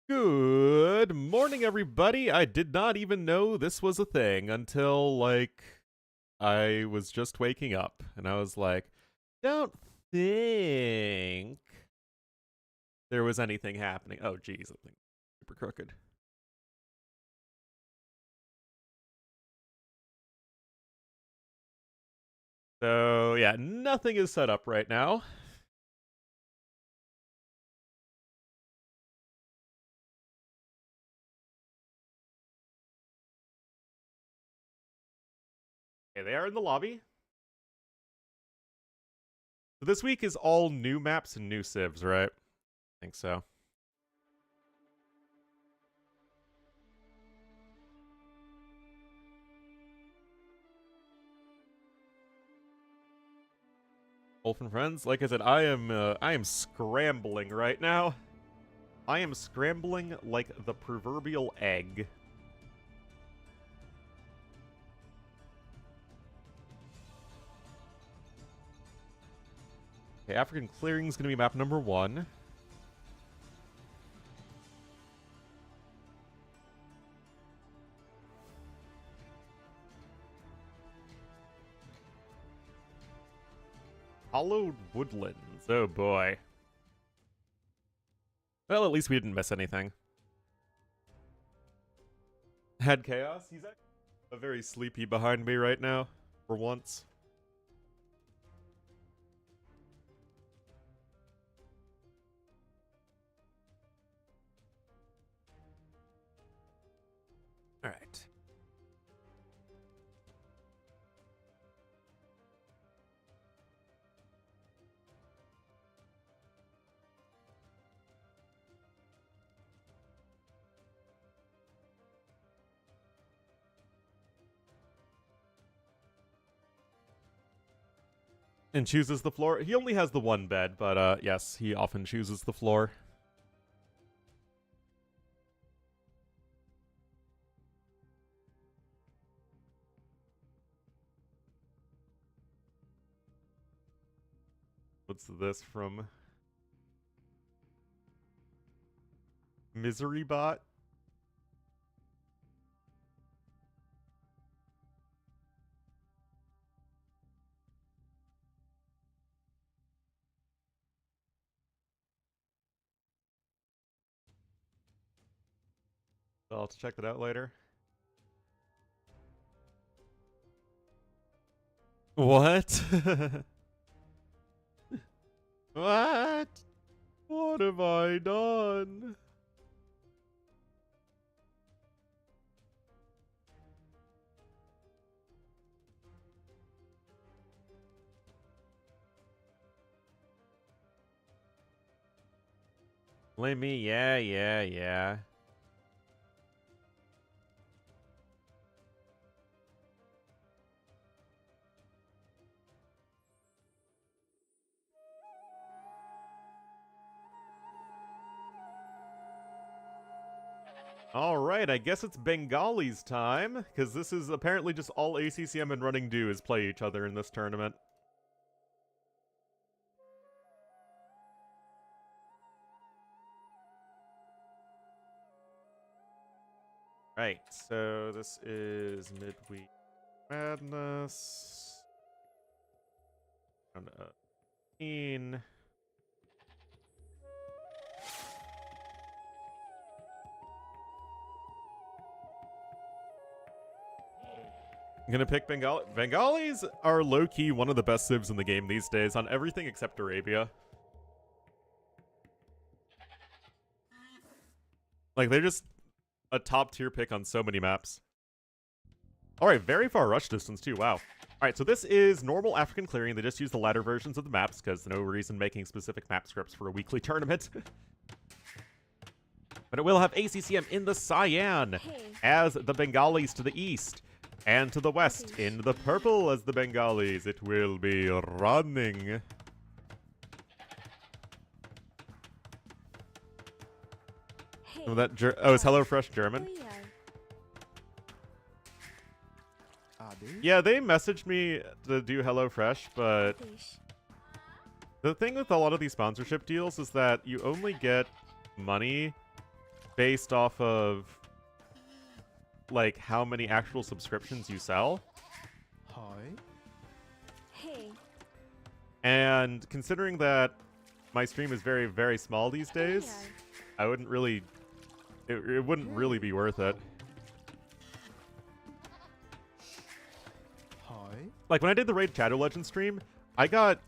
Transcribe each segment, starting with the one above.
Good morning, everybody. I did not even know this was a thing until, I was just waking up. And I was like, don't think there was anything happening. Oh, geez, that thing's super crooked. So, yeah, nothing is set up right now. Okay, they are in the lobby. So this week is all new maps and new civs, right? I think so. Wolf and friends, like I said, I am scrambling right now. I am scrambling like the proverbial egg. Okay, African Clearing is going to be map number 1. Hollowed Woodlands. Oh boy. Well, at least we didn't miss anything. Had Chaos? He's actually very sleepy behind me right now, for once. Alright. And chooses the floor. He only has the one bed, but yes, he often chooses the floor. What's this from? Misery Bot? I'll have to check that out later. What? What? What have I done? Blame me? Yeah. Alright, I guess it's Bengali's time, because this is apparently just all ACCM and Running do is play each other in this tournament. Right, so this is Midweek Madness. Round 18. I'm gonna pick Bengali. Bengalis are low-key one of the best civs in the game these days on everything except Arabia. Like, they're just a top-tier pick on so many maps. Alright, very far rush distance, too. Wow. Alright, so this is normal African Clearing. They just use the latter versions of the maps, because no reason making specific map scripts for a weekly tournament. But it will have ACCM in the cyan, as the Bengalis to the east. And to the west, in the purple as the Bengalis, it will be running. Oh, is HelloFresh German? Yeah, they messaged me to do HelloFresh, but the thing with a lot of these sponsorship deals is that you only get money based off of like how many actual subscriptions you sell. Hey. And considering that my stream is very, very small these days, I wouldn't really... It wouldn't really be worth it. Like, when I did the Raid Shadow Legends stream, I got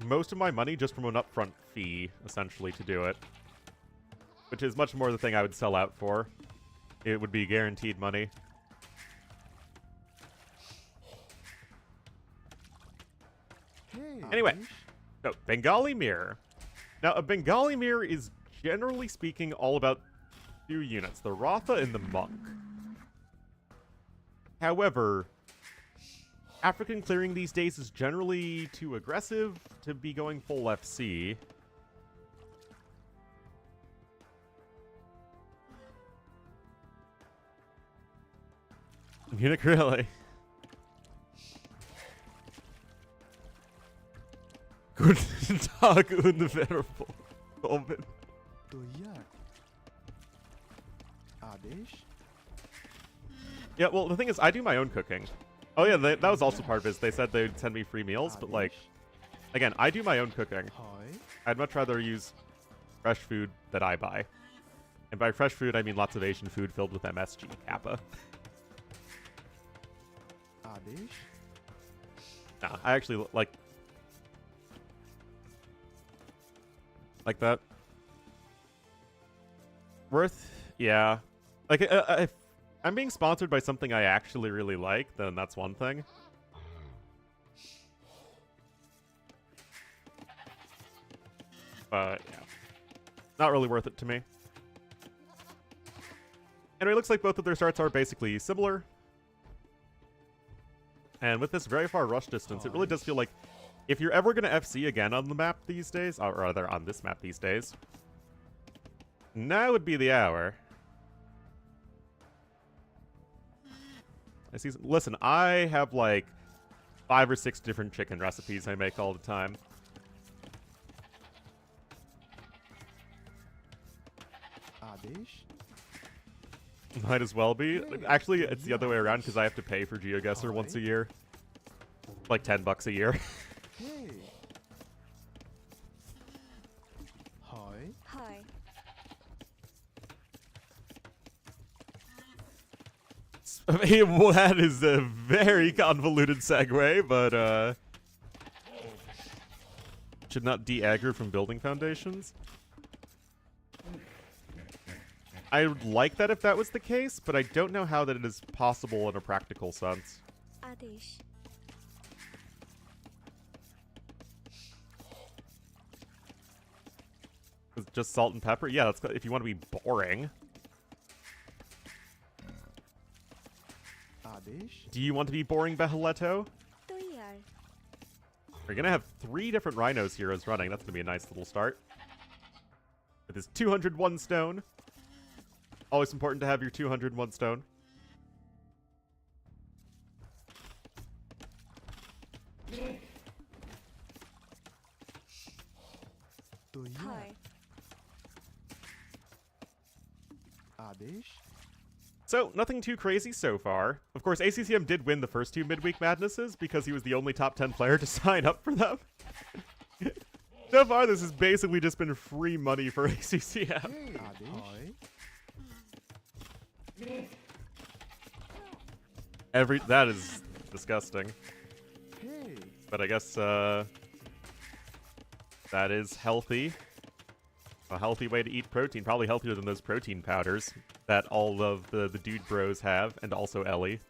most of my money just from an upfront fee, essentially, to do it. Which is much more the thing I would sell out for. It would be guaranteed money. Anyway, so Bengali Mirror. Now, a Bengali Mirror is, generally speaking, all about 2 units, the Ratha and the Monk. However, African clearing these days is generally too aggressive to be going full FC. Munich, really? Guten Tag, unvenerable Omen. Yeah, well, the thing is, I do my own cooking. Oh yeah, that was also part of it. They said they'd send me free meals, but like, again, I do my own cooking. I'd much rather use fresh food that I buy. And by fresh food, I mean lots of Asian food filled with MSG Kappa. Nah, I actually like that. Worth? Yeah. Like, if I'm being sponsored by something I actually really like, then that's one thing. But, yeah. Not really worth it to me. Anyway, it looks like both of their starts are basically similar. And with this very far rush distance, it really does feel like if you're ever going to FC again on the map these days, or rather on this map these days, now would be the hour. I see. Listen, I have like 5 or 6 different chicken recipes I make all the time. Might as well be. Actually, it's the other way around because I have to pay for GeoGuessr once a year. Like $10 a year. Hi. I mean, that is a very convoluted segue, but should not de-aggro from building foundations. I would like that if that was the case, but I don't know how that it is possible in a practical sense. Adish. It's just salt and pepper? Yeah, that's if you want to be boring. Do you want to be boring, Beheletto? We're going to have 3 different Rhinos heroes running. That's going to be a nice little start. With his 201 stone. Always important to have your 201 stone. Hi. So, nothing too crazy so far. Of course, ACCM did win the first 2 Midweek Madnesses because he was the only top 10 player to sign up for them. So far, this has basically just been free money for ACCM. That is disgusting. But I guess, that is healthy. A healthy way to eat protein. Probably healthier than those protein powders that all of the dude bros have, and also Ellie.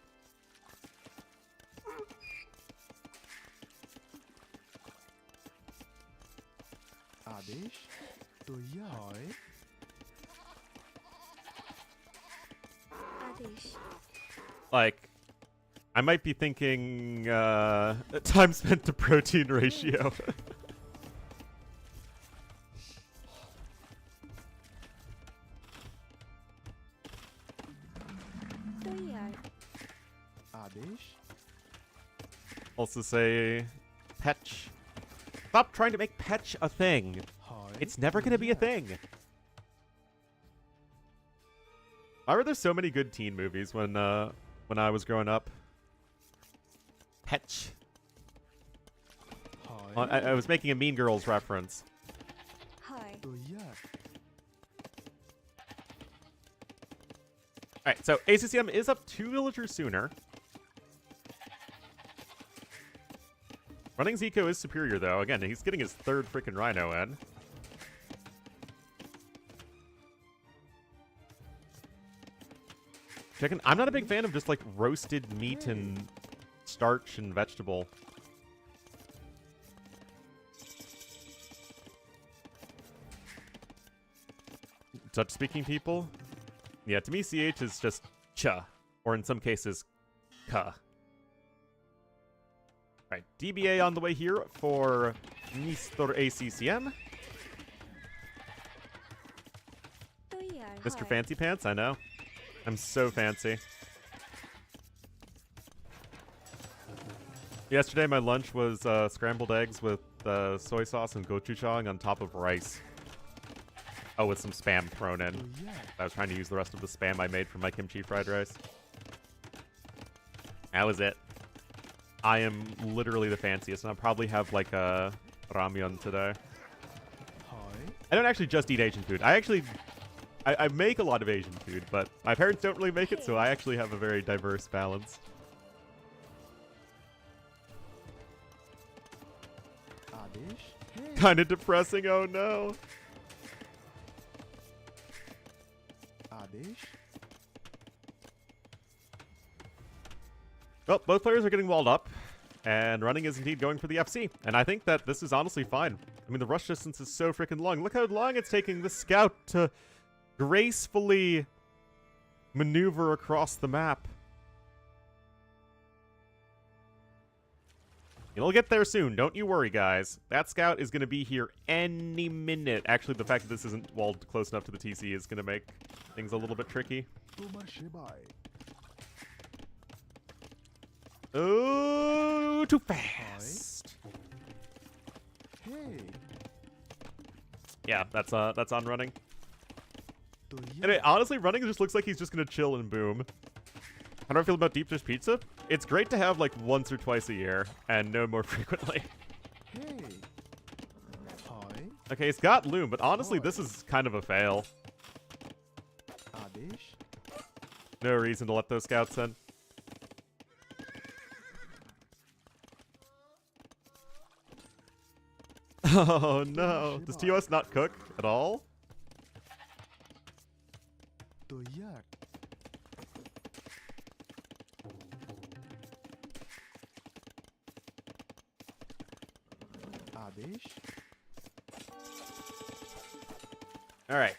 Like, I might be thinking, time spent to protein ratio. Also say, Petch. Stop trying to make Petch a thing. It's never gonna be a thing. Why were there so many good teen movies when I was growing up? Petch. I was making a Mean Girls reference. Hi. Alright, so ACCM is up 2 villagers sooner. Running's eco is superior, though. Again, he's getting his 3rd freaking rhino in. Chicken. I'm not a big fan of just, like, roasted meat and starch and vegetable. Dutch-speaking people? Yeah, to me, CH is just cha, or in some cases, ka. Alright, DBA on the way here for Mr. ACCM. Mr. Fancy Pants, I know. I'm so fancy. Yesterday, my lunch was scrambled eggs with soy sauce and gochujang on top of rice. Oh, with some Spam thrown in. I was trying to use the rest of the Spam I made from my kimchi fried rice. That was it. I am literally the fanciest, and I'll probably have, like, a ramyun today. I don't actually just eat Asian food. I make a lot of Asian food, but my parents don't really make it, so I actually have a very diverse balance. Kind of depressing, oh no. Well, both players are getting walled up, and Running is indeed going for the FC. And I think that this is honestly fine. I mean, the rush distance is so freaking long. Look how long it's taking the scout to gracefully maneuver across the map. It'll get there soon, don't you worry, guys. That scout is going to be here any minute. Actually, the fact that this isn't walled close enough to the TC is going to make things a little bit tricky. Oh, too fast. Yeah, that's on Running. Anyway, honestly, Running just looks like he's just gonna chill and boom. How do I feel about deep dish pizza? It's great to have like once or twice a year, and no more frequently. Okay, it's got Loom, but honestly, this is kind of a fail. No reason to let those scouts in. Oh no. Does TOS not cook at all? Alright.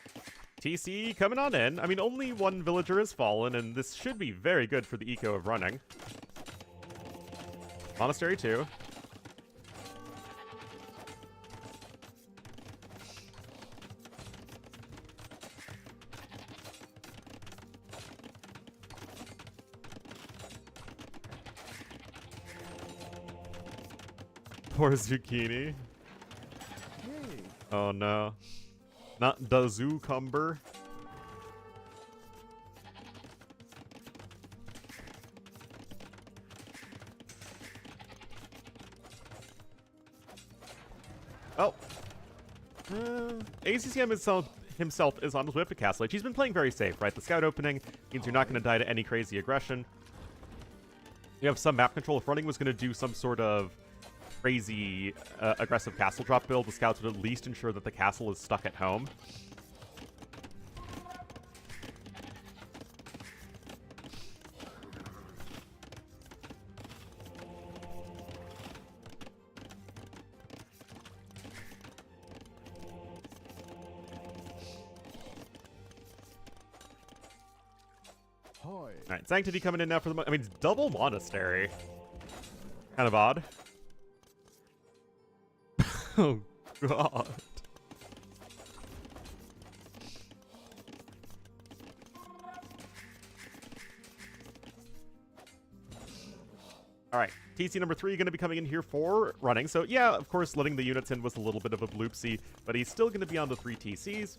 TC coming on in. I mean, only one villager has fallen, and this should be very good for the eco of Running. Monastery too. Poor Zucchini. Oh no. Not the Zucumber. Oh. ACCM himself is on his way up to Castle Age. He's been playing very safe, right? The scout opening means you're not going to die to any crazy aggression. You have some map control. If Running was going to do some sort of crazy aggressive castle drop build, the scouts would at least ensure that the castle is stuck at home. Alright, Sanctity coming in now for the... I mean, it's double Monastery. Kind of odd. Oh, God. Alright, TC number 3 going to be coming in here for Running. So, yeah, of course, letting the units in was a little bit of a bloopsy, but he's still going to be on the 3 TCs.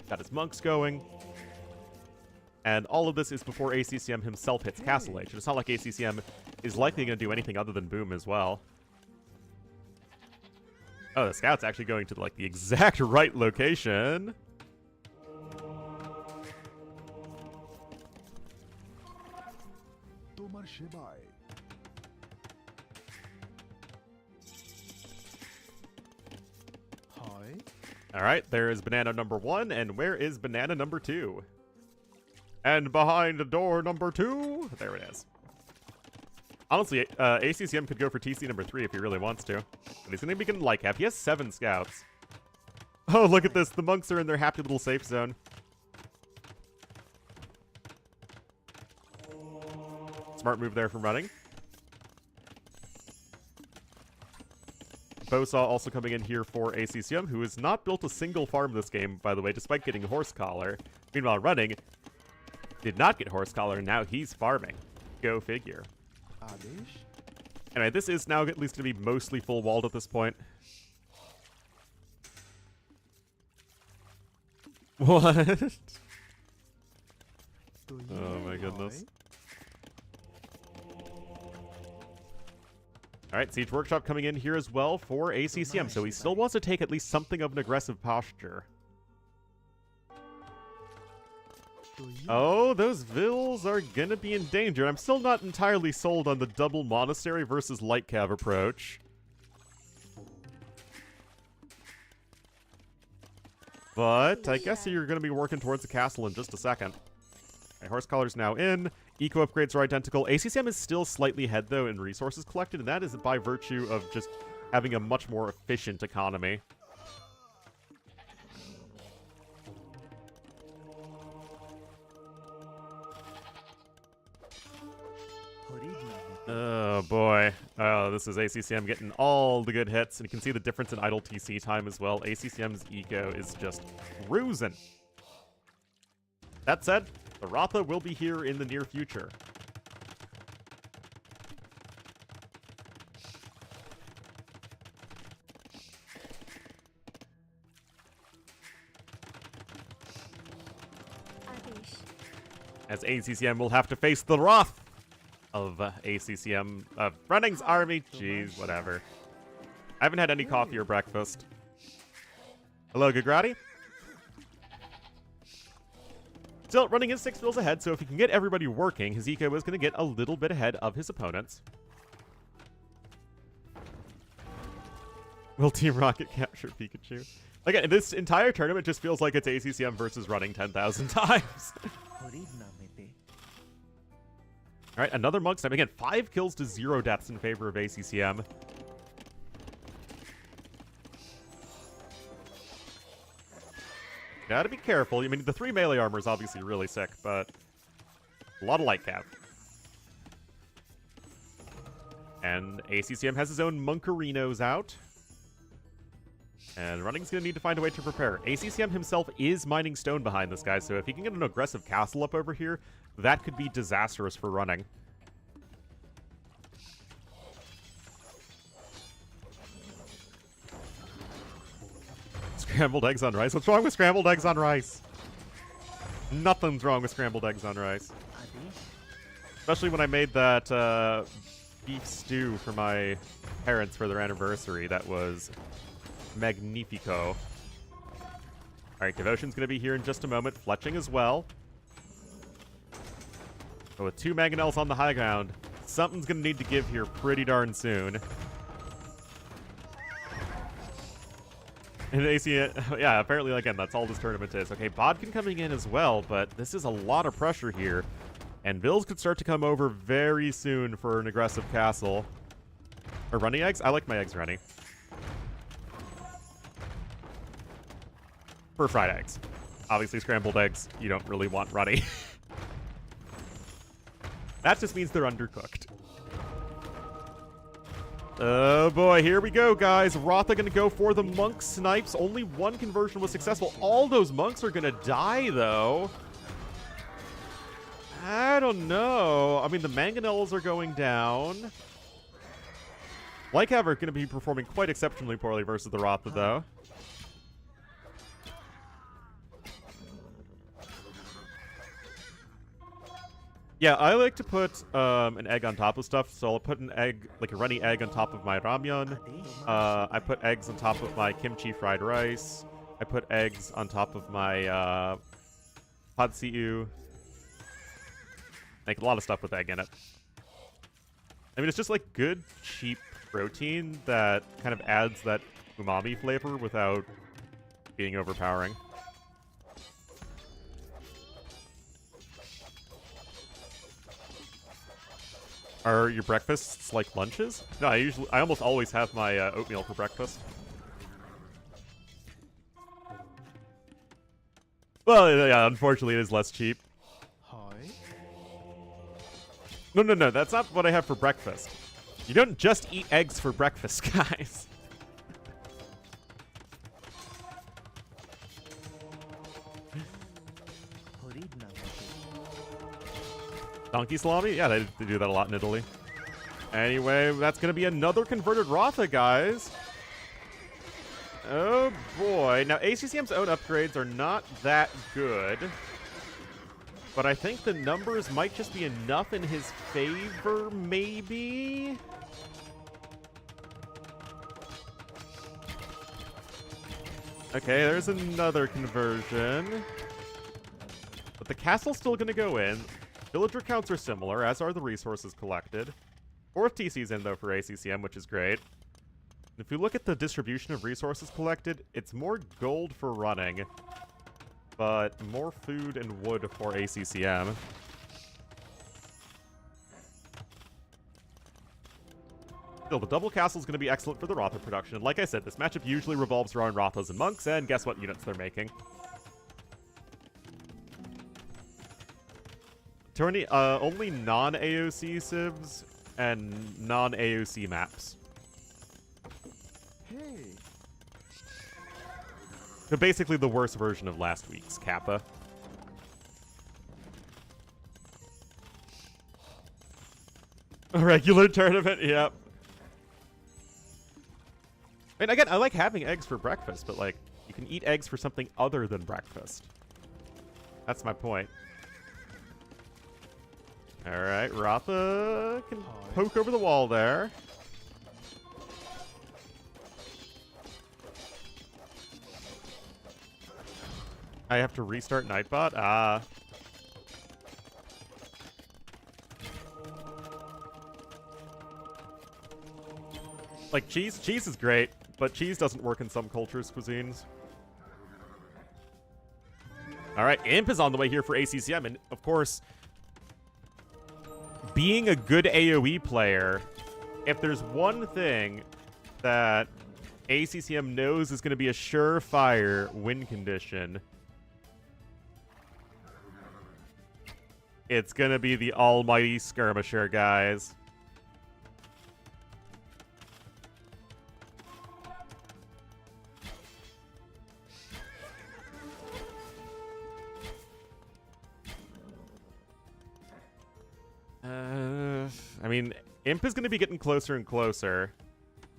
Got his monks going. And all of this is before ACCM himself hits Castle Age. And it's not like ACCM is likely going to do anything other than boom as well. Oh, the scout's actually going to, like, the exact right location. All right, there is banana number 1, and where is banana number 2? And behind door number 2, there it is. Honestly, ACCM could go for TC number 3 if he really wants to. But he's going to be getting like half. He has 7 scouts. Oh, look at this. The monks are in their happy little safe zone. Smart move there from running. Bosaw also coming in here for ACCM, who has not built a single farm this game, by the way, despite getting Horse Collar. Meanwhile, running did not get Horse Collar, and now he's farming. Go figure. Anyway, this is now at least going to be mostly full walled at this point. What? Oh my goodness. Alright, Siege Workshop coming in here as well for ACCM, so he still wants to take at least something of an aggressive posture. Oh, those Vills are gonna be in danger. I'm still not entirely sold on the double Monastery versus Light Cav approach. But I guess you're gonna be working towards the castle in just a second. Okay, Horse Collar's now in. Eco upgrades are identical. ACCM is still slightly ahead, though, in resources collected, and that is by virtue of just having a much more efficient economy. Oh, boy. Oh, this is ACCM getting all the good hits, and you can see the difference in idle TC time as well. ACCM's eco is just cruising. That said, the Ratha will be here in the near future. As ACCM will have to face the wrath of ACCM, Running's army. Jeez, whatever. I haven't had any coffee or breakfast. Hello, Gagrati. Still, Running is 6 fills ahead, so if he can get everybody working, his eco is going to get a little bit ahead of his opponents. Will Team Rocket capture Pikachu? Again, this entire tournament just feels like it's ACCM versus Running 10,000 times. Alright, another Monk Snipe. Again, 5 kills to 0 deaths in favor of ACCM. Gotta be careful. I mean, the 3 melee armor is obviously really sick, but a lot of light cap. And ACCM has his own Monkarinos out. And Running's gonna need to find a way to prepare. ACCM himself is mining stone behind this guy, so if he can get an aggressive castle up over here, that could be disastrous for Running. Scrambled eggs on rice? What's wrong with scrambled eggs on rice? Nothing's wrong with scrambled eggs on rice. Especially when I made that beef stew for my parents for their anniversary. That was magnifico. Alright, Devotion's going to be here in just a moment. Fletching as well. So with 2 Mangonels on the high ground, something's going to need to give here pretty darn soon. And AC, yeah, apparently, again, that's all this tournament is. Okay, Bodkin coming in as well, but this is a lot of pressure here. And Bills could start to come over very soon for an aggressive castle. Or runny eggs? I like my eggs runny. For fried eggs. Obviously, scrambled eggs, you don't really want runny. That just means they're undercooked. Oh boy, here we go, guys. Ratha gonna go for the Monk Snipes. Only 1 conversion was successful. All those monks are gonna die, though. I don't know. I mean, the Mangonels are going down. Lycav are gonna be performing quite exceptionally poorly versus the Ratha, though. Yeah, I like to put an egg on top of stuff, so I'll put an egg, like a runny egg on top of my ramyun. I put eggs on top of my kimchi fried rice. I put eggs on top of my pad see ew. Make a lot of stuff with egg in it. I mean, it's just like good, cheap protein that kind of adds that umami flavor without being overpowering. Are your breakfasts like lunches? No, I almost always have my oatmeal for breakfast. Well, yeah, unfortunately it is less cheap. No, that's not what I have for breakfast. You don't just eat eggs for breakfast, guys. Donkey salami? Yeah, they do that a lot in Italy. Anyway, that's going to be another converted Ratha, guys. Oh, boy. Now, ACCM's own upgrades are not that good. But I think the numbers might just be enough in his favor, maybe? Okay, there's another conversion. But the castle's still going to go in. Villager counts are similar, as are the resources collected. 4th TC's in, though, for ACCM, which is great. If you look at the distribution of resources collected, it's more gold for running, but more food and wood for ACCM. Still, the double castle is going to be excellent for the Ratha production. Like I said, this matchup usually revolves around Rathas and monks, and guess what units they're making? Only non-AOC civs and non-AOC maps. Hey. So basically the worst version of last week's Kappa. A regular tournament, yep. And again, I like having eggs for breakfast, but like, you can eat eggs for something other than breakfast. That's my point. Alright, Ratha can poke over the wall there. I have to restart Nightbot? Ah. Like, cheese is great, but cheese doesn't work in some cultures' cuisines. Alright, Imp is on the way here for ACCM, and of course, being a good AoE player, if there's one thing that ACCM knows is going to be a surefire win condition, it's going to be the almighty skirmisher, guys. I mean, Imp is going to be getting closer and closer.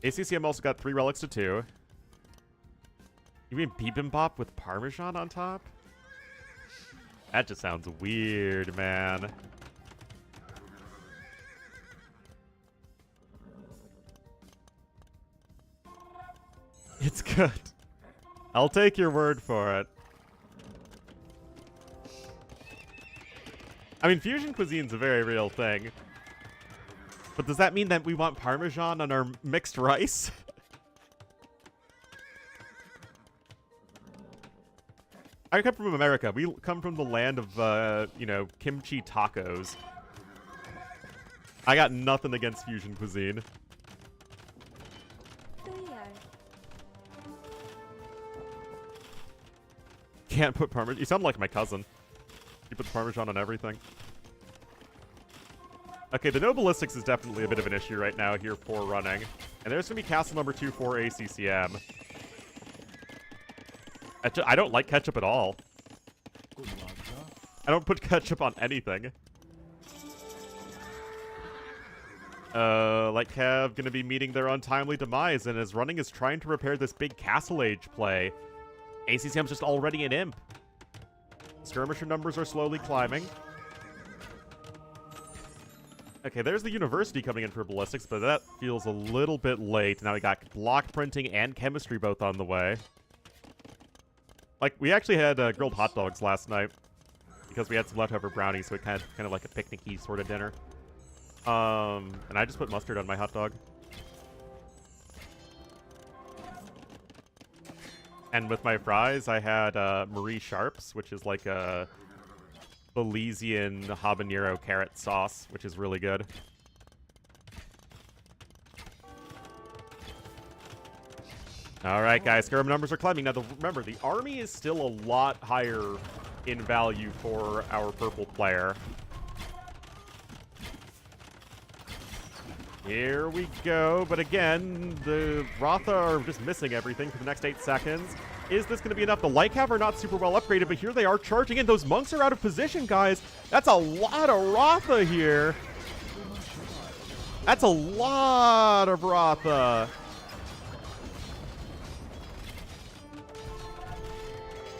ACCM also got 3 relics to 2. You mean bibimbap with Parmesan on top? That just sounds weird, man. It's good. I'll take your word for it. I mean, fusion cuisine's a very real thing. But does that mean that we want Parmesan on our mixed rice? I come from America. We come from the land of, you know, kimchi tacos. I got nothing against fusion cuisine. Can't put Parmesan. You sound like my cousin. You put Parmesan on everything. Okay, the Nobilistics is definitely a bit of an issue right now here for running. And there's going to be castle number 2 for ACCM. I don't like ketchup at all. I don't put ketchup on anything. Like Kev going to be meeting their untimely demise, and as running is trying to repair this big Castle Age play, ACCM's just already an imp. Skirmisher numbers are slowly climbing. Okay, there's the university coming in for ballistics, but that feels a little bit late. Now we got block printing and chemistry both on the way. Like, we actually had grilled hot dogs last night because we had some leftover brownies, so it kind of like a picnicky sort of dinner. And I just put mustard on my hot dog. And with my fries, I had Marie Sharps, which is like a Belizean habanero carrot sauce, which is really good. All right, guys, Scarab numbers are climbing. Now, remember, the army is still a lot higher in value for our purple player. Here we go, but again, the Ratha are just missing everything for the next 8 seconds. Is this going to be enough? The Lycav are not super well upgraded, but here they are charging in. Those monks are out of position, guys. That's a lot of Ratha here. That's a lot of Ratha.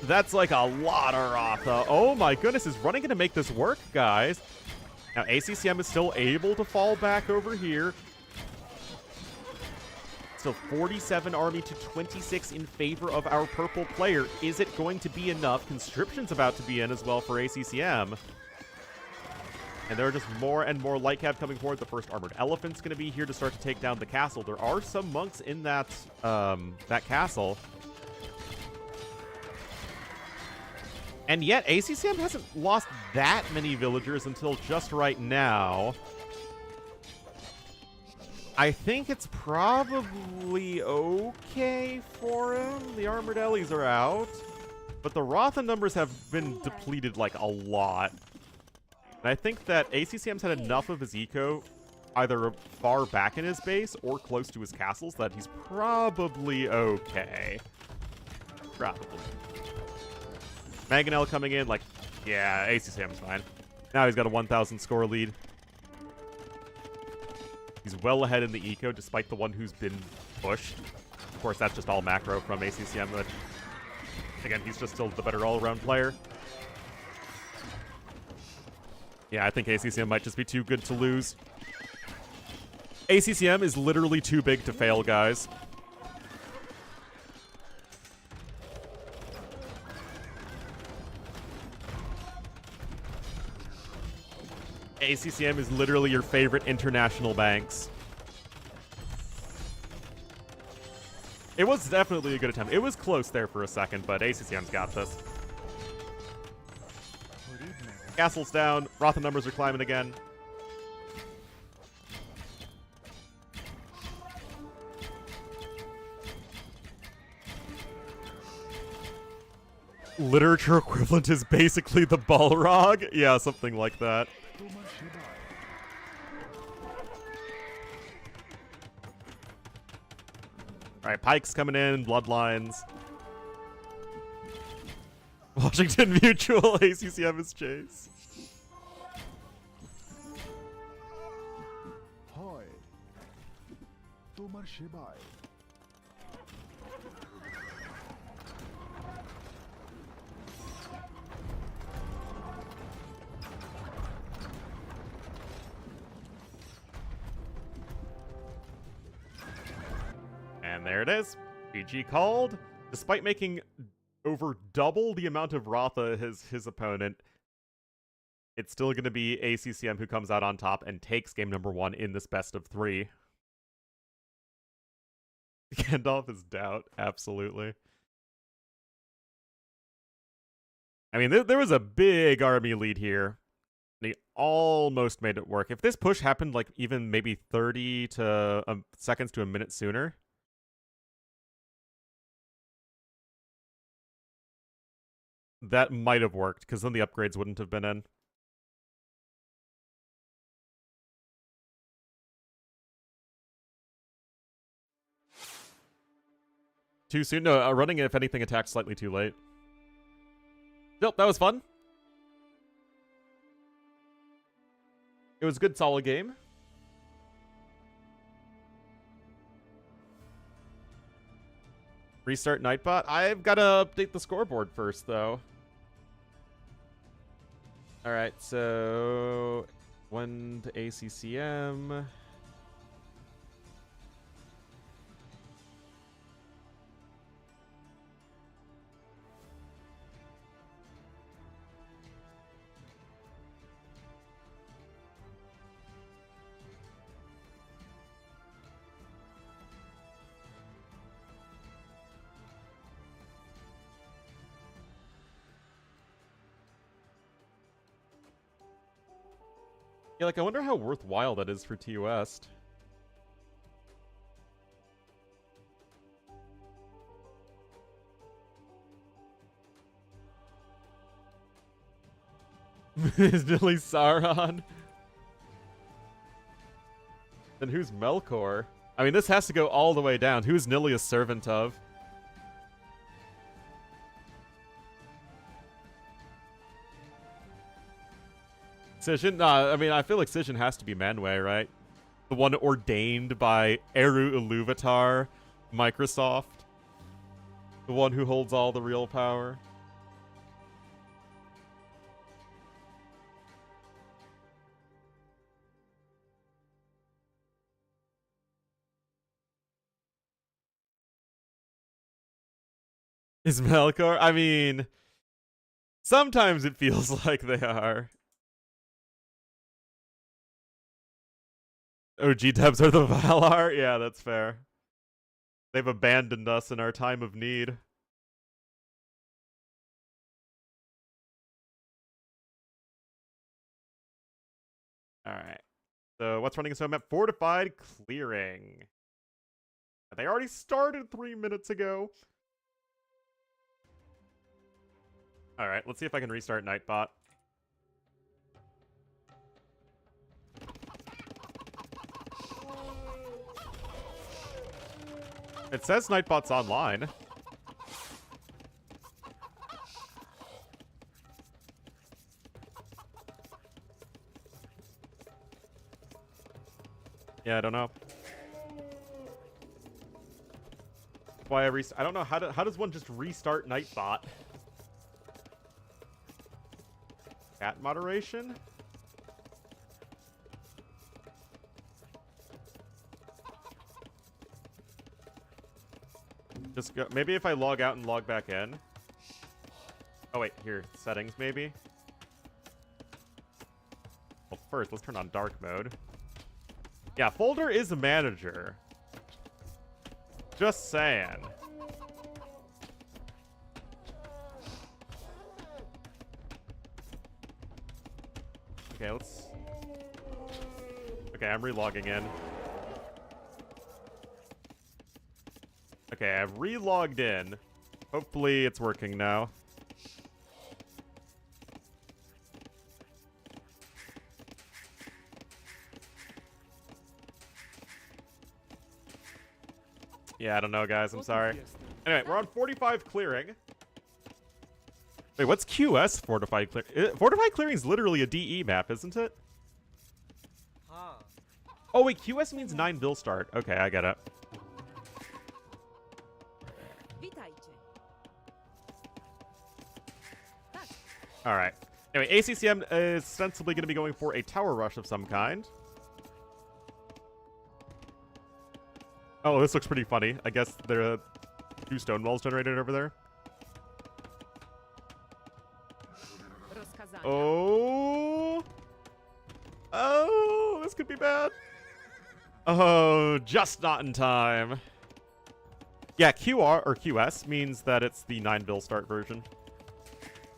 That's like a lot of Ratha. Oh my goodness, is running going to make this work, guys? Now, ACCM is still able to fall back over here. Still 47 army to 26 in favor of our purple player. Is it going to be enough? Conscription's about to be in as well for ACCM. And there are just more and more light cav coming forward. The first armored elephant's going to be here to start to take down the castle. There are some monks in that castle. And yet, ACCM hasn't lost that many villagers until just right now. I think it's probably okay for him. The armored Ellies are out. But the Ratha numbers have been depleted like a lot. And I think that ACCM's had enough of his eco, either far back in his base or close to his castles, that he's probably okay. Probably. Mangonel coming in, like, yeah, ACCM's fine. Now he's got a 1,000 score lead. He's well ahead in the eco, despite the one who's been pushed. Of course, that's just all macro from ACCM, but again, he's just still the better all-around player. Yeah, I think ACCM might just be too good to lose. ACCM is literally too big to fail, guys. ACCM is literally your favorite international banks. It was definitely a good attempt. It was close there for a second, but ACCM's got this. Castle's down. Ratha numbers are climbing again. Literature equivalent is basically the Balrog? Yeah, something like that. Alright, Pike's coming in, Bloodlines. Washington Mutual, ACCM is chase. And there it is. PG called. Despite making over double the amount of Ratha his opponent, it's still going to be ACCM who comes out on top and takes game number 1 in this best of 3. Gandalf is doubt, absolutely. I mean, there was a big army lead here. They almost made it work. If this push happened like even maybe 30 seconds to a minute sooner, that might have worked, because then the upgrades wouldn't have been in. Too soon? No, running, if anything, attacked slightly too late. Nope, that was fun. It was a good, solid game. Restart Nightbot. I've got to update the scoreboard first, though. Alright, so When to ACCM. Yeah, like, I wonder how worthwhile that is for TU West. Is Nilly Sauron? Then who's Melkor? I mean, this has to go all the way down. Who's Nilly a servant of? Sishin? Nah, I mean, I feel like Sishin has to be Manwë, right? The one ordained by Eru Iluvatar, Microsoft. The one who holds all the real power. Is Melkor? I mean, sometimes it feels like they are. OG dubs are the Valar? Yeah, that's fair. They've abandoned us in our time of need. Alright. So what's running so map? Fortified clearing. They already started 3 minutes ago. Alright, let's see if I can restart Nightbot. It says Nightbot's online. Yeah, I don't know. Why I don't know how does one just restart Nightbot? Chat moderation? Just go, maybe if I log out and log back in. Oh wait, here, settings maybe. Well, first let's turn on dark mode. Yeah, folder is a manager. Just saying. Okay, let's... Okay, I'm relogging in. Okay, I've relogged in. Hopefully it's working now. Yeah, I don't know, guys. I'm sorry. Anyway, we're on 45 clearing. Wait, what's QS fortified clearing? Fortified clearing is literally a DE map, isn't it? Oh, wait, QS means 9 bill start. Okay, I get it. Alright. Anyway, ACCM is ostensibly going to be going for a tower rush of some kind. Oh, this looks pretty funny. I guess there are 2 stone walls generated over there. Oh. Oh, this could be bad. Oh, just not in time. Yeah, QR or QS means that it's the 9 bill start version.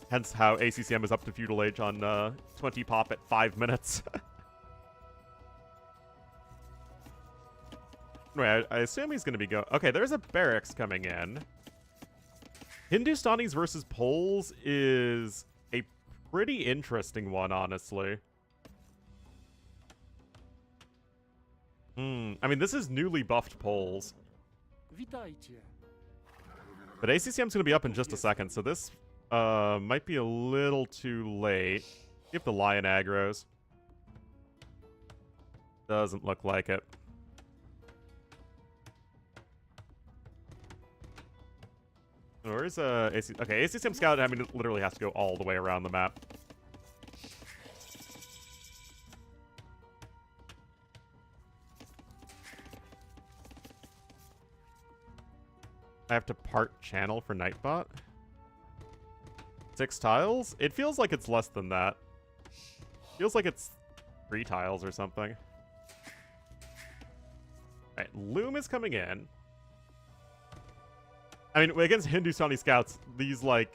Hence how ACCM is up to Feudal Age on 20 pop at 5 minutes. Wait, I assume he's going to be going... Okay, there's a barracks coming in. Hindustanis versus Poles is a pretty interesting one, honestly. I mean, this is newly buffed Poles. But ACCM's going to be up in just a second, so this might be a little too late. If the Lion aggroes. Doesn't look like it. Where's AC? Okay, ACCM Scout, I mean, it literally has to go all the way around the map. I have to part channel for Nightbot. 6 tiles? It feels like it's less than that. Feels like it's 3 tiles or something. Alright, Loom is coming in. I mean, against Hindustani scouts, these, like,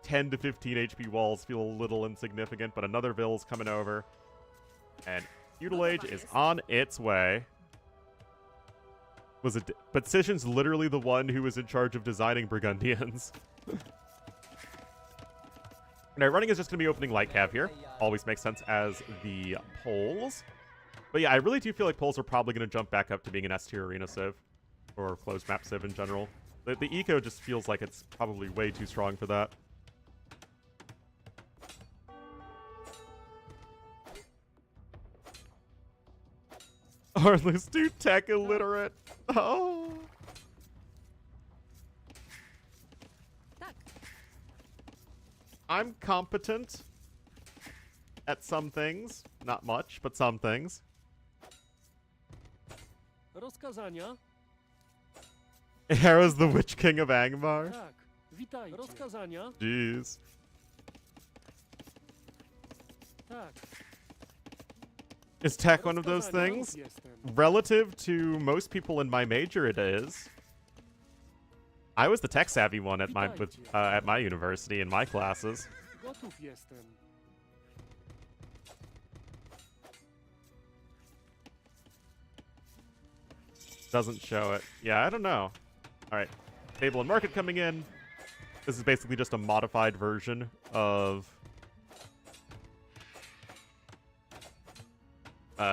10 to 15 HP walls feel a little insignificant, but another Vill's coming over. And Feudal is on its way. But Sishin's literally the one who was in charge of designing Burgundians. Now, running is just going to be opening light cav here. Always makes sense as the Poles. But yeah, I really do feel like Poles are probably going to jump back up to being an S-tier arena civ. Or closed map civ in general. The eco just feels like it's probably way too strong for that. Ornlu's too tech illiterate. Oh. I'm competent at some things. Not much, but some things. Rozkazania? Hera's the Witch King of Angmar. Tak. Witaj. Rozkazania? Jeez. Tak. Is tech one of those things? Relative to most people in my major, it is. I was the tech savvy one at my university in my classes. Gotów jestem. Doesn't show it. Yeah, I don't know. All right, table and market coming in. This is basically just a modified version of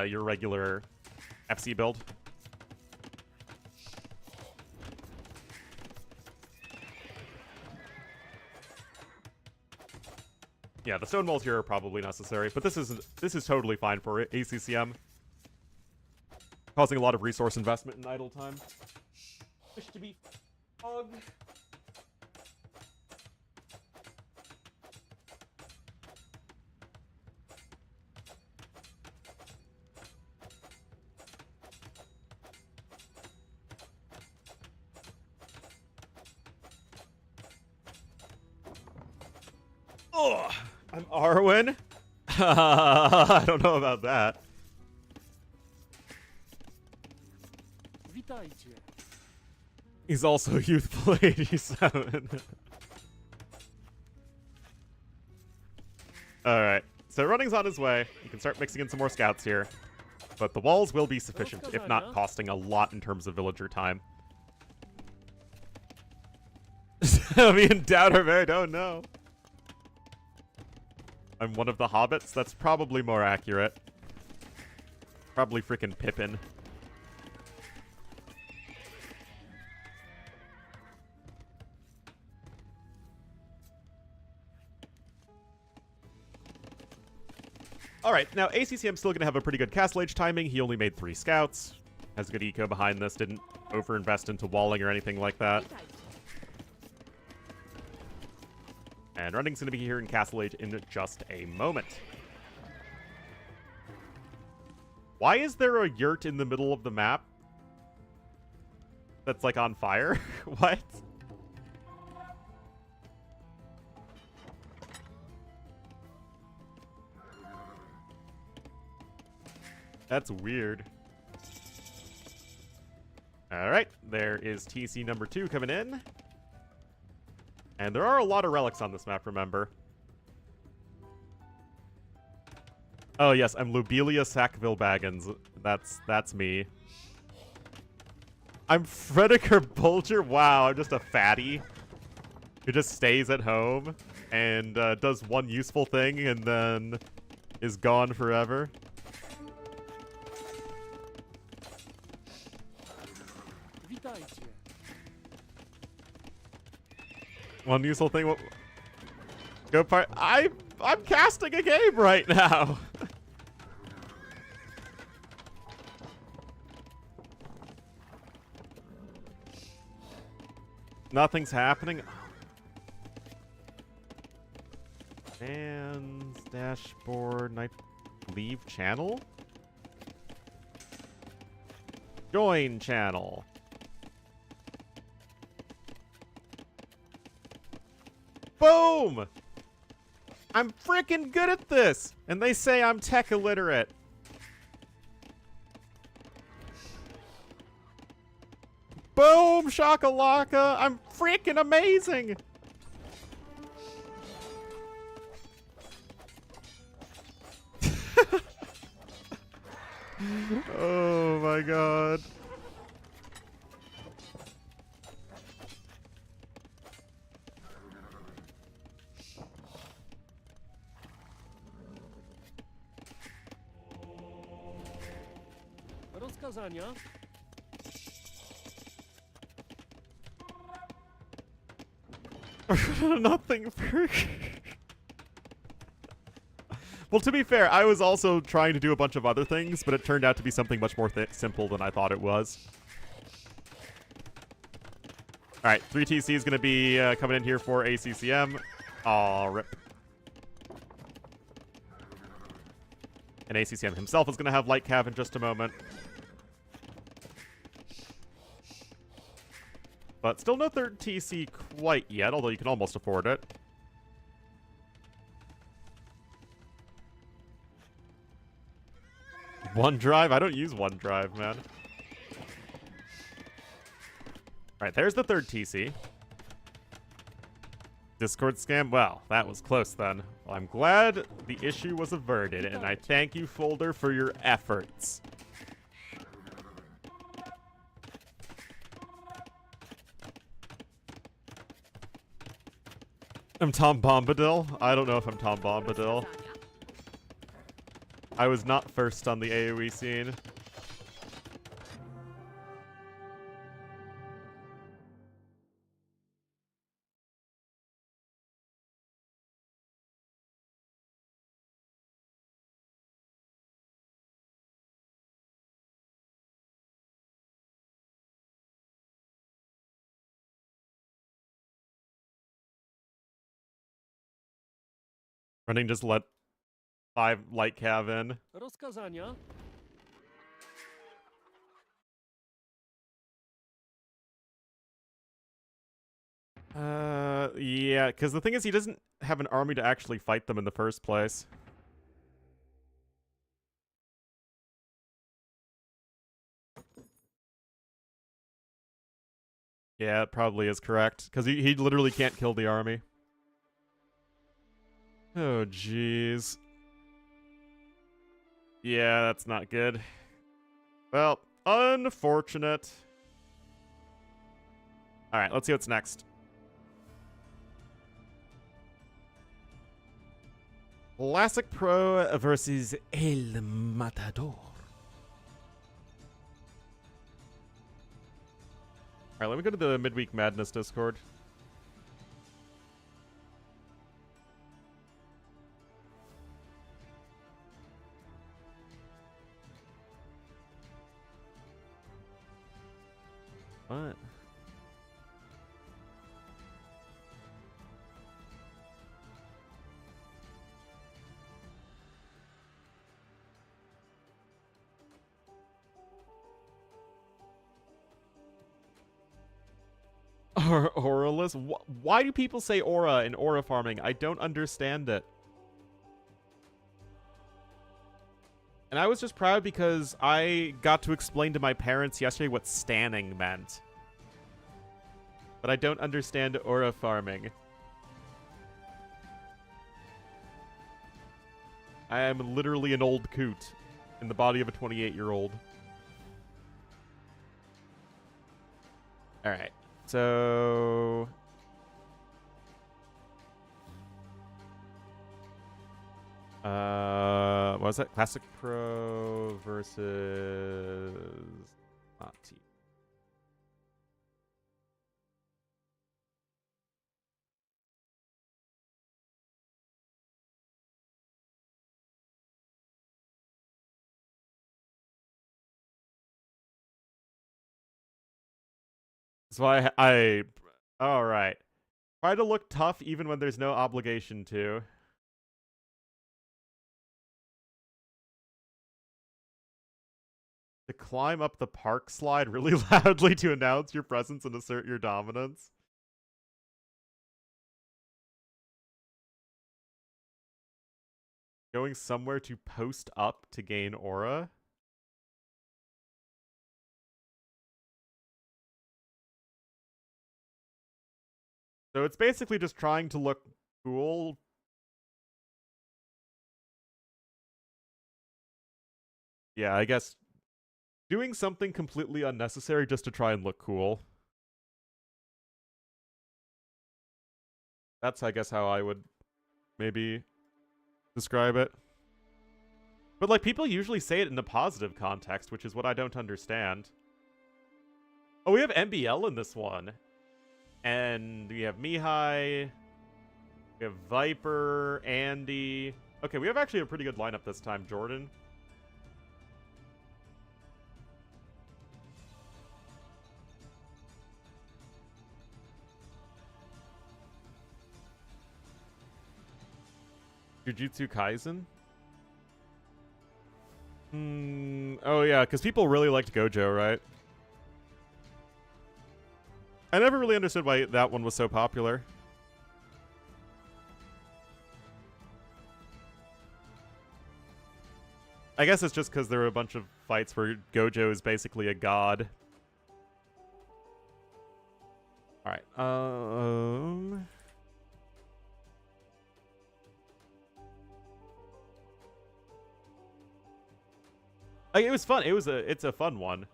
your regular FC build. Yeah, the stone walls here are probably necessary, but this is totally fine for ACCM. Causing a lot of resource investment in idle time. Wish to be fog. Oh, I'm Arwen? I don't know about that. Witajcie. He's also youthful 87. Alright, so running's on his way. You can start mixing in some more scouts here. But the walls will be sufficient, if not costing a lot in terms of villager time. Me and Doubterbear don't know. I'm one of the hobbits? That's probably more accurate. Probably freaking Pippin. Alright, now ACCM's still going to have a pretty good Castle Age timing. He only made 3 scouts. Has good eco behind this. Didn't overinvest into walling or anything like that. And running's going to be here in Castle Age in just a moment. Why is there a yurt in the middle of the map that's like on fire? What? That's weird. Alright, there is TC number 2 coming in. And there are a lot of relics on this map, remember. Oh yes, I'm Lobelia Sackville Baggins. That's me. I'm Fredegar Bulger. Wow, I'm just a fatty who just stays at home and does one useful thing and then is gone forever. Witajcie. One useful thing. Go part. I'm casting a game right now. Nothing's happening. Fans, dashboard, night, leave channel. Join channel. Boom! I'm freaking good at this! And they say I'm tech illiterate. Boom, shakalaka! I'm freaking amazing! Oh my god. Rozkazania? Nothing for... Well, to be fair, I was also trying to do a bunch of other things, but it turned out to be something much more simple than I thought it was. Alright, 3TC is going to be coming in here for ACCM. Aw, rip. And ACCM himself is going to have light cav in just a moment. But still no third TC quite yet, although you can almost afford it. OneDrive? I don't use OneDrive, man. Alright, there's the third TC. Discord scam? Well, that was close then. Well, I'm glad the issue was averted, and I thank you, Folder, for your efforts. I'm Tom Bombadil? I don't know if I'm Tom Bombadil. I was not first on the AoE scene. Running just let 5 light cav in. Rozkazania? Yeah, because the thing is he doesn't have an army to actually fight them in the first place. Yeah, it probably is correct, because he literally can't kill the army. Oh, jeez. Yeah, that's not good. Well, unfortunate. Alright, let's see what's next. Classic Pro versus El Matador. Alright, let me go to the Midweek Madness Discord. What? Auralist? Why do people say aura in aura farming? I don't understand it. And I was just proud because I got to explain to my parents yesterday what stanning meant. But I don't understand aura farming. I am literally an old coot in the body of a 28-year-old. Alright, so... what was that? Classic Pro versus... not T. So I all right. Try to look tough even when there's no obligation to. To climb up the park slide really loudly to announce your presence and assert your dominance. Going somewhere to post up to gain aura? So it's basically just trying to look cool. Yeah, I guess doing something completely unnecessary just to try and look cool. That's, I guess, how I would maybe describe it. But, like, people usually say it in a positive context, which is what I don't understand. Oh, we have MBL in this one. And we have Mihai. We have Viper, Andy. Okay, we have actually a pretty good lineup this time. Jordan. Jujutsu Kaisen? Oh yeah, because people really liked Gojo, right? I never really understood why that one was so popular. I guess it's just because there were a bunch of fights where Gojo is basically a god. Alright, like, it was fun. It's a fun one.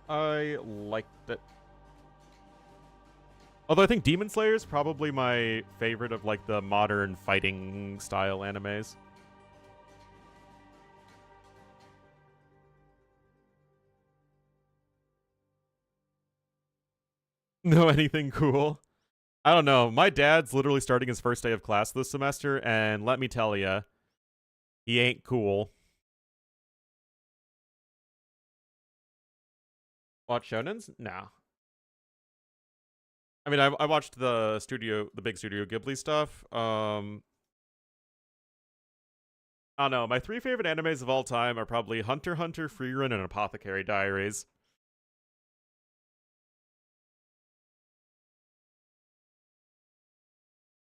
I liked it. Although I think Demon Slayer is probably my favorite of, like, the modern fighting style animes. No, anything cool? I don't know. My dad's literally starting his first day of class this semester, and let me tell you, he ain't cool. Watch shonens? No. I mean, I watched the big Studio Ghibli stuff. I don't know. My three favorite animes of all time are probably Hunter x Hunter, Frieren, and Apothecary Diaries.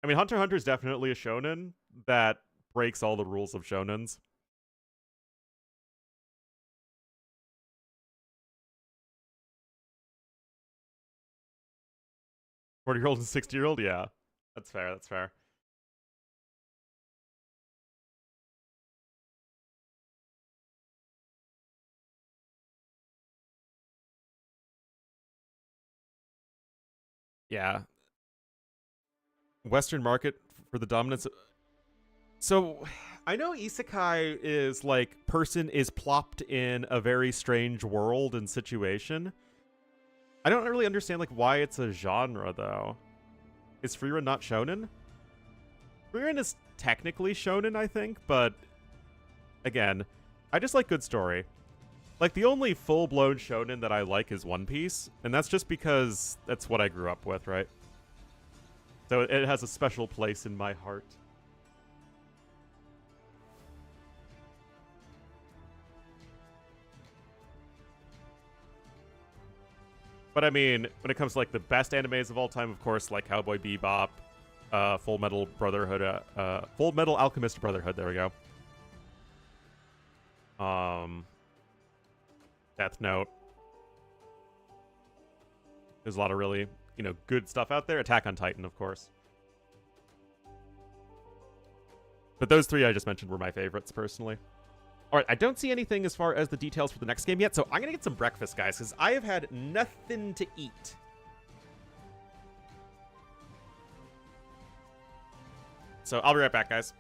I mean, Hunter x Hunter is definitely a shonen that breaks all the rules of shonens. 40-year-old and 60-year-old? Yeah. That's fair, that's fair. Yeah. Western market for the dominance. So, I know isekai is like person is plopped in a very strange world and situation. I don't really understand like why it's a genre though. Is Frieren not shonen? Frieren is technically shonen, I think, but again, I just like good story. Like the only full-blown shonen that I like is One Piece, and that's just because that's what I grew up with, right? So it has a special place in my heart. But I mean, when it comes to like the best animes of all time, of course, like Cowboy Bebop, Full Metal Brotherhood, Full Metal Alchemist Brotherhood. There we go. Death Note. There's a lot of really, good stuff out there. Attack on Titan, of course. But those three I just mentioned were my favorites, personally. All right, I don't see anything as far as the details for the next game yet, so I'm going to get some breakfast, guys, because I have had nothing to eat. So I'll be right back, guys.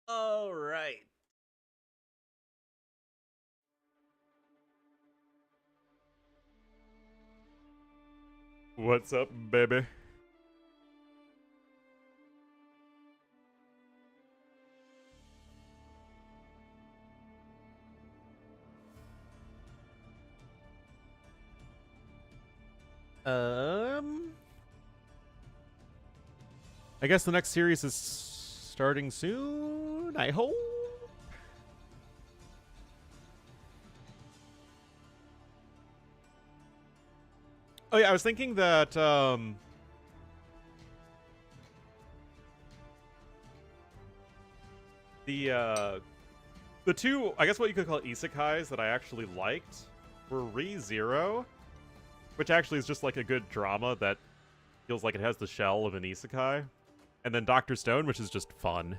All right. What's up, baby? I guess the next series is starting soon, I hope. Oh yeah, I was thinking that the two, I guess what you could call isekais that I actually liked were ReZero, which actually is just like a good drama that feels like it has the shell of an isekai, and then Dr. Stone, which is just fun.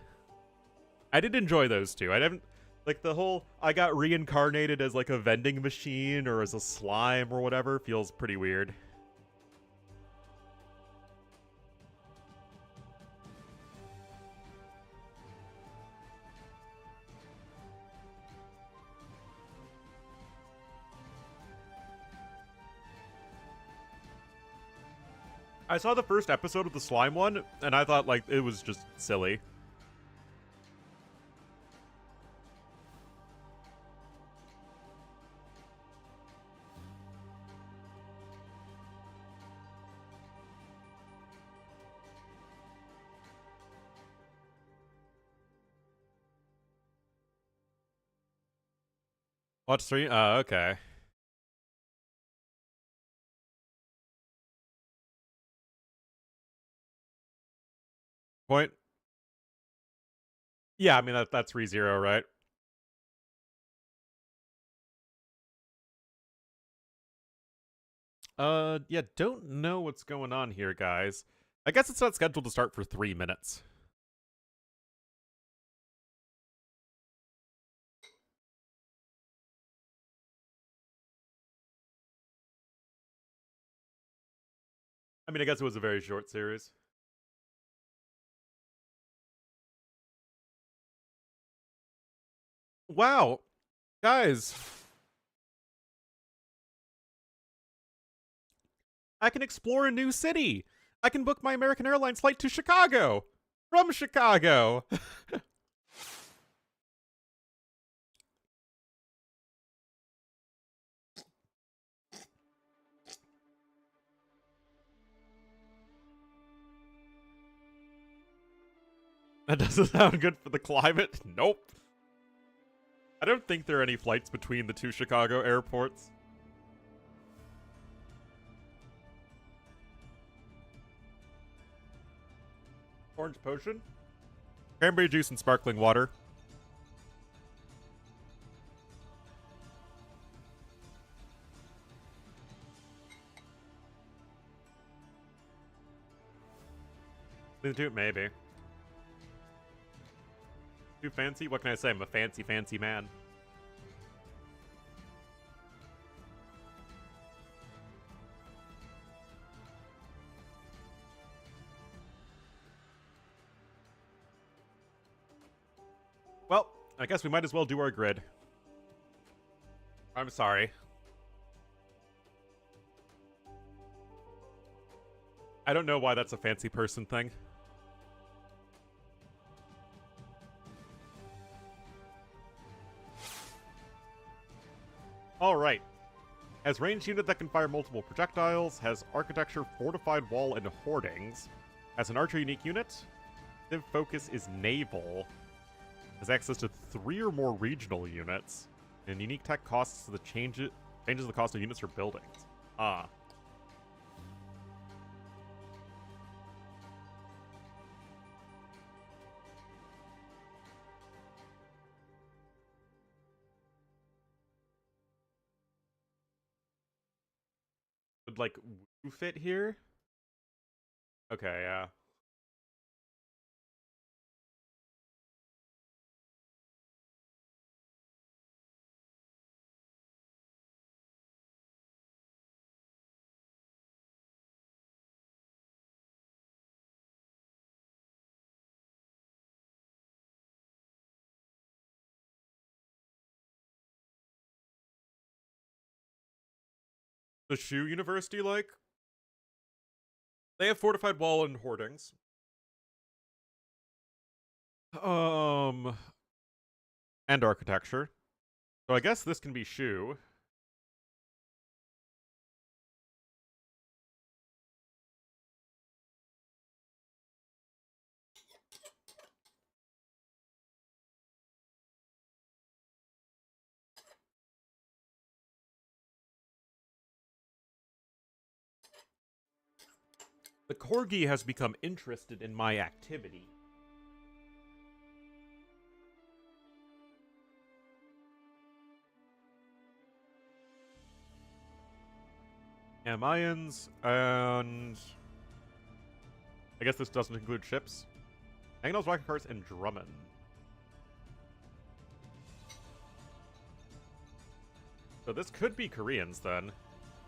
I did enjoy those two. I haven't like the whole I got reincarnated as like a vending machine or as a slime or whatever feels pretty weird. I saw the first episode of the slime one, and I thought like it was just silly. Watch 3? Okay. Point. Yeah, I mean that's ReZero, right? Yeah, don't know what's going on here, guys. I guess it's not scheduled to start for 3 minutes. I mean, I guess it was a very short series. Wow, guys. I can explore a new city. I can book my American Airlines flight to Chicago. From Chicago. That doesn't sound good for the climate. Nope. I don't think there are any flights between the two Chicago airports. Orange potion? Cranberry juice and sparkling water. Maybe. Too fancy? What can I say? I'm a fancy, fancy man. Well, I guess we might as well do our grid. I'm sorry. I don't know why that's a fancy person thing. Alright. Has ranged unit that can fire multiple projectiles, has architecture, fortified wall, and hoardings. Has an archer unique unit. Civ focus is naval. Has access to 3 or more regional units. And unique tech costs the changes the cost of units or buildings. Ah. Would like Woo fit here? Okay, yeah. the Shu University like? They have fortified wall and hoardings. And architecture. So I guess this can be Shu. The Corgi has become interested in my activity. Mayans, and I guess this doesn't include ships. Angnos, rocket cars, and Drummond. So this could be Koreans then.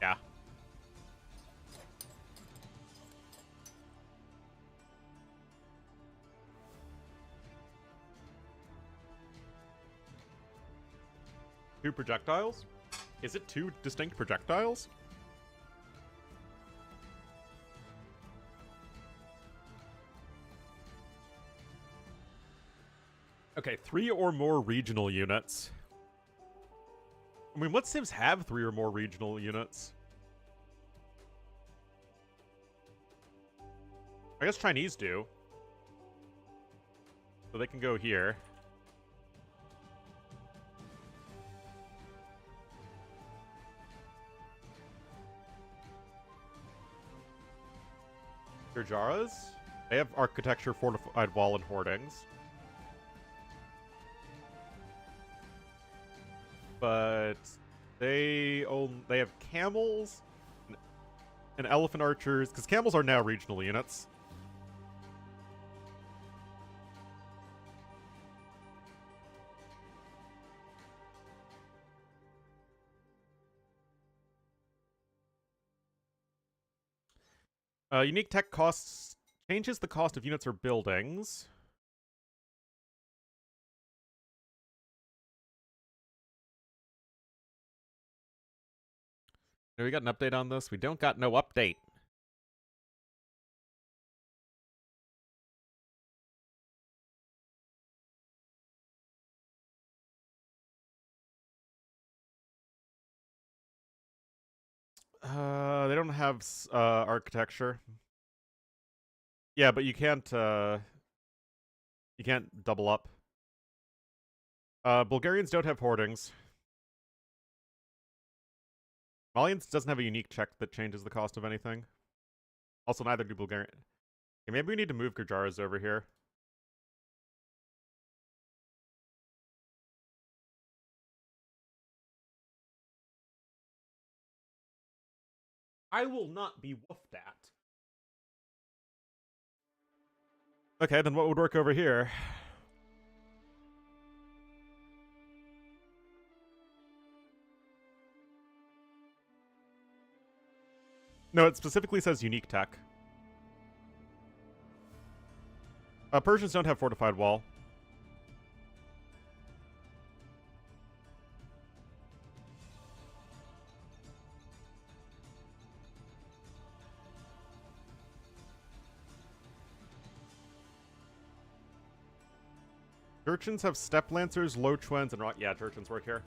Yeah. Two projectiles? Is it two distinct projectiles? Okay, 3 or more regional units. I mean, what civs have 3 or more regional units? I guess Chinese do. So they can go here. Gurjaras? They have architecture, fortified wall, and hoardings. But they have camels and elephant archers, because camels are now regional units. Unique tech costs changes the cost of units or buildings. Do we got an update on this? We don't got no update. They don't have architecture. Yeah, but you can't double up. Bulgarians don't have hoardings. Malians doesn't have a unique check that changes the cost of anything. Also, neither do Bulgarian. Okay, maybe we need to move Gurjaras over here. I will not be woofed at. Okay, then what would work over here? No, it specifically says unique tech. Persians don't have fortified wall. Jurchens have step lancers, Lochuans, and yeah, Jurchens work here.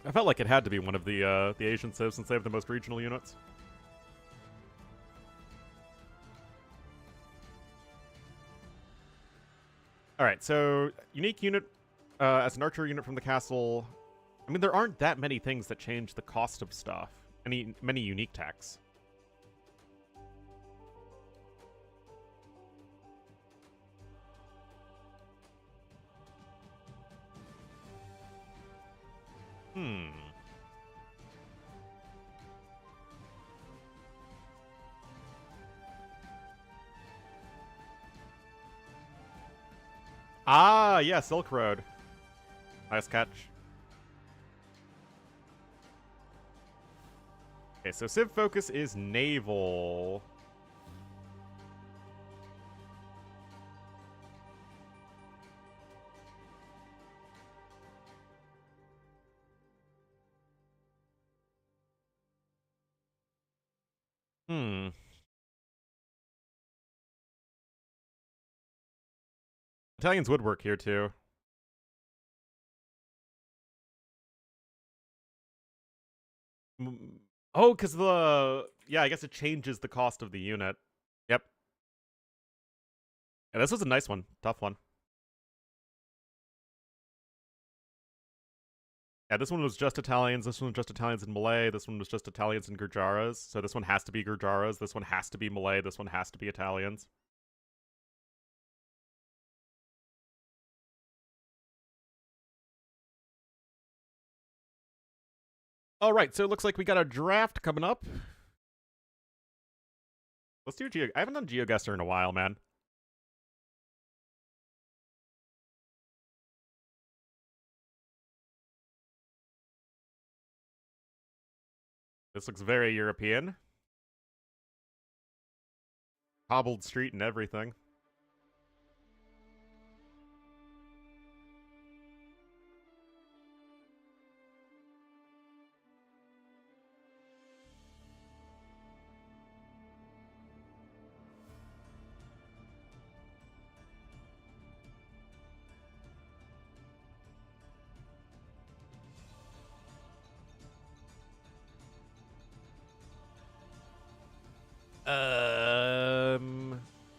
I felt like it had to be one of the Asian civs since they have the most regional units. Alright, so unique unit as an archer unit from the castle. I mean, there aren't that many things that change the cost of stuff. Many unique techs. Ah, yeah, Silk Road. Nice catch. Okay, so Civ focus is naval. Hmm. Italians would work here too. Oh, because yeah, I guess it changes the cost of the unit. Yep. Yeah, this was a nice one. Tough one. Yeah, this one was just Italians. This one was just Italians and Malay. This one was just Italians and Gurjaras. So this one has to be Gurjaras. This one has to be Malay. This one has to be Italians. All right, so it looks like we got a draft coming up. Let's do Geo. I haven't done GeoGuessr in a while, man. This looks very European. Cobbled street and everything.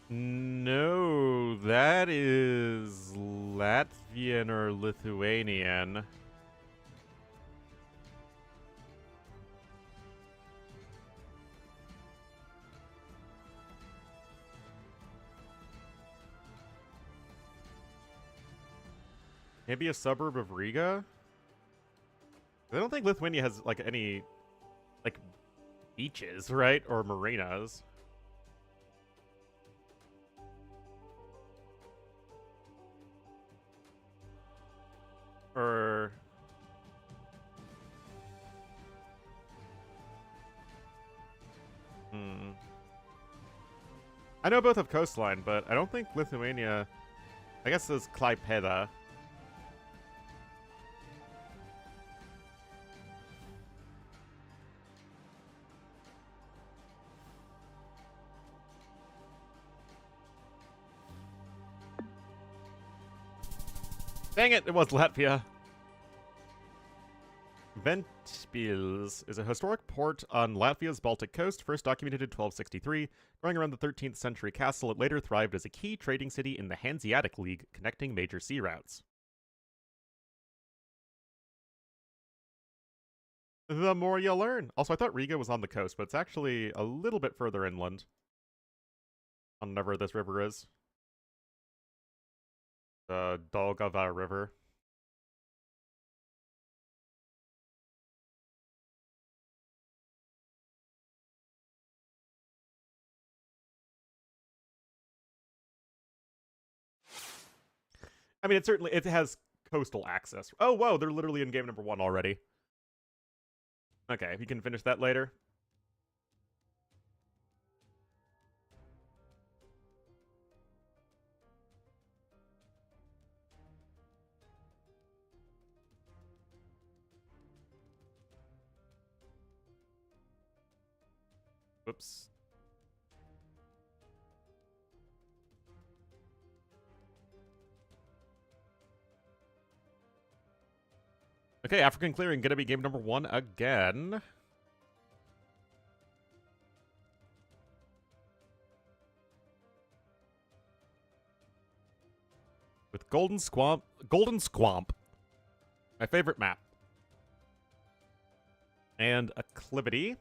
No, that is Latvian or Lithuanian. Maybe a suburb of Riga? I don't think Lithuania has, like, any, like, beaches, right? Or marinas. Or... I know both have coastline, but I don't think Lithuania... I guess it's Klaipėda. Dang it, it was Latvia. Ventspils is a historic port on Latvia's Baltic coast, first documented in 1263. Growing around the 13th century castle, it later thrived as a key trading city in the Hanseatic League, connecting major sea routes. The more you learn. Also, I thought Riga was on the coast, but it's actually a little bit further inland. On whatever this river is. The Dolgava River. I mean, it has coastal access. Oh, whoa, they're literally in game number 1 already. Okay, we can finish that later. Whoops. Okay, African Clearing gonna be game number 1 again. With Golden Squamp. My favorite map. And Acclivity.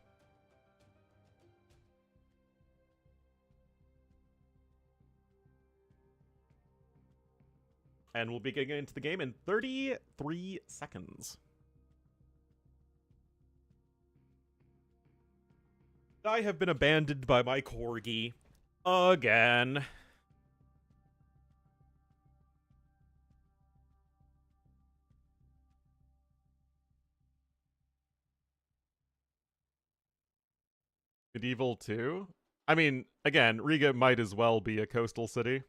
And we'll be getting into the game in 33 seconds. I have been abandoned by my corgi. Again. Medieval 2? I mean, again, Riga might as well be a coastal city.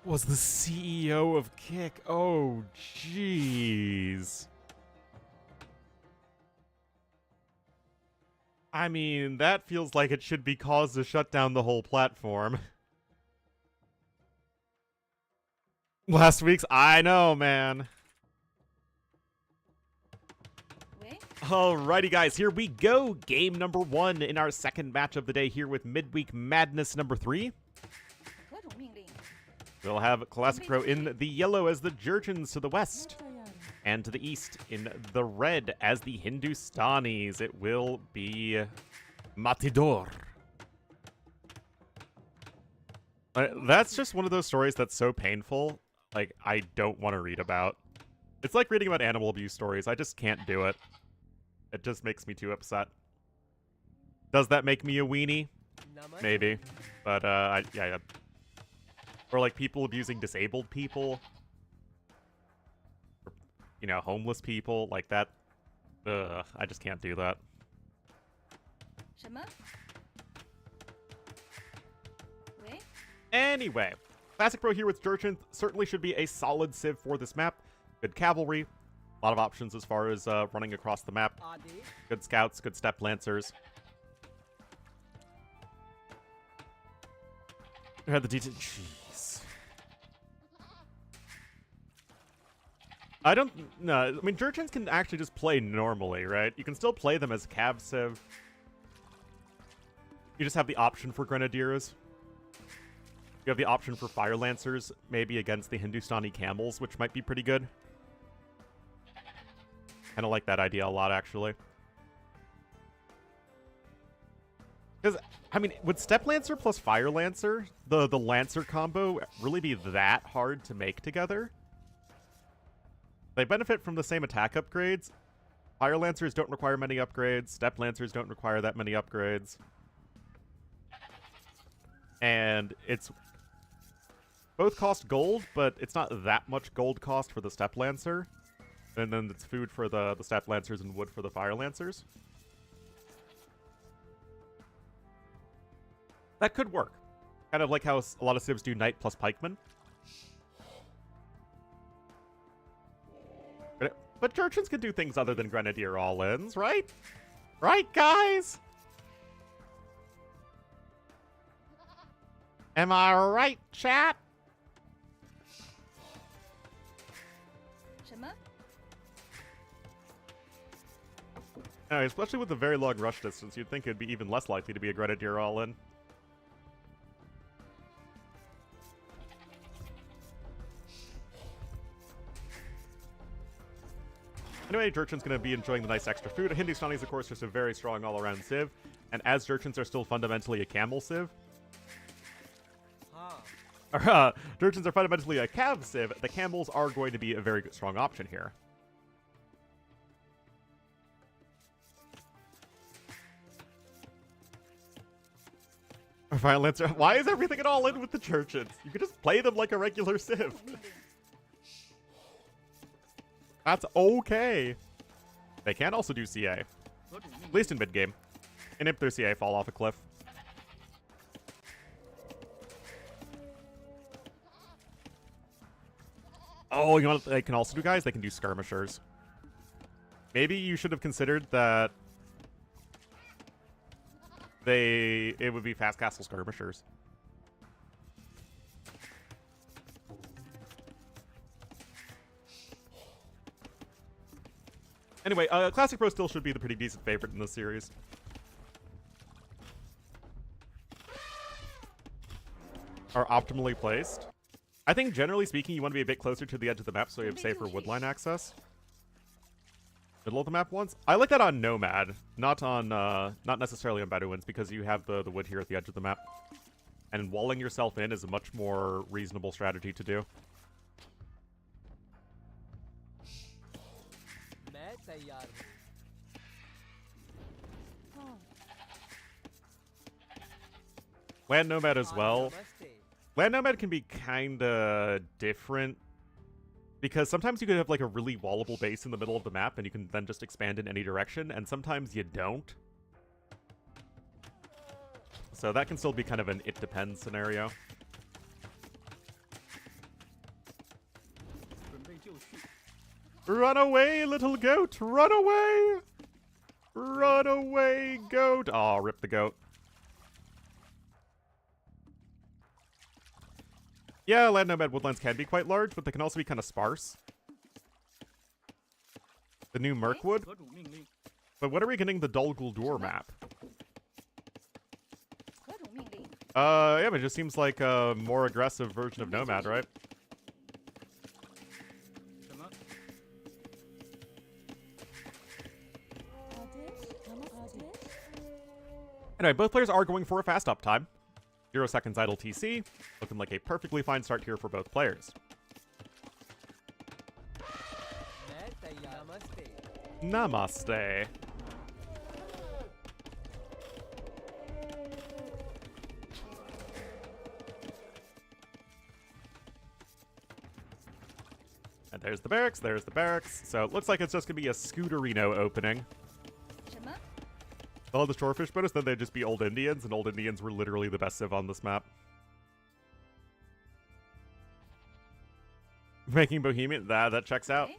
was the CEO of Kick. Oh, jeez. I mean, that feels like it should be cause to shut down the whole platform. Last week's, I know, man. Alrighty, guys, here we go. Game number 1 in our second match of the day here with Midweek Madness number 3. We'll have Classic Pro in the yellow as the Jurchens to the west. And to the east in the red as the Hindustanis. It will be Matidor. That's just one of those stories that's so painful. Like, I don't want to read about. It's like reading about animal abuse stories. I just can't do it. It just makes me too upset. Does that make me a weenie? Maybe. But, yeah. Or, like, people abusing disabled people. Or, you know, homeless people. Like, that. Ugh, I just can't do that. Anyway. Classic Pro here with Jurchen certainly should be a solid civ for this map. Good cavalry. A lot of options as far as running across the map. Good scouts, good step lancers. I had the detail. Jeez. I don't. No, I mean, Jurchens can actually just play normally, right? You can still play them as cav civ. You just have the option for grenadiers. You have the option for fire lancers, maybe against the Hindustani camels, which might be pretty good. Kind of like that idea a lot, actually. Because, I mean, would Step Lancer plus Fire Lancer, the Lancer combo, really be that hard to make together? They benefit from the same attack upgrades. Fire Lancers don't require many upgrades. Step Lancers don't require that many upgrades. And it's... both cost gold, but it's not that much gold cost for the Step Lancer. And then it's food for the Step Lancers and wood for the Fire Lancers. That could work. Kind of like how a lot of civs do Knight plus Pikeman. But Jurchens can do things other than Grenadier all-ins, right? Right, guys? Am I right, chat? Especially with the very long rush distance, you'd think it'd be even less likely to be a Grenadier all-in. Anyway, Jurchen's going to be enjoying the nice extra food. Hindustani's, of course, just a very strong all-around civ. And as Jurchens are still fundamentally a camel civ... Jurchens are fundamentally a cav civ, the camels are going to be a very good, strong option here. Fire Lancer, why is everything at all in with the Jurchens? You could just play them like a regular civ. That's okay. They can also do CA. At least in mid-game. And if their CA fall off a cliff. Oh, you know what they can also do, guys? They can do skirmishers. Maybe you should have considered that it would be fast castle skirmishers. Anyway, Classic Pro still should be the pretty decent favorite in this series. Are optimally placed. I think generally speaking, you want to be a bit closer to the edge of the map so you have safer woodline access. Middle of the map once. I like that on Nomad, not necessarily on Bedouins, because you have the wood here at the edge of the map. And walling yourself in is a much more reasonable strategy to do. Land Nomad as well. Land Nomad can be kinda different, because sometimes you could have like a really wallable base in the middle of the map and you can then just expand in any direction, and sometimes you don't. So that can still be kind of an it depends scenario. Run away, little goat! Run away! Run away, goat! Aw, rip the goat. Yeah, land nomad woodlands can be quite large, but they can also be kind of sparse. The new Mirkwood? But when are we getting the Dol Guldur map? Yeah, but it just seems like a more aggressive version of Nomad, right? Anyway, both players are going for a fast uptime. 0 seconds idle TC, looking like a perfectly fine start here for both players. Namaste. And there's the barracks, there's the barracks. So it looks like it's just going to be a Scooterino opening. They'll have the shorefish bonus, then they'd just be old Indians, and old Indians were literally the best civ on this map. Making Bohemian, that checks out.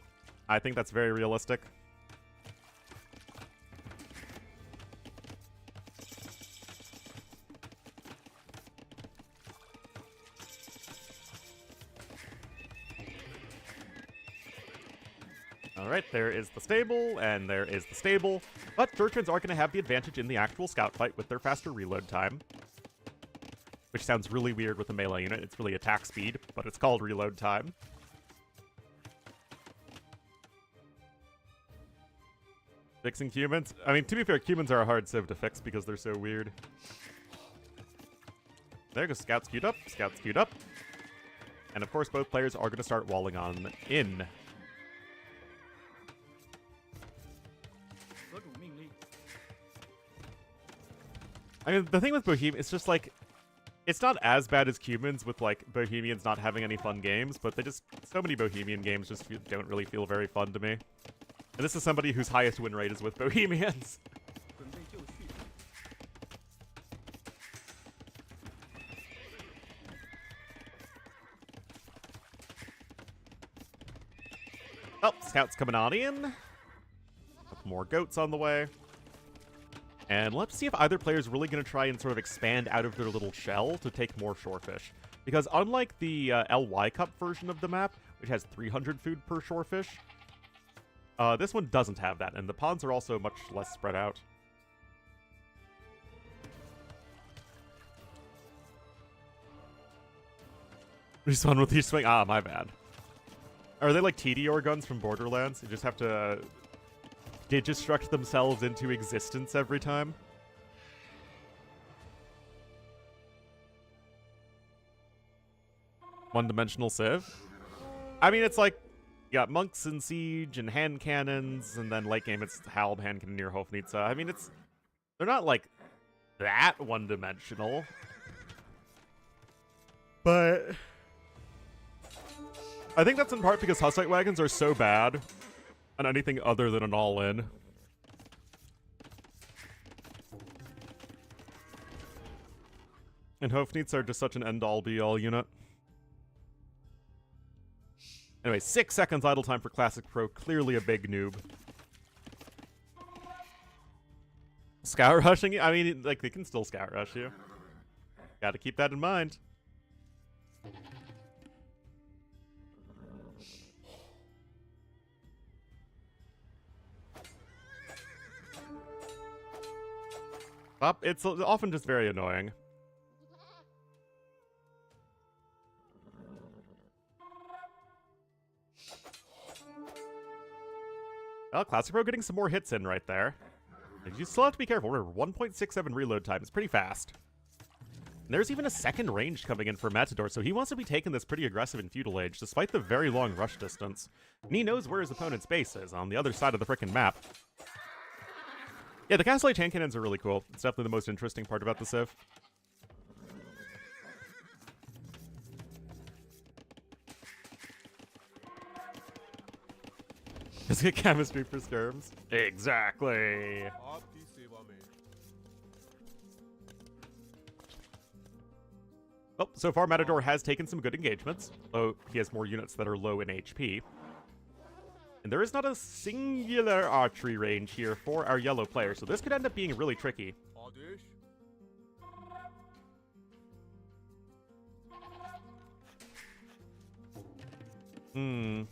I think that's very realistic. Alright, there is the stable, and there is the stable. But Churchmans are going to have the advantage in the actual scout fight with their faster reload time. Which sounds really weird with a melee unit. It's really attack speed, but it's called reload time. Fixing humans? I mean, to be fair, humans are a hard civ to fix because they're so weird. There goes scouts queued up, scouts queued up. And of course, both players are going to start walling on in. I mean, the thing with Bohemian, it's just like, it's not as bad as Cumans with like Bohemians not having any fun games, but they just, so many Bohemian games just don't really feel very fun to me. And this is somebody whose highest win rate is with Bohemians. Oh, scouts coming on in. Couple more goats on the way. And let's see if either player is really going to try and sort of expand out of their little shell to take more shorefish. Because unlike the LY Cup version of the map, which has 300 food per shorefish, this one doesn't have that, and the ponds are also much less spread out. Respawn with each swing? Ah, my bad. Are they like TDR guns from Borderlands? You just have to digistruct themselves into existence every time? One-dimensional civ? I mean, it's like, you got monks in siege and hand cannons, and then late game it's Halb, hand cannoneer, Hofnitsa. I mean, they're not like that one-dimensional. But I think that's in part because Hussite wagons are so bad on anything other than an all-in. And Hofnitsa are just such an end-all be-all unit. Anyway, 6 seconds idle time for Classic Pro. Clearly a big noob. Scout rushing you? I mean, like, they can still scout rush you. Gotta keep that in mind. It's often just very annoying. Well, Classic Pro getting some more hits in right there. You still have to be careful. Remember, 1.67 reload time is pretty fast. And there's even a second range coming in for Matador, so he wants to be taking this pretty aggressive in Feudal Age, despite the very long rush distance. And he knows where his opponent's base is, on the other side of the frickin' map. Yeah, the Castle Age hand cannons are really cool. It's definitely the most interesting part about the civ. Let's get chemistry for skirms. Exactly. Oh, so far Matador has taken some good engagements, though he has more units that are low in HP. And there is not a singular archery range here for our yellow player, so this could end up being really tricky. Hmm.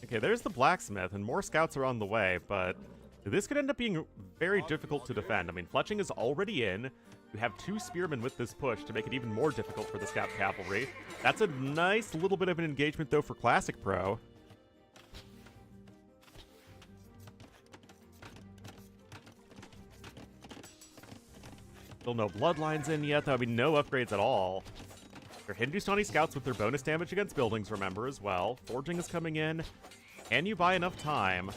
Okay, there's the blacksmith, and more scouts are on the way, but this could end up being very difficult to defend. I mean, fletching is already in. You have 2 spearmen with this push to make it even more difficult for the scout cavalry. That's a nice little bit of an engagement, though, for Classic Pro. Still no bloodlines in yet, though. I mean, no upgrades at all. Your Hindustani scouts with their bonus damage against buildings, remember, as well. Forging is coming in. Can you buy enough time?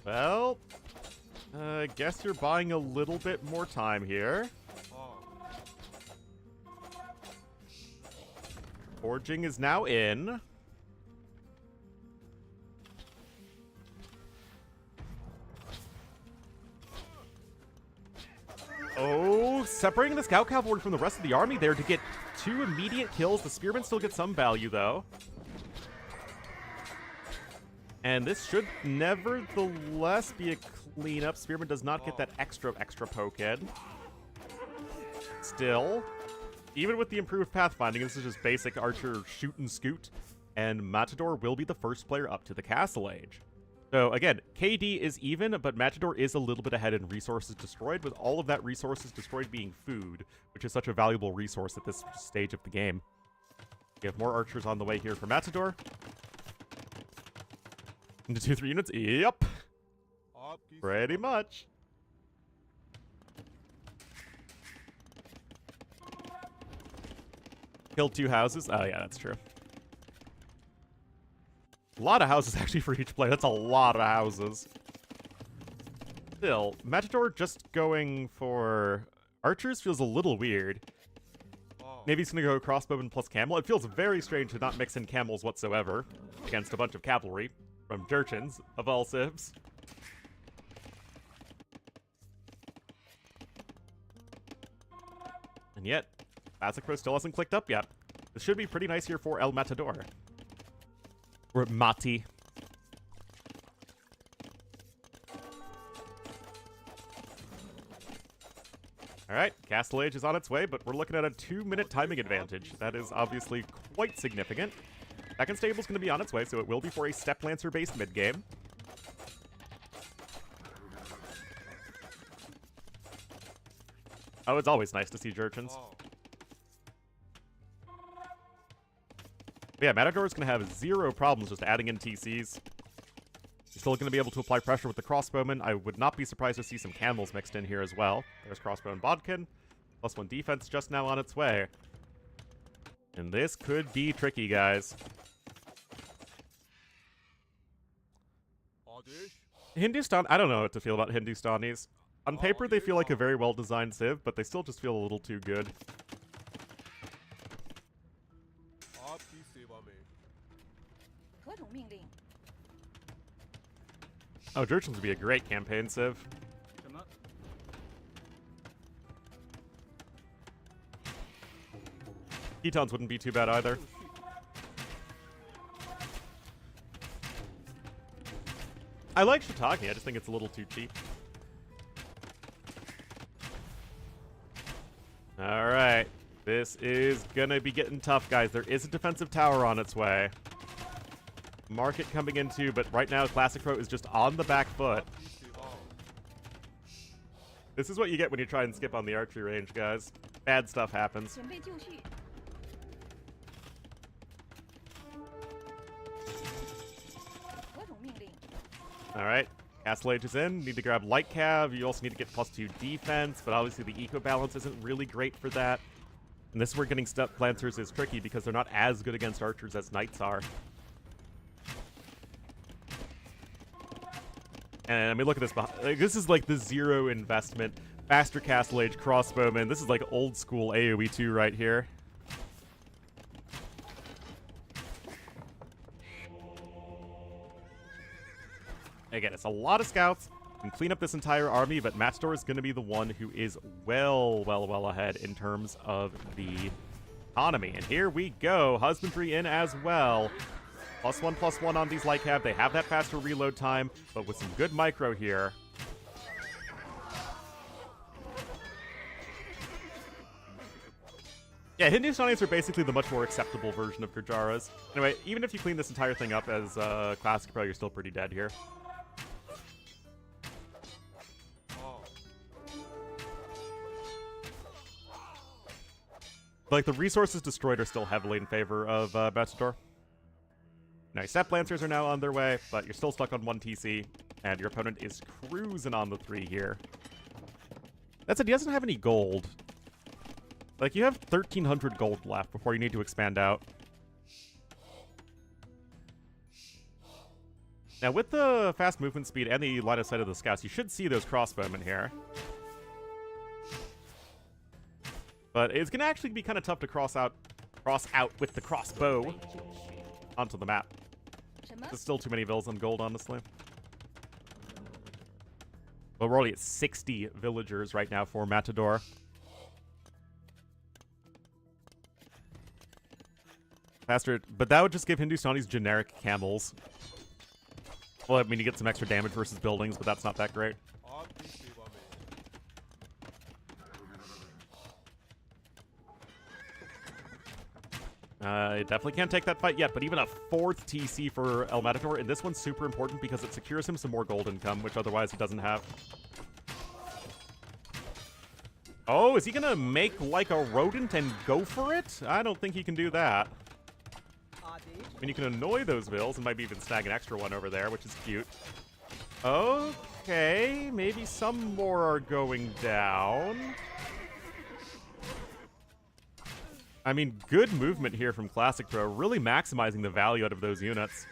Well, I guess you're buying a little bit more time here. Forging is now in. Oh, separating the scout cavalry from the rest of the army there to get 2 immediate kills. The spearmen still get some value, though. And this should nevertheless be a cleanup. Spearman does not get that extra poke in. Still, even with the improved pathfinding, this is just basic archer shoot and scoot. And Matador will be the first player up to the Castle Age. So again, KD is even, but Matador is a little bit ahead in resources destroyed, with all of that resources destroyed being food, which is such a valuable resource at this stage of the game. We have more archers on the way here for Matador. Into 2-3 units? Yep. Pretty much. Killed 2 houses? Oh yeah, that's true. A lot of houses actually for each player. That's a lot of houses. Still, Matador just going for archers feels a little weird. Maybe he's going to go crossbowman plus camel. It feels very strange to not mix in camels whatsoever against a bunch of cavalry from Jurchens of all civs. And yet, Classic Pro still hasn't clicked up yet. This should be pretty nice here for El Matador. Or Mati. Alright, Castle Age is on its way, but we're looking at a 2-minute timing advantage. That is obviously quite significant. Second stable's going to be on its way, so it will be for a Step Lancer-based mid-game. Oh, it's always nice to see Jurchens. But yeah, Matador is going to have 0 problems just adding in TCs. He's still going to be able to apply pressure with the crossbowman. I would not be surprised to see some camels mixed in here as well. There's crossbow and bodkin. +1 defense just now on its way. And this could be tricky, guys. Hindustan, I don't know what to feel about Hindustanis. On paper, they feel like a very well-designed civ, but they still just feel a little too good. Oh, Jurchens would be a great campaign civ. Ketons wouldn't be too bad either. I like Shiitake, I just think it's a little too cheap. Alright, this is gonna be getting tough, guys. There is a defensive tower on its way. Market coming in too, but right now Classic Pro is just on the back foot. This is what you get when you try and skip on the archery range, guys. Bad stuff happens. Alright, Castle Age is in. Need to grab Light Cav. You also need to get +2 defense, but obviously the eco balance isn't really great for that. And this is where getting Step Lancers is tricky because they're not as good against archers as knights are. And I mean, look at this. Like, this is like the zero investment, faster castle age crossbowman. This is like old school AoE 2 right here. Again, it's a lot of scouts. You can clean up this entire army, but Matador is going to be the one who is well ahead in terms of the economy. And here we go. Husbandry in as well. +1/+1 on these light cab. They have that faster reload time, but with some good micro here. Yeah, Hindustanis are basically the much more acceptable version of Gujaras. Anyway, even if you clean this entire thing up as Classic Pro, you're still pretty dead here. Like, the resources destroyed are still heavily in favor of Matador. Nice. Step Lancers are now on their way, but you're still stuck on 1 TC, and your opponent is cruising on the 3 here. That said, he doesn't have any gold. Like, you have 1,300 gold left before you need to expand out. Now, with the fast movement speed and the line of sight of the scouts, you should see those crossbowmen here. But it's going to actually be kind of tough to cross out with the crossbow onto the map. There's still too many villas on gold, honestly. Well, we're already at 60 villagers right now for Matador. Faster, but that would just give Hindustanis generic camels. Well, I mean, you get some extra damage versus buildings, but that's not that great. Definitely can't take that fight yet, but even a 4th TC for El Matador, and this one's super important because it secures him some more gold income, which otherwise he doesn't have. Oh, is he gonna make like a rodent and go for it? I don't think he can do that. I mean, you can annoy those vills and maybe even snag an extra one over there, which is cute. Okay, maybe some more are going down. I mean, good movement here from Classic Pro, really maximizing the value out of those units.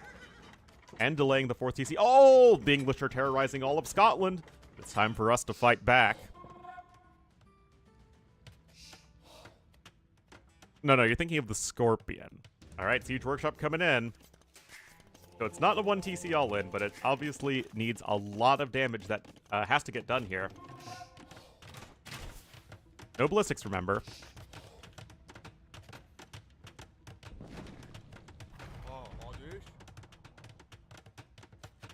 And delaying the 4th TC. Oh, the English are terrorizing all of Scotland. It's time for us to fight back. No, you're thinking of the Scorpion. All right, Siege Workshop coming in. So it's not a 1 TC all-in, but it obviously needs a lot of damage that has to get done here. No ballistics, remember.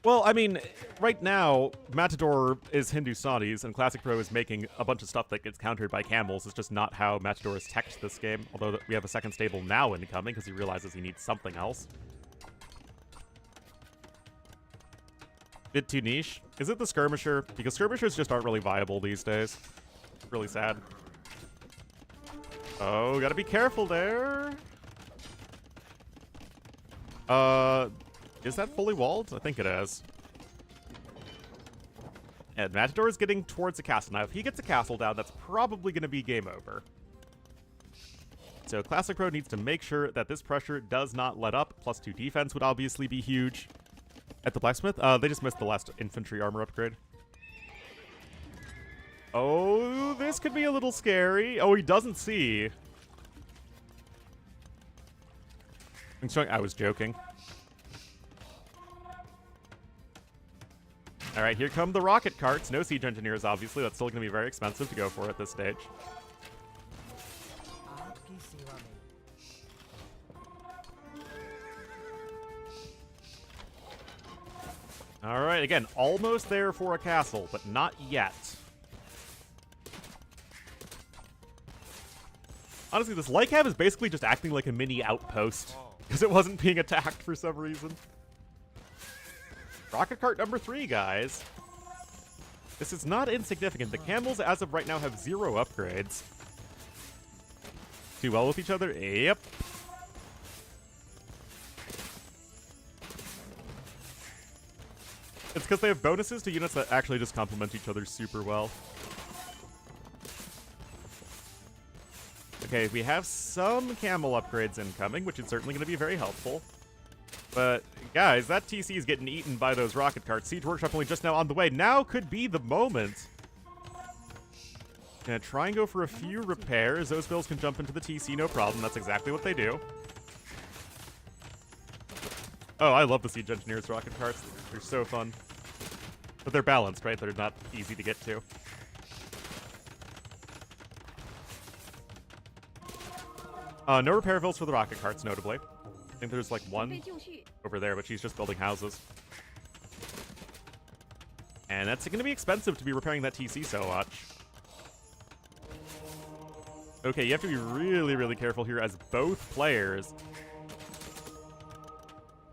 Well, I mean, right now, Matador is Hindustanis, and Classic Pro is making a bunch of stuff that gets countered by camels. It's just not how Matador is teched this game, although we have a second stable now incoming because he realizes he needs something else. Bit too niche. Is it the Skirmisher? Because Skirmishers just aren't really viable these days. Really sad. Oh, gotta be careful there. Is that fully walled? I think it is. And Matador is getting towards the castle. Now, if he gets a castle down, that's probably going to be game over. So Classic Pro needs to make sure that this pressure does not let up. +2 defense would obviously be huge. At the blacksmith, they just missed the last infantry armor upgrade. Oh, this could be a little scary. Oh, he doesn't see. I was joking. All right, here come the rocket carts. No siege engineers, obviously. That's still going to be very expensive to go for at this stage. All right, again, almost there for a castle, but not yet. Honestly, this light cab is basically just acting like a mini outpost because it wasn't being attacked for some reason. Rocket cart number 3, guys. This is not insignificant. The camels, as of right now, have 0 upgrades. Do well with each other? Yep. It's because they have bonuses to units that actually just complement each other super well. Okay, we have some camel upgrades incoming, which is certainly going to be very helpful. But, guys, that TC is getting eaten by those rocket carts. Siege Workshop only just now on the way. Now could be the moment. Gonna try and go for a few repairs. Those bills can jump into the TC, no problem. That's exactly what they do. Oh, I love the Siege Engineers rocket carts. They're so fun. But they're balanced, right? They're not easy to get to. No repair bills for the rocket carts, notably. I think there's like one over there, but she's just building houses. And that's going to be expensive to be repairing that TC so much. Okay, you have to be really, really careful here as both players.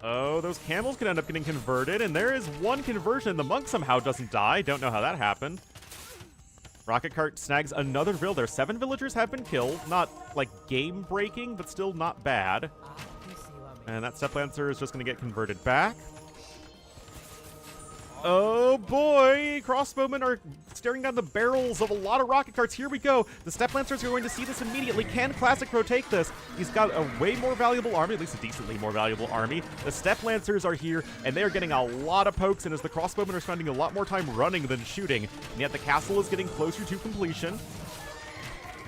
Oh, those camels could end up getting converted, and there is one conversion. The monk somehow doesn't die. Don't know how that happened. Rocket cart snags another villager. 7 villagers have been killed. Not, like, game-breaking, but still not bad. And that Step Lancer is just going to get converted back. Oh boy, crossbowmen are staring down the barrels of a lot of rocket carts. Here we go. The Step Lancers are going to see this immediately. Can Classic Pro take this? He's got a way more valuable army, at least a decently more valuable army. The Step Lancers are here, and they are getting a lot of pokes, and as the crossbowmen are spending a lot more time running than shooting, and yet the castle is getting closer to completion.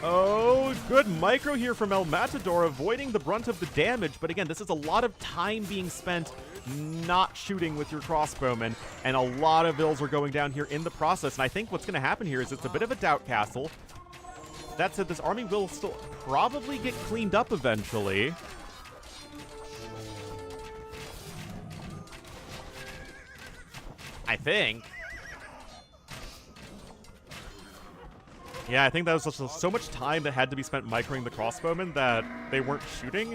Oh, good micro here from El Matador, avoiding the brunt of the damage, but again, this is a lot of time being spent not shooting with your crossbowmen, and a lot of vills are going down here in the process, and I think what's going to happen here is it's a bit of a doubt castle. That said, this army will still probably get cleaned up eventually. I think. Yeah, I think that was just so much time that had to be spent microing the crossbowmen that they weren't shooting,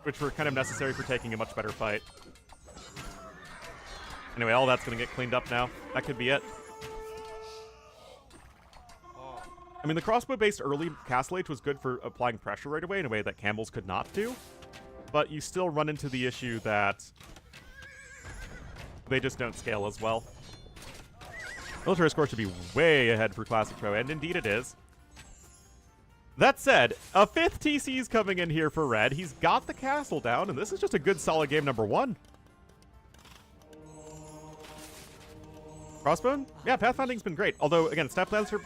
which were kind of necessary for taking a much better fight. Anyway, all that's going to get cleaned up now. That could be it. I mean, the crossbow-based early Castle Age was good for applying pressure right away in a way that camels could not do, but you still run into the issue that they just don't scale as well. Military score should be way ahead for Classic Pro, and indeed it is. That said, a 5th TC is coming in here for Red. He's got the castle down, and this is just a good solid game number 1. Crossbone? Yeah, pathfinding's been great. Although, again, Step Lancers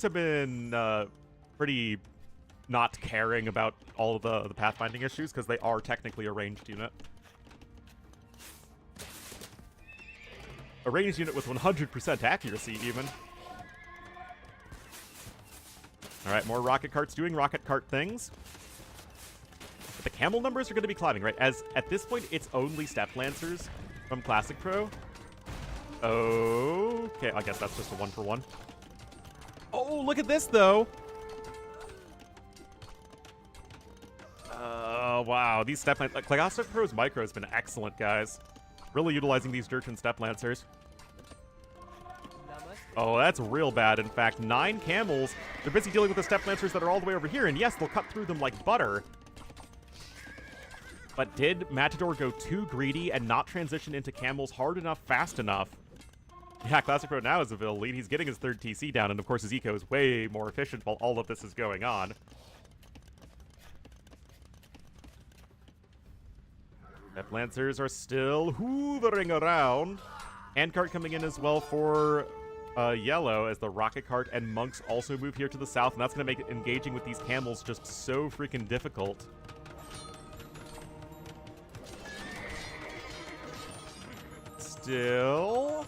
have been pretty not caring about all of the pathfinding issues, because they are technically a ranged unit. A ranged unit with 100% accuracy, even. Alright, more rocket carts doing rocket cart things. But the camel numbers are going to be climbing, right? As at this point, it's only Step Lancers from Classic Pro. Okay, I guess that's just a 1-for-1. Oh, look at this, though! Wow, these Step Lancers... Like, Classic Pro's micro has been excellent, guys. Really utilizing these Dirtin Step Lancers. Oh, that's real bad. In fact, 9 camels. They're busy dealing with the Step Lancers that are all the way over here, and yes, they'll cut through them like butter. But did Matador go too greedy and not transition into camels hard enough, fast enough? Yeah, Classic Pro now is a Vill lead. He's getting his 3rd TC down, and of course his eco is way more efficient while all of this is going on. Step Lancers are still hoovering around. Handcart coming in as well for yellow as the rocket cart and monks also move here to the south, and that's going to make engaging with these camels just so freaking difficult. Still...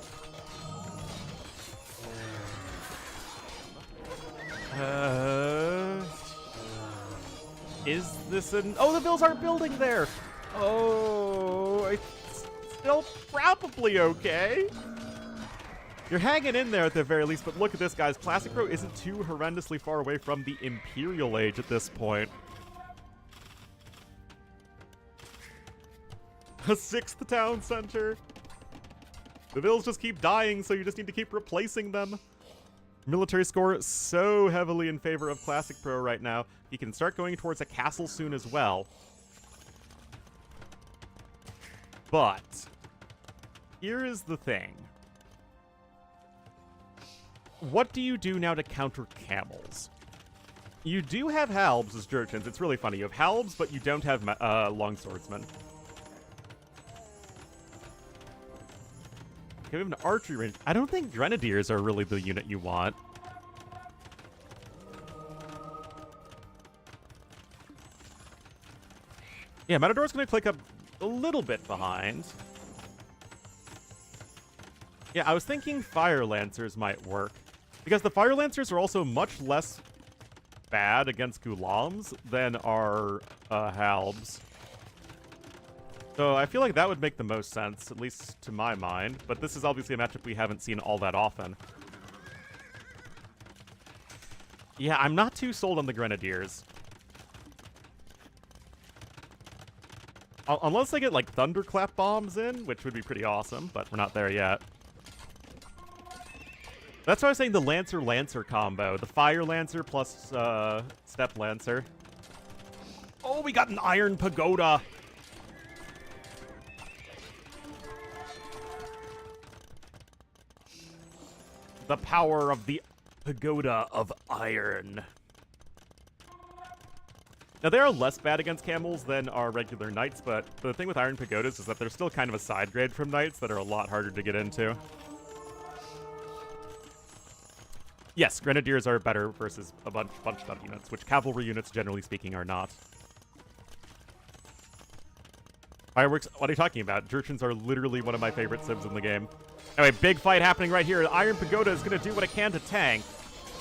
is this an... Oh, the Bills aren't building there! Oh, it's still probably okay. You're hanging in there at the very least, but look at this, guys. Classic Pro isn't too horrendously far away from the Imperial Age at this point. A 6th town center. The Bills just keep dying, so you just need to keep replacing them. Military score so heavily in favor of Classic Pro right now. He can start going towards a castle soon as well. But here is the thing. What do you do now to counter camels? You do have halbs as Jurchens. It's really funny. You have halbs, but you don't have long swordsmen. we have an archery range? I don't think Grenadiers are really the unit you want. Yeah, Matador's gonna click up a little bit behind. Yeah, I was thinking Fire Lancers might work. Because the Fire Lancers are also much less bad against Ghulams than our Halbs. So I feel like that would make the most sense, at least to my mind. But this is obviously a matchup we haven't seen all that often. Yeah, I'm not too sold on the Grenadiers. Unless they get, like, Thunderclap bombs in, which would be pretty awesome, but we're not there yet. That's why I was saying the Lancer-Lancer combo. The Fire Lancer plus Step Lancer. Oh, we got an Iron Pagoda! The power of the Pagoda of Iron. Now, they are less bad against camels than our regular knights, but the thing with Iron Pagodas is that they're still kind of a side grade from knights that are a lot harder to get into. Yes, Grenadiers are better versus a bunched up units, which cavalry units, generally speaking, are not. Fireworks, what are you talking about? Jurchens are literally one of my favorite civs in the game. Anyway, big fight happening right here. Iron Pagoda is going to do what it can to tank.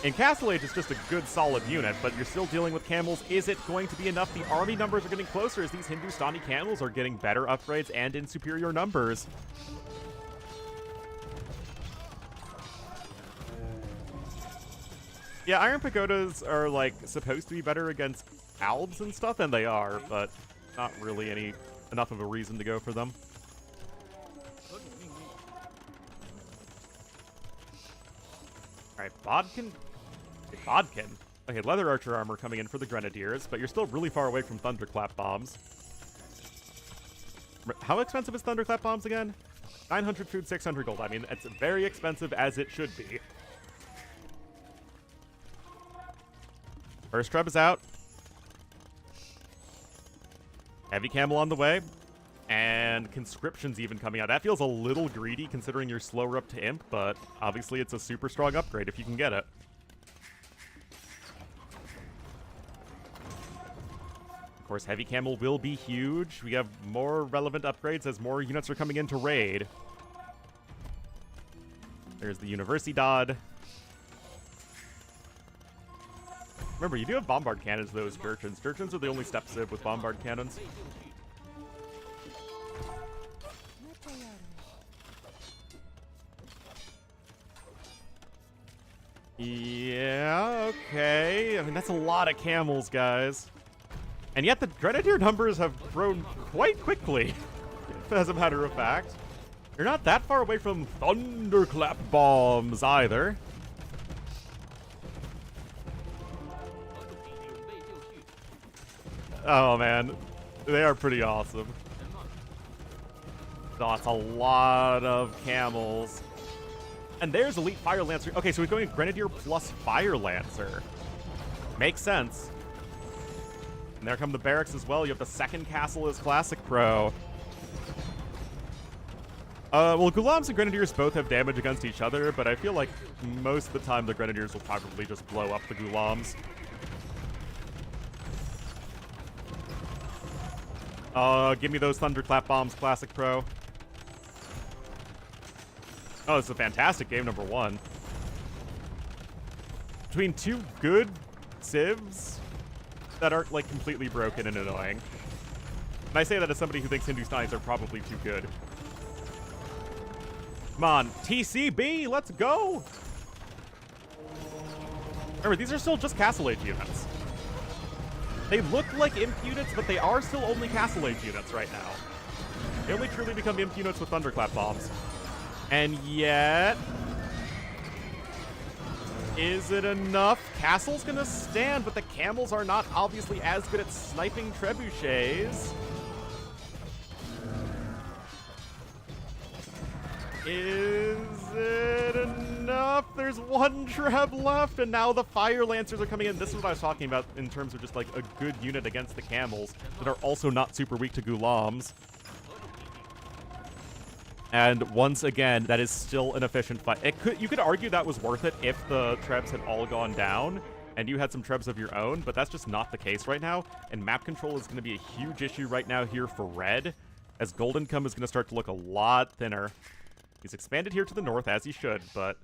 In Castle Age, it's just a good, solid unit, but you're still dealing with camels. Is it going to be enough? The army numbers are getting closer as these Hindustani camels are getting better upgrades and in superior numbers. Yeah, Iron Pagodas are, like, supposed to be better against Albs and stuff, and they are, but not really enough of a reason to go for them. Alright, Bodkin. Okay, Leather Archer armor coming in for the Grenadiers, but you're still really far away from Thunderclap bombs. How expensive is Thunderclap bombs again? 900 food, 600 gold. I mean, it's very expensive as it should be. First Treb is out. Heavy Camel on the way. And Conscription's even coming out. That feels a little greedy considering you're slower up to Imp, but obviously it's a super strong upgrade if you can get it. Of course, Heavy Camel will be huge. We have more relevant upgrades as more units are coming in to raid. There's the Universidad. Remember, you do have Bombard Cannons, though, as Jurchens. Jurchens are the only step civ with Bombard Cannons. Yeah, okay. I mean, that's a lot of camels, guys. And yet the Grenadier numbers have grown quite quickly, as a matter of fact. You're not that far away from Thunderclap bombs, either. Oh, man. They are pretty awesome. That's a lot of camels. And there's Elite Fire Lancer. Okay, so we're going Grenadier plus Fire Lancer. Makes sense. And there come the barracks as well. You have the second castle as Classic Pro. Well, Ghulams and Grenadiers both have damage against each other, but I feel like most of the time the Grenadiers will probably just blow up the Ghulams. Give me those Thunderclap bombs, Classic Pro. Oh, it's a fantastic game, number one. Between two good civs that aren't, like, completely broken and annoying. And I say that as somebody who thinks Hindustanis are probably too good. Come on, TCB, let's go! Remember, these are still just Castle Age units. They look like Imp units, but they are still only Castle Age units right now. They only truly become Imp units with Thunderclap bombs. And yet... is it enough? Castle's gonna stand, but the camels are not obviously as good at sniping trebuchets. Is it enough? There's one treb left, and now the Fire Lancers are coming in. This is what I was talking about in terms of just like a good unit against the camels that are also not super weak to Ghulams. And once again, that is still an efficient fight. You could argue that was worth it if the trebs had all gone down and you had some trebs of your own, but that's just not the case right now. And map control is going to be a huge issue right now here for red, as gold income is going to start to look a lot thinner. He's expanded here to the north, as he should, but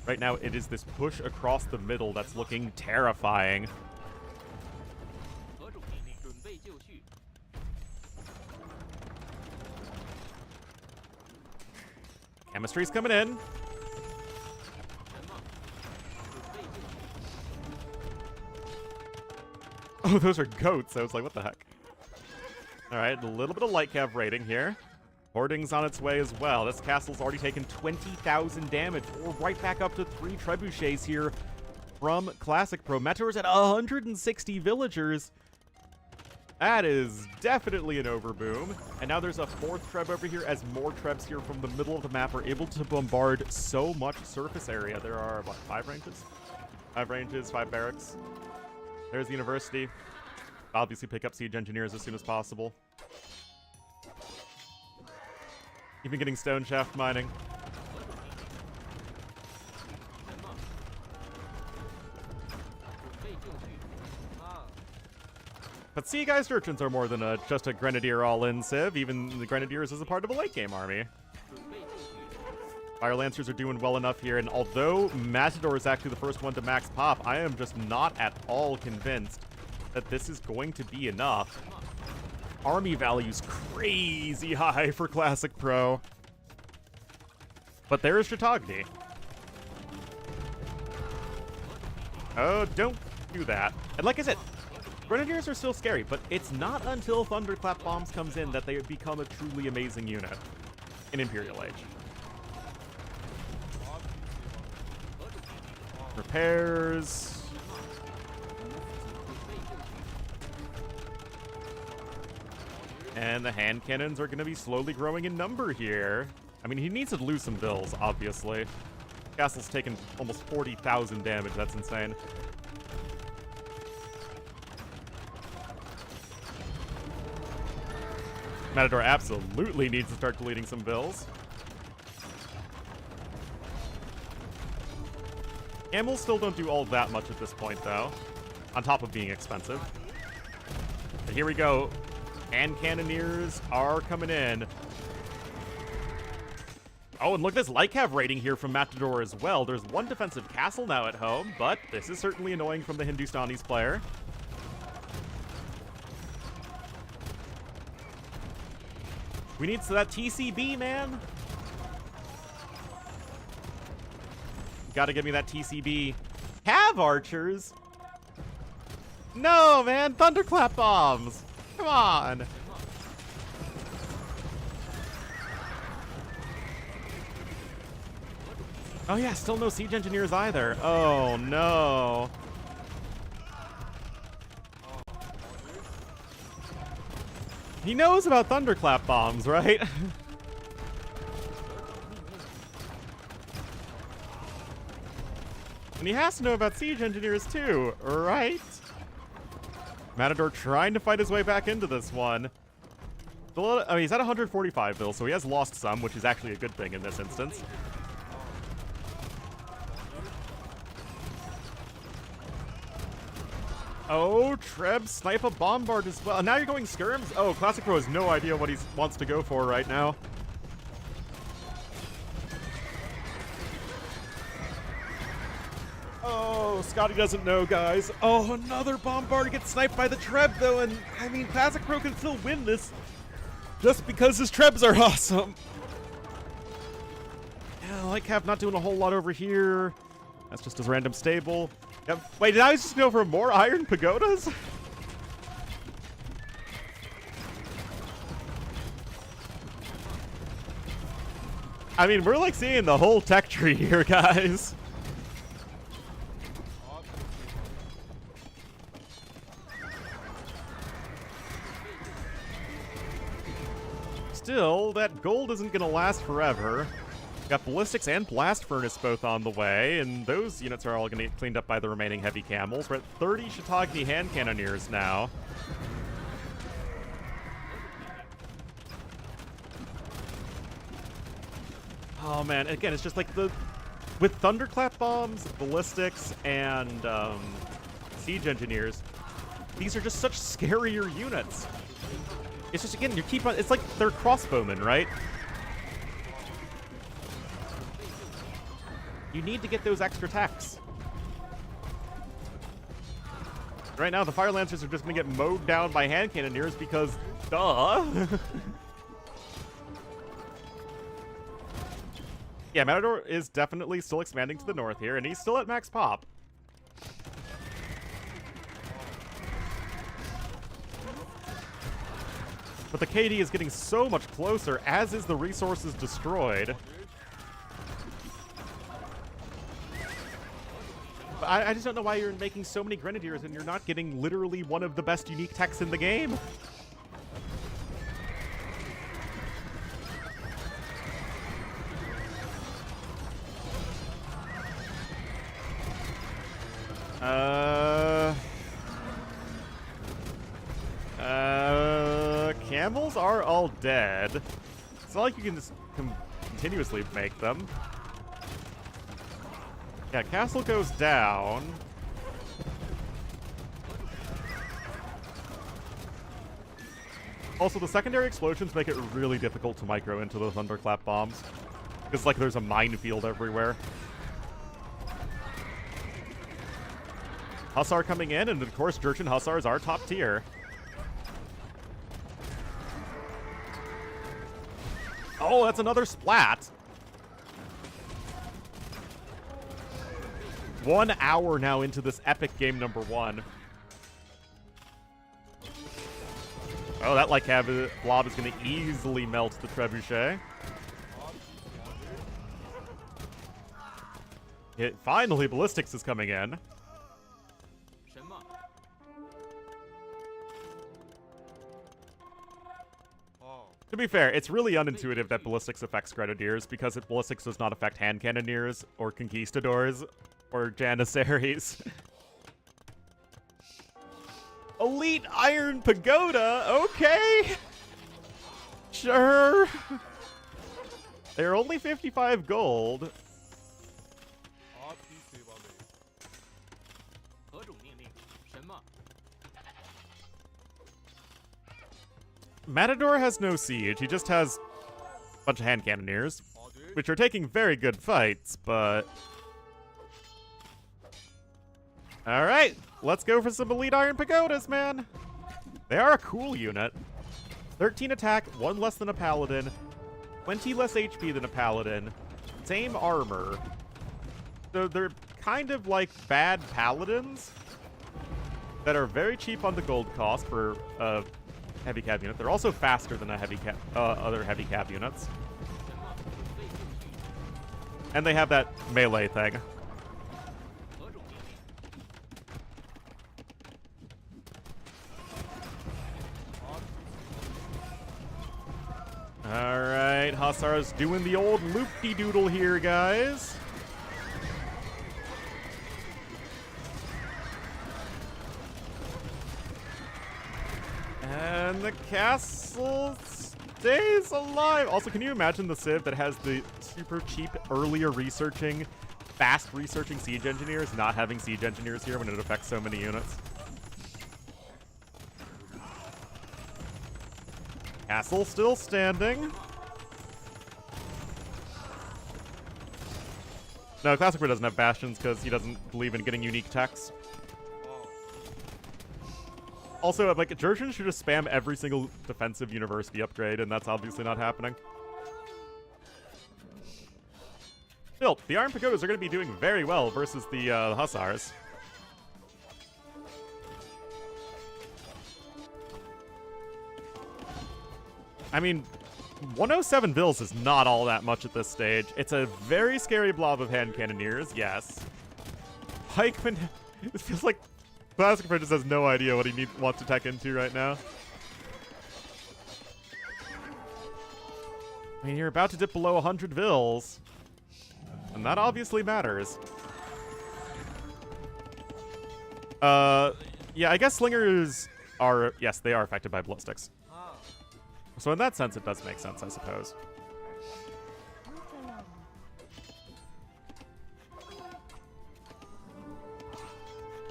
right now it is this push across the middle that's looking terrifying. Chemistry's coming in. Oh, those are goats. I was like, what the heck? All right, a little bit of light cav rating here. Hoarding's on its way as well. This castle's already taken 20,000 damage. We're right back up to 3 trebuchets here from Classic Pro. Meteor's at 160 villagers. That is definitely an overboom. And now there's a 4th treb over here as more trebs here from the middle of the map are able to bombard so much surface area. There are, what, 5 ranges? 5 ranges, 5 barracks. There's the university. Obviously pick up siege engineers as soon as possible. Even getting stone shaft mining. But Sea Geist Urchins are more than just a Grenadier all-in civ. Even the Grenadiers is a part of a late-game army. Fire Lancers are doing well enough here, and although Matador is actually the first one to max pop, I am just not at all convinced that this is going to be enough. Army value's crazy high for Classic Pro. But there is Chautauqua. Oh, don't do that. And like I said, Grenadiers are still scary, but it's not until Thunderclap Bombs comes in that they become a truly amazing unit in Imperial Age. Repairs. And the hand cannons are going to be slowly growing in number here. I mean, he needs to lose some bills, obviously. Castle's taken almost 40,000 damage. That's insane. Matador absolutely needs to start deleting some bills. Camels still don't do all that much at this point, though, on top of being expensive. But here we go. And Cannoneers are coming in. Oh, and look at this light cav rating here from Matador as well. There's 1 defensive castle now at home, but this is certainly annoying from the Hindustanis player. We need that TCB, man. You gotta give me that TCB. Cav archers? No, man. Thunderclap bombs. Come on. Oh, yeah. Still no siege engineers either. Oh, no. He knows about Thunderclap bombs, right? And he has to know about siege engineers too, right? Matador trying to fight his way back into this one. I mean, he's at 145 bill, so he has lost some, which is actually a good thing in this instance. Oh, Treb, snipe a bombard as well. Now you're going skirms? Oh, Classic Pro has no idea what he wants to go for right now. Oh, Scotty doesn't know, guys. Oh, another bombard gets sniped by the Treb, though, and, I mean, Classic Pro can still win this just because his Trebs are awesome. Yeah, Light Cap not doing a whole lot over here. That's just his random stable. Yep. Wait, did I just go for more iron pagodas? I mean, we're like seeing the whole tech tree here, guys. Still, that gold isn't going to last forever. Got ballistics and blast furnace both on the way, and those units are all going to get cleaned up by the remaining heavy camels. We're at 30 Chautauqua hand cannoneers now. Oh man, again, it's just like with thunderclap bombs, ballistics, and siege engineers, these are just such scarier units. It's just, again, you keep on, it's like they're crossbowmen, right? You need to get those extra attacks. Right now, the Fire Lancers are just going to get mowed down by hand cannoneers because, duh. Yeah, Matador is definitely still expanding to the north here, and he's still at max pop. But the KD is getting so much closer, as is the resources destroyed. But I just don't know why you're making so many Grenadiers and you're not getting literally one of the best unique techs in the game. Camels are all dead. It's not like you can just continuously make them. Yeah, castle goes down. Also, the secondary explosions make it really difficult to micro into the thunderclap bombs. Because, like, there's a minefield everywhere. Hussar coming in, and of course, Jurchen Hussars are top tier. Oh, that's another splat. 1 hour now into this epic game number 1. Oh, that light cab blob is going to easily melt the trebuchet. Finally, ballistics is coming in. To be fair, it's really unintuitive that ballistics affects grenadiers because ballistics does not affect hand cannoneers or conquistadors or janissaries. Elite Iron Pagoda? Okay. Sure. They're only 55 gold. Matador has no siege. He just has a bunch of hand cannoneers, which are taking very good fights, but... Alright, let's go for some Elite Iron Pagodas, man. They are a cool unit. 13 attack, 1 less than a Paladin, 20 less HP than a Paladin, same armor. So they're kind of like bad Paladins that are very cheap on the gold cost for heavy cab unit. They're also faster than a other heavy cab units. And they have that melee thing. Alright, Hussar's doing the old loop-de-doodle here, guys. And the castle stays alive. Also, can you imagine the Civ that has the super cheap, earlier researching, fast researching siege engineers not having siege engineers here when it affects so many units? Castle still standing. No, Classic War doesn't have bastions because he doesn't believe in getting unique techs. Also, like, Jurchen should just spam every single defensive university upgrade, and that's obviously not happening. Still, the Iron Pagodas are going to be doing very well versus the Hussars. I mean, 107 bills is not all that much at this stage. It's a very scary blob of hand cannoneers, yes. Pikeman, it feels like Classic Apprentice has no idea what he wants to tech into right now. I mean, you're about to dip below 100 vills, and that obviously matters. Yeah, I guess slingers are, yes, they are affected by ballistics. So in that sense, it does make sense, I suppose.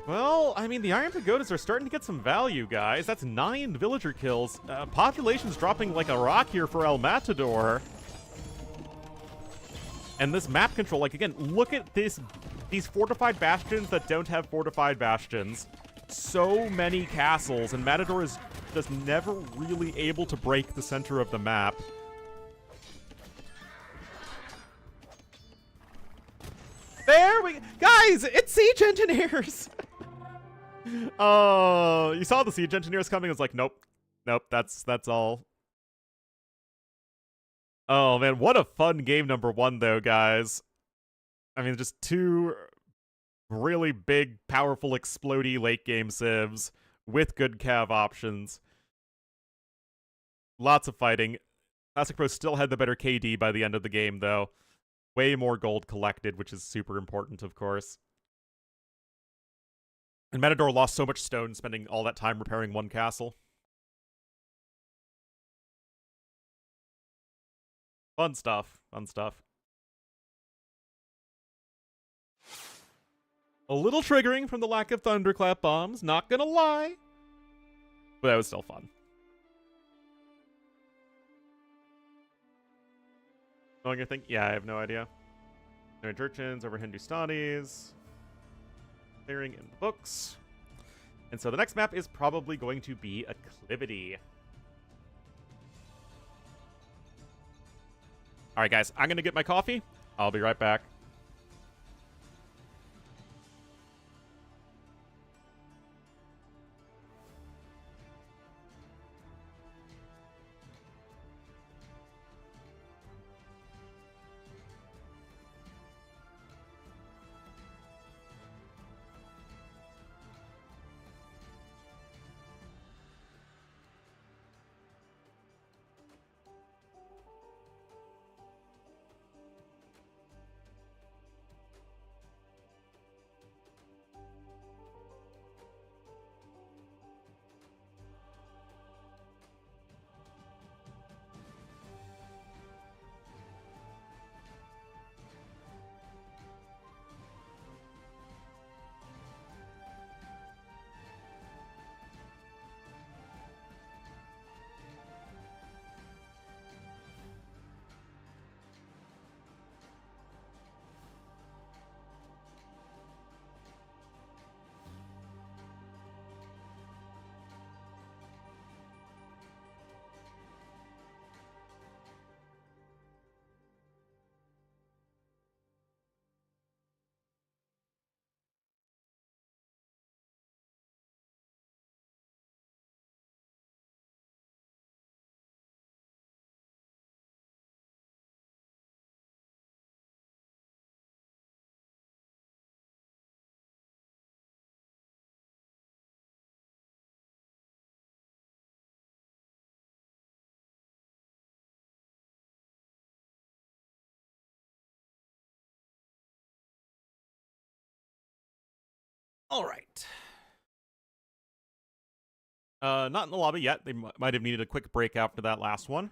Well, I mean, the Iron Pagodas are starting to get some value, guys. That's 9 villager kills. Population's dropping like a rock here for El Matador. And this map control, like, again, look at these fortified bastions that don't have fortified bastions. So many castles, and Matador is just never really able to break the center of the map. There we... Guys, it's Siege Engineers! Oh, you saw the Siege Engineers coming? It was like, nope. Nope, that's all. Oh, man, what a fun game number 1, though, guys. I mean, just 2 really big, powerful, explodey late-game civs with good cav options. Lots of fighting. Classic Pro still had the better KD by the end of the game, though. Way more gold collected, which is super important, of course. And Matador lost so much stone spending all that time repairing 1 castle. Fun stuff. Fun stuff. A little triggering from the lack of thunderclap bombs, not gonna lie. But that was still fun. Knowing your thing? Yeah, I have no idea. No Urchins over Hindustanis. Clearing in the books. And so the next map is probably going to be Acclivity. Alright guys, I'm gonna get my coffee. I'll be right back. All right. Not in the lobby yet. They might have needed a quick break after that last one.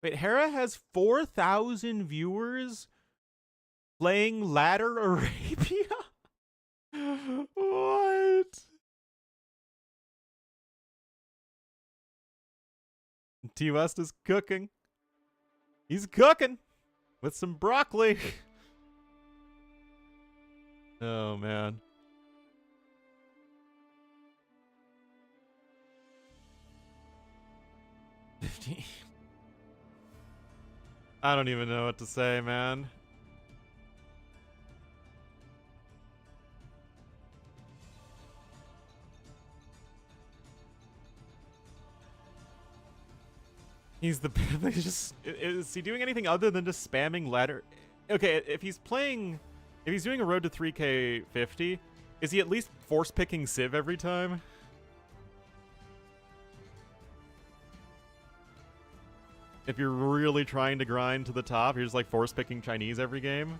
Wait, Hera has 4,000 viewers playing Ladder Arabia? What? T West is cooking. He's cooking with some broccoli. Oh man. 50. I don't even know what to say, man. He's the just is he doing anything other than just spamming ladder? Okay, if he's doing a road to 3K50, is he at least force picking Civ every time? If you're really trying to grind to the top, you're just like force picking Chinese every game.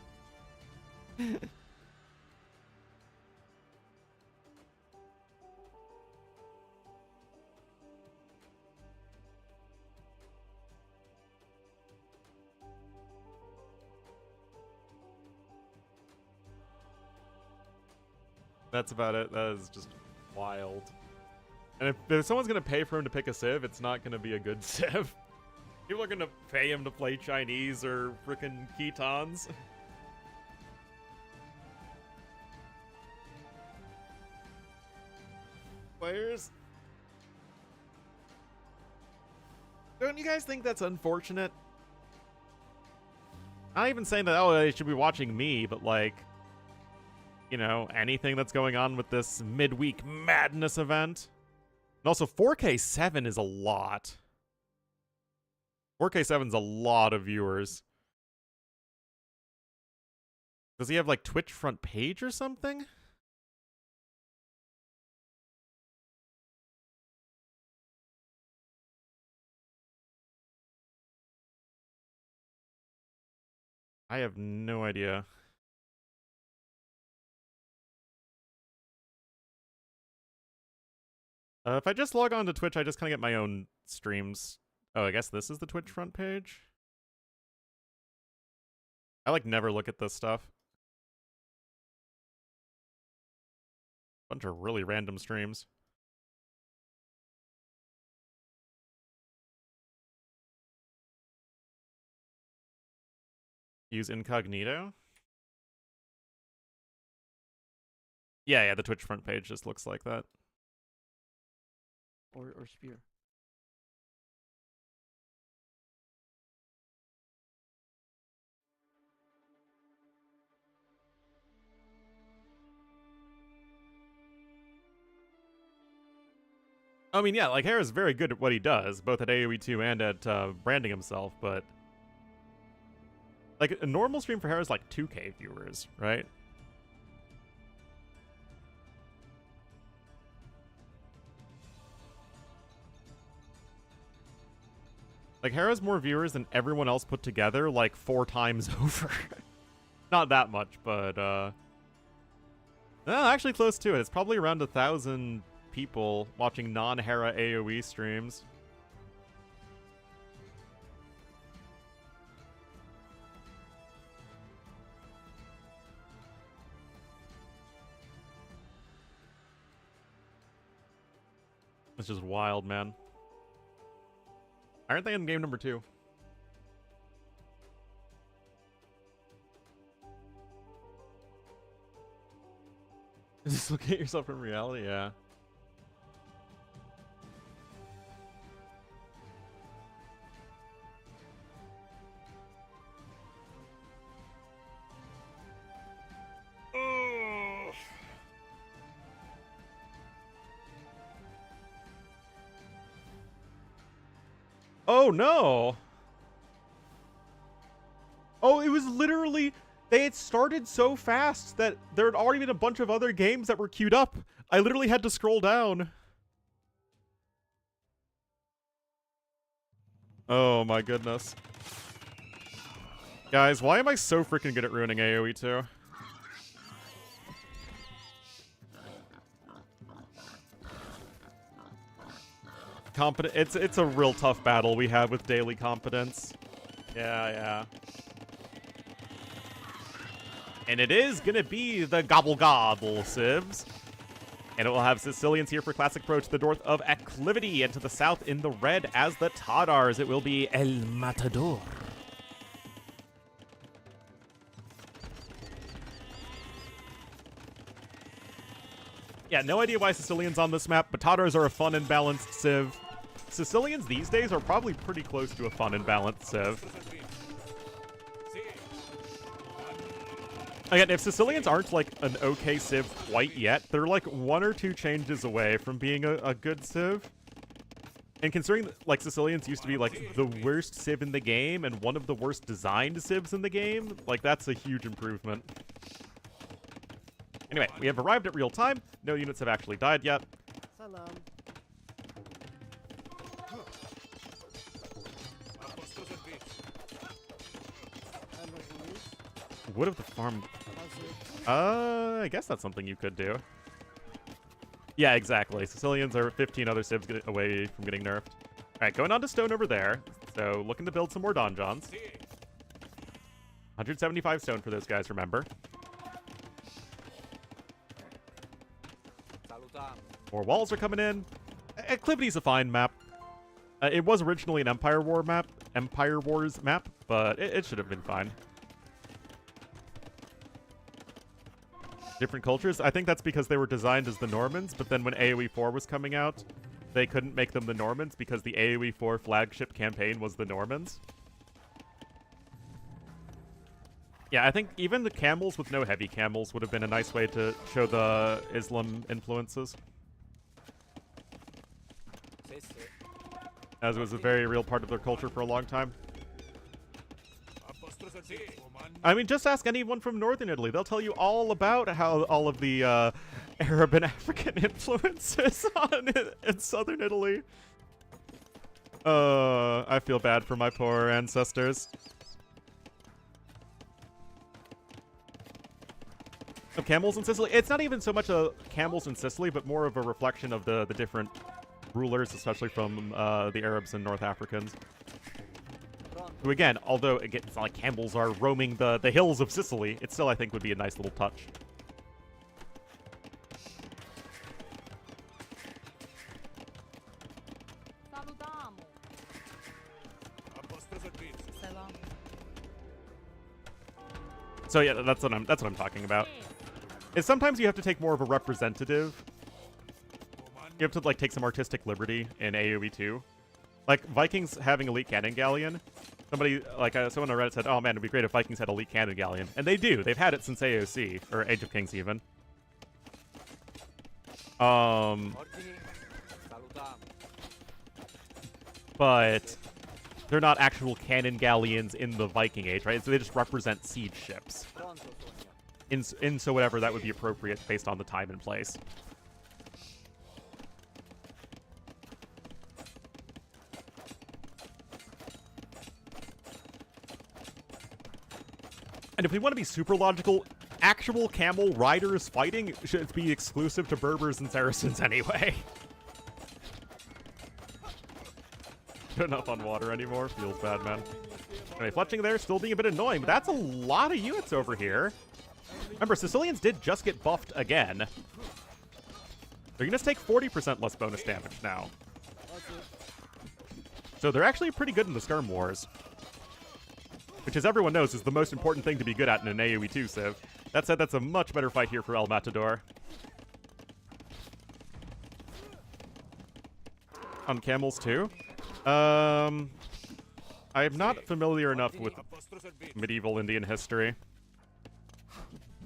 That's about it. That is just wild. And if someone's gonna pay for him to pick a civ, it's not gonna be a good civ. People are gonna pay him to play Chinese or frickin' Khitans. Players. Don't you guys think that's unfortunate? I'm not even saying that, oh, they should be watching me, but like, you know, anything that's going on with this midweek madness event. And also, 4K7 is a lot. 4K7's a lot of viewers. Does he have like Twitch front page or something? I have no idea. If I just log on to Twitch, I just kind of get my own streams. Oh, I guess this is the Twitch front page. I like never look at this stuff. Bunch of really random streams. Use incognito? Yeah, the Twitch front page just looks like that. Or spear. I mean, yeah, like, Hera's very good at what he does, both at AoE 2 and at branding himself, but... Like, a normal stream for Hera is like 2K viewers, right? Like, Hera's more viewers than everyone else put together, like, 4 times over. Not that much, but, actually close to it. It's probably around 1,000 people watching non-Hera AoE streams. It's just wild, man. Aren't they in game number 2? Just look at yourself in reality, yeah. Oh no! Oh, it was literally... They had started so fast that there had already been a bunch of other games that were queued up. I literally had to scroll down. Oh my goodness. Guys, why am I so freaking good at ruining AoE 2? It's a real tough battle we have with daily competence. Yeah. And it is gonna be the Gobble Gobble Civs. And it will have Sicilians here for Classic Pro to the north of Acclivity, and to the south in the red as the Tadars. It will be El Matador. Yeah, no idea why Sicilians on this map, but Tadars are a fun and balanced civ. Sicilians these days are probably pretty close to a fun and balanced civ. Again, if Sicilians aren't like an okay civ quite yet, they're like 1 or 2 changes away from being a good civ. And considering like Sicilians used to be like the worst civ in the game and one of the worst designed civs in the game, like that's a huge improvement. Anyway, we have arrived at real time. No units have actually died yet. Salam. Would have the farm... I guess that's something you could do. Yeah, exactly. Sicilians are 15 other civs away from getting nerfed. Alright, going on to stone over there. So, looking to build some more donjons. 175 stone for those guys, remember. More walls are coming in. Acclivity's a fine map. It was originally an Empire Wars map, but it should have been fine. Different cultures. I think that's because they were designed as the Normans, but then when AoE 4 was coming out, they couldn't make them the Normans because the AoE 4 flagship campaign was the Normans. Yeah, I think even the camels with no heavy camels would have been a nice way to show the Islam influences. As it was a very real part of their culture for a long time. I mean, just ask anyone from Northern Italy. They'll tell you all about how all of the Arab and African influences in Southern Italy. I feel bad for my poor ancestors. Of camels in Sicily? It's not even so much a camels in Sicily, but more of a reflection of the different rulers, especially from the Arabs and North Africans. Who again, although again, it's not like camels are roaming the hills of Sicily, it still I think would be a nice little touch. So yeah, that's what I'm talking about. Is sometimes you have to take more of a representative. You have to like take some artistic liberty in AoE 2. Like Vikings having elite cannon galleon. Somebody like someone on Reddit said, "Oh man, it'd be great if Vikings had elite cannon galleon," and they do. They've had it since AOC or Age of Kings even. But they're not actual cannon galleons in the Viking Age, right? So they just represent siege ships. In so whatever that would be appropriate based on the time and place. And if we want to be super logical, actual camel riders fighting should be exclusive to Berbers and Saracens anyway. Enough on water anymore. Feels bad, man. Anyway, fletching there, still being a bit annoying, but that's a lot of units over here. Remember, Sicilians did just get buffed again. Their units take 40% less bonus damage now. So they're actually pretty good in the Skirm Wars. Which, as everyone knows, is the most important thing to be good at in an AoE 2 civ. That said, that's a much better fight here for El Matador. On camels, too? I'm not familiar enough with medieval Indian history.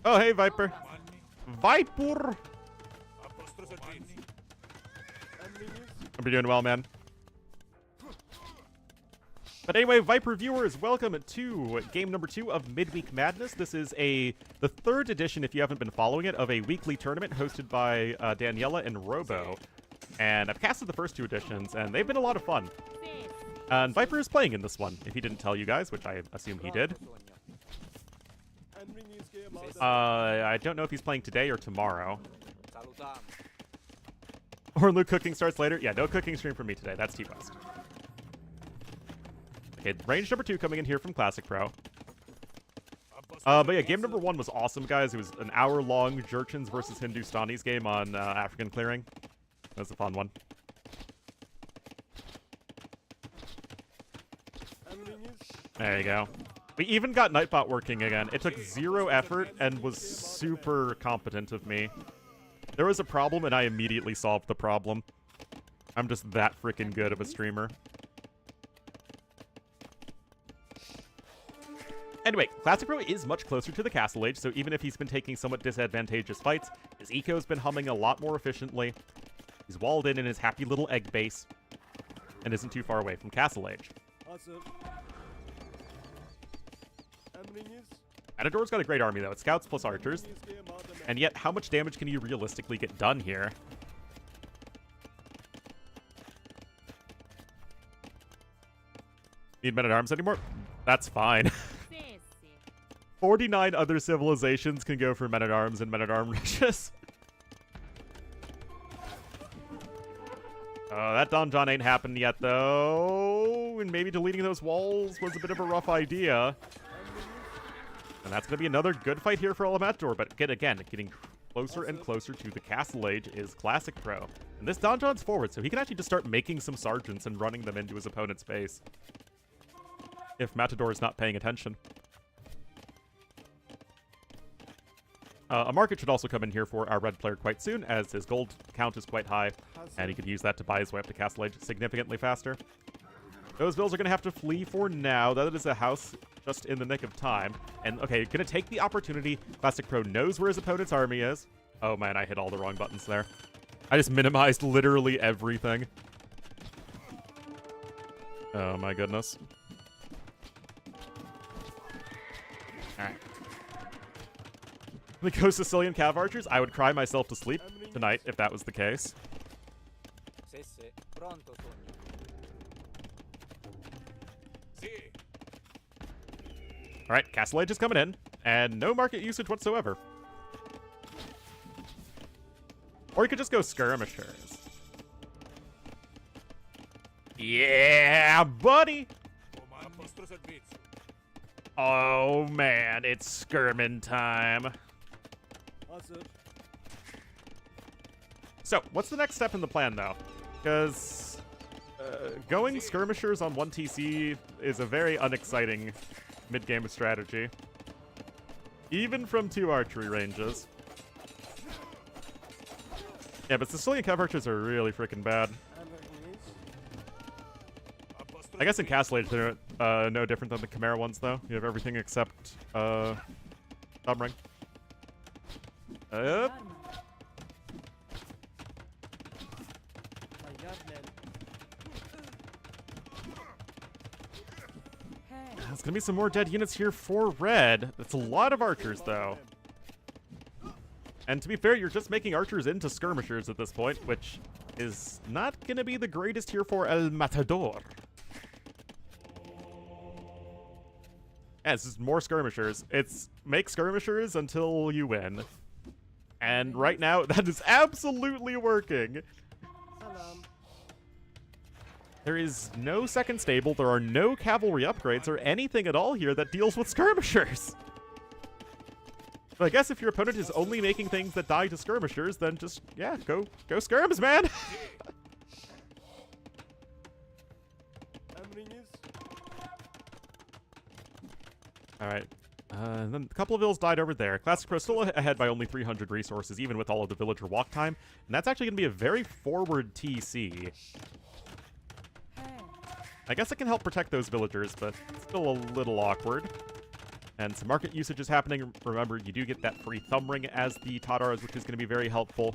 Oh, hey, Viper. Viper! Hope you're doing well, man. But anyway, Viper viewers, welcome to game number 2 of Midweek Madness. This is the third edition, if you haven't been following it, of a weekly tournament hosted by Daniela and Robo. And I've casted the first 2 editions, and they've been a lot of fun. And Viper is playing in this one, if he didn't tell you guys, which I assume he did. I don't know if he's playing today or tomorrow. Ornlu cooking starts later. Yeah, no cooking stream for me today. That's T-West. Okay, range number 2 coming in here from Classic Pro. But yeah, game number 1 was awesome, guys. It was an hour-long Jurchens versus Hindustanis game on African clearing. That was a fun one. There you go. We even got Nightbot working again. It took 0 effort and was super competent of me. There was a problem, and I immediately solved the problem. I'm just that freaking good of a streamer. Anyway, Classic Pro is much closer to the Castle Age, so even if he's been taking somewhat disadvantageous fights, his eco's been humming a lot more efficiently. He's walled in his happy little egg base, and isn't too far away from Castle Age. Matador's got a great army, though. It's scouts plus archers. And yet, how much damage can you realistically get done here? Need men-at-arms anymore? That's fine. 49 other civilizations can go for men-at-arms and men-at-arm riches. That donjon ain't happened yet, though. And maybe deleting those walls was a bit of a rough idea. And that's going to be another good fight here for El Matador, but again, getting closer and closer to the castle age is Classic Pro. And this donjon's forward, so he can actually just start making some sergeants and running them into his opponent's base. If Matador is not paying attention. A market should also come in here for our red player quite soon, as his gold count is quite high, and he could use that to buy his way up to Castle Age significantly faster. Those bills are going to have to flee for now. That is a house just in the nick of time. And, okay, going to take the opportunity. Classic Pro knows where his opponent's army is. Oh, man, I hit all the wrong buttons there. I just minimized literally everything. Oh, my goodness. Alright. The Ghost Sicilian Cav Archers, I would cry myself to sleep tonight if that was the case. Alright, Castle Age is coming in, and no market usage whatsoever. Or you could just go Skirmishers. Yeah, buddy! Oh man, it's skirmin time. So, what's the next step in the plan, though? Because going skirmishers on 1 TC is a very unexciting mid-game strategy. Even from 2 archery ranges. Yeah, but Sicilian Cav Archers are really freaking bad. I guess in Castle Age they're no different than the Chimera ones, though. You have everything except thumb ring. There's gonna be some more dead units here for red. That's a lot of archers, though. And to be fair, you're just making archers into skirmishers at this point, which is not gonna be the greatest here for El Matador. Yeah, it's just more skirmishers. It's make skirmishers until you win. And right now, that is absolutely working. There is no second stable, there are no cavalry upgrades, or anything at all here that deals with skirmishers. But I guess if your opponent is only making things that die to skirmishers, then just, yeah, go skirms, man! Alright. And then a couple of villas died over there. Classic Pro still ahead by only 300 resources, even with all of the villager walk time. And that's actually going to be a very forward TC. I guess it can help protect those villagers, but it's still a little awkward. And some market usage is happening. Remember, you do get that free thumb ring as the Tataras, which is going to be very helpful.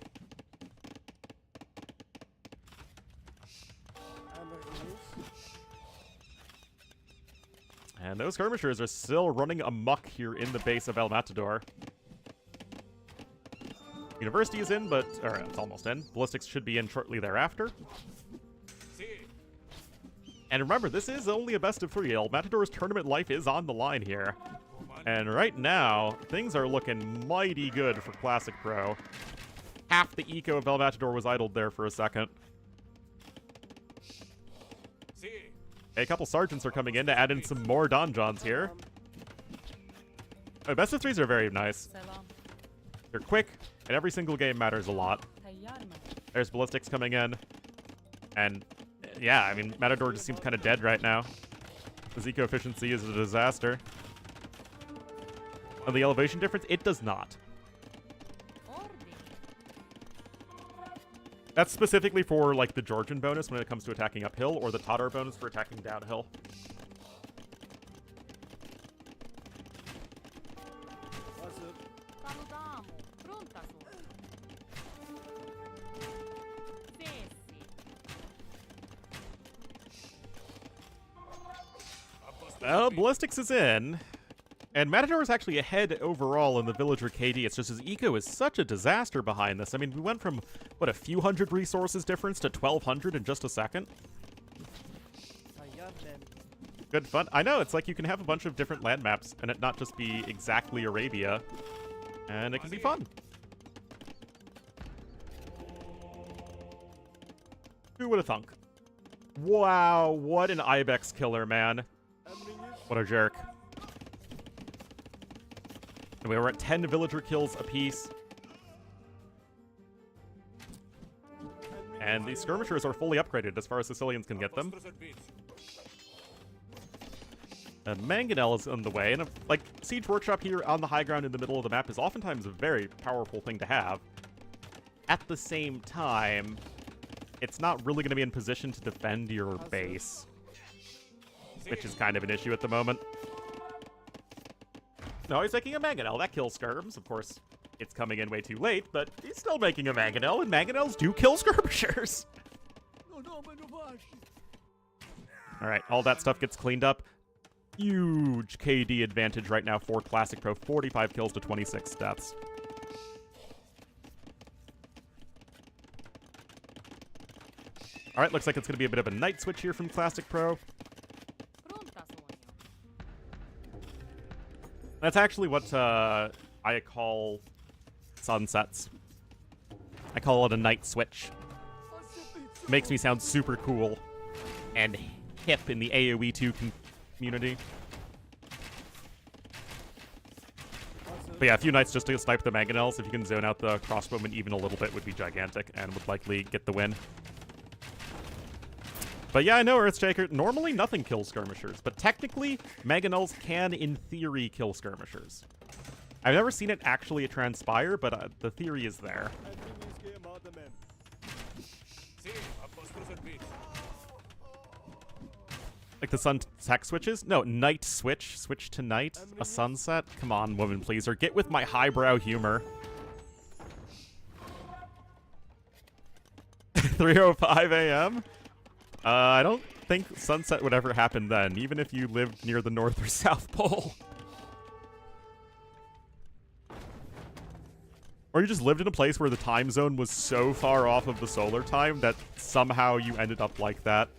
And those skirmishers are still running amok here in the base of El Matador. University is in, but... or it's almost in. Ballistics should be in shortly thereafter. And remember, this is only a best of 3. El Matador's tournament life is on the line here. And right now, things are looking mighty good for Classic Pro. Half the eco of El Matador was idled there for a second. A couple sergeants are coming in to add in some more donjons here. Oh, best of 3s are very nice. They're quick, and every single game matters a lot. There's ballistics coming in. And, yeah, I mean, Matador just seems kind of dead right now. His eco efficiency is a disaster. And the elevation difference, it does not. That's specifically for, like, the Georgian bonus when it comes to attacking uphill, or the Tatar bonus for attacking downhill. Well, Ballistics is in. And Matador is actually ahead overall in the villager KD. It's just his eco is such a disaster behind this. I mean, we went from, what, a few hundred resources difference to 1,200 in just a second? Good fun. I know, it's like you can have a bunch of different land maps and it not just be exactly Arabia. And it can be fun. Who would have thunk? Wow, what an Ibex killer, man. What a jerk. And we were at 10 villager kills apiece. And these skirmishers are fully upgraded as far as Sicilians can get them. And Mangonel is on the way, and like Siege Workshop here on the high ground in the middle of the map is oftentimes a very powerful thing to have. At the same time, it's not really going to be in position to defend your base, which is kind of an issue at the moment. No, he's making a Mangonel. That kills skirms. Of course, it's coming in way too late, but he's still making a Mangonel, and Mangonels do kill skirmishers. All right, all that stuff gets cleaned up. Huge KD advantage right now for Classic Pro. 45 kills to 26 deaths. All right, looks like it's going to be a bit of a night switch here from Classic Pro. That's actually what I call sunsets. I call it a night switch. Makes me sound super cool and hip in the AoE 2 community. But yeah, a few nights just to snipe the Mangonels. If you can zone out the crossbowmen even a little bit would be gigantic and would likely get the win. But yeah, I know, Earthshaker, normally nothing kills skirmishers, but technically, Mangonels can, in theory, kill skirmishers. I've never seen it actually transpire, but the theory is there. Like the sun tech switches? No, night switch. Switch to night. A sunset? Come on, woman pleaser. Get with my highbrow humor. 3:05 a.m.? I don't think sunset would ever happen then, even if you lived near the North or South Pole. Or you just lived in a place where the time zone was so far off of the solar time that somehow you ended up like that.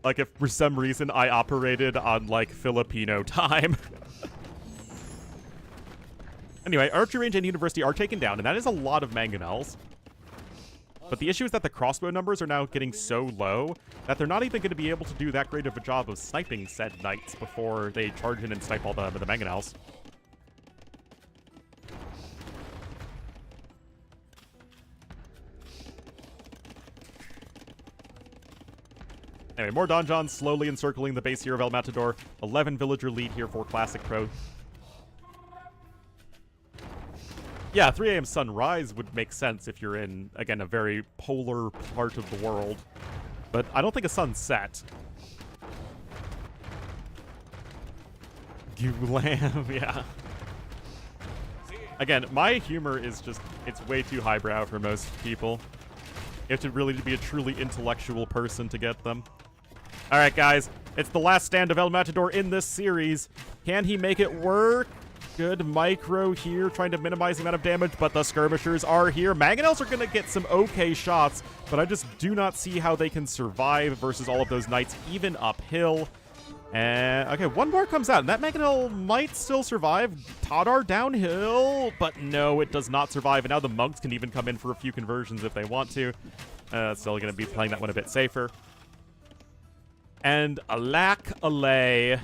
Like if for some reason I operated on like Filipino time. Anyway, Archery Range and University are taken down, and that is a lot of Mangonels. But the issue is that the crossbow numbers are now getting so low that they're not even going to be able to do that great of a job of sniping said knights before they charge in and snipe all the Mangonels. Anyway, more donjons slowly encircling the base here of El Matador. 11 villager lead here for Classic Pro. Yeah, 3 a.m. sunrise would make sense if you're in, again, a very polar part of the world. But I don't think a sunset. You lamb, yeah. Again, my humor is just, it's way too highbrow for most people. You have to really be a truly intellectual person to get them. All right, guys, it's the last stand of El Matador in this series. Can he make it work? Good micro here, trying to minimize the amount of damage, but the skirmishers are here. Mangonels are going to get some okay shots, but I just do not see how they can survive versus all of those knights, even uphill. And, okay, one more comes out, and that Mangonel might still survive. Tadar downhill, but no, it does not survive. And now the monks can even come in for a few conversions if they want to. Still going to be playing that one a bit safer. And alack alay.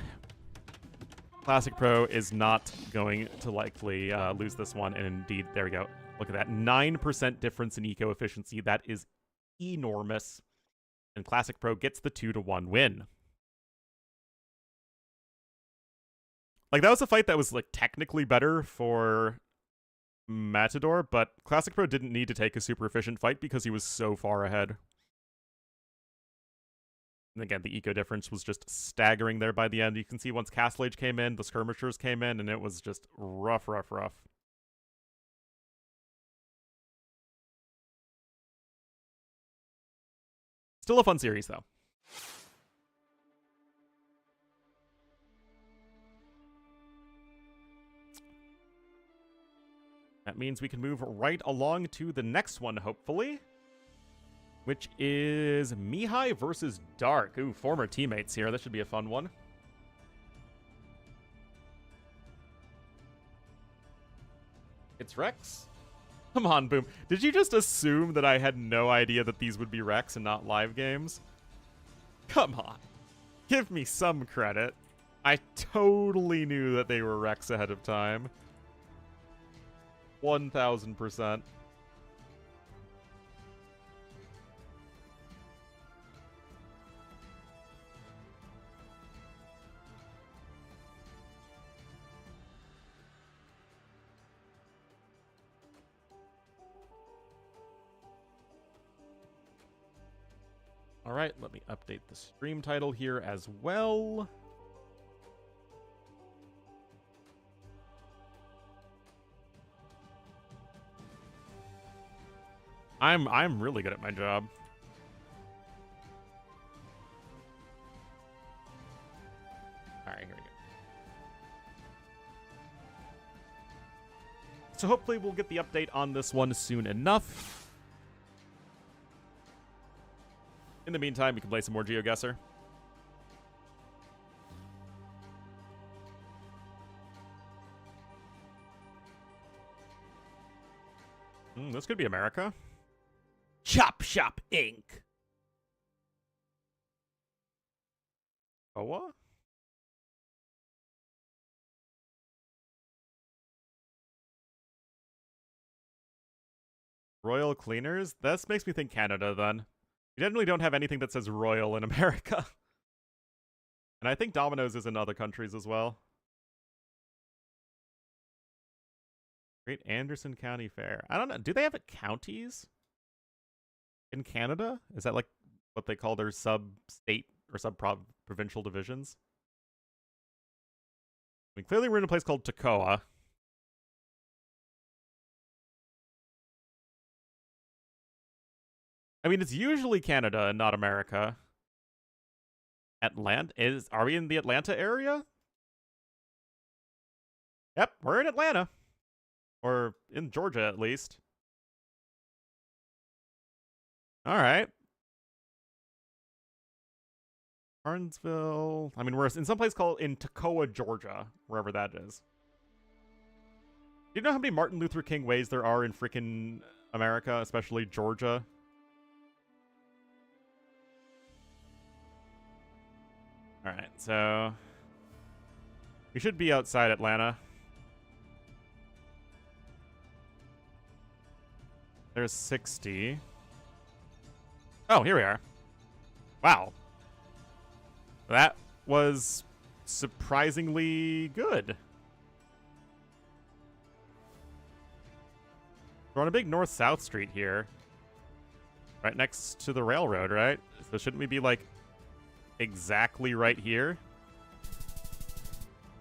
Classic Pro is not going to likely lose this one, and indeed, there we go. Look at that, 9% difference in eco efficiency. That is enormous. And Classic Pro gets the 2-1 win. Like, that was a fight that was, like, technically better for Matador, but Classic Pro didn't need to take a super efficient fight because he was so far ahead. And again, the eco difference was just staggering there by the end. You can see once Castle Age came in, the skirmishers came in, and it was just rough, rough, rough. Still a fun series, though. That means we can move right along to the next one, hopefully. Which is Mihai versus Dark. Ooh, former teammates here. That should be a fun one. It's Rex? Come on, Boom. Did you just assume that I had no idea that these would be Rex and not live games? Come on. Give me some credit. I totally knew that they were Rex ahead of time. 1000%. All right, let me update the stream title here as well. I'm really good at my job. All right, here we go. So hopefully we'll get the update on this one soon enough. In the meantime, we can play some more GeoGuessr. This could be America. Chop Shop Inc. Oh, what? Royal Cleaners? This makes me think Canada, then. We generally don't have anything that says Royal in America. And I think Domino's is in other countries as well. Great Anderson County Fair. I don't know. Do they have counties in Canada? Is that like what they call their sub-state or sub-provincial divisions? I mean, clearly we're in a place called Toccoa. I mean, it's usually Canada and not America. Are we in the Atlanta area? Yep, we're in Atlanta. Or in Georgia, at least. Alright. Carnesville. I mean, we're in some place called in Toccoa, Georgia. Wherever that is. Do you know how many Martin Luther King ways there are in freaking America, especially Georgia? Alright, so we should be outside Atlanta. There's 60. Oh, here we are. Wow. That was surprisingly good. We're on a big north-south street here. Right next to the railroad, right? So shouldn't we be, like, exactly right here?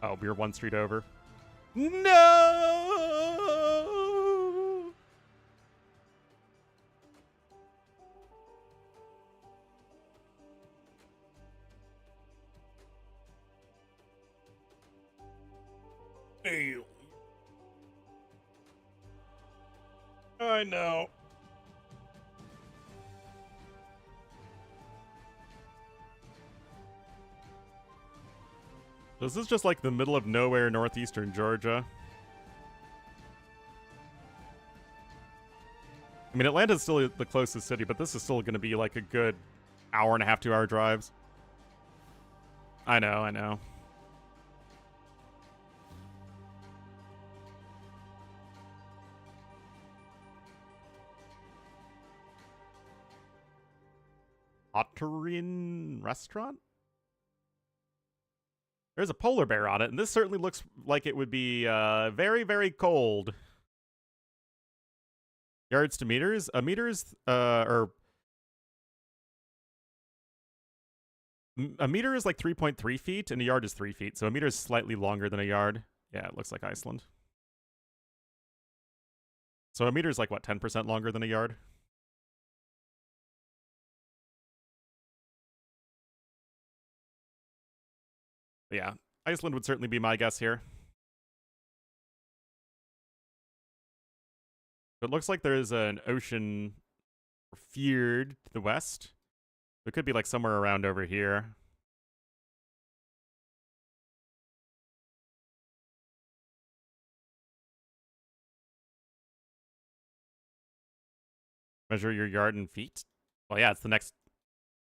Oh, we're one street over. No! Ew. I know. This is just like the middle of nowhere, northeastern Georgia. I mean, Atlanta's still the closest city, but this is still going to be like a good hour and a half, 2 hour drives. I know, I know. Otterin restaurant? There's a polar bear on it, and this certainly looks like it would be very, very cold. Yards to meters? A meter is like 3.3 feet, and a yard is 3 feet, so a meter is slightly longer than a yard. Yeah, it looks like Iceland. So a meter is like, what, 10% longer than a yard? But yeah, Iceland would certainly be my guess here. It looks like there's an ocean fjord to the west. It could be like somewhere around over here. Measure your yard in feet? Well, yeah, it's the next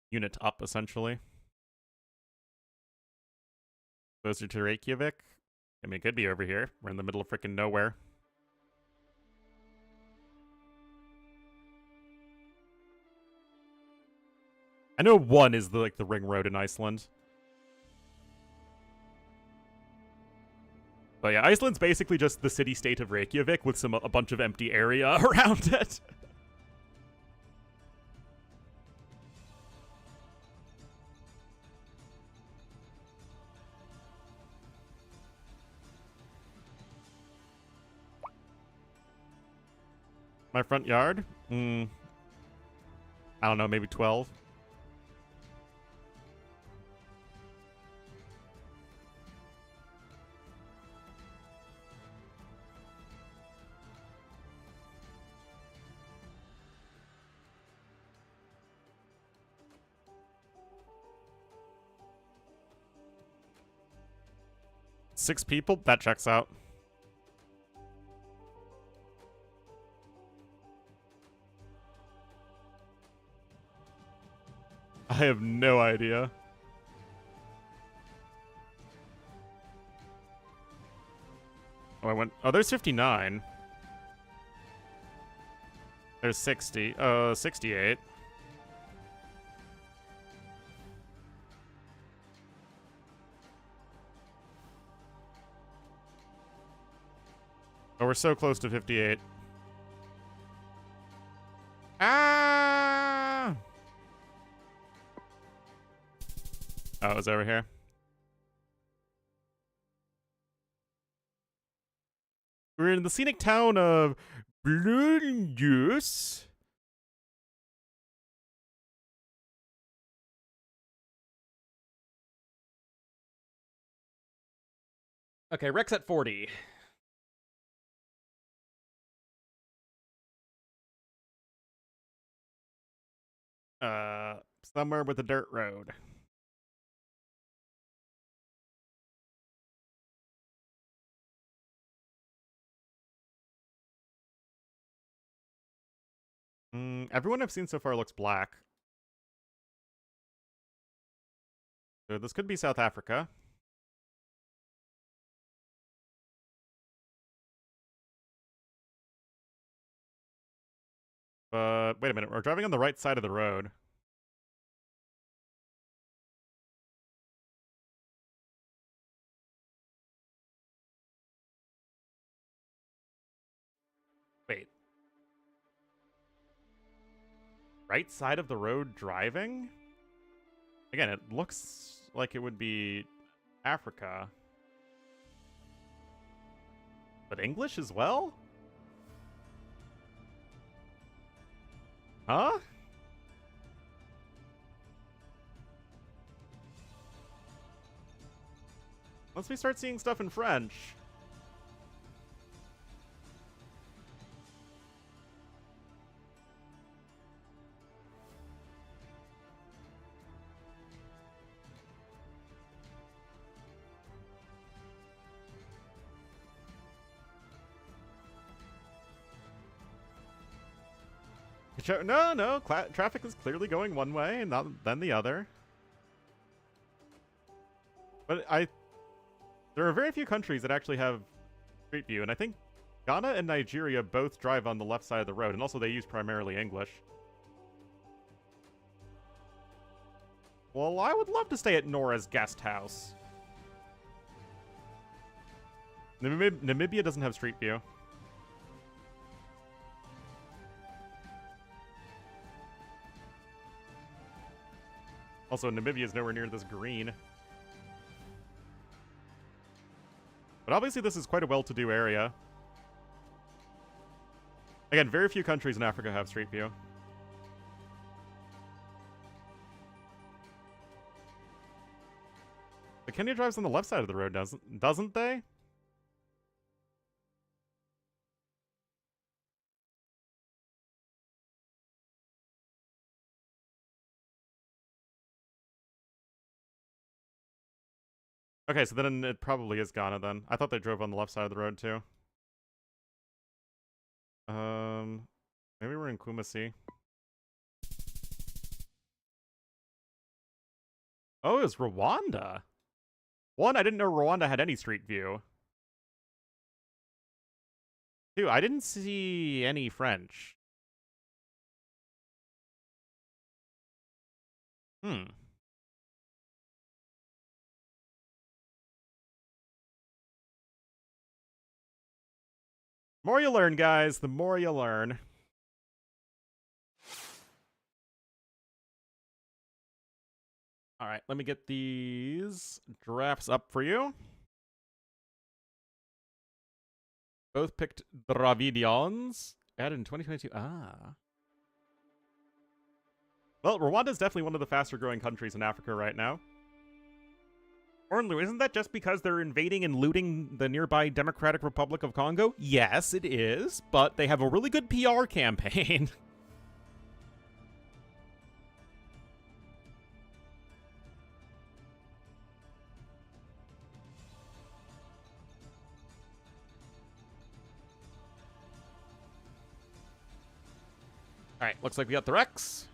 unit up, essentially. Closer to Reykjavik? I mean, it could be over here. We're in the middle of freaking nowhere. I know one is the ring road in Iceland. But yeah, Iceland's basically just the city-state of Reykjavik with a bunch of empty area around it. My front yard? I don't know, maybe 12. Six people? That checks out. I have no idea. Oh, there's 59. There's 60. 68. Oh, we're so close to 58. Ah! Oh, it was over here. We're in the scenic town of Blunjus. Okay, Rex at 40. Somewhere with a dirt road. Everyone I've seen so far looks black. So this could be South Africa. But wait a minute, we're driving on the right side of the road. Wait. Right side of the road driving? Again, it looks like it would be Africa. But English as well? Huh? Once we start seeing stuff in French. No. Traffic is clearly going one way and not then the other. But there are very few countries that actually have Street View, and I think Ghana and Nigeria both drive on the left side of the road, and also they use primarily English. Well, I would love to stay at Nora's guest house. Namibia doesn't have Street View. Also, Namibia is nowhere near this green. But obviously this is quite a well-to-do area. Again, very few countries in Africa have Street View. But Kenya drives on the left side of the road, doesn't they? Okay, so then it probably is Ghana then. I thought they drove on the left side of the road too. Maybe we're in Kumasi. Oh, it was Rwanda. One, I didn't know Rwanda had any Street View. Two, I didn't see any French. More you learn, guys, the more you learn. All right, let me get these drafts up for you. Both picked Dravidians. Added in 2022. Ah. Well, Rwanda is definitely one of the faster growing countries in Africa right now. Ornlu, isn't that just because they're invading and looting the nearby Democratic Republic of Congo? Yes, it is, but they have a really good PR campaign. Alright, looks like we got the Rex.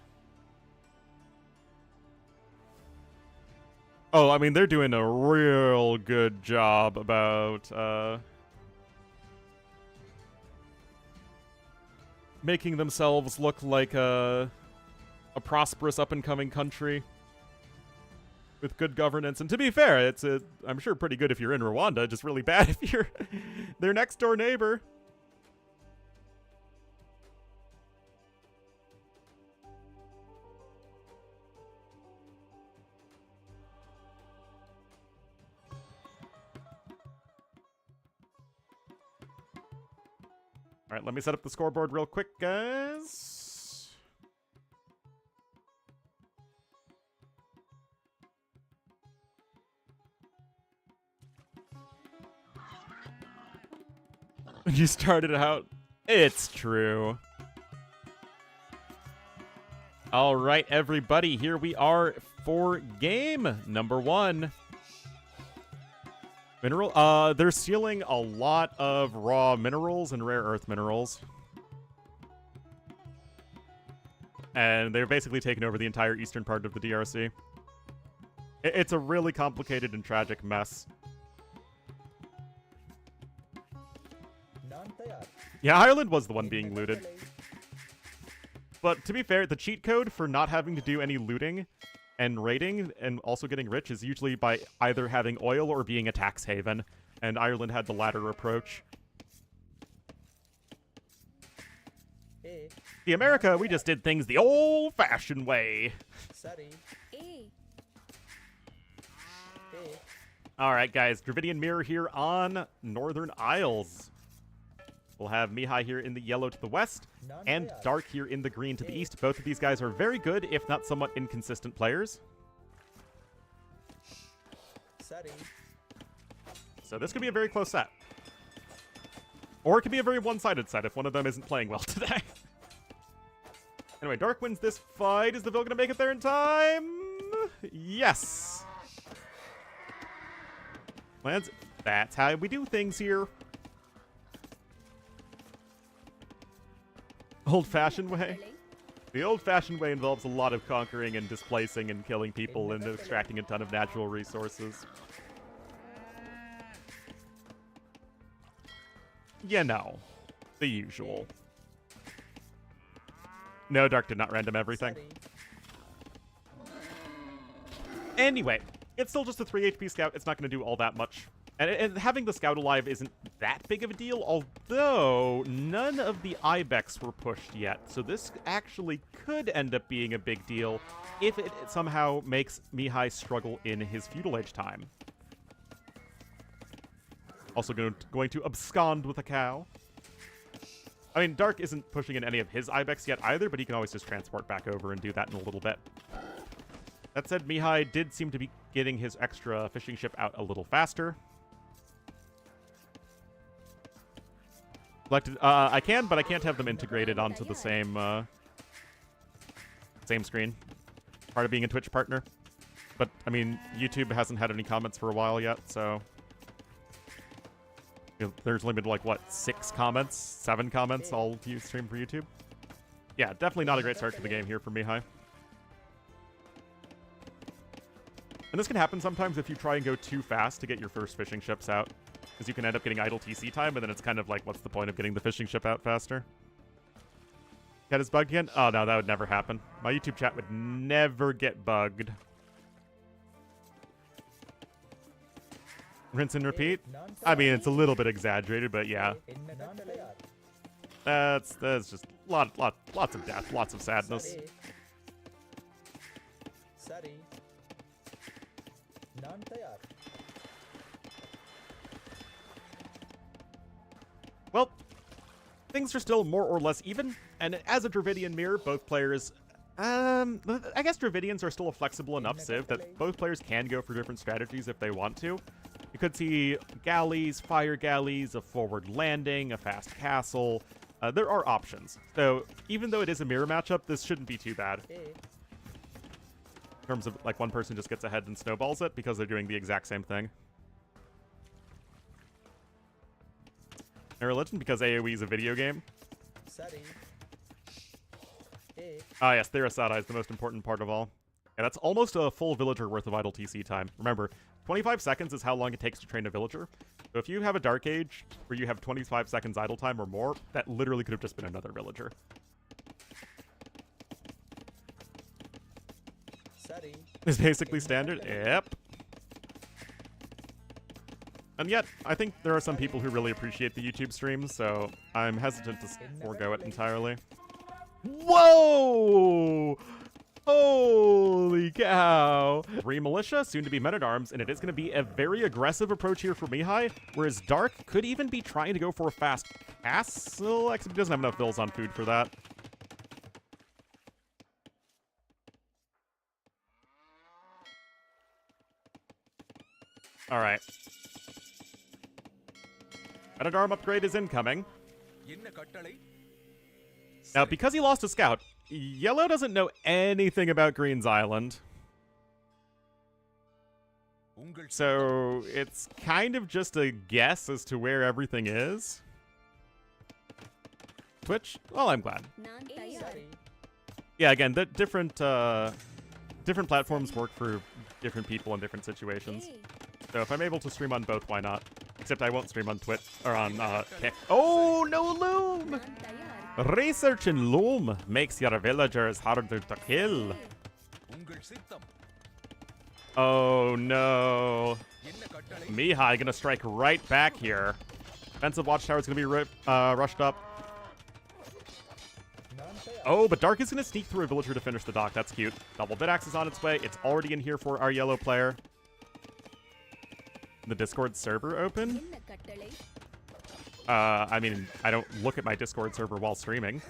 Oh, I mean, they're doing a real good job about, making themselves look like a prosperous up-and-coming country with good governance. And to be fair, it's, I'm sure, pretty good if you're in Rwanda, just really bad if you're their next-door neighbor. All right, let me set up the scoreboard real quick, guys. When you started out, it's true. All right, everybody, here we are for game number 1. Mineral, they're stealing a lot of raw minerals and rare earth minerals. And they're basically taking over the entire eastern part of the DRC. It's a really complicated and tragic mess. Yeah, Ireland was the one being looted. But to be fair, the cheat code for not having to do any looting and raiding and also getting rich is usually by either having oil or being a tax haven, and Ireland had the latter approach. The America, we just did things the old-fashioned way. Alright guys, Dravidian Mirror here on Northern Isles. We'll have Mihai here in the yellow to the west, and Dark here in the green to the east. Both of these guys are very good, if not somewhat inconsistent players. So this could be a very close set. Or it could be a very one-sided set if one of them isn't playing well today. Anyway, Dark wins this fight. Is the Vil gonna make it there in time? Yes! Lands. That's how we do things here. Old-fashioned way? The old-fashioned way involves a lot of conquering and displacing and killing people and extracting a ton of natural resources. You know, the usual. No, Dark did not random everything. Anyway, it's still just a 3 HP scout. It's not going to do all that much. And having the scout alive isn't that big of a deal, although none of the Ibex were pushed yet. So this actually could end up being a big deal if it somehow makes Mihai struggle in his feudal age time. Also going to abscond with a cow. I mean, Dark isn't pushing in any of his Ibex yet either, but he can always just transport back over and do that in a little bit. That said, Mihai did seem to be getting his extra fishing ship out a little faster. I can, but I can't have them integrated onto the same screen. Part of being a Twitch partner. But, I mean, YouTube hasn't had any comments for a while yet, so... There's only been, like, what, 6 comments? 7 comments all you stream for YouTube? Yeah, definitely not a great start to the game here for Mihai. And this can happen sometimes if you try and go too fast to get your first fishing ships out. Because you can end up getting idle TC time, and then it's kind of like, what's the point of getting the fishing ship out faster? Cat is bugged again? Oh, no, that would never happen. My YouTube chat would never get bugged. Rinse and repeat? I mean, it's a little bit exaggerated, but yeah. That's just lots of death, lots of sadness. Well, things are still more or less even. And as a Dravidian mirror, both players... I guess Dravidians are still a flexible enough civ that both players can go for different strategies if they want to. You could see galleys, fire galleys, a forward landing, a fast castle. There are options. So even though it is a mirror matchup, this shouldn't be too bad. In terms of, like, one person just gets ahead and snowballs it because they're doing the exact same thing. A religion because AoE is a video game. Ah, yes, Therasada is the most important part of all. And that's almost a full villager worth of idle TC time. Remember, 25 seconds is how long it takes to train a villager. So if you have a Dark Age where you have 25 seconds idle time or more, that literally could have just been another villager. Is basically standard. Yep. And yet, I think there are some people who really appreciate the YouTube streams, so I'm hesitant to forego it entirely. Whoa! Holy cow! Militia, soon to be Men-at-Arms, and it is going to be a very aggressive approach here for Mihai, whereas Dark could even be trying to go for a fast castle, except he doesn't have enough bills on food for that. Alright. Men-at-Arm upgrade is incoming. Now, because he lost a scout, Yellow doesn't know anything about Green's Island. So it's kind of just a guess as to where everything is. Twitch? Well, I'm glad. Yeah, again, the different platforms work for different people in different situations. So if I'm able to stream on both, why not? Except I won't stream on Twitch or on Kick. Oh, no Loom! Research in Loom makes your villagers harder to kill. Oh no. Mihai gonna strike right back here. Defensive watchtower is gonna be rushed up. Oh, but Dark is gonna sneak through a villager to finish the dock. That's cute. Double bit axe is on its way. It's already in here for our yellow player. The Discord server open? I mean, I don't look at my Discord server while streaming.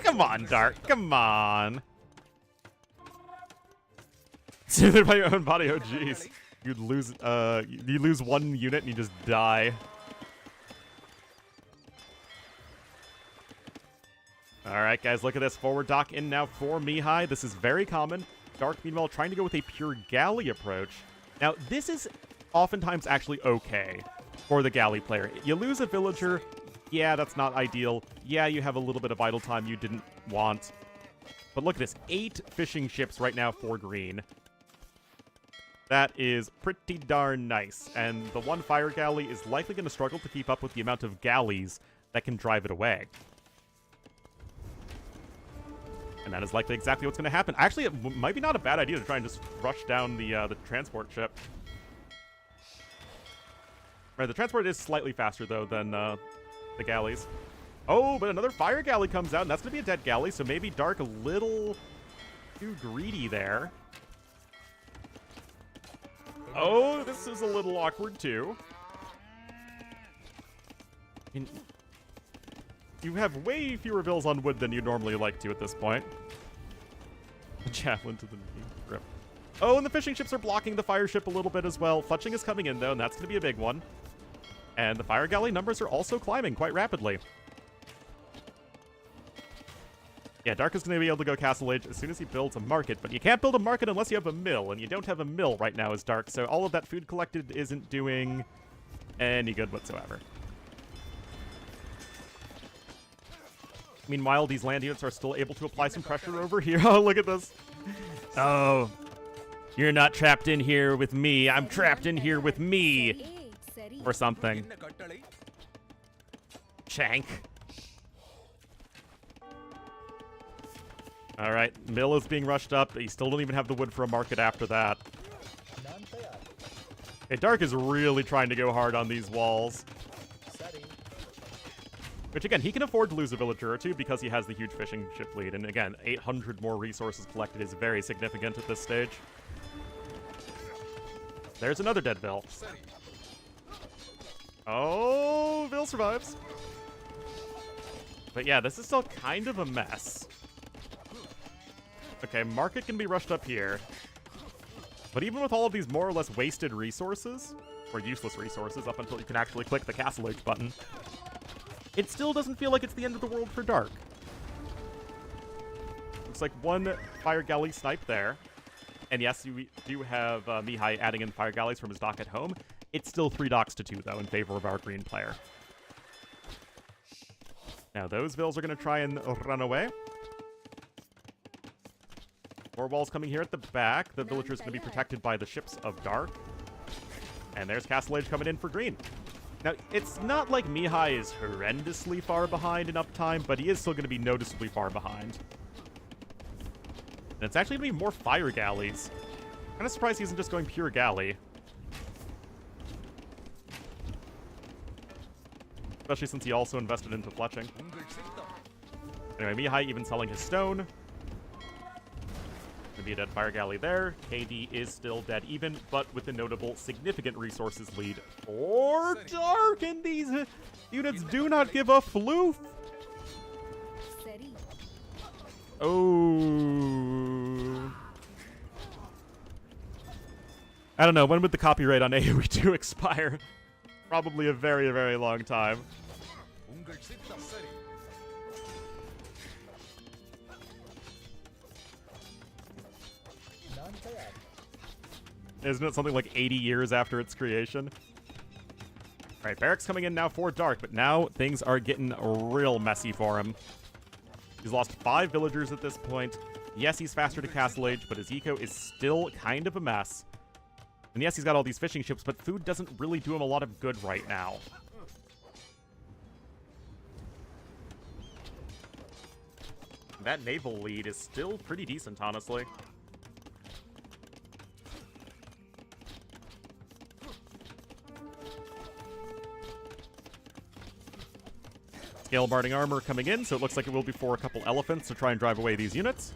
Come on, Dark. Come on. They're by your own body. Oh, jeez. You'd lose, you lose one unit and you just die. Alright, guys, look at this. Forward dock in now for Mihai. This is very common. Dark, meanwhile, trying to go with a pure galley approach. Now, this is oftentimes actually okay for the galley player. You lose a villager, yeah, that's not ideal. Yeah, you have a little bit of idle time you didn't want. But look at this, 8 fishing ships right now for Green. That is pretty darn nice. And the one fire galley is likely going to struggle to keep up with the amount of galleys that can drive it away. And that is likely exactly what's going to happen. Actually, it might be not a bad idea to try and just rush down the transport ship. Right, the transport is slightly faster, though, than the galleys. Oh, but another fire galley comes out, and that's going to be a dead galley, so maybe Dark a little too greedy there. Oh, this is a little awkward, too. You have way fewer bills on wood than you normally like to at this point. Javelin to the knee. Rip. Oh, and the fishing ships are blocking the fire ship a little bit as well. Fletching is coming in, though, and that's going to be a big one. And the fire galley numbers are also climbing quite rapidly. Yeah, Dark is going to be able to go Castle Age as soon as he builds a market, but you can't build a market unless you have a mill, and you don't have a mill right now as Dark, so all of that food collected isn't doing any good whatsoever. Meanwhile, these land units are still able to apply some pressure over here. Oh, look at this. Oh, you're not trapped in here with me. I'm trapped in here with me. Or something. Shank. Alright, mill is being rushed up. You still don't even have the wood for a market after that. Okay, Dark is really trying to go hard on these walls. Which, again, he can afford to lose a villager or two because he has the huge fishing ship lead. And again, 800 more resources collected is very significant at this stage. There's another dead Vil. Oh, Vil survives. But yeah, this is still kind of a mess. Okay, market can be rushed up here. But even with all of these more or less wasted resources, or useless resources up until you can actually click the Castle Age button, it still doesn't feel like it's the end of the world for Dark. Looks like one Fire Galley snipe there. And yes, you do have Mihai adding in Fire Galleys from his dock at home. It's still 3 docks to 2, though, in favor of our green player. Now, those Vills are going to try and run away. 4 walls coming here at the back. The villagers going to be protected by the ships of Dark. And there's Castle Age coming in for green. Now, it's not like Mihai is horrendously far behind in uptime, but he is still going to be noticeably far behind. And it's actually going to be more Fire Galleys. Kind of surprised he isn't just going pure Galley. Especially since he also invested into fletching. Anyway, Mihai even selling his stone. Gonna be a dead Fire Galley there. KD is still dead even, but with a notable significant resources lead for Dark, and these units do not give a floof. Oh. I don't know, when would the copyright on AoE 2 expire? Probably a very, very long time. Isn't it something like 80 years after its creation? Alright, Barracks coming in now for Dark, but now things are getting real messy for him. He's lost 5 villagers at this point. Yes, he's faster to Castle Age, but his eco is still kind of a mess. And yes, he's got all these fishing ships, but food doesn't really do him a lot of good right now. That naval lead is still pretty decent, honestly. Scale Barding armor coming in, so it looks like it will be for a couple elephants to try and drive away these units.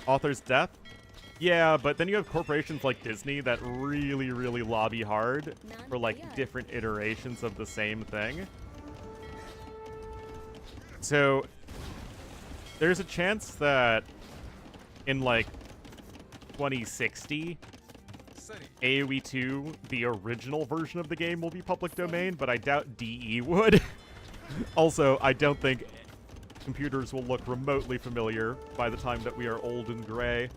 Author's death? Yeah, but then you have corporations like Disney that really, really lobby hard for, like, different iterations of the same thing. So, there's a chance that in, like, 2060, AoE 2, the original version of the game, will be public domain, but I doubt DE would. Also, I don't think computers will look remotely familiar by the time that we are old and gray.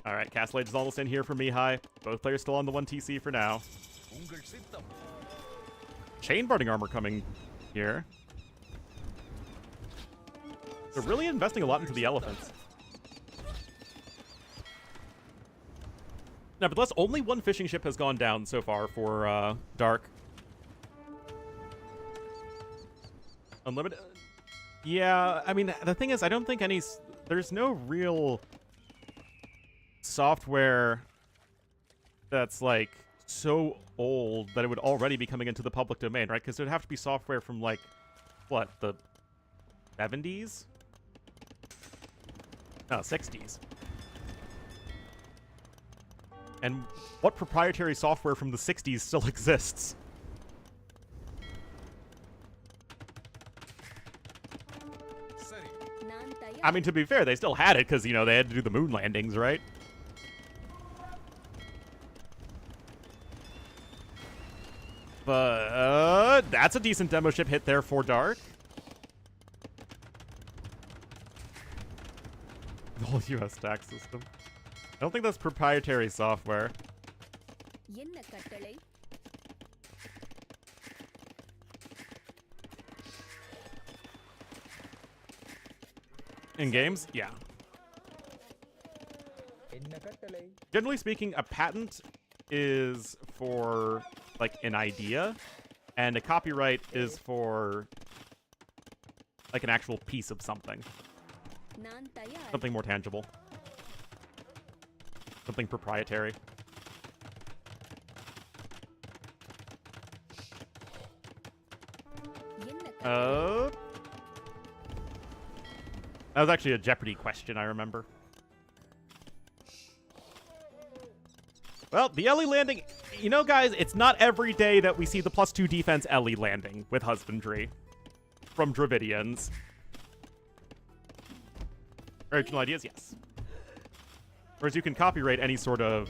Alright, Castle Age is almost in here for Mihai. Both players still on the 1 TC for now. Chain Barding armor coming here. They're really investing a lot into the elephants. Nevertheless, only 1 fishing ship has gone down so far for Dark. Unlimited? Yeah, I mean, the thing is, I don't think there's no real software that's, like, so old that it would already be coming into the public domain, right? Because it would have to be software from, like, what, the 70s? No, 60s. And what proprietary software from the 60s still exists? I mean, to be fair, they still had it because, you know, they had to do the moon landings, right? But that's a decent demo ship hit there for Dark. The whole US tax system. I don't think that's proprietary software. In games? Yeah. Generally speaking, a patent is for, like, an idea, and a copyright is for, like, an actual piece of something. Something more tangible. Something proprietary. That was actually a Jeopardy question, I remember. Well, the Ellie landing, you know, guys, it's not every day that we see the +2 defense Ellie landing with Husbandry from Dravidians. Original ideas, yes. Whereas you can copyright any sort of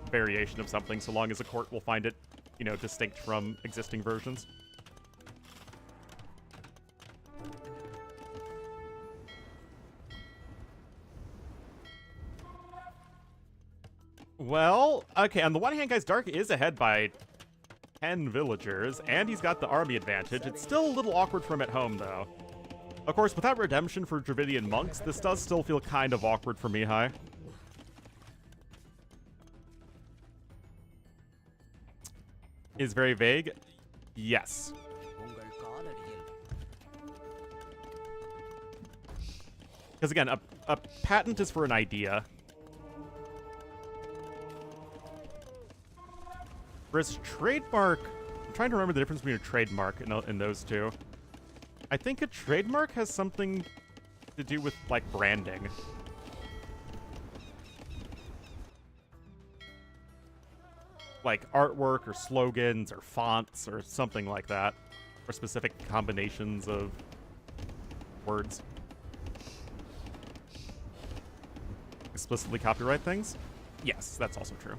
variation of something so long as a court will find it, you know, distinct from existing versions. Well, okay, on the one hand, guys, Dark is ahead by 10 villagers, and he's got the army advantage. It's still a little awkward for him at home, though. Of course, without redemption for Dravidian monks, this does still feel kind of awkward for Mihai. Is very vague? Yes. Because again, a patent is for an idea. Whereas trademark, I'm trying to remember the difference between a trademark in those two. I think a trademark has something to do with, like, branding. Like artwork or slogans or fonts or something like that. Or specific combinations of words. Explicitly copyright things? Yes, that's also true.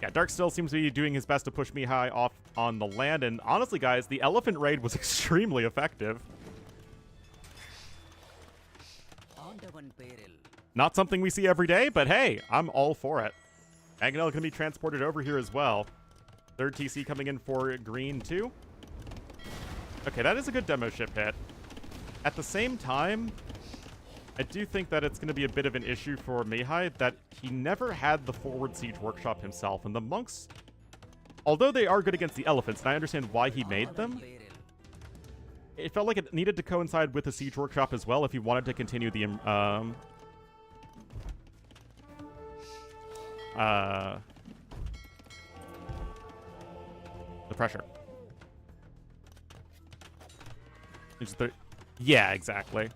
Yeah, Dark still seems to be doing his best to push Mihai off on the land, and honestly, guys, the elephant raid was extremely effective. Not something we see every day, but hey, I'm all for it. Agnel can be transported over here as well. Third TC coming in for green, too. Okay, that is a good demo ship hit. At the same time, I do think that it's going to be a bit of an issue for Mihai that he never had the forward siege workshop himself. And the monks, although they are good against the elephants, and I understand why he made them, it felt like it needed to coincide with the siege workshop as well if he wanted to continue the pressure. Yeah, exactly.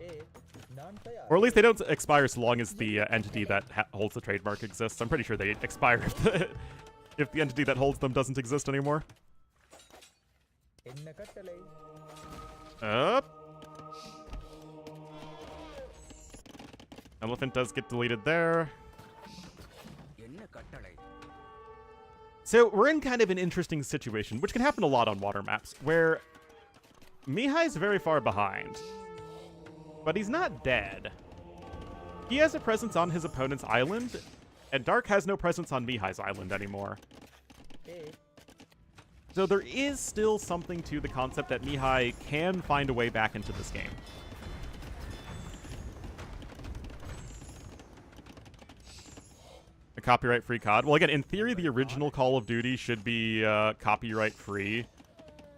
Or at least they don't expire so long as the entity that holds the trademark exists. I'm pretty sure they expire if the entity that holds them doesn't exist anymore. Up. Elephant does get deleted there. So we're in kind of an interesting situation, which can happen a lot on water maps, where Mihai's very far behind. But he's not dead. He has a presence on his opponent's island, and Dark has no presence on Mihai's island anymore. So there is still something to the concept that Mihai can find a way back into this game. A copyright-free COD. Well, again, in theory, the original Call of Duty should be copyright-free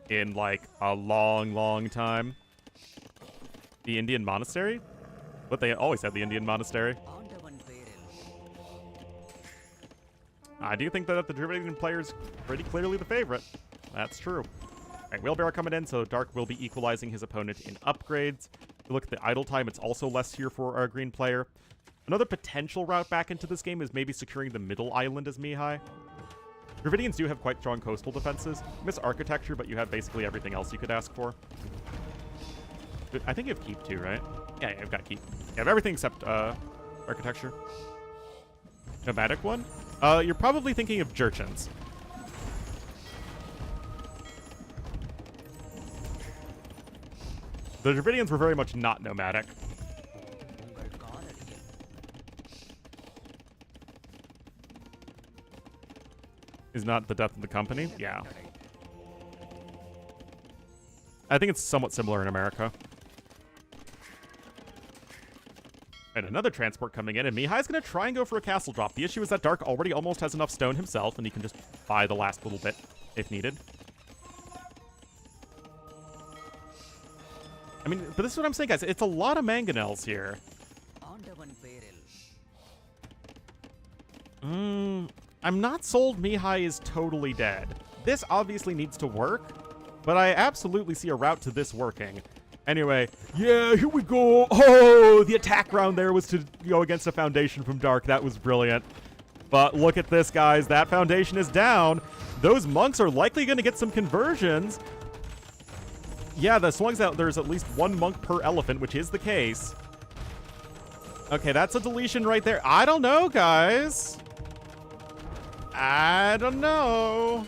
in, like, a long, long time. The Indian Monastery? But they always had the Indian Monastery. I do think that the Dravidian player's pretty clearly the favorite. That's true. Alright, Wheelbarrow coming in, so Dark will be equalizing his opponent in upgrades. If you look at the idle time, it's also less here for our green player. Another potential route back into this game is maybe securing the middle island as Mihai. Dravidians do have quite strong coastal defenses. You miss architecture, but you have basically everything else you could ask for. I think you have keep too, right? Yeah, I've got keep. You have everything except architecture. Nomadic one? You're probably thinking of Jurchens. The Dravidians were very much not nomadic. Is not the death of the company? Yeah. I think it's somewhat similar in America. And another transport coming in, and Mihai's going to try and go for a castle drop. The issue is that Dark already almost has enough stone himself, and he can just buy the last little bit if needed. I mean, but this is what I'm saying, guys. It's a lot of mangonels here. I'm not sold Mihai is totally dead. This obviously needs to work, but I absolutely see a route to this working. Anyway, yeah, here we go. Oh, the attack round there was to go against a foundation from Dark. That was brilliant. But look at this, guys. That foundation is down. Those monks are likely going to get some conversions. Yeah, as long as there's at least one monk per elephant, which is the case. Okay, that's a deletion right there. I don't know, guys. I don't know.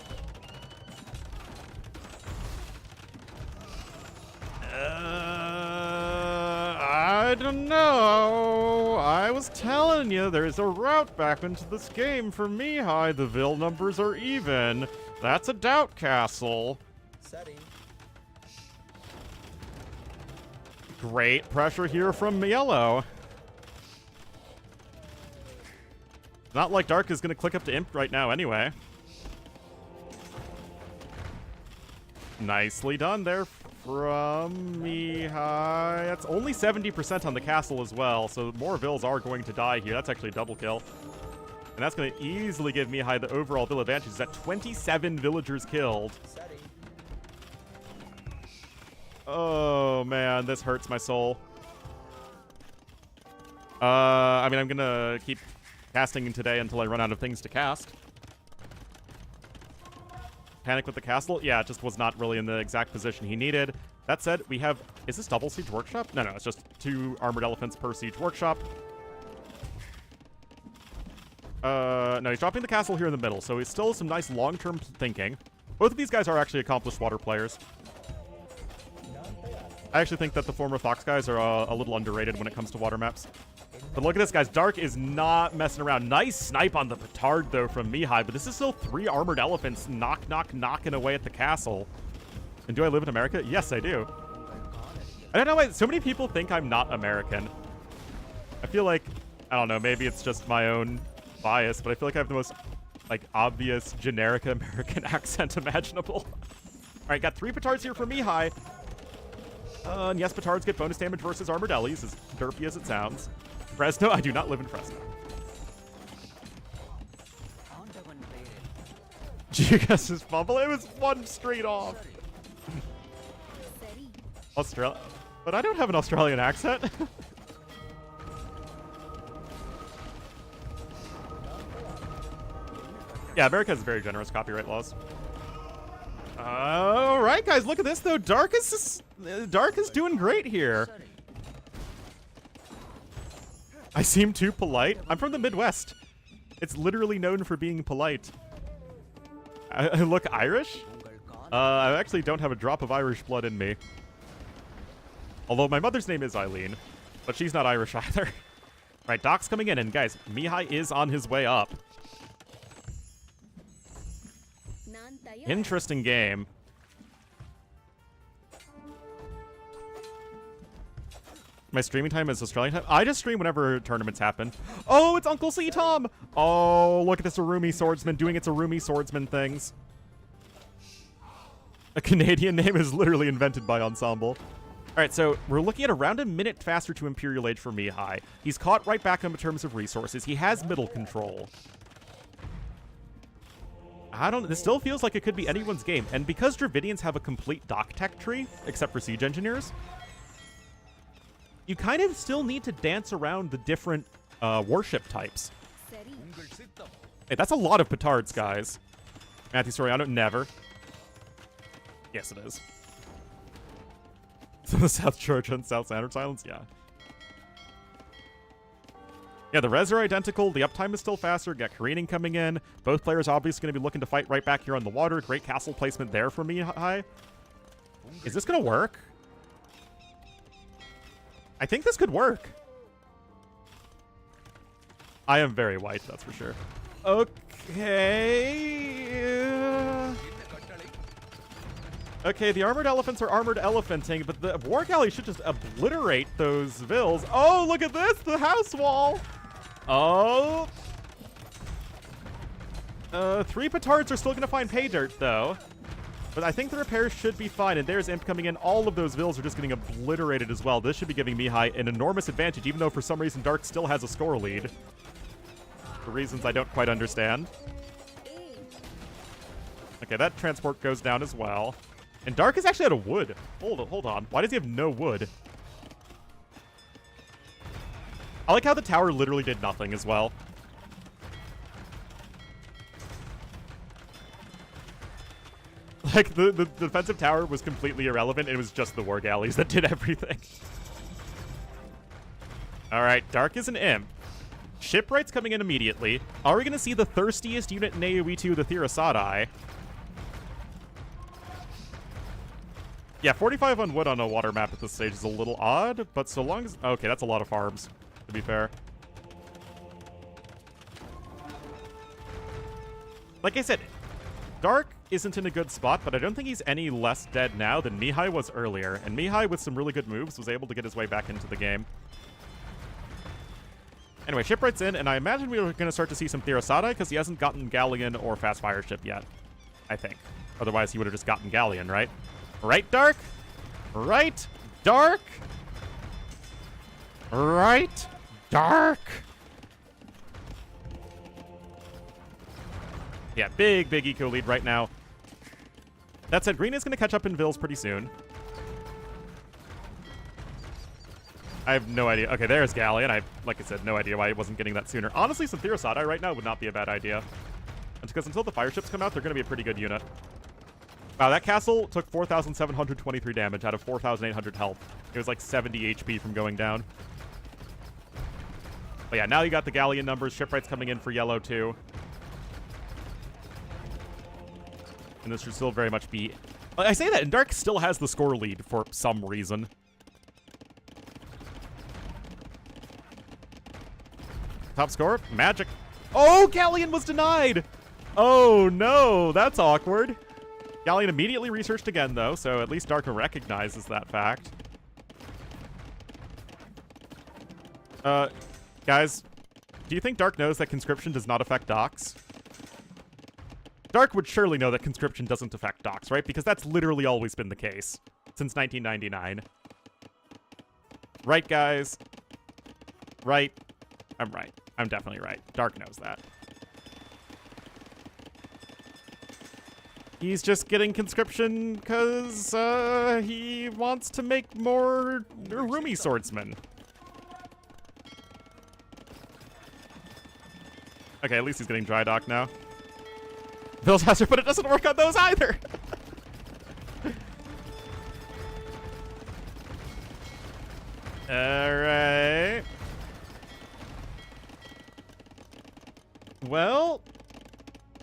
I don't know. I was telling you, there's a route back into this game for Mihai. The Vil numbers are even. That's a doubt castle. Sorry. Great pressure here from Yellow. Not like Dark is going to click up to Imp right now anyway. Nicely done there from Mihai. That's only 70% on the castle as well, so more Vils are going to die here. That's actually a double kill. And that's going to easily give Mihai the overall Vil advantage. He's at 27 villagers killed. Sorry. Oh, man, this hurts my soul. I mean, I'm going to keep casting today until I run out of things to cast. Panic with the castle? Yeah, it just was not really in the exact position he needed. That said, we have... Is this double Siege Workshop? No, it's just 2 Armored Elephants per Siege Workshop. No, he's dropping the castle here in the middle, so it's still some nice long-term thinking. Both of these guys are actually accomplished water players. I actually think that the former Fox guys are a little underrated when it comes to water maps. But look at this, guys. Dark is not messing around. Nice snipe on the petard, though, from Mihai. But this is still 3 armored elephants knocking away at the castle. And do I live in America? Yes, I do. I don't know why so many people think I'm not American. I feel like, I don't know, maybe it's just my own bias, but I feel like I have the most, like, obvious generic American accent imaginable. All right, got 3 petards here for Mihai. And yes, petards get bonus damage versus armored ellies, as derpy as it sounds. Fresno? I do not live in Fresno. Gigas' fumble. It was one straight off. Australia. But I don't have an Australian accent. Yeah, America has very generous copyright laws. All right, guys, look at this, though. Dark is doing great here. I seem too polite. I'm from the Midwest. It's literally known for being polite. I look Irish? I actually don't have a drop of Irish blood in me. Although my mother's name is Eileen, but she's not Irish either. All right, Doc's coming in, and guys, Mihai is on his way up. Interesting game. My streaming time is Australian time. I just stream whenever tournaments happen. Oh, it's Uncle C Tom. Oh, look at this Arumi swordsman doing its Arumi swordsman things. A Canadian name is literally invented by Ensemble. All right, so we're looking at around a minute faster to Imperial Age for Mihai. He's caught right back in terms of resources. He has middle control. This still feels like it could be anyone's game. And because Dravidians have a complete dock tech tree, except for siege engineers, you kind of still need to dance around the different warship types. Hey, that's a lot of petards, guys. Matthew Soriano, never. Yes, it is. So the South Georgia and South Standard Silence, yeah. Yeah, the res are identical. The uptime is still faster. Got careening coming in. Both players obviously going to be looking to fight right back here on the water. Great castle placement there for Mihai. Is this going to work? I think this could work. I am very white, that's for sure. Okay. Okay, the armored elephants are armored elephanting, but the war galley should just obliterate those Vils. Oh, look at this, the house wall. Oh. 3 petards are still going to find pay dirt, though. But I think the repairs should be fine, and there's Imp coming in. All of those Vils are just getting obliterated as well. This should be giving Mihai an enormous advantage, even though for some reason Dark still has a score lead. For reasons I don't quite understand. Okay, that transport goes down as well. And Dark is actually out of wood. Hold on. Why does he have no wood? I like how the tower literally did nothing as well. Like, the defensive tower was completely irrelevant. It was just the war galleys that did everything. All right, Dark is an imp. Shipwright's coming in immediately. Are we going to see the thirstiest unit in AoE 2, the Therosadai? Yeah, 45 on wood on a water map at this stage is a little odd, but so long as... Okay, that's a lot of farms, to be fair. Like I said, Dark isn't in a good spot, but I don't think he's any less dead now than Mihai was earlier. And Mihai, with some really good moves, was able to get his way back into the game. Anyway, Shipwright's in, and I imagine we were going to start to see some Therosadai because he hasn't gotten Galleon or Fast Fire Ship yet, I think. Otherwise, he would have just gotten Galleon, right? Right, Dark? Right, Dark? Right, Dark? Yeah, big eco lead right now. That said, Green is going to catch up in Vils pretty soon. I have no idea. Okay, there's Galleon. Like I said, no idea why he wasn't getting that sooner. Honestly, some Therosadai right now would not be a bad idea. Because until the fire ships come out, they're going to be a pretty good unit. Wow, that castle took 4,723 damage out of 4,800 health. It was like 70 HP from going down. But yeah, now you got the Galleon numbers. Shipwright's coming in for yellow, too. And this should still very much be... I say that, and Dark still has the score lead for some reason. Top score? Magic. Oh, Galleon was denied! Oh, no, that's awkward. Galleon immediately researched again, though, so at least Dark recognizes that fact. Guys, do you think Dark knows that conscription does not affect docks? Dark would surely know that conscription doesn't affect docks, right? Because that's literally always been the case since 1999. Right, guys? Right? I'm right. I'm definitely right. Dark knows that. He's just getting conscription because he wants to make more roomy swordsmen. Okay, at least he's getting dry dock now. Vils has her, but it doesn't work on those either. All right. Well,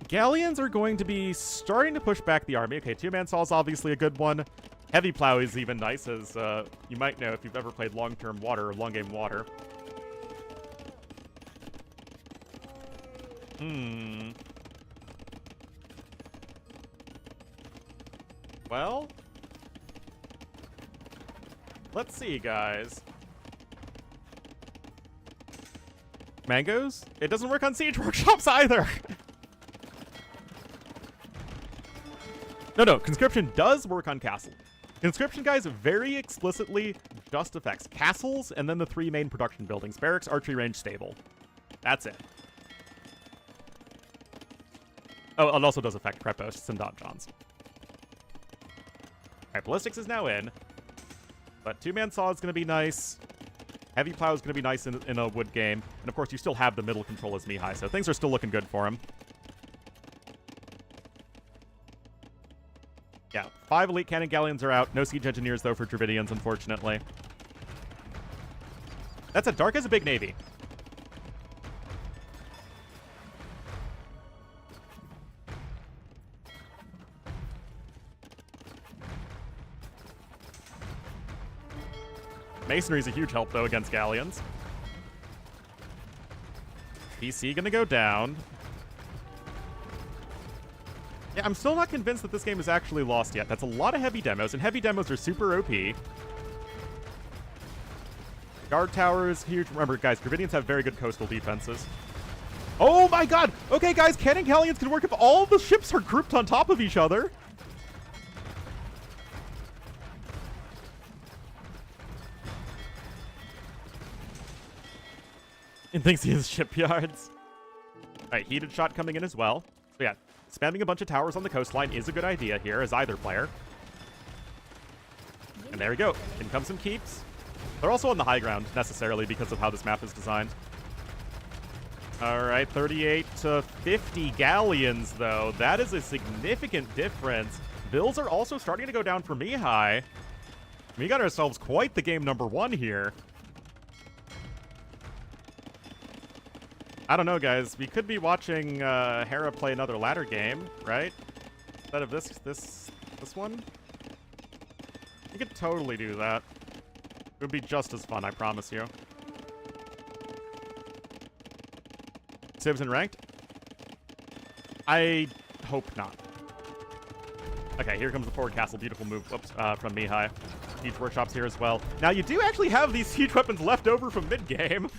Galleons are going to be starting to push back the army. Okay, two-man saw is obviously a good one. Heavy plow is even nice, as you might know if you've ever played long-term water or long-game water. Well, let's see, guys. Mangoes? It doesn't work on siege workshops either. No, conscription does work on castle. Conscription, guys, very explicitly just affects castles and then the three main production buildings: barracks, archery range, stable. That's it. Oh, it also does affect creposts and donjons. Alright, ballistics is now in. But two-man saw is going to be nice. Heavy plow is going to be nice in a wood game. And of course, you still have the middle control as Mihai, so things are still looking good for him. Yeah, 5 elite cannon galleons are out. No siege engineers, though, for Dravidians, unfortunately. That's it. Dark has a big navy. Masonry is a huge help, though, against galleons. PC gonna go down. Yeah, I'm still not convinced that this game is actually lost yet. That's a lot of heavy demos, and heavy demos are super OP. Guard tower is huge. Remember, guys, Dravidians have very good coastal defenses. Oh my god! Okay, guys, cannon galleons can work if all the ships are grouped on top of each other. And thinks he has shipyards. Alright, heated shot coming in as well. So yeah, spamming a bunch of towers on the coastline is a good idea here as either player. And there we go. In comes some keeps. They're also on the high ground, necessarily, because of how this map is designed. Alright, 38 to 50 galleons, though. That is a significant difference. Bills are also starting to go down for Mihai. We got ourselves quite the game number 1 here. I don't know, guys. We could be watching Hera play another ladder game, right? Instead of this one. We could totally do that. It would be just as fun, I promise you. Civs in ranked? I hope not. Okay, here comes the forward castle. Beautiful move from Mihai. Siege workshops here as well. Now, you do actually have these siege weapons left over from mid-game.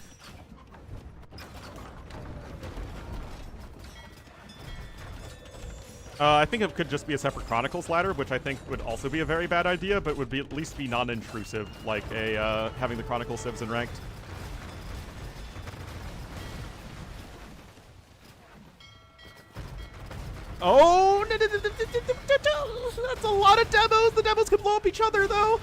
I think it could just be a separate Chronicles ladder, which I think would also be a very bad idea, but would be at least be non-intrusive, like a having the Chronicles civs in ranked. Oh, that's a lot of demos. The demos could blow up each other, though.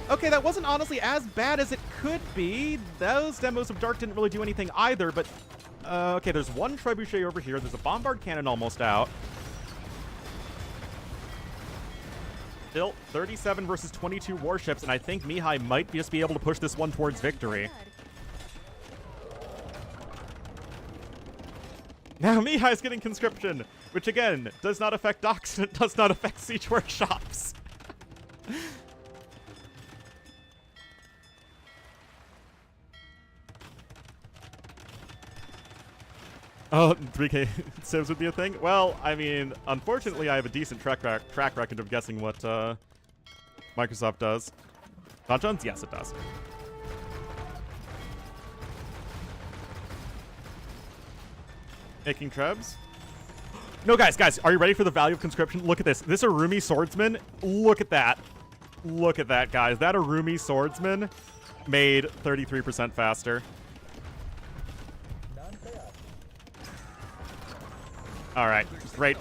Okay, that wasn't honestly as bad as it could be. Those demos of Dark didn't really do anything either, but... okay, there's one Trebuchet over here. There's a Bombard Cannon almost out. Still, 37 versus 22 warships, and I think Mihai might just be able to push this one towards victory. Now Mihai's getting conscription, which again, does not affect docks, and it does not affect siege workshops. Oh, 3K civs would be a thing? Well, I mean, unfortunately, I have a decent track record of guessing what Microsoft does. Donjons? Yes, it does. Making trebs? No, guys, are you ready for the value of conscription? Look at this. This Arumi swordsman, look at that. Look at that, guys. That Arumi swordsman made 33% faster. All right, great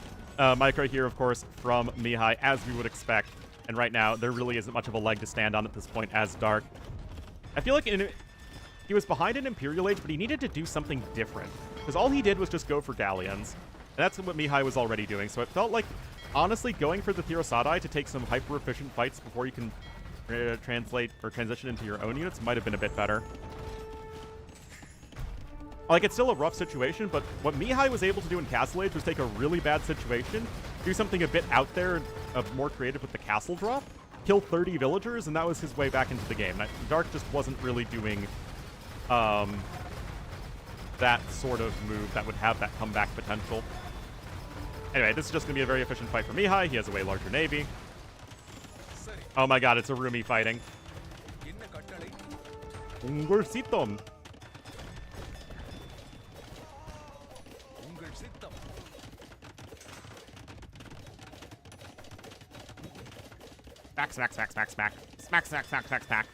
micro here, of course, from Mihai, as we would expect. And right now, there really isn't much of a leg to stand on at this point as Dark. I feel like he was behind in Imperial Age, but he needed to do something different. Because all he did was just go for galleons. And that's what Mihai was already doing. So it felt like, honestly, going for the Therosadai to take some hyper-efficient fights before you can translate or transition into your own units might have been a bit better. Like, it's still a rough situation, but what Mihai was able to do in Castle Age was take a really bad situation, do something a bit out there, more creative with the castle drop, kill 30 villagers, and that was his way back into the game. Dark just wasn't really doing that sort of move that would have that comeback potential. Anyway, this is just going to be a very efficient fight for Mihai. He has a way larger navy. Oh my god, it's Arumi fighting. Ungursitom. Smack, smack, smack, smack, smack. Smack, smack, smack, smack, smack.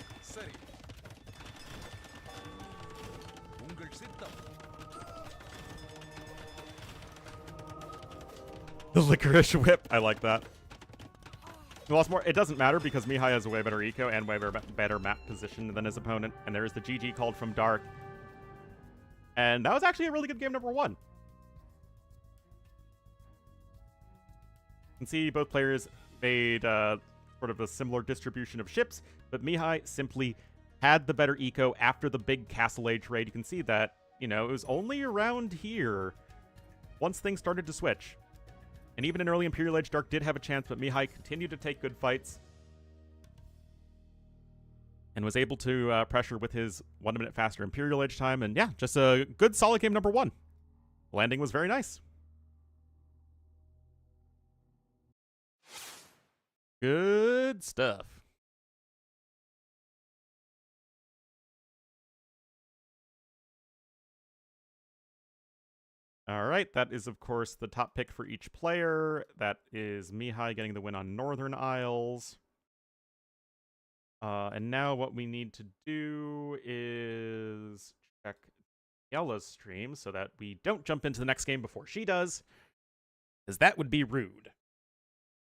The licorice whip. I like that. We lost more. It doesn't matter because Mihai has a way better eco and way better map position than his opponent. And there's the GG called from Dark. And that was actually a really good game number 1. You can see both players made sort of a similar distribution of ships, but Mihai simply had the better eco after the big Castle Age raid. You can see that, you know, it was only around here once things started to switch. And even in early Imperial Age, Dark did have a chance, but Mihai continued to take good fights and was able to pressure with his 1 minute faster Imperial Age time. And yeah, just a good, solid game number 1. Landing was very nice. Good stuff. All right, that is, of course, the top pick for each player. That is Mihai getting the win on Northern Isles. And now what we need to do is check Yella's stream so that we don't jump into the next game before she does, because that would be rude.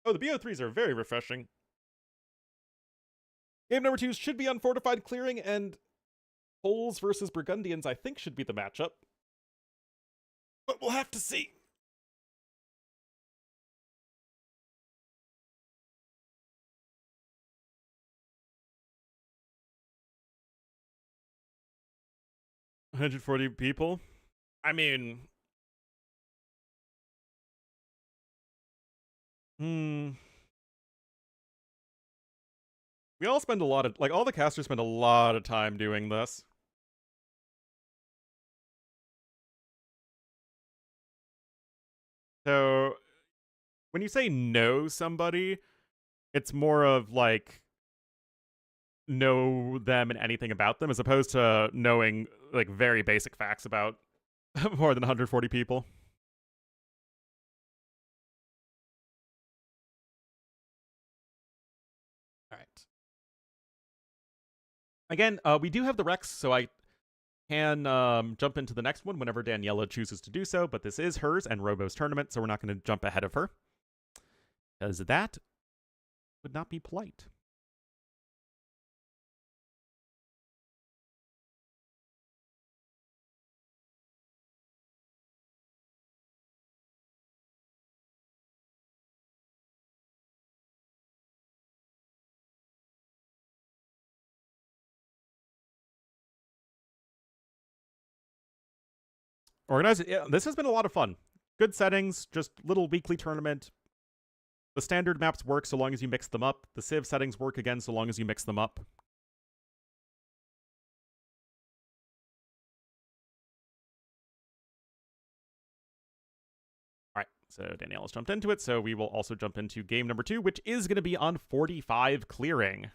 Oh, the BO3s are very refreshing. Game number 2 should be Unfortified Clearing, and Poles versus Burgundians, I think, should be the matchup. But we'll have to see. 140 people. I mean, we all spend a lot of, like, all the casters spend a lot of time doing this. So, when you say know somebody, it's more of, like, know them and anything about them, as opposed to knowing, like, very basic facts about more than 140 people. All right. Again, we do have the Rex, so I can jump into the next one whenever Daniela chooses to do so, but this is hers and Robo's tournament, so we're not going to jump ahead of her, because that would not be polite. Organize it. Yeah, this has been a lot of fun. Good settings, just little weekly tournament. The standard maps work so long as you mix them up. The Civ settings work again so long as you mix them up. All right, so Daniela's jumped into it, so we will also jump into game number 2, which is going to be on 45 clearing.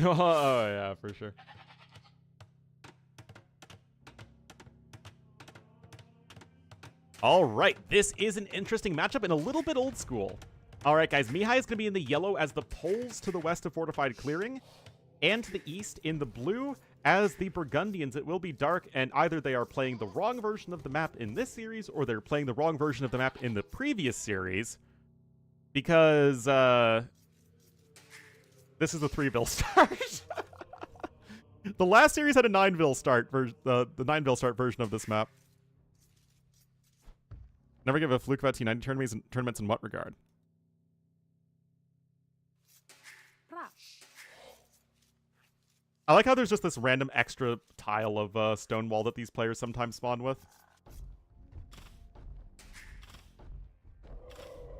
Oh, yeah, for sure. All right, this is an interesting matchup and a little bit old school. All right, guys, Mihai is going to be in the yellow as the Poles to the west of Fortified Clearing, and to the east in the blue as the Burgundians. It will be dark, and either they are playing the wrong version of the map in this series, or they're playing the wrong version of the map in the previous series, because this is a 3-ville start. The last series had a 9-ville start, the 9-ville start version of this map. Never give a fluke about T90 tournaments in what regard? I like how there's just this random extra tile of stone wall that these players sometimes spawn with.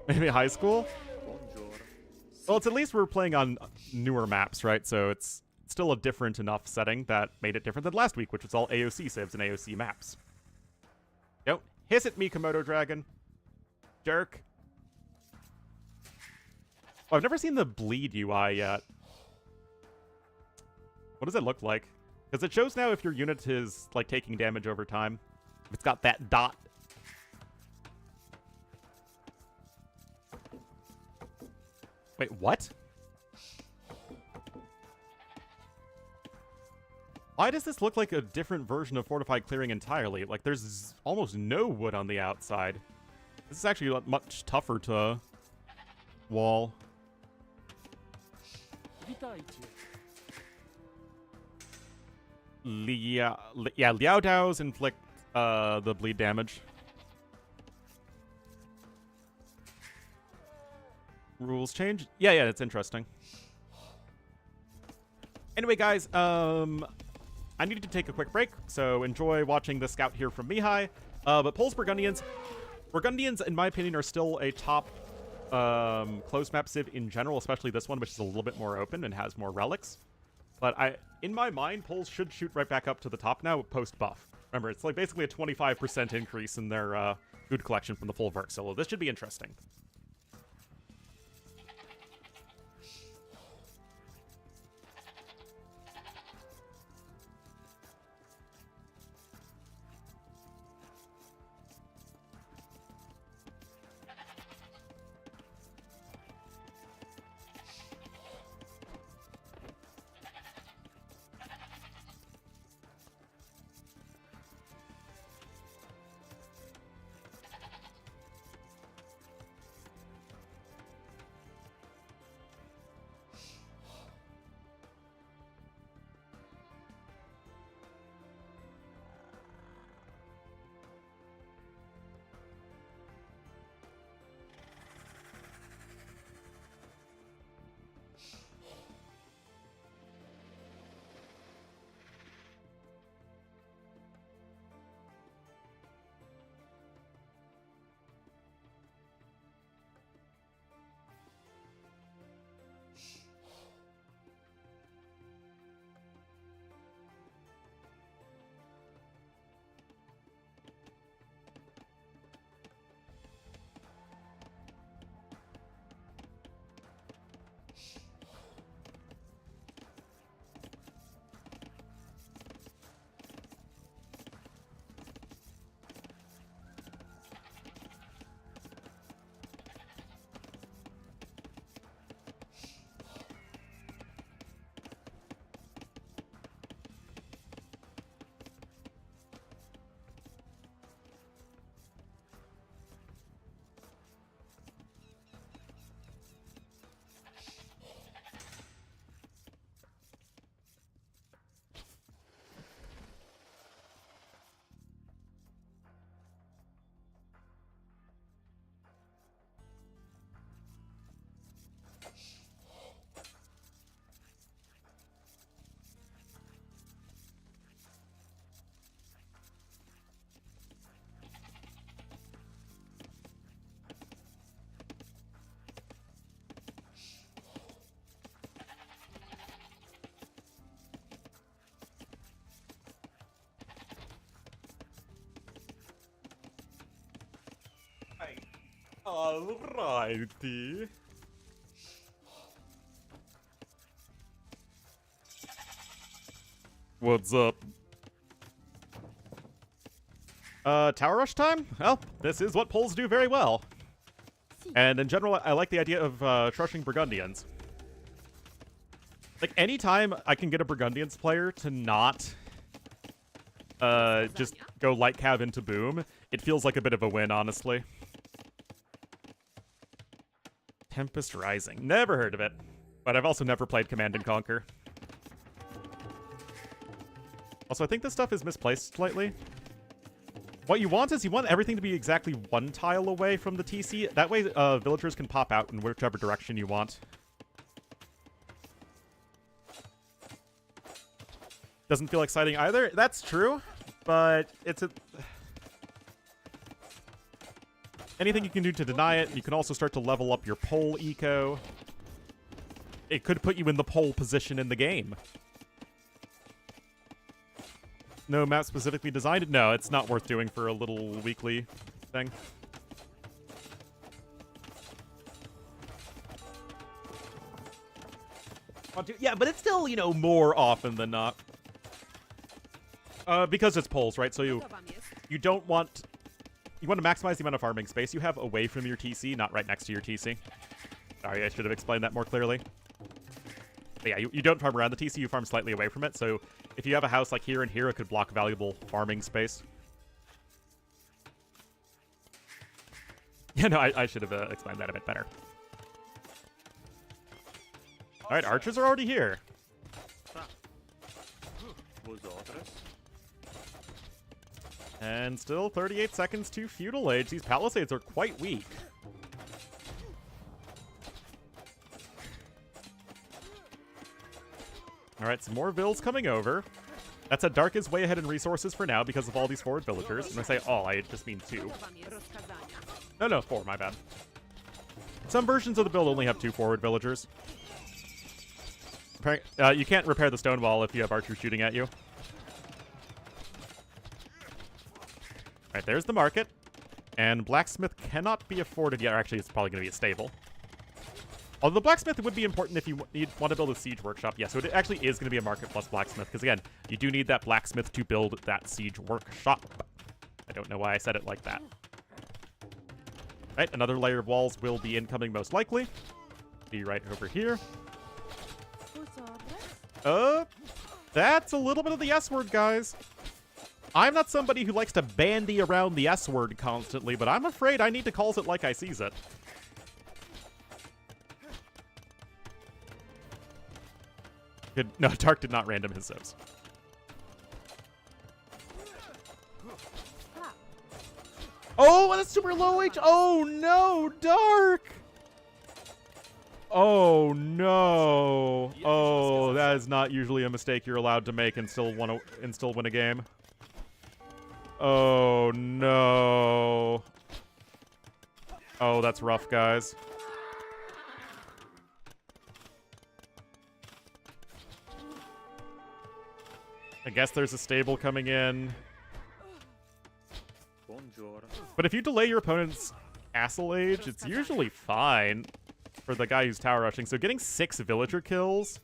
Maybe high school? Well, it's at least we're playing on newer maps, right? So it's still a different enough setting that made it different than last week, which was all AOC civs and AOC maps. Don't hiss at me, Komodo Dragon. Jerk. Oh, I've never seen the bleed UI yet. What does it look like? Because it shows now if your unit is, like, taking damage over time. If it's got that dot. Wait, what? Why does this look like a different version of Fortified Clearing entirely? Like, there's almost no wood on the outside. This is actually much tougher to wall. Yeah, Liao Daos inflict the bleed damage. Rules change? Yeah, it's interesting. Anyway, guys, I needed to take a quick break, so enjoy watching the scout here from Mihai. But Poles Burgundians, in my opinion, are still a top close map civ in general, especially this one, which is a little bit more open and has more relics. But in my mind, Poles should shoot right back up to the top now post-buff. Remember, it's like basically a 25% increase in their food collection from the full Verk solo. This should be interesting. Alrighty. What's up? Tower rush time? Well, this is what polls do very well. And in general, I like the idea of trushing Burgundians. Like, anytime I can get a Burgundians player to not just go light cav into boom, it feels like a bit of a win, honestly. Tempest Rising. Never heard of it. But I've also never played Command and Conquer. Also, I think this stuff is misplaced slightly. What you want is you want everything to be exactly one tile away from the TC. That way, villagers can pop out in whichever direction you want. Doesn't feel exciting either. That's true, but it's a... Anything you can do to deny it. You can also start to level up your pole eco. It could put you in the pole position in the game. No map specifically designed? No, it's not worth doing for a little weekly thing. Yeah, but it's still, you know, more often than not. Because it's poles, right? So you don't want... You want to maximize the amount of farming space you have away from your TC, not right next to your TC. Sorry, I should have explained that more clearly. But yeah, you don't farm around the TC, you farm slightly away from it, so if you have a house like here and here, it could block valuable farming space. Yeah, no, I should have explained that a bit better. Alright, archers are already here. And still 38 seconds to feudal age. These palisades are quite weak. Alright, some more vills coming over. That said, Dark is way ahead in resources for now because of all these forward villagers. And I say all, I just mean 2. No, 4, my bad. Some versions of the build only have 2 forward villagers. You can't repair the stone wall if you have archers shooting at you. Alright, there's the market. And blacksmith cannot be afforded yet. Or actually, it's probably going to be a stable. Although the blacksmith would be important if you want to build a siege workshop. Yeah, so it actually is going to be a market plus blacksmith. Because again, you do need that blacksmith to build that siege workshop. I don't know why I said it like that. Right, another layer of walls will be incoming most likely. Be right over here. That's a little bit of the S word, guys. I'm not somebody who likes to bandy around the S word constantly, but I'm afraid I need to call it like I sees it. No, Dark did not random his subs. Oh, that's super low H. Oh no, Dark. Oh no. Oh, that is not usually a mistake you're allowed to make and still win a game. Oh no. Oh, that's rough, guys. I guess there's a stable coming in. But if you delay your opponent's castle age, it's usually fine for the guy who's tower rushing. So getting 6 villager kills.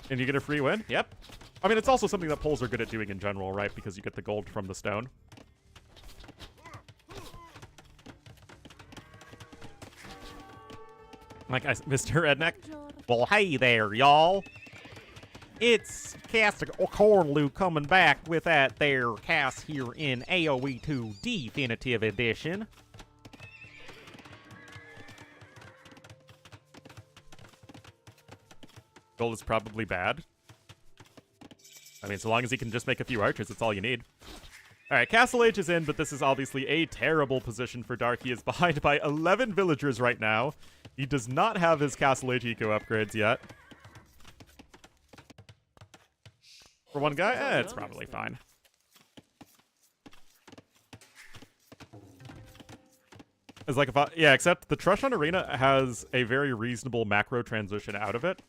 And you get a free win? Yep. I mean, it's also something that poles are good at doing in general, right? Because you get the gold from the stone. Like Mr. Redneck. Well, hey there, y'all. It's Caster Ornlu coming back with that there cast here in AoE 2 Definitive Edition. Gold is probably bad. I mean, so long as he can just make a few archers, that's all you need. Alright, Castle Age is in, but this is obviously a terrible position for Dark. He is behind by 11 villagers right now. He does not have his Castle Age eco upgrades yet. For one guy, it's probably fine. It's like yeah, except the Trushan Arena has a very reasonable macro transition out of it.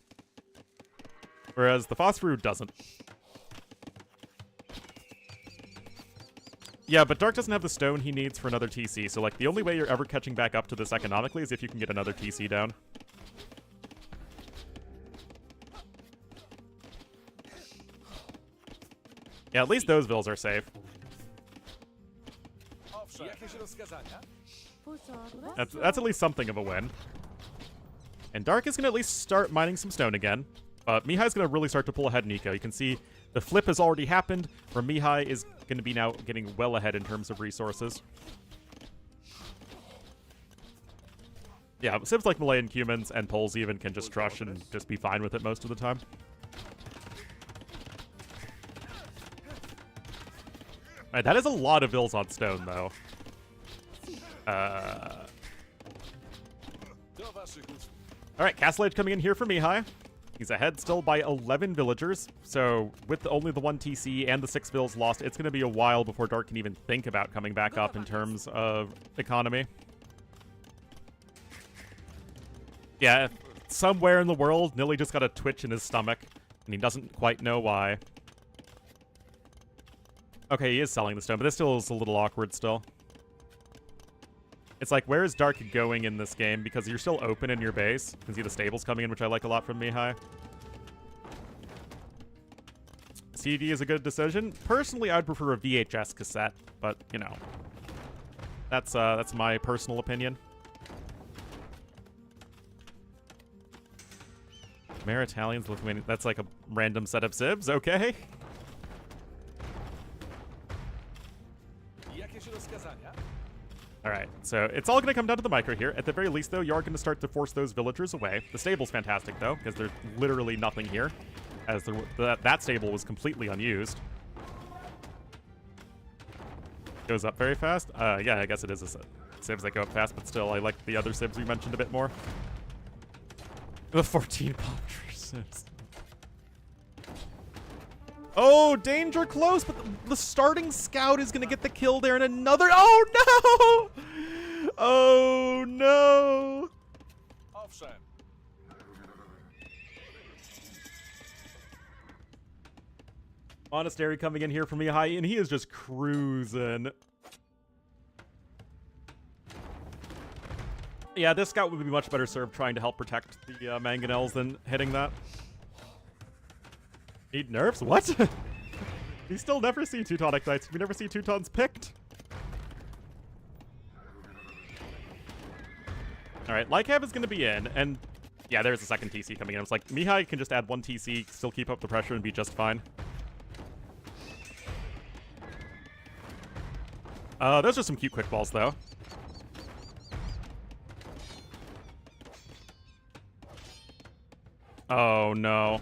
Whereas the F1re doesn't. Yeah, but Dark doesn't have the stone he needs for another TC, so like the only way you're ever catching back up to this economically is if you can get another TC down. Yeah, at least those vills are safe. That's at least something of a win. And Dark is going to at least start mining some stone again. Mihai's going to really start to pull ahead Nico. You can see the flip has already happened, where Mihai is going to be now getting well ahead in terms of resources. Yeah, Civs like Malayan Cumans and Poles even can just trush and just be fine with it most of the time. Alright, that is a lot of vills on stone, though. Alright, Castle Age coming in here for Mihai. He's ahead still by 11 villagers, so with only the 1 TC and the 6 vills lost, it's going to be a while before Dark can even think about coming back up in terms of economy. Yeah, somewhere in the world, Nilly just got a twitch in his stomach, and he doesn't quite know why. Okay, he is selling the stone, but this still is a little awkward still. It's like, where is Dark going in this game? Because you're still open in your base. You can see the stables coming in, which I like a lot from Mihai. CD is a good decision. Personally, I'd prefer a VHS cassette, but, you know. That's my personal opinion. Maritalians, Lithuanians, that's like a random set of civs, okay. Alright, so it's all going to come down to the micro here. At the very least, though, you are going to start to force those villagers away. The stable's fantastic, though, because there's literally nothing here, as that stable was completely unused. Goes up very fast? Yeah, I guess it is a civs that go up fast, but still, I like the other civs we mentioned a bit more. The 14 palm tree civs. Oh, danger close, but the starting scout is going to get the kill there and another. Oh, no! Oh, no! Monastery coming in here for Mihai, and he is just cruising. Yeah, this scout would be much better served trying to help protect the mangonels than hitting that. Need nerfs? What? We still never see Teutonic Knights. We never see Teutons picked. Alright, Lycav is going to be in, and yeah, there's a second TC coming in. It's like, Mihai can just add 1 TC, still keep up the pressure, and be just fine. Those are some cute quick balls, though. Oh, no.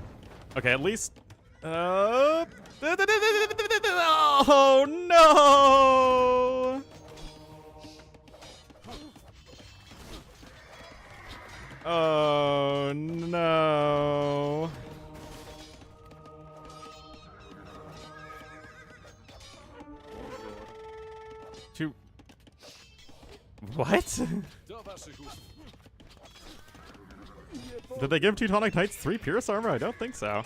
Okay, at least... Oh, no! Oh, no. What? Did they give Teutonic Knights 3 Pierce armor? I don't think so.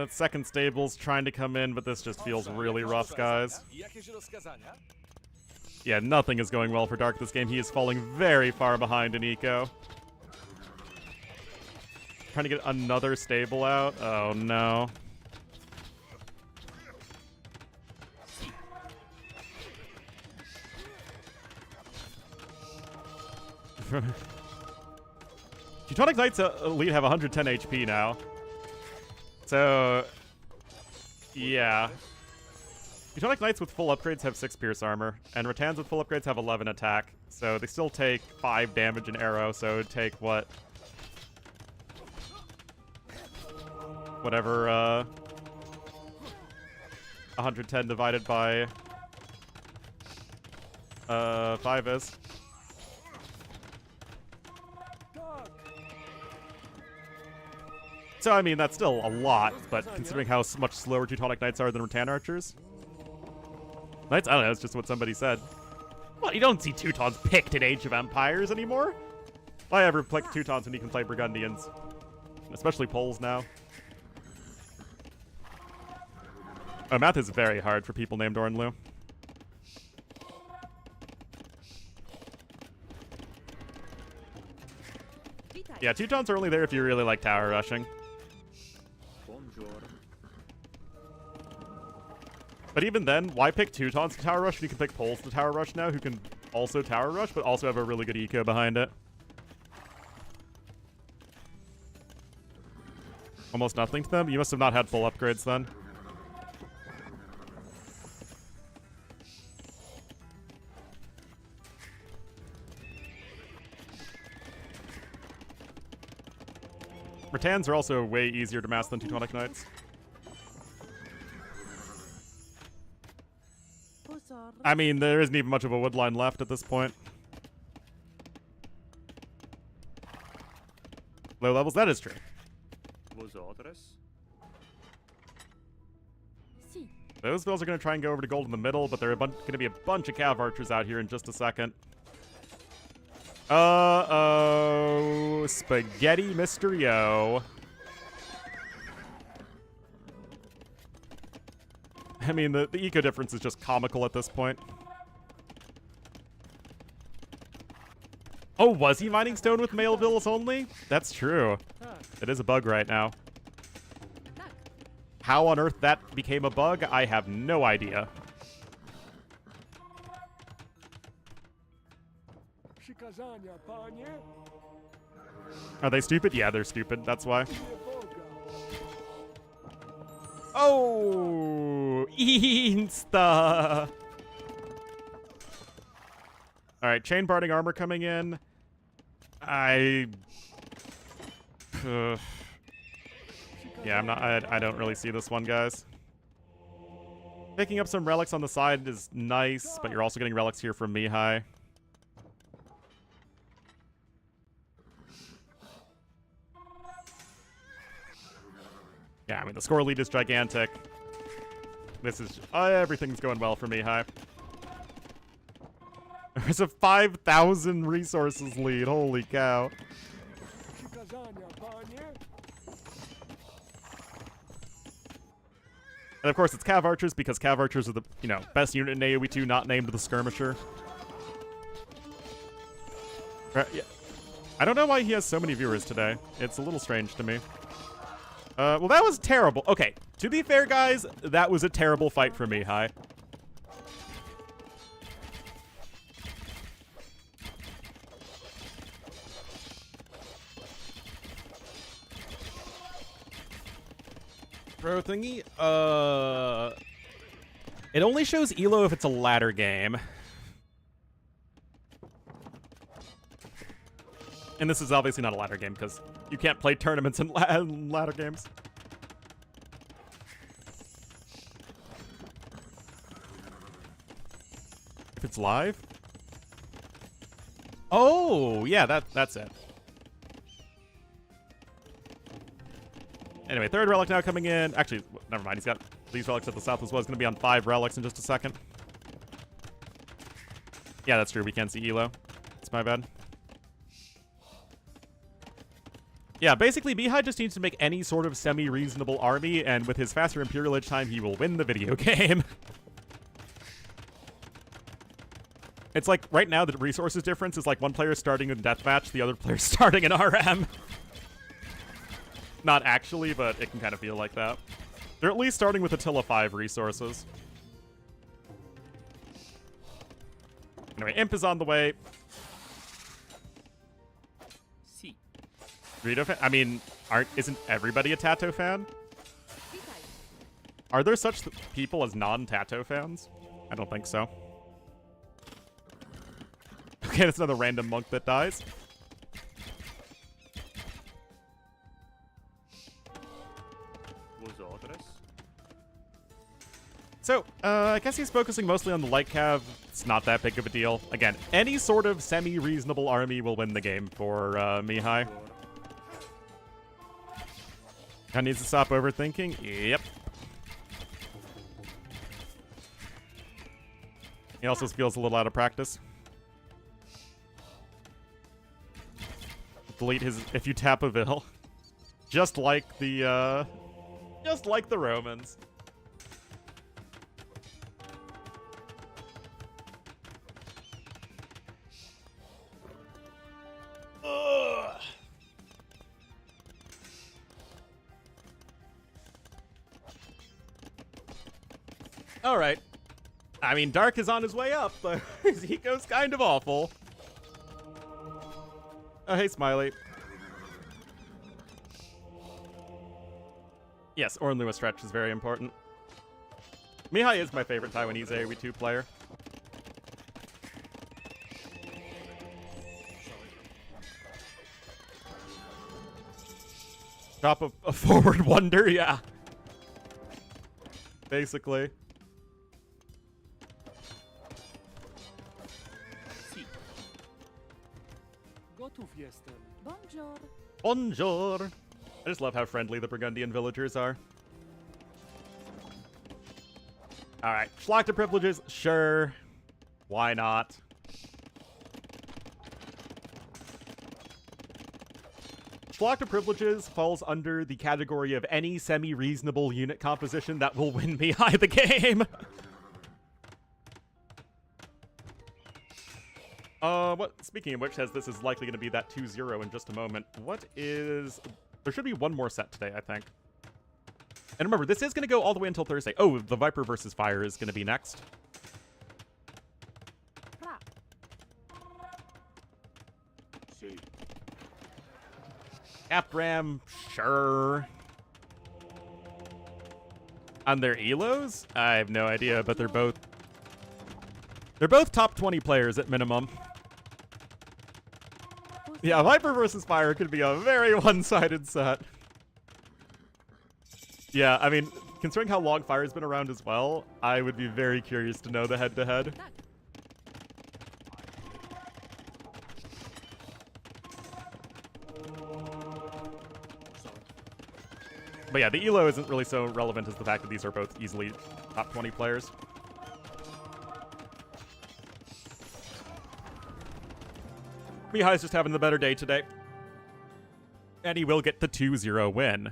Second stable's trying to come in, but this just feels really rough, guys. Yeah, nothing is going well for Dark this game. He is falling very far behind in eco. Trying to get another stable out. Oh, no. Teutonic Knights Elite have 110 HP now. So, yeah. Teutonic Knights with full upgrades have 6 Pierce armor, and Rattans with full upgrades have 11 attack. So they still take 5 damage an arrow, so it would take, what? Whatever, 110 divided by 5 is. So, I mean, that's still a lot, but considering how much slower Teutonic Knights are than Rattan Archers. Knights? I don't know, it's just what somebody said. Well, you don't see Teutons picked in Age of Empires anymore. If I ever pick Teutons when you can play Burgundians. Especially Poles now. Oh, math is very hard for people named Ornlu. Yeah, Teutons are only there if you really like tower rushing. But even then, why pick Teutons to tower rush when you can pick Poles to tower rush now, who can also tower rush, but also have a really good eco behind it? Almost nothing to them? You must have not had full upgrades then. Rattans are also way easier to mass than Teutonic Knights. I mean, there isn't even much of a wood line left at this point. Low levels, that is true. Those bills are going to try and go over to gold in the middle, but there are going to be a bunch of Cav Archers out here in just a second. Uh-oh. Spaghetti Mysterio. I mean, the eco difference is just comical at this point. Oh, was he mining stone with male villas only? That's true. It is a bug right now. How on earth that became a bug, I have no idea. Are they stupid? Yeah, they're stupid. That's why. Oh! Insta! Alright, chain barding armor coming in. Yeah, I don't really see this one, guys. Picking up some relics on the side is nice, but you're also getting relics here from Mihai. Yeah, I mean, the score lead is gigantic. This is... everything's going well for Mihai. There's a 5,000 resources lead. Holy cow. And of course, it's Cav Archers, because Cav Archers are the, best unit in AoE 2 not named the Skirmisher. Yeah. I don't know why he has so many viewers today. It's a little strange to me. Well, that was terrible. Okay, to be fair, guys, that was a terrible fight for Mihai. Pro thingy? It only shows Elo if it's a ladder game. And this is obviously not a ladder game, because you can't play tournaments in ladder games. If it's live? Oh, yeah, that's it. Anyway, third relic now coming in. Actually, never mind. He's got these relics at the south as well. He's going to be on 5 relics in just a second. Yeah, that's true. We can't see Elo. It's my bad. Yeah, basically, Mihai just needs to make any sort of semi-reasonable army, and with his faster Imperial Age time, he will win the video game. It's like, right now, the resources difference is like one player starting in Deathmatch, the other player starting in RM. Not actually, but it can kind of feel like that. They're at least starting with Attila 5 resources. Anyway, Imp is on the way. Rito fan? I mean, isn't everybody a Tato fan? Are there such people as non-Tato fans? I don't think so. Okay, that's another random monk that dies. So, I guess he's focusing mostly on the light cav. It's not that big of a deal. Again, any sort of semi-reasonable army will win the game for Mihai. Kind of needs to stop overthinking. Yep. He also feels a little out of practice. Delete his if you tap a Vil. Just like the Romans. Ugh. All right. I mean, Dark is on his way up, but he goes kind of awful. Oh, hey, Smiley. Yes, Ornlu stretch is very important. Mihai is my favorite Taiwanese AoE 2 player. Drop a forward wonder, yeah. Basically. Gotów jestem. Bonjour. Bonjour. I just love how friendly the Burgundian villagers are. Alright, Schlachter privileges, sure. Why not? Schlachter privileges falls under the category of any semi-reasonable unit composition that will win Mihai the game. Speaking of which, says this is likely going to be that 2-0 in just a moment. What is... There should be one more set today, I think. And remember, this is going to go all the way until Thursday. Oh, the Viper versus Fire is going to be next. Capram, sure. On their elos? I have no idea, but they're both top 20 players at minimum. Yeah, Viper versus Fire could be a very one-sided set. Yeah, I mean, considering how long Fire's been around as well, I would be very curious to know the head-to-head. But yeah, the elo isn't really so relevant as the fact that these are both easily top 20 players. Mihai's just having the better day today. And he will get the 2-0 win.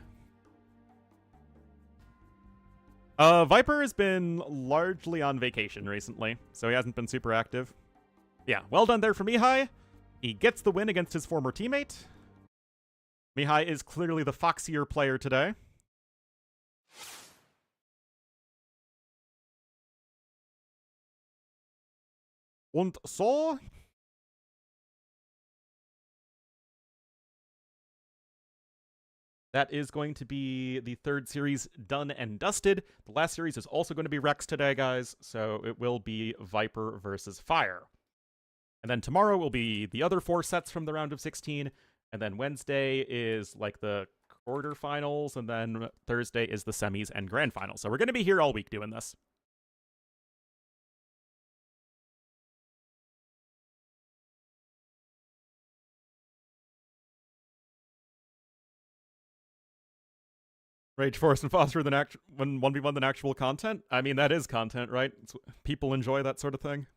Viper has been largely on vacation recently, so he hasn't been super active. Yeah, well done there for Mihai. He gets the win against his former teammate. Mihai is clearly the foxier player today. Und so... That is going to be the third series done and dusted. The last series is also going to be Rex today, guys, so it will be Viper versus Fire. And then tomorrow will be the other 4 sets from the round of 16, and then Wednesday is like the quarterfinals, and then Thursday is the semis and grand finals. So we're going to be here all week doing this. Rage Force and Foster when 1v1 than actual content? I mean, that is content, right? People enjoy that sort of thing.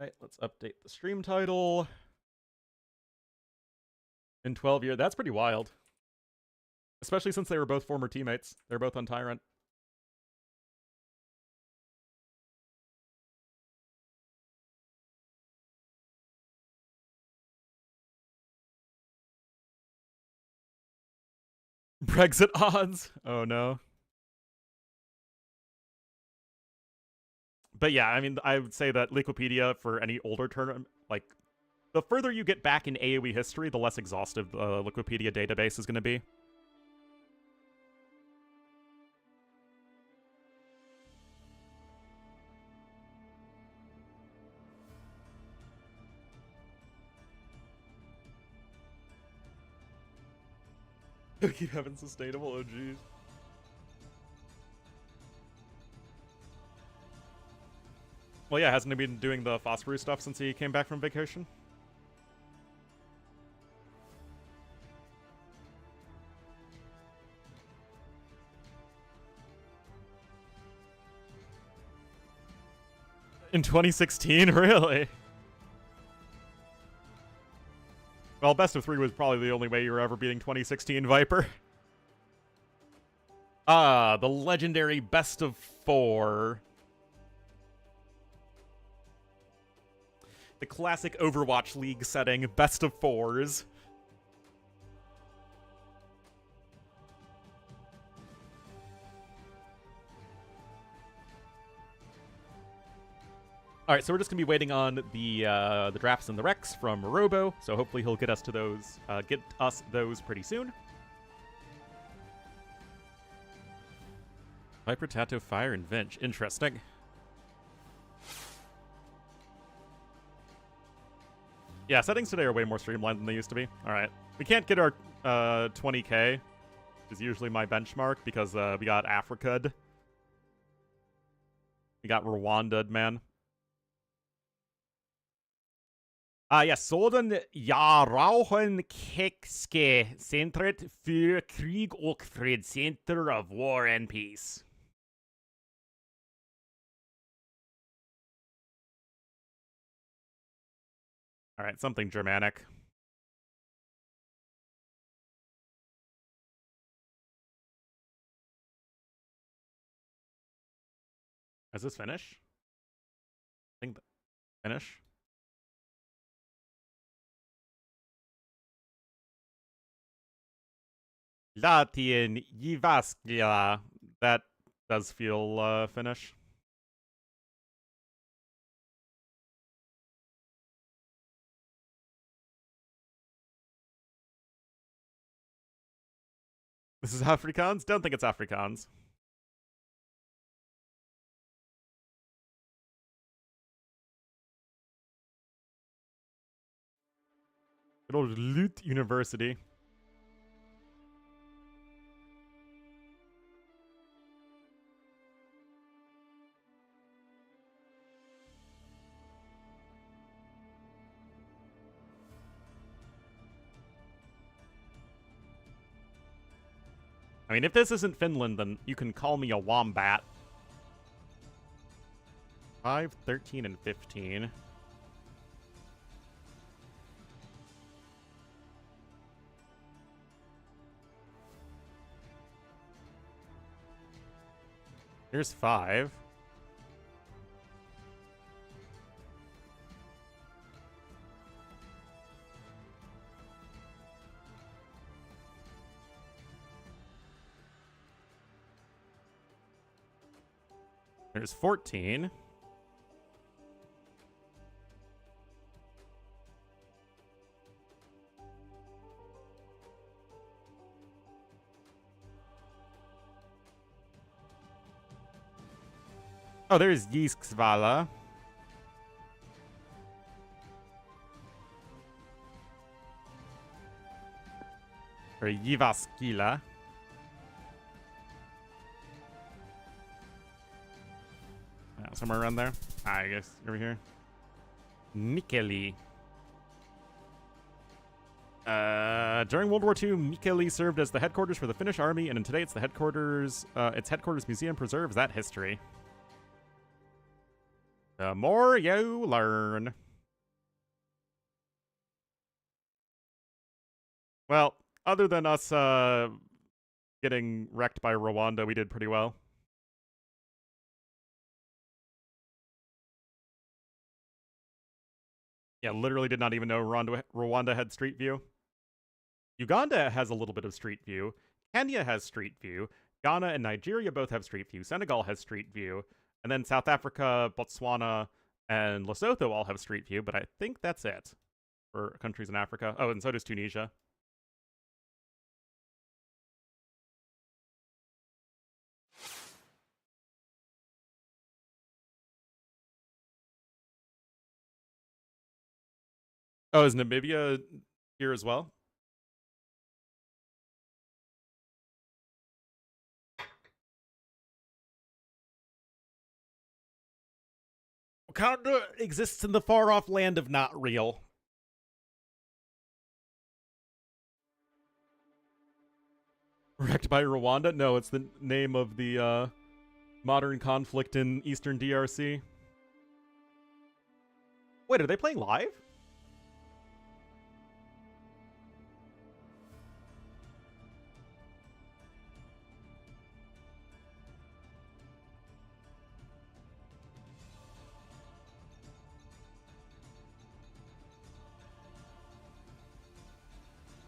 Right, let's update the stream title. In 12 years, that's pretty wild. Especially since they were both former teammates. They're both on Tyrant. Brexit odds. Oh no. But yeah, I mean, I would say that Liquipedia for any older tournament, like, the further you get back in AoE history, the less exhaustive the Liquipedia database is going to be. Keep having sustainable, oh geez. Well, yeah, hasn't he been doing the F1re stuff since he came back from vacation? In 2016, really? Well, best of 3 was probably the only way you were ever beating 2016 Viper. Ah, the legendary best of 4. The classic Overwatch League setting, best of 4s. All right, so we're just gonna be waiting on the drafts and the recs from Robo. So hopefully he'll get us to those, pretty soon. Viper, Tato, Fire, and Vinch. Interesting. Yeah, settings today are way more streamlined than they used to be. All right, we can't get our 20k, is usually my benchmark because we got Africa'd. We got Rwanda'd, man. Ja, sådan jag rauchen kexke centret för krig och fred, Center of War and Peace. All right, something Germanic. Is this Finnish? I think Finnish. Latin Jyväskylä. That does feel Finnish. This is Afrikaans? Don't think it's Afrikaans. Good old Lund University. I mean, if this isn't Finland, then you can call me a wombat. 5, 13, and 15. Here's 5. There's 14. Oh, there's Jyväskylä. Or Jyväskylä. Yeah, somewhere around there. I guess over here. Mikkeli. During World War II, Mikkeli served as the headquarters for the Finnish army, and today it's the headquarters. Its headquarters museum preserves that history. The more you learn. Well, other than us getting wrecked by Rwanda, we did pretty well. Yeah, literally did not even know Rwanda had Street View. Uganda has a little bit of Street View. Kenya has Street View. Ghana and Nigeria both have Street View. Senegal has Street View. And then South Africa, Botswana, and Lesotho all have Street View, but I think that's it for countries in Africa. Oh, and so does Tunisia. Oh, is Namibia here as well? Wakanda exists in the far-off land of not real. Wrecked by Rwanda? No, it's the name of the modern conflict in Eastern DRC. Wait, are they playing live?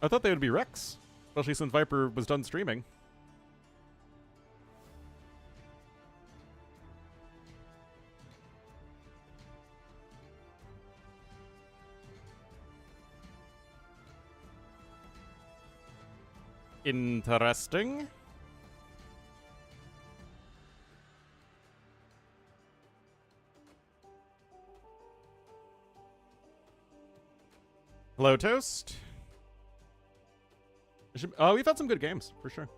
I thought they would be Rex, especially since Viper was done streaming. Interesting. Hello, Toast. Oh, we've had some good games, for sure.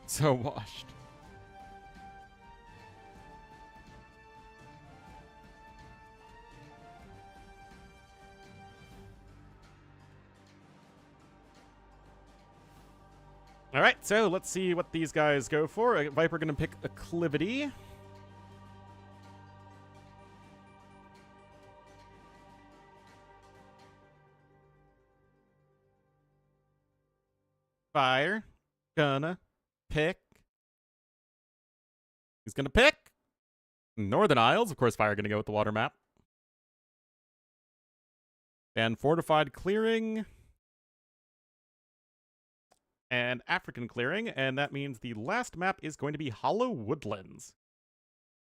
So washed. All right, so let's see what these guys go for. Viper gonna pick Acclivity. Fire gonna pick. He's gonna pick Northern Isles. Of course, Fire gonna go with the water map. And Fortified Clearing. And African Clearing, and that means the last map is going to be Hollow Woodlands.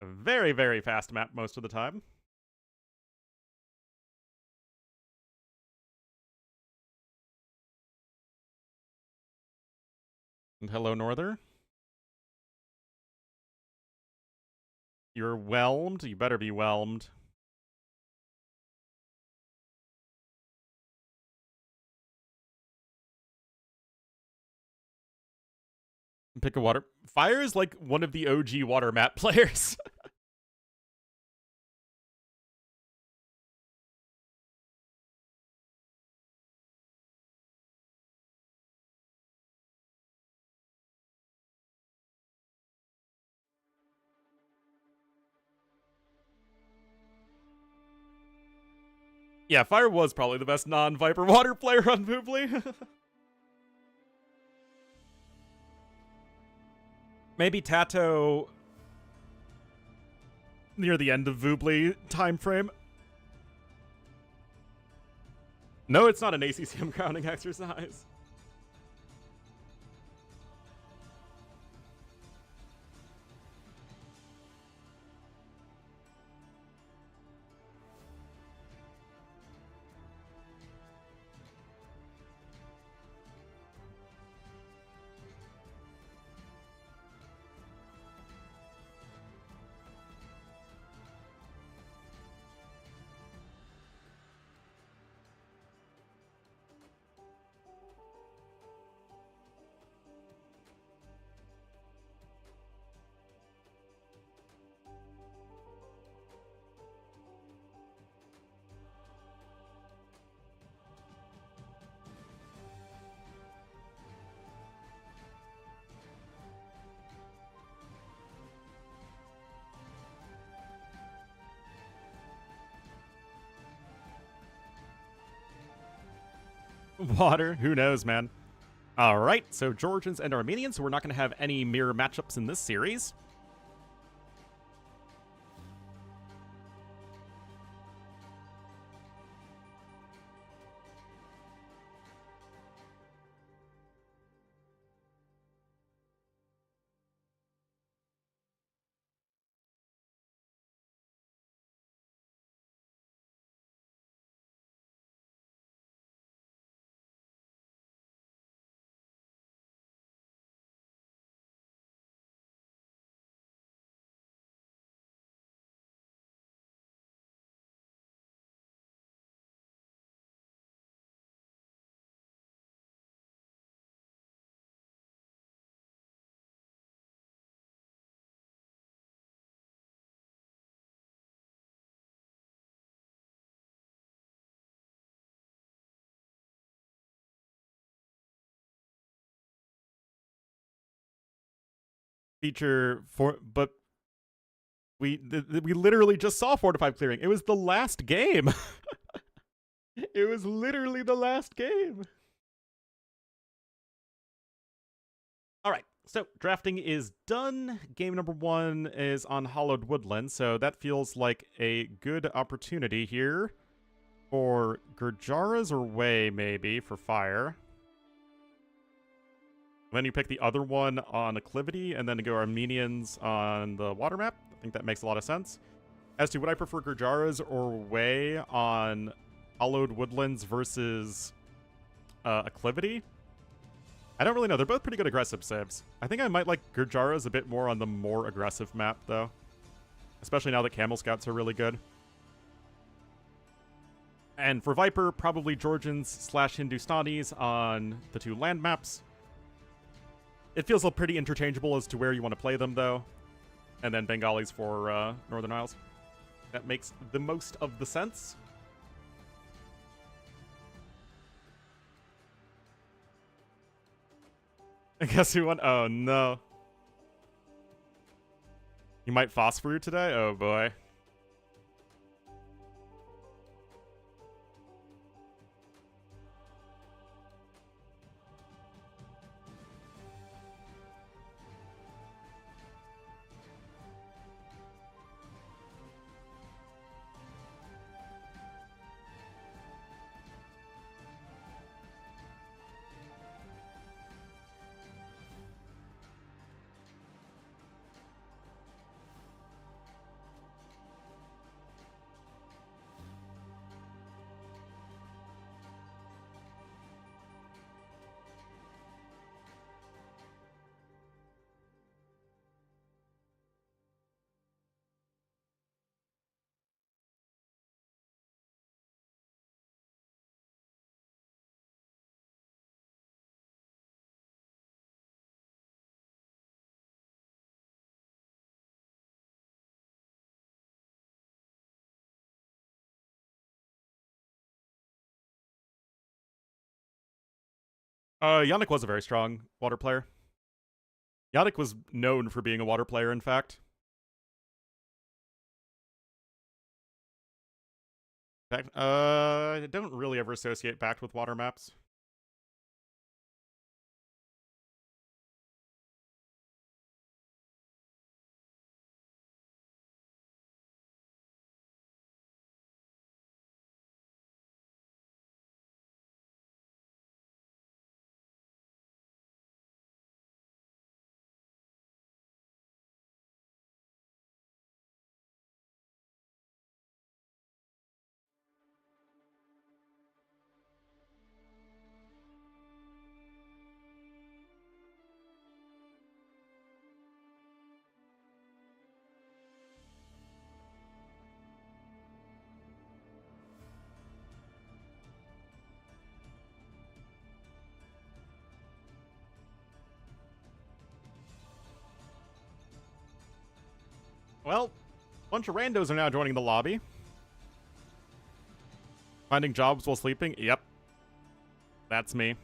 A very, very fast map most of the time. And hello, Norther. You're whelmed? You better be whelmed. Pick a water. Fire is like one of the OG water map players. Yeah, Fire was probably the best non-Viper water player on Voobly. Maybe Tato near the end of Voobly time frame. No, it's not an ACCM crowning exercise. Water, who knows, man. All right, so Georgians and Armenians, so we're not going to have any mirror matchups in this series. feature for, but we literally just saw 4 to 5 clearing. It was the last game. It was literally the last game. All right, so drafting is done. Game number 1 is on Hollowed Woodland, so that feels like a good opportunity here for Gurjaras or Way, maybe, for fire. Then you pick the other one on Acclivity, and then go Armenians on the water map. I think that makes a lot of sense. As to would I prefer Gurjaras or Way on Hollowed Woodlands versus Acclivity? I don't really know. They're both pretty good aggressive civs. I think I might like Gurjaras a bit more on the more aggressive map, though. Especially now that Camel Scouts are really good. And for Viper, probably Georgians / Hindustanis on the 2 land maps. It feels pretty interchangeable as to where you want to play them, though. And then Bengalis for Northern Isles. That makes the most of the sense. I guess who won? Oh, no. You might phosphor today? Oh, boy. Yannick was a very strong water player. Yannick was known for being a water player, in fact. I don't really ever associate Pact with water maps. Well, a bunch of randos are now joining the lobby. Finding jobs while sleeping? Yep. That's me.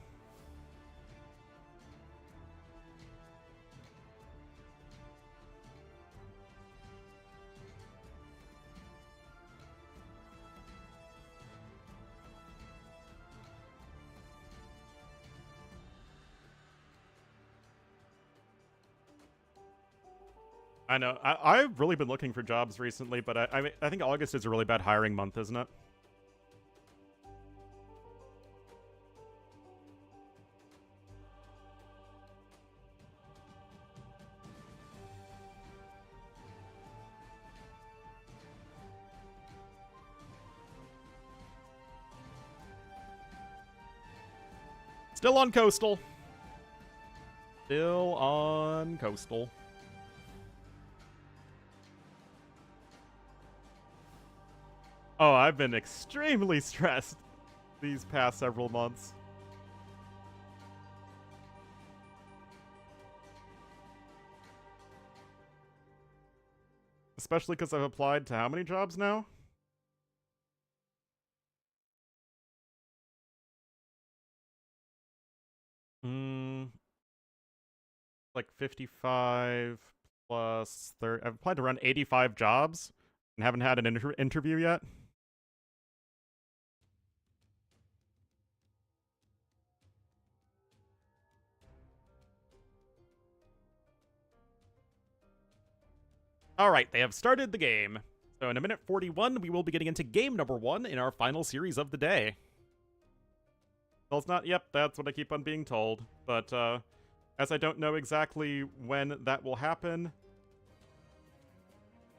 I know. I've really been looking for jobs recently, but I think August is a really bad hiring month, isn't it? Still on Coastal. Still on Coastal. Oh, I've been extremely stressed these past several months. Especially because I've applied to how many jobs now? like 55 plus 30. I've applied to around 85 jobs and haven't had an interview yet. All right, they have started the game. So in a minute 41, we will be getting into game number 1 in our final series of the day. Well, it's not, yep, that's what I keep on being told. But as I don't know exactly when that will happen,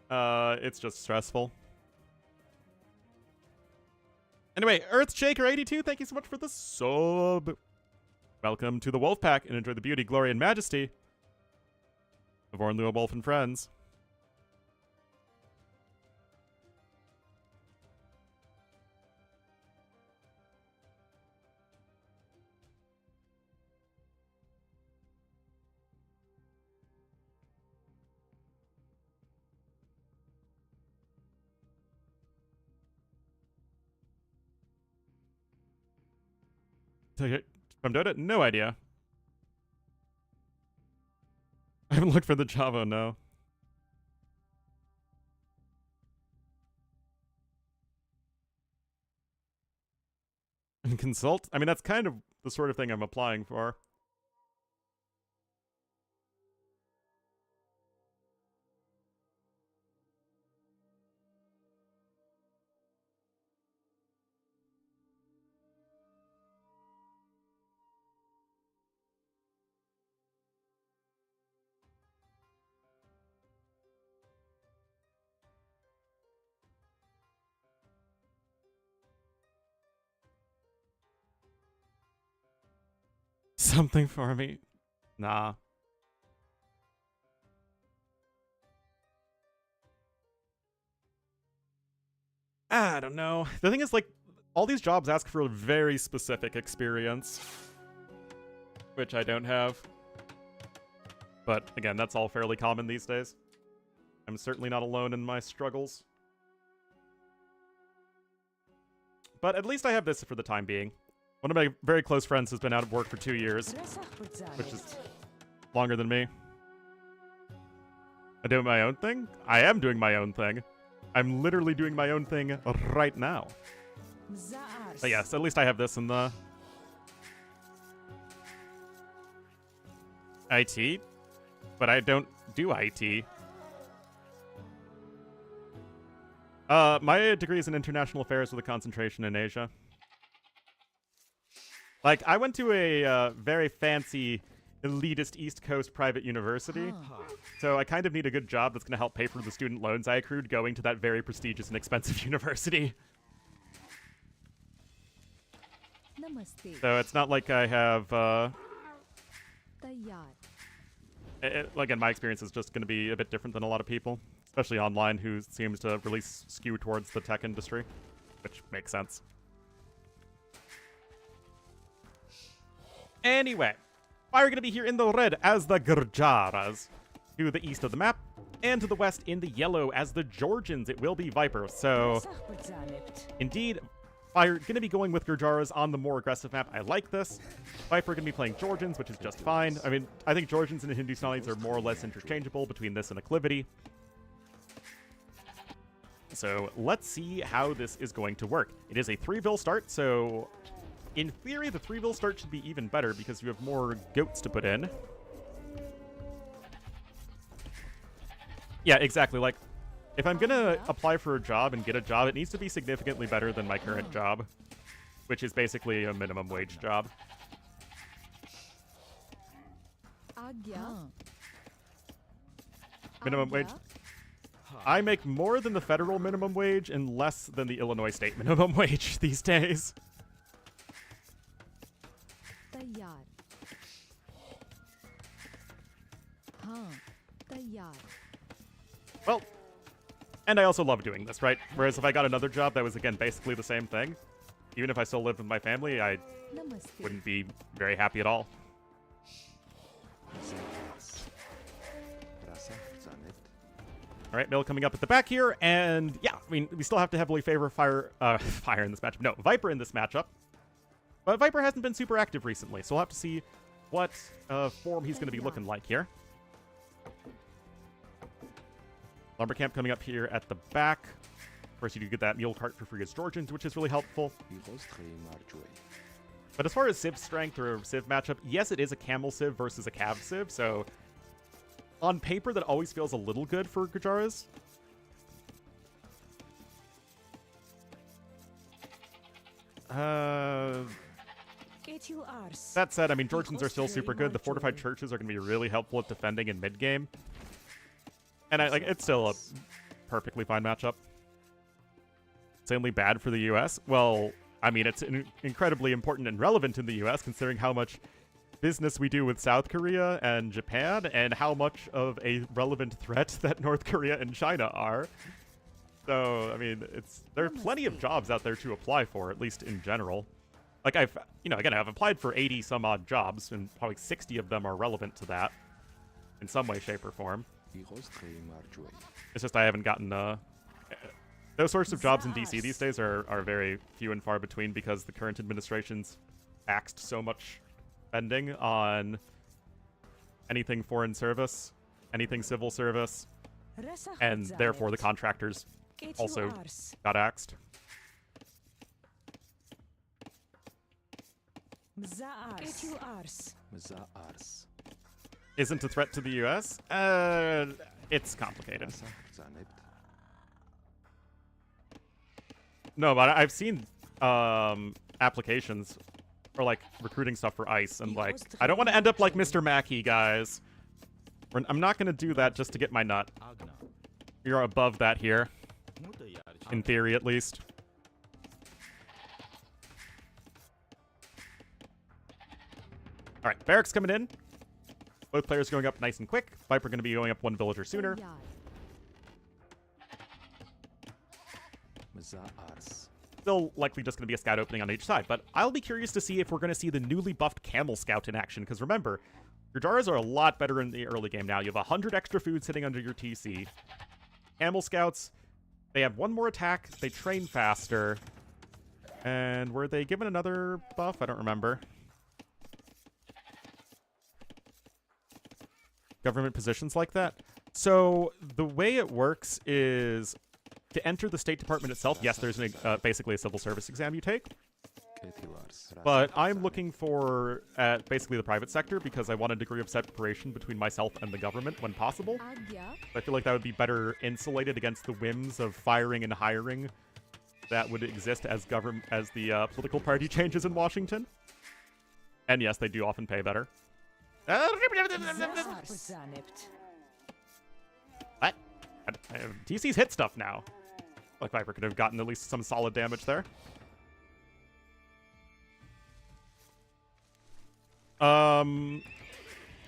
it's just stressful. Anyway, Earthshaker82, thank you so much for the sub. Welcome to the Wolfpack, and enjoy the beauty, glory, and majesty of Ornlu, Wolf, and friends. From Dota? No idea. I haven't looked for the Java, no. And consult? I mean, that's kind of the sort of thing I'm applying for. Something for me. Nah. I don't know. The thing is, like, all these jobs ask for a very specific experience, which I don't have. But again, that's all fairly common these days. I'm certainly not alone in my struggles. But at least I have this for the time being. One of my very close friends has been out of work for 2 years, which is longer than me. I do my own thing? I am doing my own thing. I'm literally doing my own thing right now. But yes, at least I have this in the IT, but I don't do IT. My degree is in international affairs with a concentration in Asia. Like, I went to a very fancy, elitist East Coast private university, so I kind of need a good job that's going to help pay for the student loans I accrued going to that very prestigious and expensive university. So it's not like I have, again, my experience is just going to be a bit different than a lot of people, especially online, who seems to really skew towards the tech industry, which makes sense. Anyway, we're going to be here in the red as the Gurjaras, to the east of the map, and to the west in the yellow as the Georgians. It will be Viper. So, indeed, we're going to be going with Gurjaras on the more aggressive map. I like this. Viper going to be playing Georgians, which is just fine. I mean, I think Georgians and Hindustanis are more or less interchangeable between this and Acclivity. So, let's see how this is going to work. It is a 3-ville start, so in theory, the 3-ville start should be even better because you have more goats to put in. Yeah, exactly. Like, if I'm gonna apply for a job and get a job, it needs to be significantly better than my current job, which is basically a minimum wage job. Minimum wage. I make more than the federal minimum wage and less than the Illinois state minimum wage these days. Well, and I also love doing this, right? Whereas if I got another job that was, again, basically the same thing, even if I still lived with my family, I wouldn't be very happy at all. All right, Mill coming up at the back here, and yeah, I mean, we still have to heavily favor Fire in this matchup. No, Viper in this matchup. But Viper hasn't been super active recently, so we'll have to see what form he's going to be looking like here. Lumber camp coming up here at the back. Of course, you do get that mule cart for free as Georgians, which is really helpful. But as far as Civ strength or Civ matchup, yes, it is a camel Civ versus a cav Civ, so on paper, that always feels a little good for Gujaras. That said, I mean, Georgians are still super good. The fortified churches are going to be really helpful at defending in mid-game. And it's still a perfectly fine matchup. Insanely bad for the US? Well, I mean, it's incredibly important and relevant in the US, considering how much business we do with South Korea and Japan, and how much of a relevant threat that North Korea and China are. So, I mean, there are plenty of jobs out there to apply for, at least in general. Like, I've applied for 80 some odd jobs, and probably 60 of them are relevant to that in some way, shape, or form. It's just I haven't gotten those sorts of jobs in DC these days are very few and far between, because the current administration's axed so much spending on anything foreign service, anything civil service, and therefore the contractors also got axed. Isn't a threat to the US? It's complicated. No, but I've seen applications or like recruiting stuff for ICE, and like, I don't want to end up like Mr. Mackey, guys. I'm not going to do that just to get my nut. You're above that here, in theory at least. All right, barracks coming in. Both players going up nice and quick. Viper going to be going up one villager sooner. Still likely just going to be a scout opening on each side, but I'll be curious to see if we're going to see the newly buffed Camel Scout in action, because remember, your Jaras are a lot better in the early game now. You have 100 extra food sitting under your TC. Camel Scouts, they have one more attack, they train faster, and were they given another buff? I don't remember. Government positions like that. So the way it works is, to enter the State Department itself, yes, there's basically a civil service exam you take. But I'm looking for basically the private sector, because I want a degree of separation between myself and the government when possible. I feel like that would be better insulated against the whims of firing and hiring that would exist as the political party changes in Washington. And yes, they do often pay better. What? TC's hit stuff now. Like Viper could have gotten at least some solid damage there.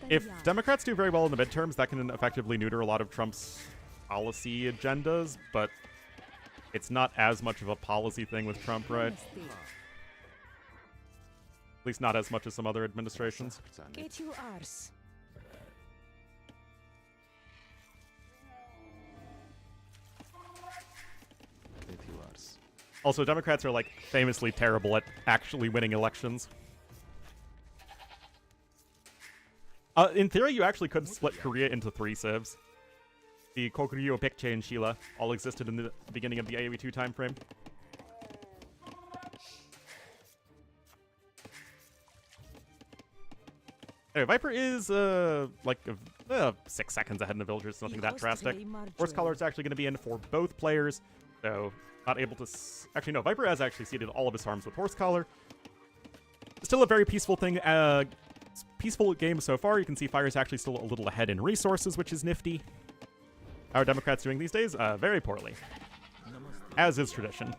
If Democrats do very well in the midterms, that can effectively neuter a lot of Trump's policy agendas, but it's not as much of a policy thing with Trump, right? At least not as much as some other administrations. Also, Democrats are, like, famously terrible at actually winning elections. In theory, you actually could split Korea into 3 civs. The Kokuryo, Baekje, and Shila all existed in the beginning of the AoE2 timeframe. Anyway, Viper is, 6 seconds ahead in the villagers, nothing that drastic. Horse Collar is actually going to be in for both players, so not able to... Actually, no, Viper has actually seeded all of his farms with Horse Collar. Still a very peaceful thing. Peaceful game so far. You can see Fire is actually still a little ahead in resources, which is nifty. How are Democrats doing these days? Very poorly. As is tradition.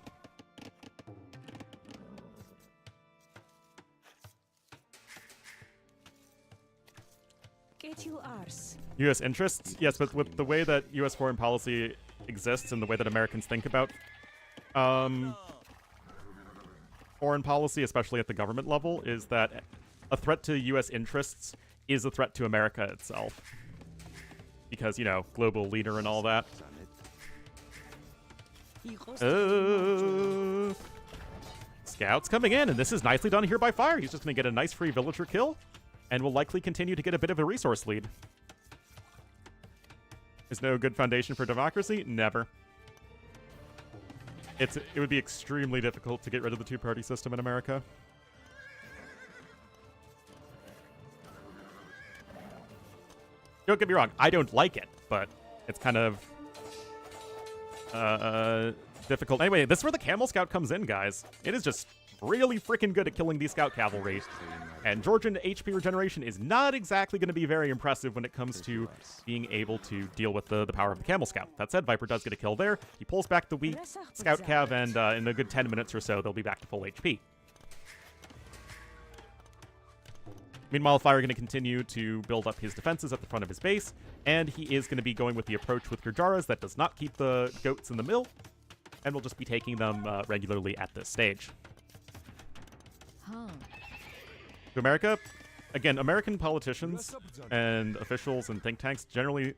U.S. interests? Yes, but with the way that U.S. foreign policy exists and the way that Americans think about foreign policy, especially at the government level, is that a threat to U.S. interests is a threat to America itself. Because, you know, global leader and all that. Scouts coming in, and this is nicely done here by Fire. He's just going to get a nice free villager kill. and will likely continue to get a bit of a resource lead. Is no good foundation for democracy? Never. It would be extremely difficult to get rid of the two-party system in America. Don't get me wrong, I don't like it, but it's kind of difficult. Anyway, this is where the Camel Scout comes in, guys. It is just really freaking good at killing these Scout Cavalry. And Georgian HP regeneration is not exactly going to be very impressive when it comes to being able to deal with the power of the Camel Scout. That said, Viper does get a kill there. He pulls back the weak Scout Cav, and in a good 10 minutes or so, they'll be back to full HP. Meanwhile, F1re going to continue to build up his defenses at the front of his base, and he is going to be going with the approach with Gurjaras that does not keep the goats in the mill, and will just be taking them regularly at this stage. To America, again, American politicians and officials and think tanks generally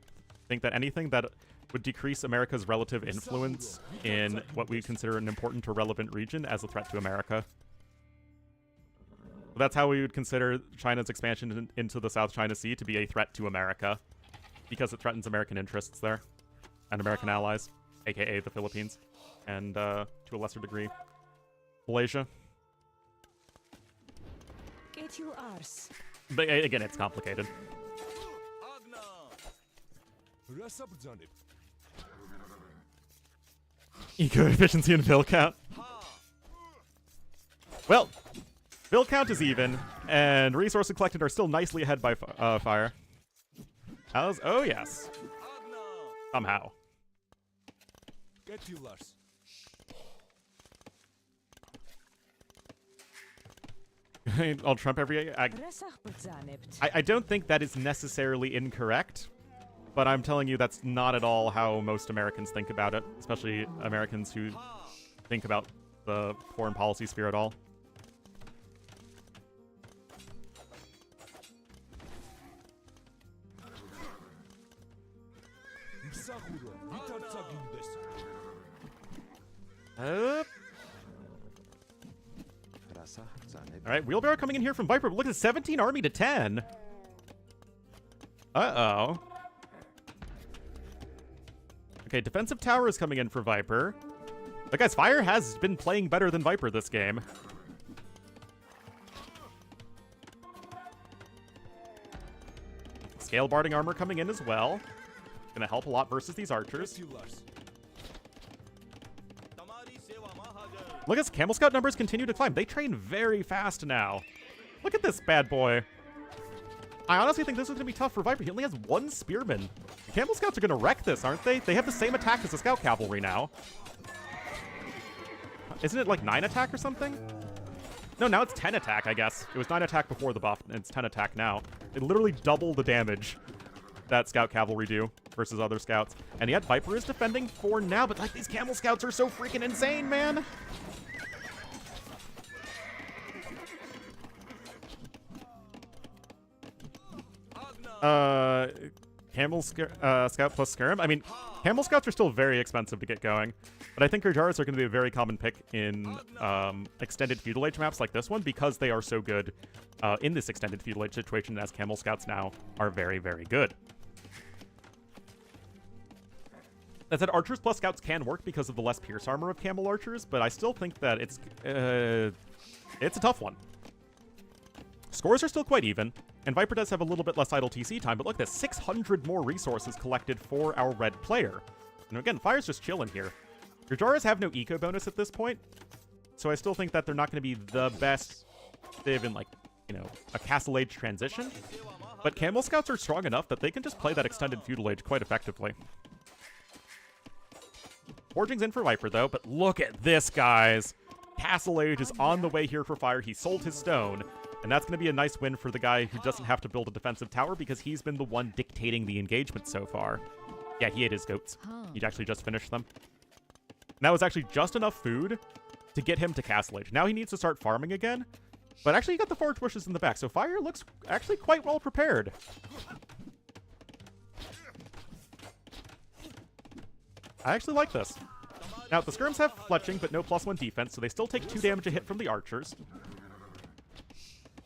think that anything that would decrease America's relative influence in what we consider an important or relevant region as a threat to America. That's how we would consider China's expansion into the South China Sea to be a threat to America, because it threatens American interests there, and American allies, aka the Philippines, and to a lesser degree, Malaysia. Get your arse. But again, it's complicated. Eco efficiency and bill count. Well, bill count is even, and resources collected are still nicely ahead by F1re. Oh yes. Somehow. I'll trump every... I don't think that is necessarily incorrect, but I'm telling you that's not at all how most Americans think about it, especially Americans who think about the foreign policy sphere at all. All right, Wheelbarrow coming in here from Viper. Look at 17 army to 10. Uh-oh. Okay, defensive tower is coming in for Viper. But guys, F1re has been playing better than Viper this game. Scale barding armor coming in as well. Gonna help a lot versus these archers. Look at Camel Scout numbers continue to climb. They train very fast now. Look at this bad boy. I honestly think this is going to be tough for Viper. He only has one spearman. The Camel Scouts are going to wreck this, aren't they? They have the same attack as the Scout Cavalry now. Isn't it like 9 attack or something? No, now it's 10 attack, I guess. It was 9 attack before the buff, and it's 10 attack now. It literally doubled the damage that Scout Cavalry do versus other Scouts. And yet Viper is defending for now, but like these Camel Scouts are so freaking insane, man. Scout plus Scarab. I mean, Camel Scouts are still very expensive to get going, but I think Gurjaras are going to be a very common pick in extended feudal age maps like this one because they are so good in this extended feudal age situation, as Camel Scouts now are very, very good. That said, Archers plus Scouts can work because of the less Pierce armor of Camel Archers, but I still think that it's a tough one. Scores are still quite even, and Viper does have a little bit less idle TC time, but look at this, 600 more resources collected for our red player. And again, F1re's just chilling here. Gurjaras have no eco bonus at this point, so I still think that they're not going to be the best div in, like, you know, a Castle Age transition, but Camel Scouts are strong enough that they can just play that extended feudal age quite effectively. Forging's in for Viper, though, but look at this, guys. Castle Age is on the way here for F1re. He sold his stone, and that's going to be a nice win for the guy who doesn't have to build a defensive tower because he's been the one dictating the engagement so far. Yeah, he ate his goats. He'd actually just finished them. And that was actually just enough food to get him to Castle Age. Now he needs to start farming again, but actually he got the forge bushes in the back, so F1re looks actually quite well prepared. I actually like this. Now, the Skirms have fletching, but no +1 defense, so they still take 2 damage a hit from the archers.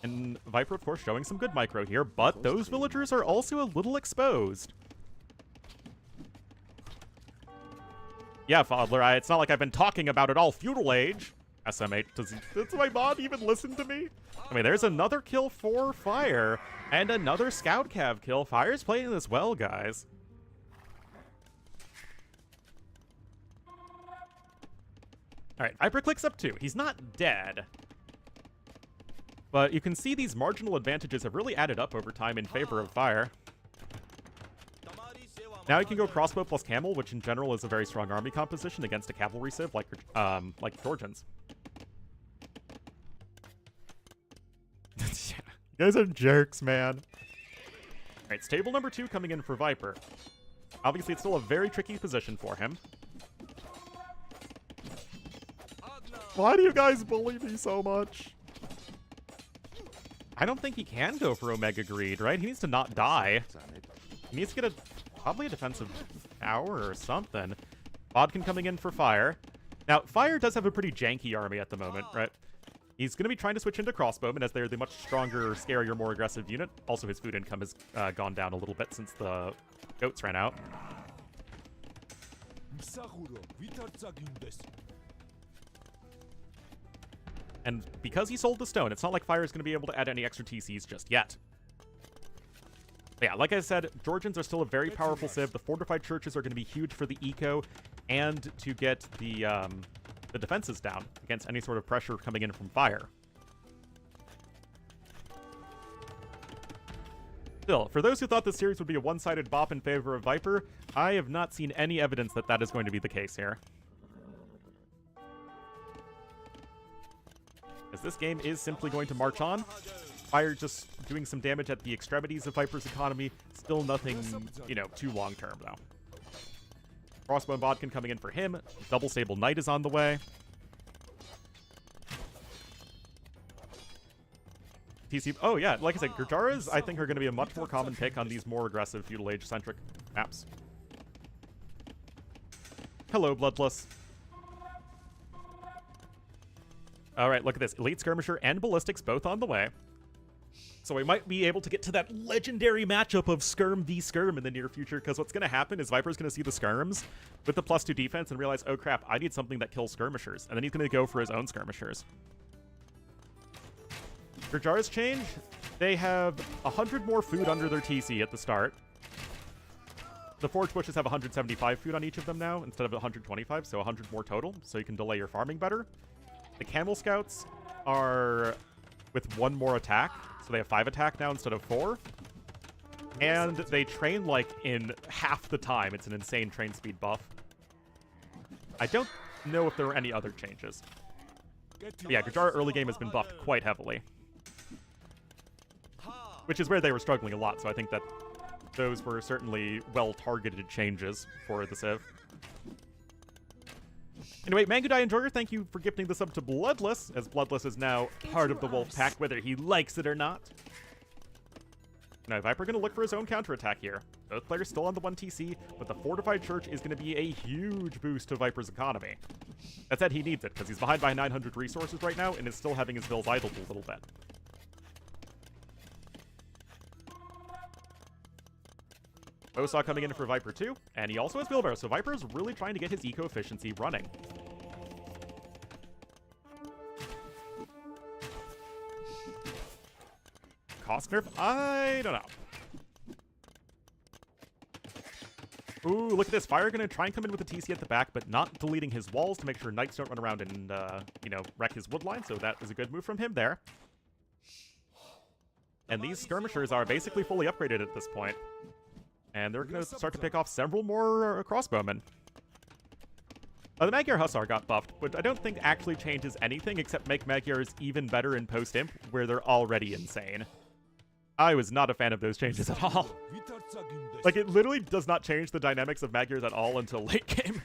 And Viper, of course, showing some good micro here, but those villagers are also a little exposed. Yeah, Fodler, it's not like I've been talking about it all feudal age. SMH, does my mod even listen to me? I mean, there's another kill for Fire, and another Scout Cav kill. Fire's playing this well, guys. Alright, Viper clicks up 2. He's not dead. But you can see these marginal advantages have really added up over time in favor of Fire. Now he can go crossbow plus camel, which in general is a very strong army composition against a cavalry civ like Georgians. Yeah, you guys are jerks, man. Alright, stable number 2 coming in for Viper. Obviously, it's still a very tricky position for him. Why do you guys bully me so much? I don't think he can go for Omega Greed, right? He needs to not die. He needs to get probably a defensive tower or something. Bodkin coming in for Fire. Now, Fire does have a pretty janky army at the moment, right? He's going to be trying to switch into crossbowmen as they're the much stronger, scarier, more aggressive unit. Also, his food income has gone down a little bit since the goats ran out. And because he sold the stone, it's not like Fire is going to be able to add any extra TCs just yet. But yeah, like I said, Georgians are still a very powerful civ. The fortified churches are going to be huge for the eco and to get the defenses down against any sort of pressure coming in from Fire. Still, for those who thought this series would be a one-sided bop in favor of Viper, I have not seen any evidence that that is going to be the case here. As this game is simply going to march on. Fire just doing some damage at the extremities of Viper's economy. Still nothing, you know, too long-term, though. Crossbow and Bodkin coming in for him. Double Stable Knight is on the way. TC... Oh, yeah, like I said, Gurjaras, I think, are going to be a much more common pick on these more aggressive feudal age-centric maps. Hello, Bloodless. Alright, look at this. Elite Skirmisher and Ballistics both on the way. So we might be able to get to that legendary matchup of Skirm v Skirm in the near future, because what's going to happen is Viper's going to see the Skirms with the +2 defense and realize, oh crap, I need something that kills Skirmishers. And then he's going to go for his own Skirmishers. Gurjara's change, they have 100 more food under their TC at the start. The Forge Bushes have 175 food on each of them now, instead of 125, so 100 more total, so you can delay your farming better. The Camel Scouts are with 1 more attack, so they have 5 attack now instead of 4. And they train, like, in half the time. It's an insane train speed buff. I don't know if there are any other changes. But yeah, Gurjara early game has been buffed quite heavily. Which is where they were struggling a lot, so I think that those were certainly well-targeted changes for the Civ. Anyway, Mangudai Enjoyer, thank you for gifting this up to Bloodless, as Bloodless is now part of the Wolf Pack, whether he likes it or not. Now, Viper going to look for his own counterattack here. Both players still on the 1 TC, but the Fortified Church is going to be a huge boost to Viper's economy. That said, he needs it, because he's behind by 900 resources right now, and is still having his bills idled a little bit. Osaw coming in for Viper too, and he also has Wheelbarrow, so Viper is really trying to get his eco-efficiency running. Cost nerf? I don't know. Ooh, look at this. Fire gonna try and come in with a TC at the back, but not deleting his walls to make sure Knights don't run around and, you know, wreck his wood line, so that is a good move from him there. And these Skirmishers are basically fully upgraded at this point. And they're going to start to pick off several more crossbowmen. The Magyar Hussar got buffed, which I don't think actually changes anything except make Magyars even better in post-imp, where they're already insane. I was not a fan of those changes at all. Like, it literally does not change the dynamics of Magyars at all until late game.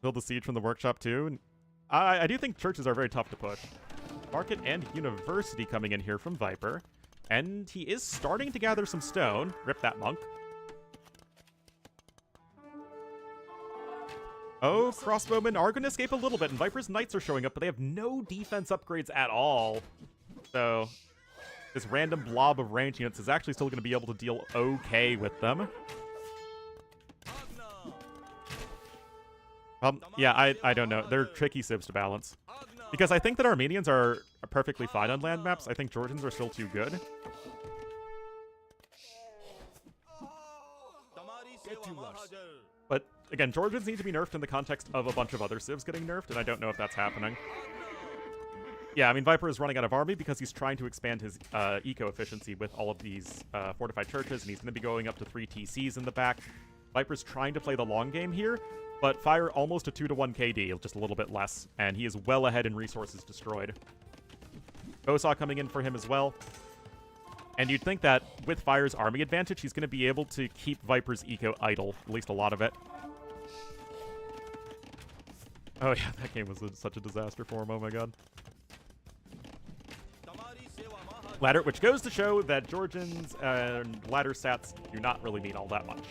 Build the siege from the workshop too. And I do think churches are very tough to push. Market and University coming in here from Viper. And he is starting to gather some stone. Rip that monk. Oh, crossbowmen are going to escape a little bit, and Viper's Knights are showing up, but they have no defense upgrades at all. So this random blob of range units is actually still going to be able to deal okay with them. Yeah, I don't know. They're tricky civs to balance. Because I think that Armenians are perfectly fine on land maps. I think Georgians are still too good. But again, Georgians need to be nerfed in the context of a bunch of other civs getting nerfed, and I don't know if that's happening. Yeah, I mean, Viper is running out of army because he's trying to expand his eco-efficiency with all of these fortified churches, and he's going to be going up to 3 TCs in the back. Viper's trying to play the long game here, but Fire almost a 2-to-1 KD, just a little bit less, and he is well ahead in resources destroyed. Bosaw coming in for him as well. And you'd think that with Fire's army advantage, he's going to be able to keep Viper's eco idle, at least a lot of it. Oh yeah, that game was such a disaster for him, oh my god. Ladder, which goes to show that Georgians and ladder stats do not really mean all that much.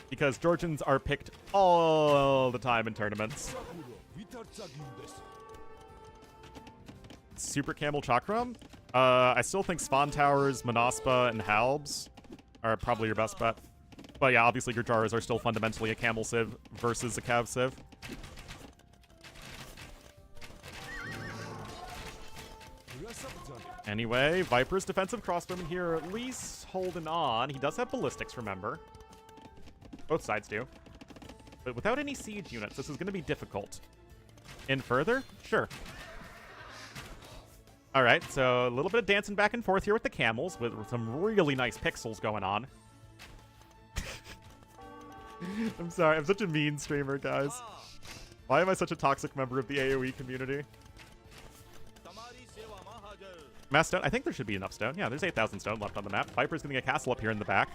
Because Georgians are picked all the time in tournaments. Super Camel Chakram? I still think Spawn Towers, Monospa, and Halbs are probably your best bet. But yeah, obviously your Jars are still fundamentally a Camel Civ versus a Cav Civ. Anyway, Viper's defensive crossbowman here at least holding on. He does have ballistics, remember. Both sides do. But without any siege units, this is going to be difficult. In further? Sure. Alright, so a little bit of dancing back and forth here with the camels, with some really nice pixels going on. I'm sorry, I'm such a mean streamer, guys. Why am I such a toxic member of the AoE community? Mass stone? I think there should be enough stone. Yeah, there's 8,000 stone left on the map. Viper's getting a castle up here in the back.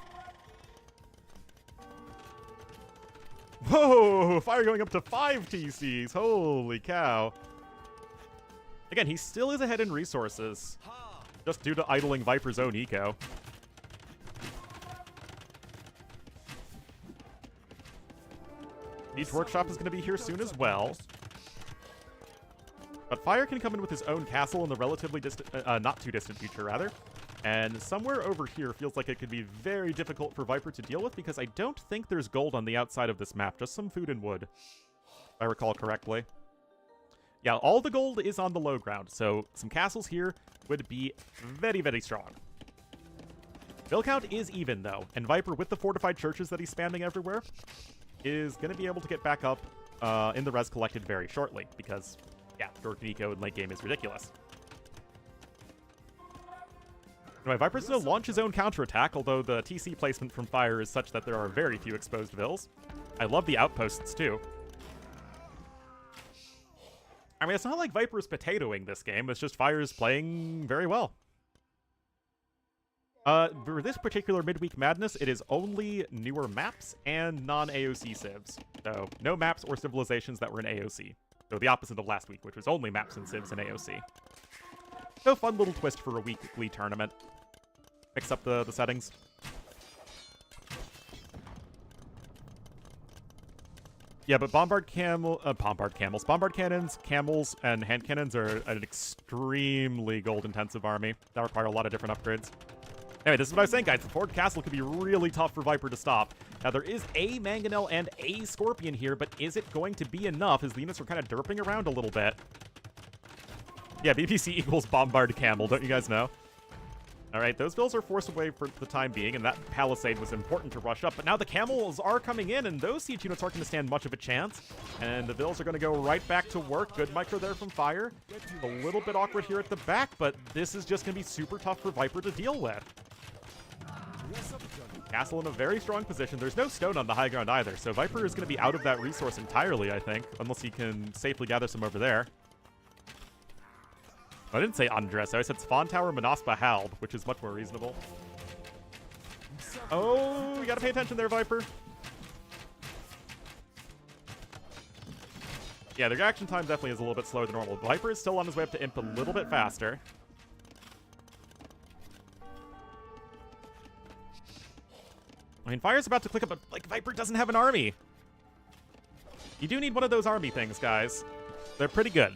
Whoa! Fire going up to 5 TCs! Holy cow. Again, he still is ahead in resources, just due to idling Viper's own eco. Each workshop is going to be here soon as well. But Fire can come in with his own castle in the relatively distant, not too distant future, rather. And somewhere over here feels like it could be very difficult for Viper to deal with because I don't think there's gold on the outside of this map, just some food and wood, if I recall correctly. Yeah, all the gold is on the low ground, so some castles here would be very, very strong. Bill count is even, though, and Viper, with the fortified churches that he's spamming everywhere, is going to be able to get back up in the res collected very shortly, because, yeah, Georgian eco in late game is ridiculous. Anyway, Viper's going to launch his own counterattack, although the TC placement from Fire is such that there are very few exposed vills. I love the outposts, too. I mean, it's not like Viper's potatoing this game, it's just Fire's playing very well. For this particular Midweek Madness, it is only newer maps and non-AOC civs. So, no maps or civilizations that were in AOC. So the opposite of last week, which was only maps and civs in AOC. So fun little twist for a weekly tournament. Mix up the settings. Yeah, but bombard cannons, camels, and hand cannons are an extremely gold-intensive army that require a lot of different upgrades. Anyway, this is what I was saying, guys. The Ford Castle could be really tough for Viper to stop. Now, there is a Mangonel and a Scorpion here, but is it going to be enough as the units are kind of derping around a little bit? Yeah, BBC equals bombard camel, don't you guys know? Alright, those vills are forced away for the time being, and that palisade was important to rush up. But now the camels are coming in, and those siege units aren't going to stand much of a chance. And the vills are going to go right back to work. Good micro there from Fire. A little bit awkward here at the back, but this is just going to be super tough for Viper to deal with. Castle in a very strong position. There's no stone on the high ground either, so Viper is going to be out of that resource entirely, I think, unless he can safely gather some over there. I didn't say Andres, I said Spawn Tower, Monospa, Halb, which is much more reasonable. Oh, you gotta pay attention there, Viper. Yeah, their reaction time definitely is a little bit slower than normal. Viper is still on his way up to Imp a little bit faster. I mean, Fire's about to click up, but, like, Viper doesn't have an army. You do need one of those army things, guys. They're pretty good.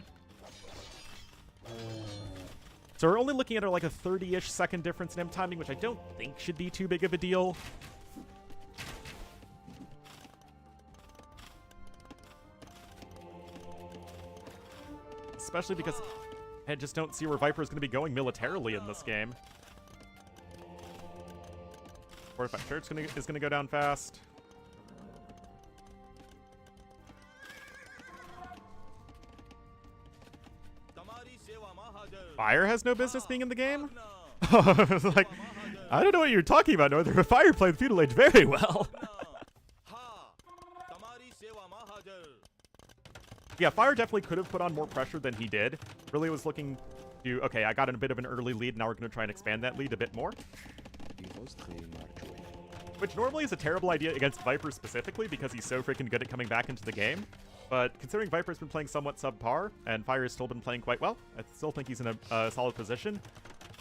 So we're only looking at, like, a 30-ish second difference in imp timing, which I don't think should be too big of a deal. Especially because I just don't see where Viper is going to be going militarily in this game. Fortified Church is going to go down fast. Fire has no business being in the game? I was like, I don't know what you're talking about, Northern, but Fire played Feudal Age very well. Yeah, Fire definitely could have put on more pressure than he did. Really was looking to, okay, I got in a bit of an early lead, now we're going to try and expand that lead a bit more. Which normally is a terrible idea against Viper specifically, because he's so freaking good at coming back into the game. But considering Viper's been playing somewhat subpar, and Fire has still been playing quite well, I still think he's in a solid position.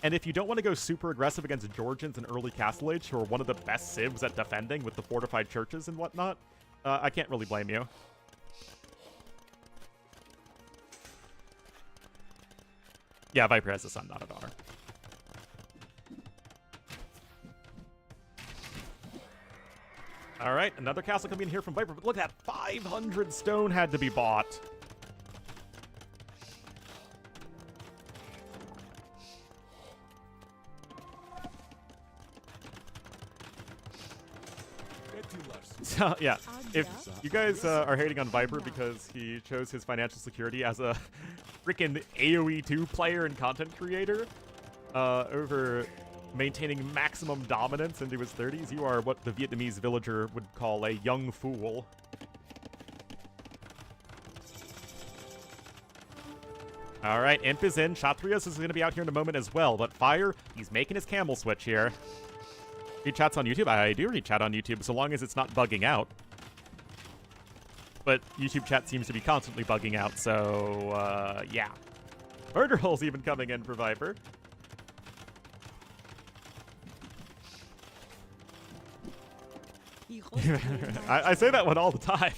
And if you don't want to go super aggressive against Georgians in early Castle Age, who are one of the best civs at defending with the fortified churches and whatnot, I can't really blame you. Yeah, Viper has a son, not a daughter. All right, another castle coming in here from Viper, but look at that, 500 stone had to be bought. So, yeah, if you guys are hating on Viper because he chose his financial security as a freaking AoE 2 player and content creator over maintaining maximum dominance into his 30s, you are what the Vietnamese villager would call a young fool. All right, Imp is in. Kshatriyas is going to be out here in a moment as well, but Fire, he's making his camel switch here. He chats on YouTube. I do read chat on YouTube, so long as it's not bugging out. But YouTube chat seems to be constantly bugging out, so, yeah. Murder Hole's even coming in for Viper. I say that one all the time.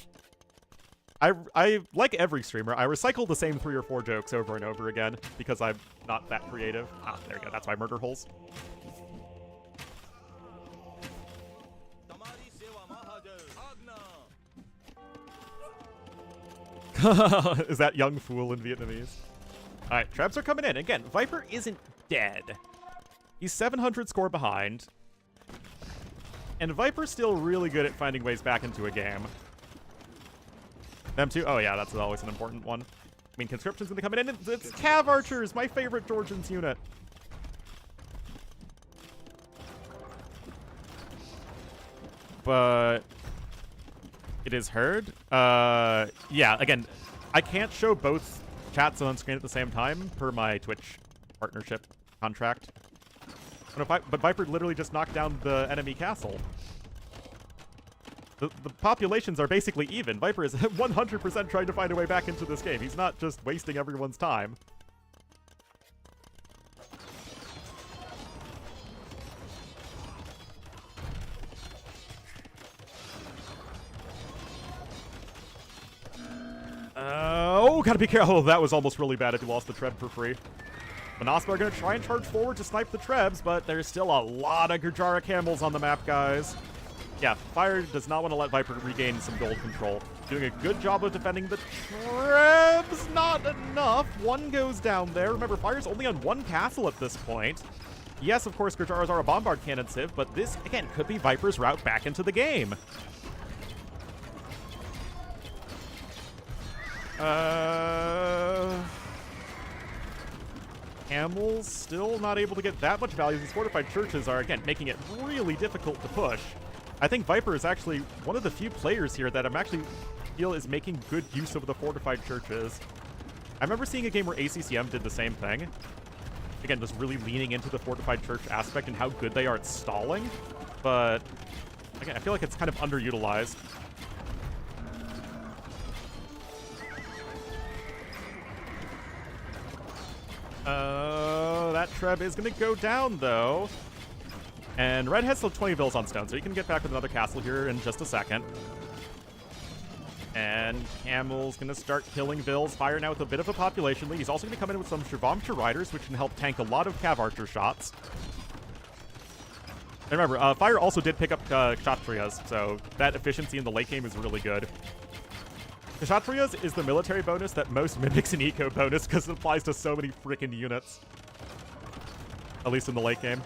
I like every streamer, I recycle the same 3 or 4 jokes over and over again because I'm not that creative. Ah, there we go. That's why Murder Holes. Is that young fool in Vietnamese? All right, Trebs are coming in. Again, Viper isn't dead. He's 700 score behind. And Viper's still really good at finding ways back into a game. Them too? Oh yeah, that's always an important one. I mean, Conscription's gonna come in, and it's Cav Archers, my favorite Georgians unit. But it is heard. Yeah, again, I can't show both chats on screen at the same time per my Twitch partnership contract. But Viper literally just knocked down the enemy castle. The populations are basically even. Viper is 100% trying to find a way back into this game. He's not just wasting everyone's time. Oh, gotta be careful. Oh, that was almost really bad if you lost the Treb for free. Manaspa are going to try and charge forward to snipe the Trebs, but there's still a lot of Gurjara camels on the map, guys. Yeah, Fire does not want to let Viper regain some gold control. Doing a good job of defending the Trebs. Not enough. One goes down there. Remember, Fire's only on 1 castle at this point. Yes, of course, Gurjaras are a bombard cannon civ, but this, again, could be Viper's route back into the game. Camels still not able to get that much value. These fortified churches are, again, making it really difficult to push. I think Viper is actually one of the few players here that I'm actually feel is making good use of the fortified churches. I remember seeing a game where ACCM did the same thing. Again, just really leaning into the fortified church aspect and how good they are at stalling. But, again, I feel like it's kind of underutilized. That Treb is going to go down, though. And red has still 20 vills on stone, so he can get back with another castle here in just a second. And Camel's going to start killing vills. Fire now with a bit of a population lead. He's also going to come in with some TheViper riders, which can help tank a lot of Cav Archer shots. And remember, Fire also did pick up Kshatriyas, so that efficiency in the late game is really good. Kshatriyas is the military bonus that most mimics an eco bonus because it applies to so many freaking units. At least in the late game.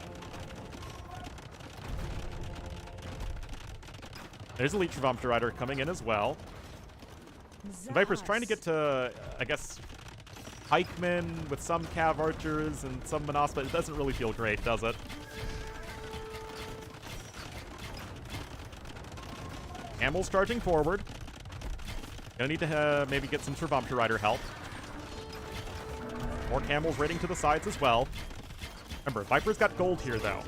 There's Elite TheViper rider coming in as well. Viper's trying to get to, I guess, pikemen with some Cav Archers and some Manas, but it doesn't really feel great, does it? Camel's charging forward. Gonna need to maybe get some TheViper rider help. More Camels raiding to the sides as well. Remember, Viper's got gold here, though.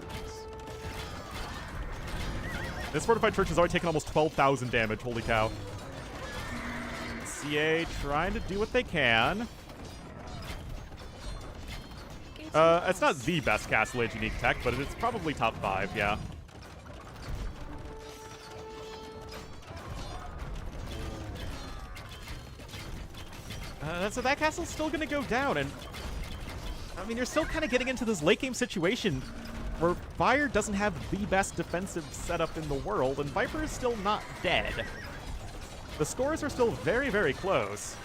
This fortified church has already taken almost 12,000 damage. Holy cow. CA trying to do what they can. It's not the best Castle Age unique tech, but it's probably top 5, yeah. So that castle's still going to go down, and I mean, you're still kind of getting into this late game situation where Fire doesn't have the best defensive setup in the world, and Viper is still not dead. The scores are still very, very close.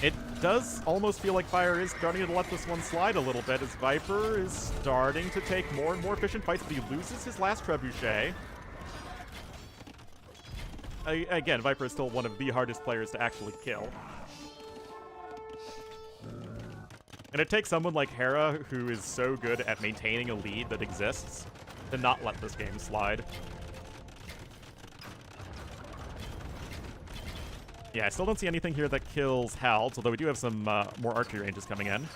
It does almost feel like Fire is starting to let this one slide a little bit as Viper is starting to take more and more efficient fights, but he loses his last trebuchet. Again, Viper is still one of the hardest players to actually kill. And it takes someone like Hera, who is so good at maintaining a lead that exists, to not let this game slide. Yeah, I still don't see anything here that kills Held, although we do have some more archery ranges coming in.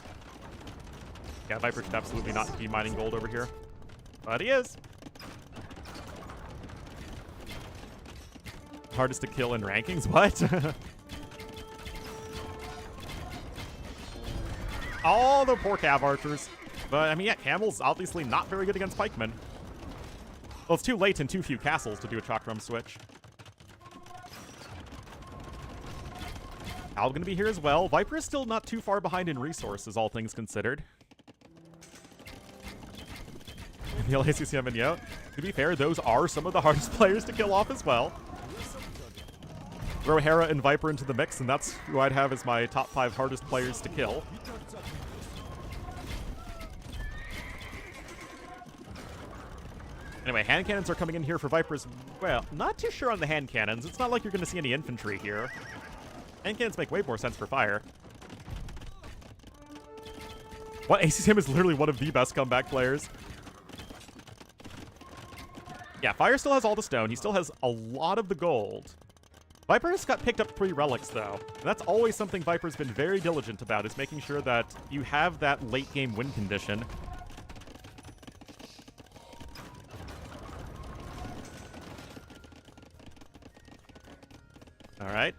Yeah, Viper should absolutely not be mining gold over here. But he is. Hardest to kill in rankings? What? All the poor Cav Archers. But, I mean, yeah, Camel's obviously not very good against pikemen. Well, it's too late and too few castles to do a Chakram switch. Al gonna be here as well. Viper is still not too far behind in resources, all things considered. The LACCM and Yo. To be fair, those are some of the hardest players to kill off as well. Throw Hera and Viper into the mix, and that's who I'd have as my top 5 hardest players to kill. Anyway, hand cannons are coming in here for Vipers. Well, not too sure on the hand cannons. It's not like you're going to see any infantry here. Hand cannons make way more sense for Fire. What? ACCM is literally one of the best comeback players. Yeah, Fire still has all the stone. He still has a lot of the gold. Viper has got picked up 3 relics, though. And that's always something Viper's been very diligent about, is making sure that you have that late-game win condition. All right.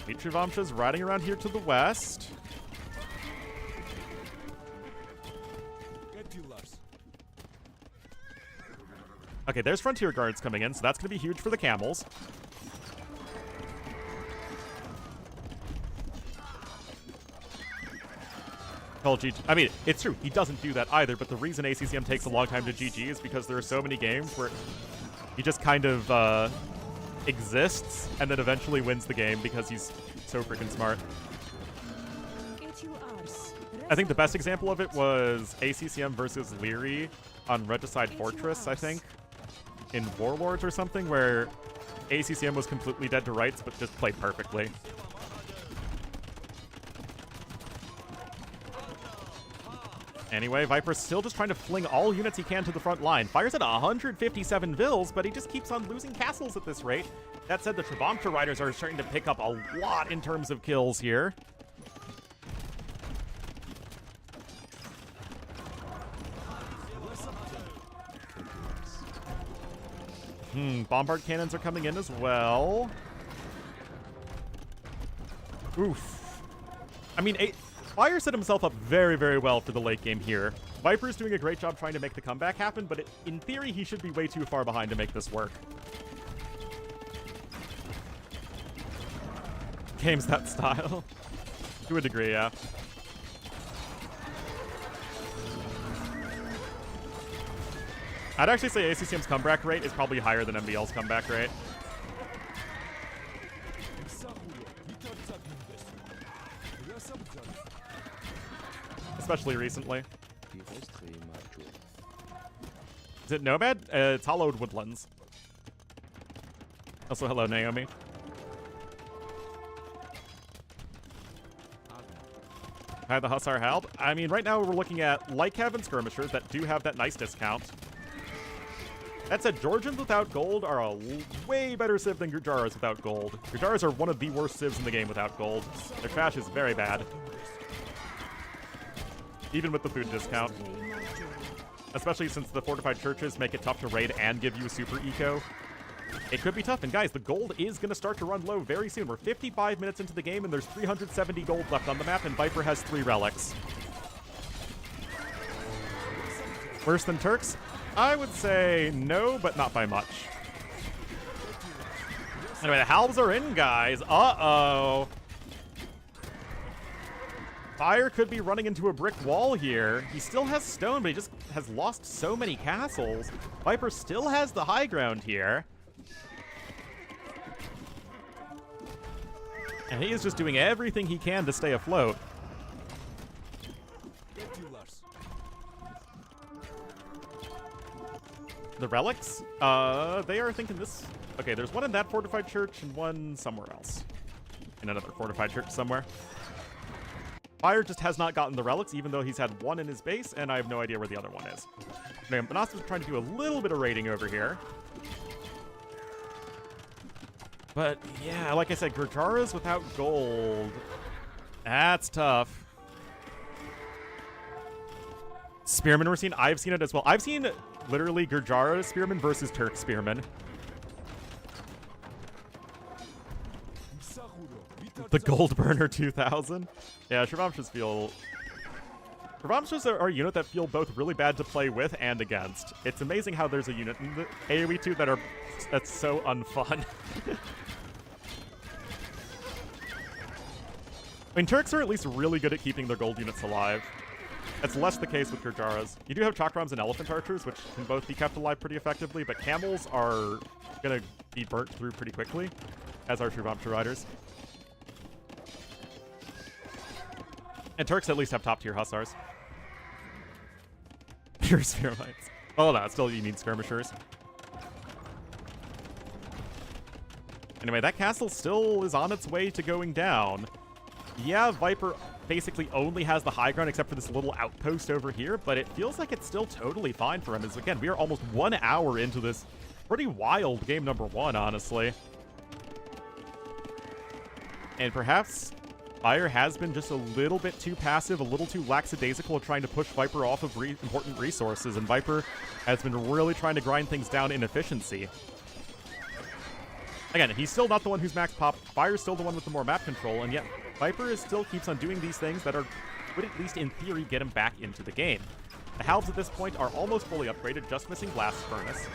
TheViper's riding around here to the west. Okay, there's Frontier Guards coming in, so that's going to be huge for the Camels. GG. I mean, it's true, he doesn't do that either, but the reason ACCM takes a long time to GG is because there are so many games where he just kind of exists and then eventually wins the game because he's so freaking smart. I think the best example of it was ACCM versus Leary on Regicide Fortress, I think, in Warlords or something, where ACCM was completely dead to rights but just played perfectly. Anyway, Viper's still just trying to fling all units he can to the front line. Fire's at 157 vills, but he just keeps on losing castles at this rate. That said, the TheViper riders are starting to pick up a lot in terms of kills here. Bombard cannons are coming in as well. Oof. I mean, Fire set himself up very, very well for the late game here. Viper's doing a great job trying to make the comeback happen, but in theory, he should be way too far behind to make this work. Game's that style. To a degree, yeah. I'd actually say ACCM's comeback rate is probably higher than MBL's comeback rate. Especially recently. Is it Nomad? It's Hollowed Woodlands. Also, hello, Naomi. Hi, the Hussar Halb. I mean, right now we're looking at Lycav and Skirmishers that do have that nice discount. That said, Georgians without gold are a way better civ than Gujaras without gold. Gujaras are one of the worst civs in the game without gold. Their trash is very bad. Even with the food discount. Especially since the fortified churches make it tough to raid and give you a super eco. It could be tough, and guys, the gold is going to start to run low very soon. We're 55 minutes into the game, and there's 370 gold left on the map, and Viper has 3 relics. Worse than Turks? I would say no, but not by much. Anyway, the Halbs are in, guys. Uh-oh. Fire could be running into a brick wall here. He still has stone, but he just has lost so many castles. Viper still has the high ground here. And he is just doing everything he can to stay afloat. The relics? They are thinking this... Okay, there's one in that fortified church and one somewhere else. In another fortified church somewhere. Fire just has not gotten the relics, even though he's had one in his base, and I have no idea where the other one is. Anyway, Manas's trying to do a little bit of raiding over here. But, yeah, like I said, Gurjaras without gold. That's tough. Spearmen we're seeing? I've seen it as well. I've seen literally Gurjara Spearmen versus Turk Spearmen. The Gold Burner 2000. Yeah, Shravamshas feel... Shravamshas are a unit that feel both really bad to play with and against. It's amazing how there's a unit in the AoE 2 that's so unfun. I mean, Turks are at least really good at keeping their gold units alive. That's less the case with Gurjaras. You do have Chakrams and Elephant Archers, which can both be kept alive pretty effectively, but Camels are going to be burnt through pretty quickly, as are Shravamsha Riders. And Turks at least have top-tier Hussars. Pure Spheromites. Oh, no, still you need Skirmishers. Anyway, that castle still is on its way to going down. Yeah, Viper basically only has the high ground except for this little outpost over here, but it feels like it's still totally fine for him. As again, we are almost 1 hour into this pretty wild game number 1, honestly. And perhaps Fire has been just a little bit too passive, a little too lackadaisical trying to push Viper off of important resources, and Viper has been really trying to grind things down in efficiency. Again, he's still not the one who's max pop. Fire's still the one with the more map control, and yet Viper still keeps on doing these things that would at least in theory get him back into the game. The Halbs at this point are almost fully upgraded, just missing Blast Furnace.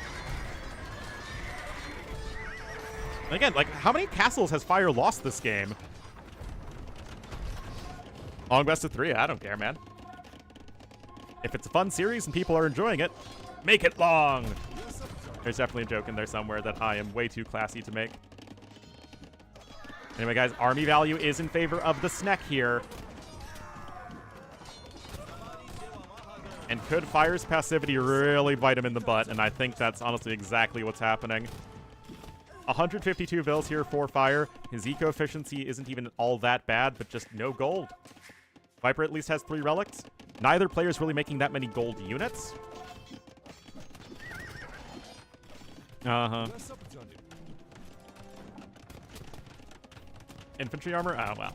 And again, like, how many castles has Fire lost this game? Long best of 3, I don't care, man. If it's a fun series and people are enjoying it, make it long! There's definitely a joke in there somewhere that I am way too classy to make. Anyway, guys, army value is in favor of the Sneck here. And could Fire's passivity really bite him in the butt? And I think that's honestly exactly what's happening. 152 vills here for Fire. His eco efficiency isn't even all that bad, but just no gold. Viper at least has 3 relics. Neither player is really making that many gold units. Uh-huh. Infantry armor? Oh, well.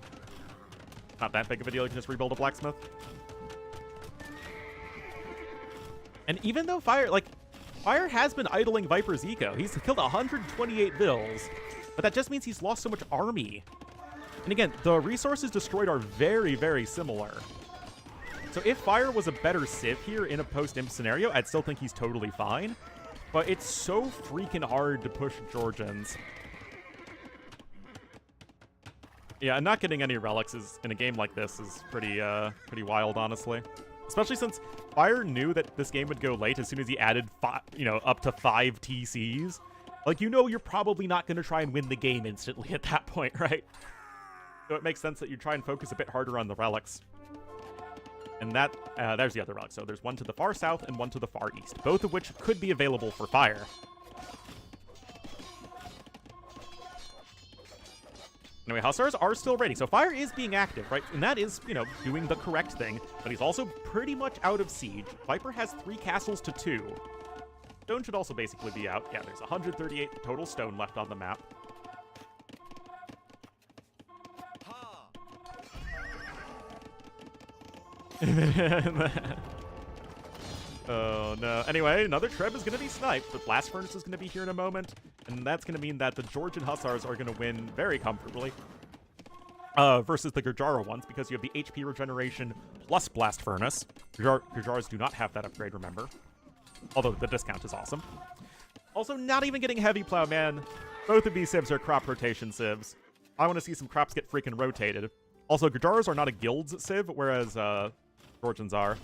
Not that big of a deal. You can just rebuild a blacksmith. And even though Fire has been idling Viper's eco. He's killed 128 vills, but that just means he's lost so much army. And again, the resources destroyed are very, very similar. So if Fire was a better Civ here in a post-imp scenario, I'd still think he's totally fine. But it's so freaking hard to push Georgians. Yeah, and not getting any relics is in a game like this is pretty wild, honestly. Especially since Fire knew that this game would go late as soon as he added up to 5 TCs. Like, you're probably not going to try and win the game instantly at that point, right? So it makes sense that you try and focus a bit harder on the relics. And there's the other relic. So there's one to the far south and one to the far east, both of which could be available for Fire. Anyway, Hussars are still raiding, so Fire is being active, right? And that is, doing the correct thing, but he's also pretty much out of siege. Viper has 3 castles to 2. Stone should also basically be out. Yeah, there's 138 total stone left on the map. Oh, no. Anyway, another Treb is going to be sniped. The Blast Furnace is going to be here in a moment, and that's going to mean that the Georgian Hussars are going to win very comfortably versus the Gurjara ones, because you have the HP regeneration plus Blast Furnace. Gurjaras do not have that upgrade, remember. Although the discount is awesome. Also, not even getting Heavy Plow, man. Both of these civs are crop rotation civs. I want to see some crops get freaking rotated. Also, Gurjaras are not a guild's civ, whereas Georgians are.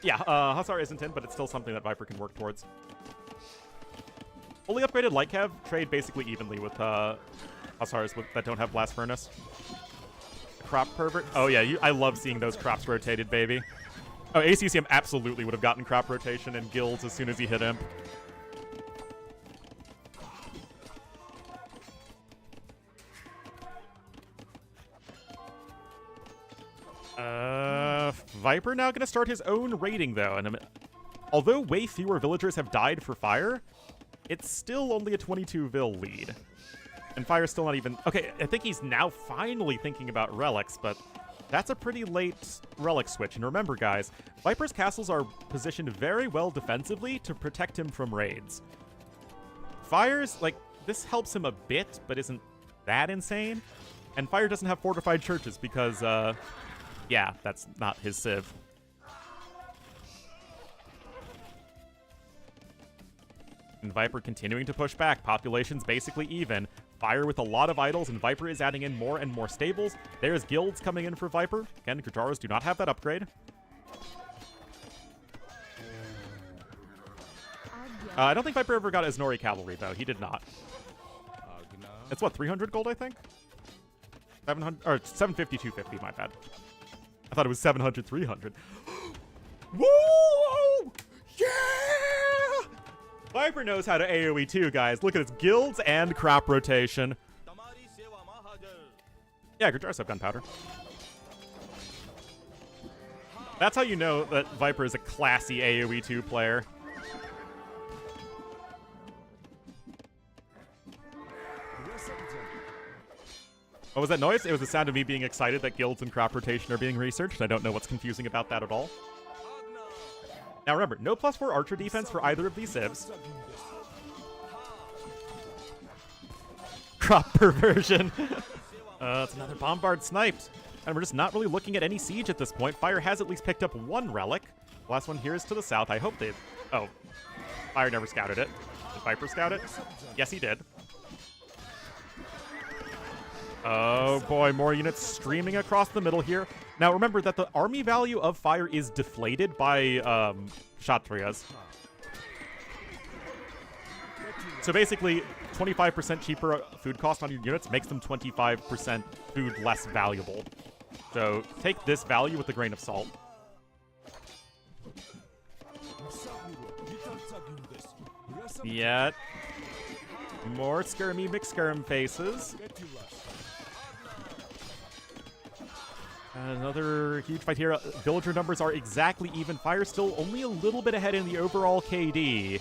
Yeah, Hussar isn't in, but it's still something that Viper can work towards. Fully upgraded Light Cav trade basically evenly with Hussars that don't have Blast Furnace. Crop pervert. Oh yeah, I love seeing those crops rotated, baby. Oh, ACCM absolutely would have gotten crop rotation and guilds as soon as he hit imp. Viper now going to start his own raiding, though. And although way fewer villagers have died for Fire, it's still only a 22 vil lead. And Fire's still not even... Okay, I think he's now finally thinking about relics, but that's a pretty late relic switch. And remember, guys, Viper's castles are positioned very well defensively to protect him from raids. Fire's, this helps him a bit, but isn't that insane. And Fire doesn't have fortified churches because, yeah, that's not his civ. And Viper continuing to push back. Population's basically even. Fire with a lot of idols, and Viper is adding in more and more stables. There's guilds coming in for Viper. Again, Gurjaras do not have that upgrade. I don't think Viper ever got Isnori Cavalry, though. He did not. It's what, 300 gold, I think? 700, or 750, 250, my bad. I thought it was 700, 300. Woo! Yeah! Viper knows how to AoE too, guys. Look at its guilds and crop rotation. Yeah, Gurjaras have gunpowder. That's how you know that Viper is a classy AoE 2 player. What was that noise? It was the sound of me being excited that guilds and crop rotation are being researched. I don't know what's confusing about that at all. Now remember, no +4 archer defense for either of these civs. Crop perversion. It's another bombard sniped. And we're just not really looking at any siege at this point. Fire has at least picked up one relic. The last one here is to the south. I hope they... Oh. Fire never scouted it. Did Viper scout it? Yes, he did. Oh boy, more units streaming across the middle here. Now remember that the army value of Fire is deflated by Kshatriyas. So basically, 25% cheaper food cost on your units makes them 25% food less valuable. So take this value with a grain of salt. Yet. More skirmy McSkirm faces. Another huge fight here. Villager numbers are exactly even. Fire still only a little bit ahead in the overall KD.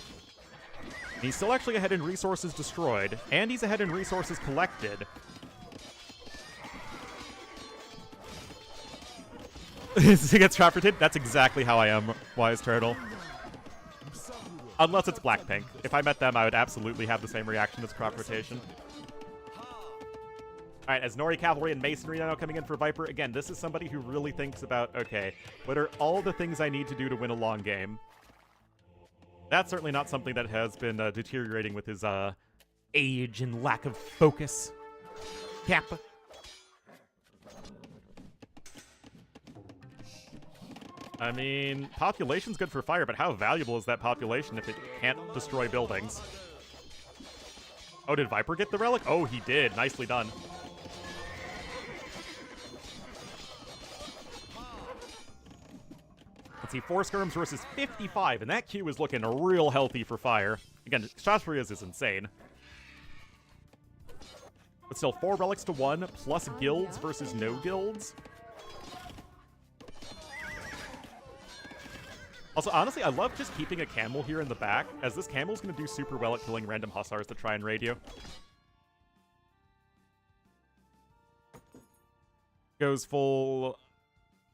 He's still actually ahead in resources destroyed, and he's ahead in resources collected. He gets trapperted? That's exactly how I am, Wise Turtle. Unless it's Blackpink. If I met them, I would absolutely have the same reaction as crop rotation. All right, as Nori Cavalry and Masonry now coming in for Viper. Again, this is somebody who really thinks about, okay, what are all the things I need to do to win a long game? That's certainly not something that has been deteriorating with his age and lack of focus. Kappa. I mean, population's good for fire, but how valuable is that population if it can't destroy buildings? Oh, did Viper get the relic? Oh, he did. Nicely done. Let's see, 4 skirms versus 55, and that queue is looking real healthy for fire. Again, Shaspriya's is insane. But still, 4 relics to 1, plus guilds versus no guilds. Also, honestly, I love just keeping a camel here in the back, as this camel's going to do super well at killing random hussars to try and raid you. Goes full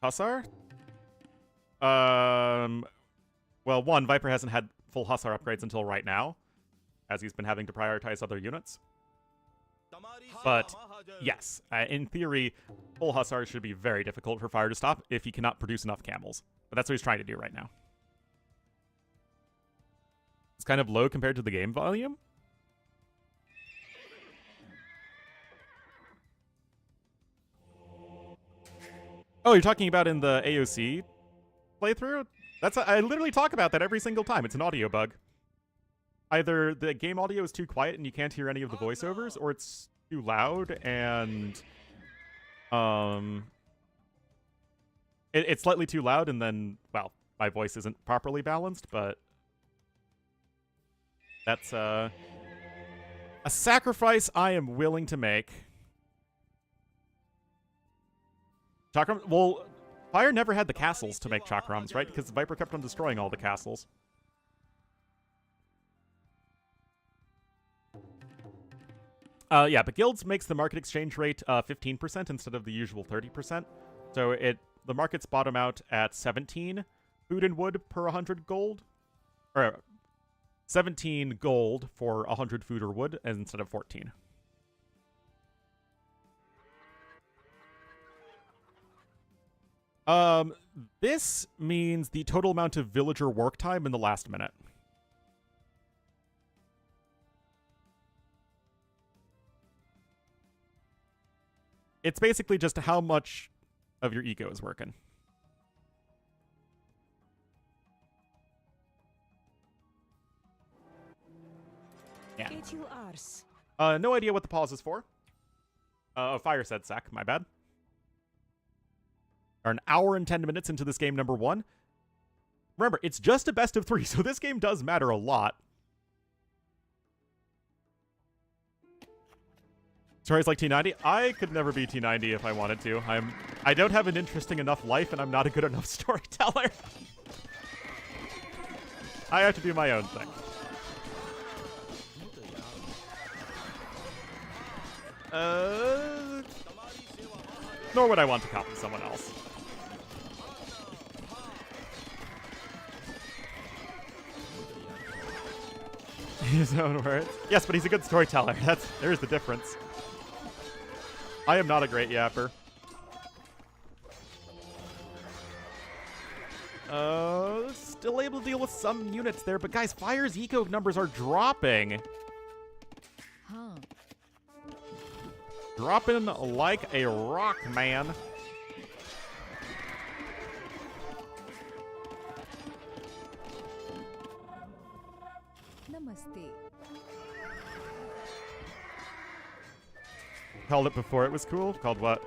hussar. Well, one, Viper hasn't had full hussar upgrades until right now, as he's been having to prioritize other units. But, yes, in theory, full hussar should be very difficult for fire to stop if he cannot produce enough camels. But that's what he's trying to do right now. It's kind of low compared to the game volume. Oh, you're talking about in the AOC playthrough? I literally talk about that every single time. It's an audio bug. Either the game audio is too quiet and you can't hear any of the voiceovers, or it's too loud and it's slightly too loud, and then, well, my voice isn't properly balanced, but that's a sacrifice I am willing to make. Chakram, well, Fire never had the castles to make chakrams, right? Because Viper kept on destroying all the castles. Yeah, but guilds makes the market exchange rate 15% instead of the usual 30%. So the markets bottom out at 17 food and wood per 100 gold. Or 17 gold for 100 food or wood instead of 14. This means the total amount of villager work time in the last minute. It's basically just how much of your eco is working. Yeah. Get you arse. No idea what the pause is for. Fire said sack, my bad. Are an hour and 10 minutes into this game number 1. Remember, it's just a best of 3, so this game does matter a lot. Stories like T90? I could never be T90 if I wanted to. I don't have an interesting enough life, and I'm not a good enough storyteller. I have to do my own thing. Nor would I want to copy someone else. His own words. Yes, but he's a good storyteller. There's the difference. I am not a great yapper. Still able to deal with some units there, but guys, Fire's eco numbers are dropping. Huh. Dropping like a rock, man. Namaste. Called it before it was cool. Called what?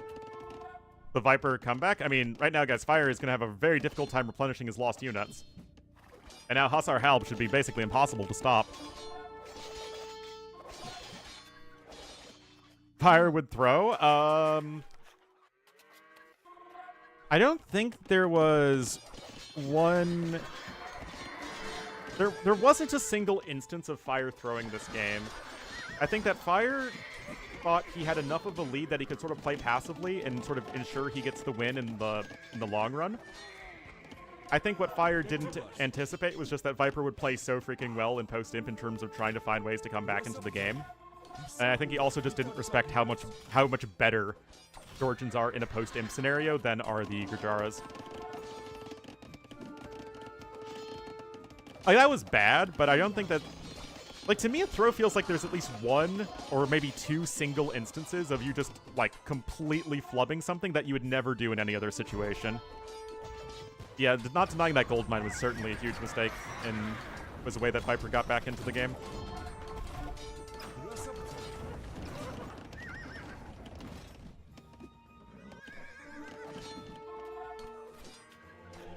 The Viper comeback? I mean, right now, guys, Fire is going to have a very difficult time replenishing his lost units. And now Hussar Halb should be basically impossible to stop. Fire would throw. I don't think there was one... There wasn't a single instance of Fire throwing this game. I think that Fire thought he had enough of a lead that he could sort of play passively and sort of ensure he gets the win in the long run. I think what Fire didn't anticipate was just that Viper would play so freaking well in post-imp in terms of trying to find ways to come back into the game. And I think he also just didn't respect how much better Georgians are in a post-imp scenario than are the Gujaras. Like, that was bad, but I don't think that... Like, to me, a throw feels like there's at least one or maybe two single instances of you just, like, completely flubbing something that you would never do in any other situation. Yeah, not denying that gold mine was certainly a huge mistake and was the way that Viper got back into the game.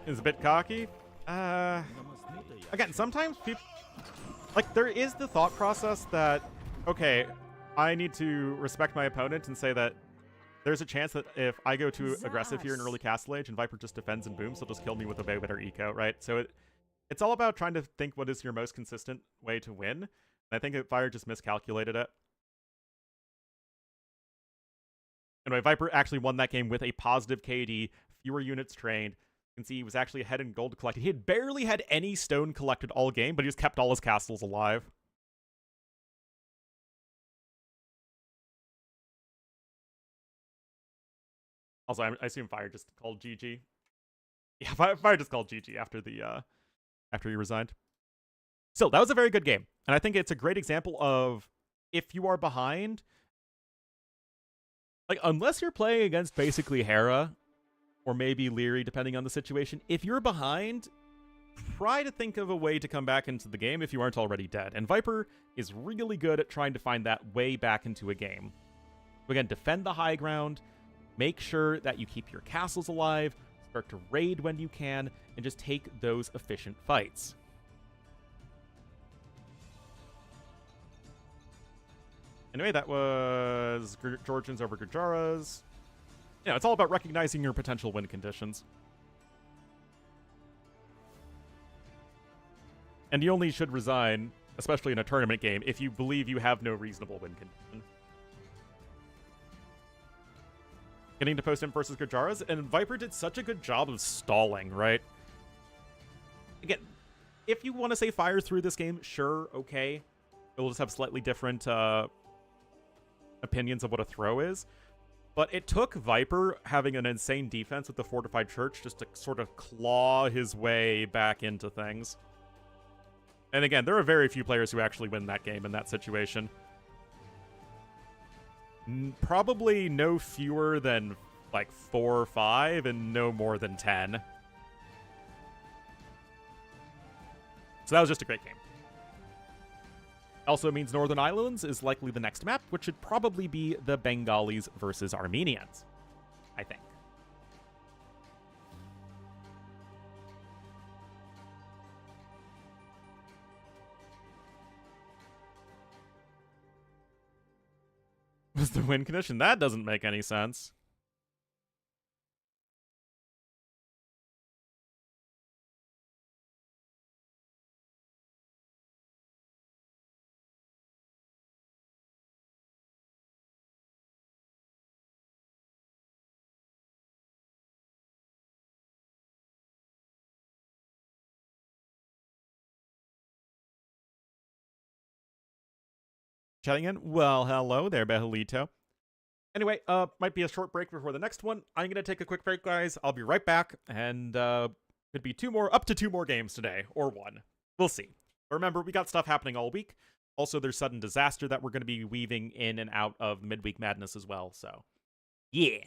Is a bit cocky. Again, sometimes people... Like, there is the thought process that, okay, I need to respect my opponent and say that there's a chance that if I go too aggressive here in early castle age and Viper just defends and booms, he'll just kill me with a way better eco, right? So it's all about trying to think what is your most consistent way to win. And I think Fire just miscalculated it. Anyway, Viper actually won that game with a positive KD, fewer units trained. You can see he was actually ahead in gold collected. He had barely had any stone collected all game, but he just kept all his castles alive. Also, I assume Fire just called GG. Yeah, Fire just called GG after he resigned. Still, that was a very good game, and I think it's a great example of if you are behind, like, unless you're playing against basically Hera or maybe Leary, depending on the situation, if you're behind, try to think of a way to come back into the game if you aren't already dead. And Viper is really good at trying to find that way back into a game. So again, defend the high ground, make sure that you keep your castles alive, start to raid when you can, and just take those efficient fights. Anyway, that was Georgians over Gujaras. You know, it's all about recognizing your potential win conditions. And you only should resign, especially in a tournament game, if you believe you have no reasonable win condition. Getting to post-imp versus Gujaras, and Viper did such a good job of stalling, right? Again, if you want to say Fire through this game, sure, okay. We'll just have slightly different opinions of what a throw is. But it took Viper having an insane defense with the Fortified Church just to sort of claw his way back into things. And again, there are very few players who actually win that game in that situation. Probably no fewer than, like, 4 or 5, and no more than 10. So that was just a great game. Also means Northern Islands is likely the next map, which should probably be the Bengalis versus Armenians, I think. Was the win condition? That doesn't make any sense. Chatting in? Well, hello there, Behelito. Anyway, might be a short break before the next one. I'm gonna take a quick break, guys. I'll be right back, and could be up to two more games today, or one. We'll see. But remember, we got stuff happening all week. Also, there's sudden disaster that we're gonna be weaving in and out of Midweek Madness as well, so yeah.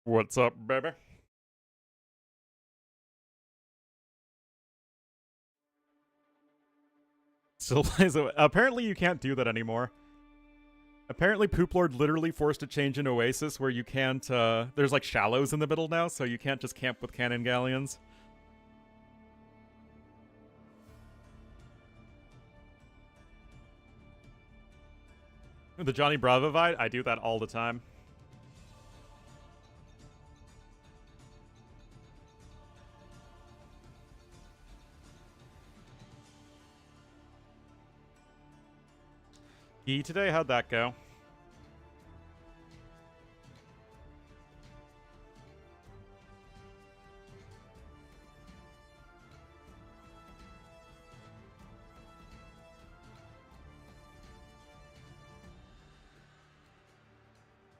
What's up, baby? Still lies away. Apparently you can't do that anymore. Apparently Poop Lord literally forced a change in Oasis where you can't, there's like shallows in the middle now, so you can't just camp with cannon galleons. The Johnny Bravo vibe, I do that all the time. Today, how'd that go?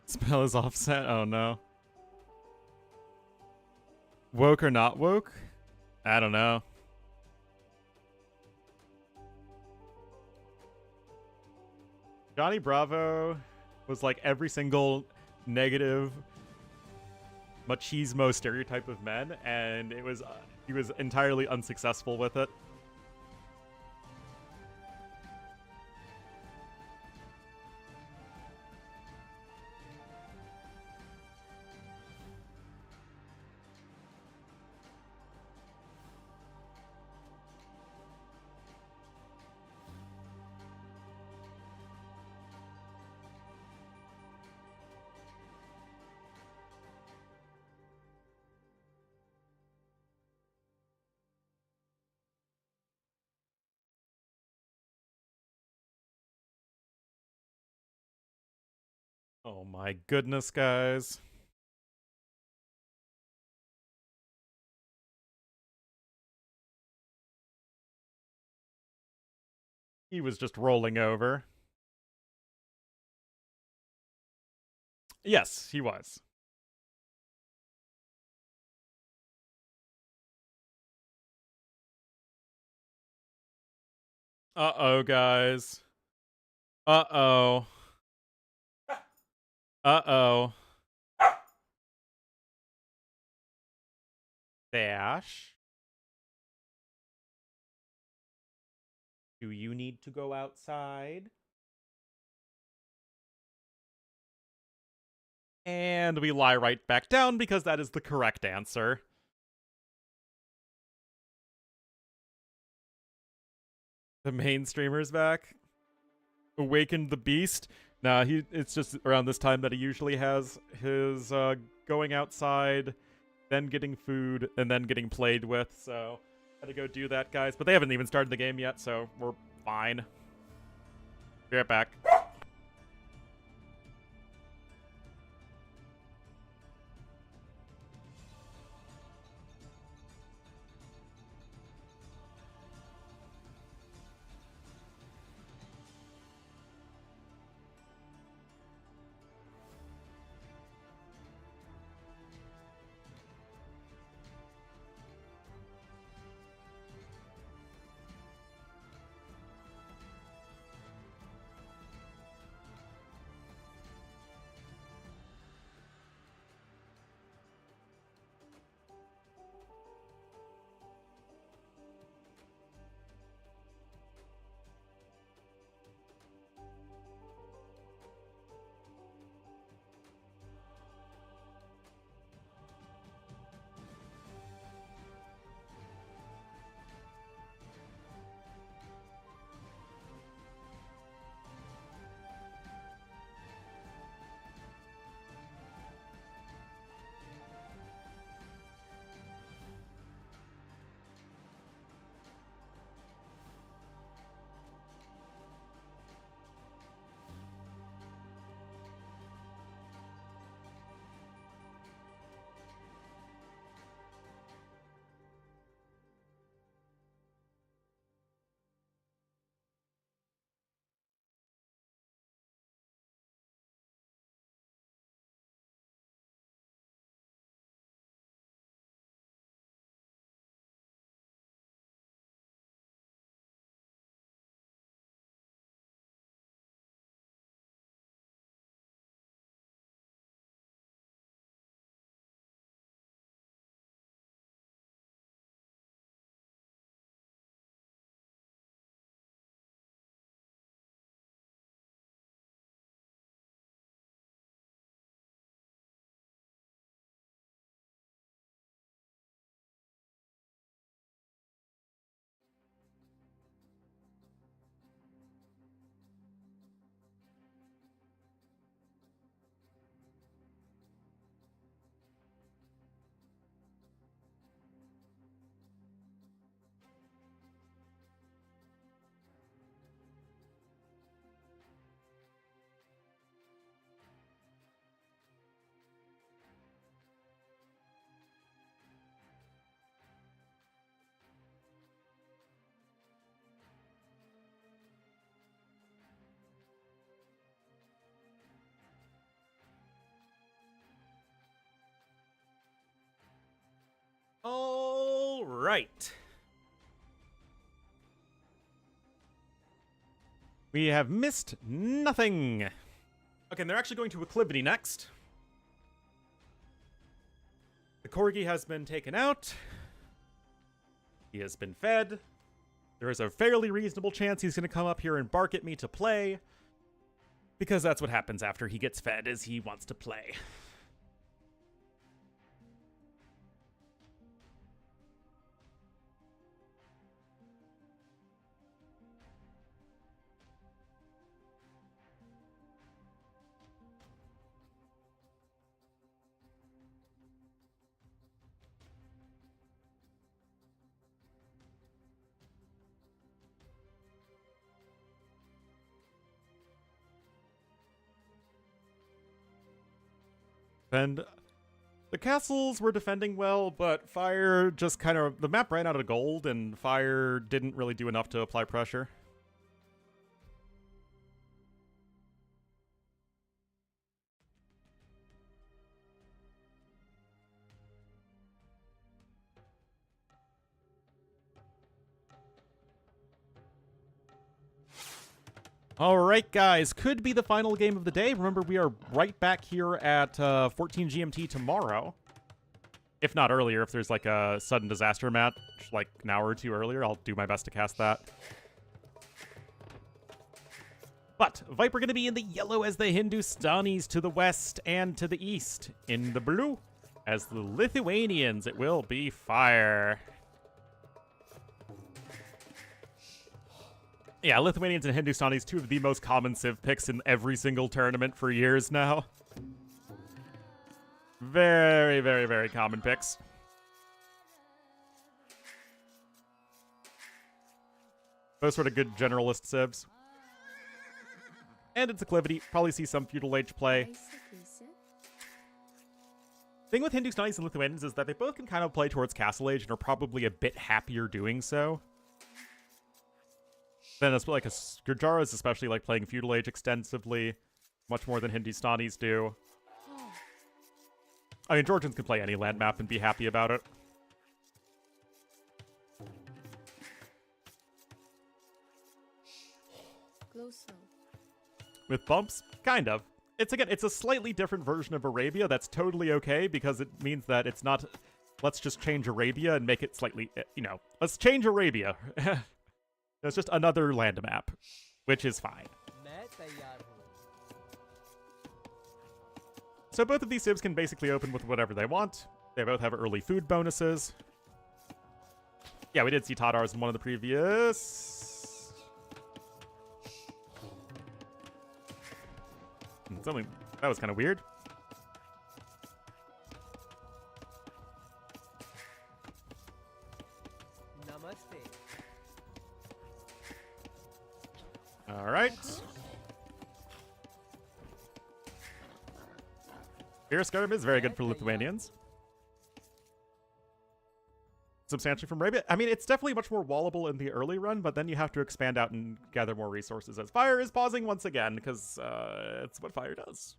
Spell is offset? Oh no. Woke or not woke? I don't know. Johnny Bravo was like every single negative machismo stereotype of men, and it was he was entirely unsuccessful with it. Oh my goodness, guys. He was just rolling over. Yes, he was. Uh-oh, guys. Uh-oh. Uh-oh. Dash. Do you need to go outside? And we lie right back down because that is the correct answer. The main streamer's back. Awakened the beast. Nah, it's just around this time that he usually has his going outside, then getting food, and then getting played with, so gotta go do that, guys. But they haven't even started the game yet, so we're fine. Be right back. All right. We have missed nothing. Okay, and they're actually going to Acclivity next. The Corgi has been taken out. He has been fed. There is a fairly reasonable chance he's going to come up here and bark at me to play. Because that's what happens after he gets fed, is he wants to play. And the castles were defending well, but Fire just kind of... The map ran out of gold, and Fire didn't really do enough to apply pressure. All right, guys, could be the final game of the day. Remember, we are right back here at 14 GMT tomorrow. If not earlier, if there's like a sudden disaster match, like an hour or two earlier, I'll do my best to cast that. But Viper going to be in the yellow as the Hindustanis to the west and to the east. In the blue as the Lithuanians, it will be Fire. Yeah, Lithuanians and Hindustanis, two of the most common Civ picks in every single tournament for years now. Very, very, very common picks. Both sort of good generalist Civs. And it's Acclivity. Probably see some Feudal Age play. Thing with Hindustanis and Lithuanians is that they both can kind of play towards Castle Age and are probably a bit happier doing so. Then it's like Gurjaras especially like playing Feudal Age extensively, much more than Hindustanis do. I mean, Georgians can play any land map and be happy about it. With bumps? Kind of. It's a slightly different version of Arabia that's totally okay because it means that it's not, let's just change Arabia and make it slightly, let's change Arabia. It's just another land map, which is fine. So both of these civs can basically open with whatever they want. They both have early food bonuses. Yeah, we did see Tatars in one of the previous... Something... That was kind of weird. All right. Beer Skirm is very good for Lithuanians. Substantially from Arabia. I mean, it's definitely much more wallable in the early run, but then you have to expand out and gather more resources as Fire is pausing once again, because it's what Fire does.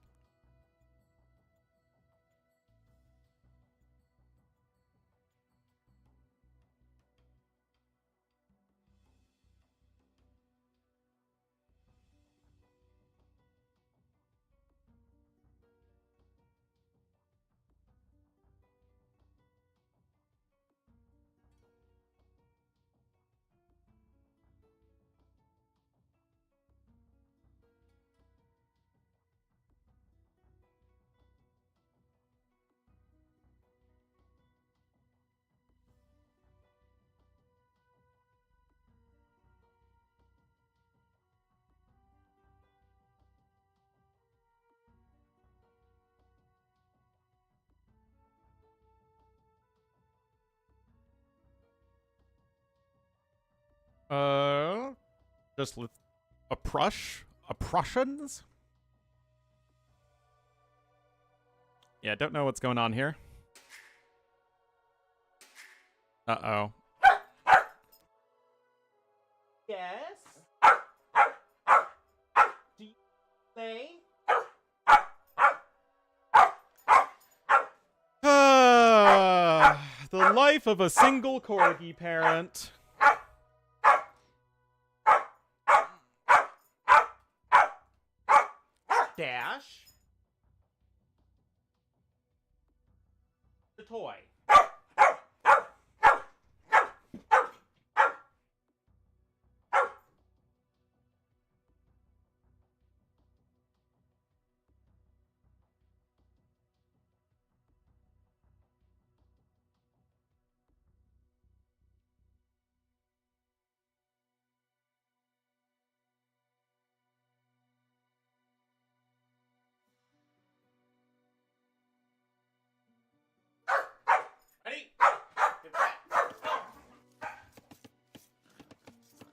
Just with a Prussians? Yeah, don't know what's going on here. Uh-oh. Yes? Do you play? The life of a single corgi parent. Dash. The toy.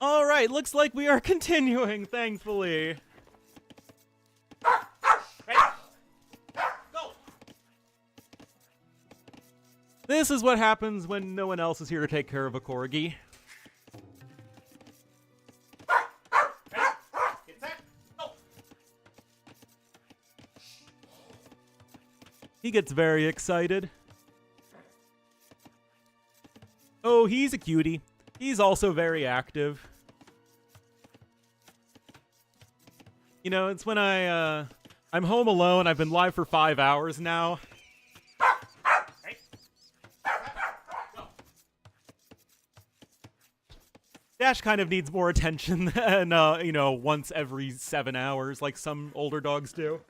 All right, looks like we are continuing, thankfully. Ready? Go. This is what happens when no one else is here to take care of a corgi. Ready? Get set. Go. He gets very excited. Oh, he's a cutie. He's also very active. You know, it's when I'm home alone. I've been live for 5 hours now. Dash kind of needs more attention than, you know, once every 7 hours like some older dogs do.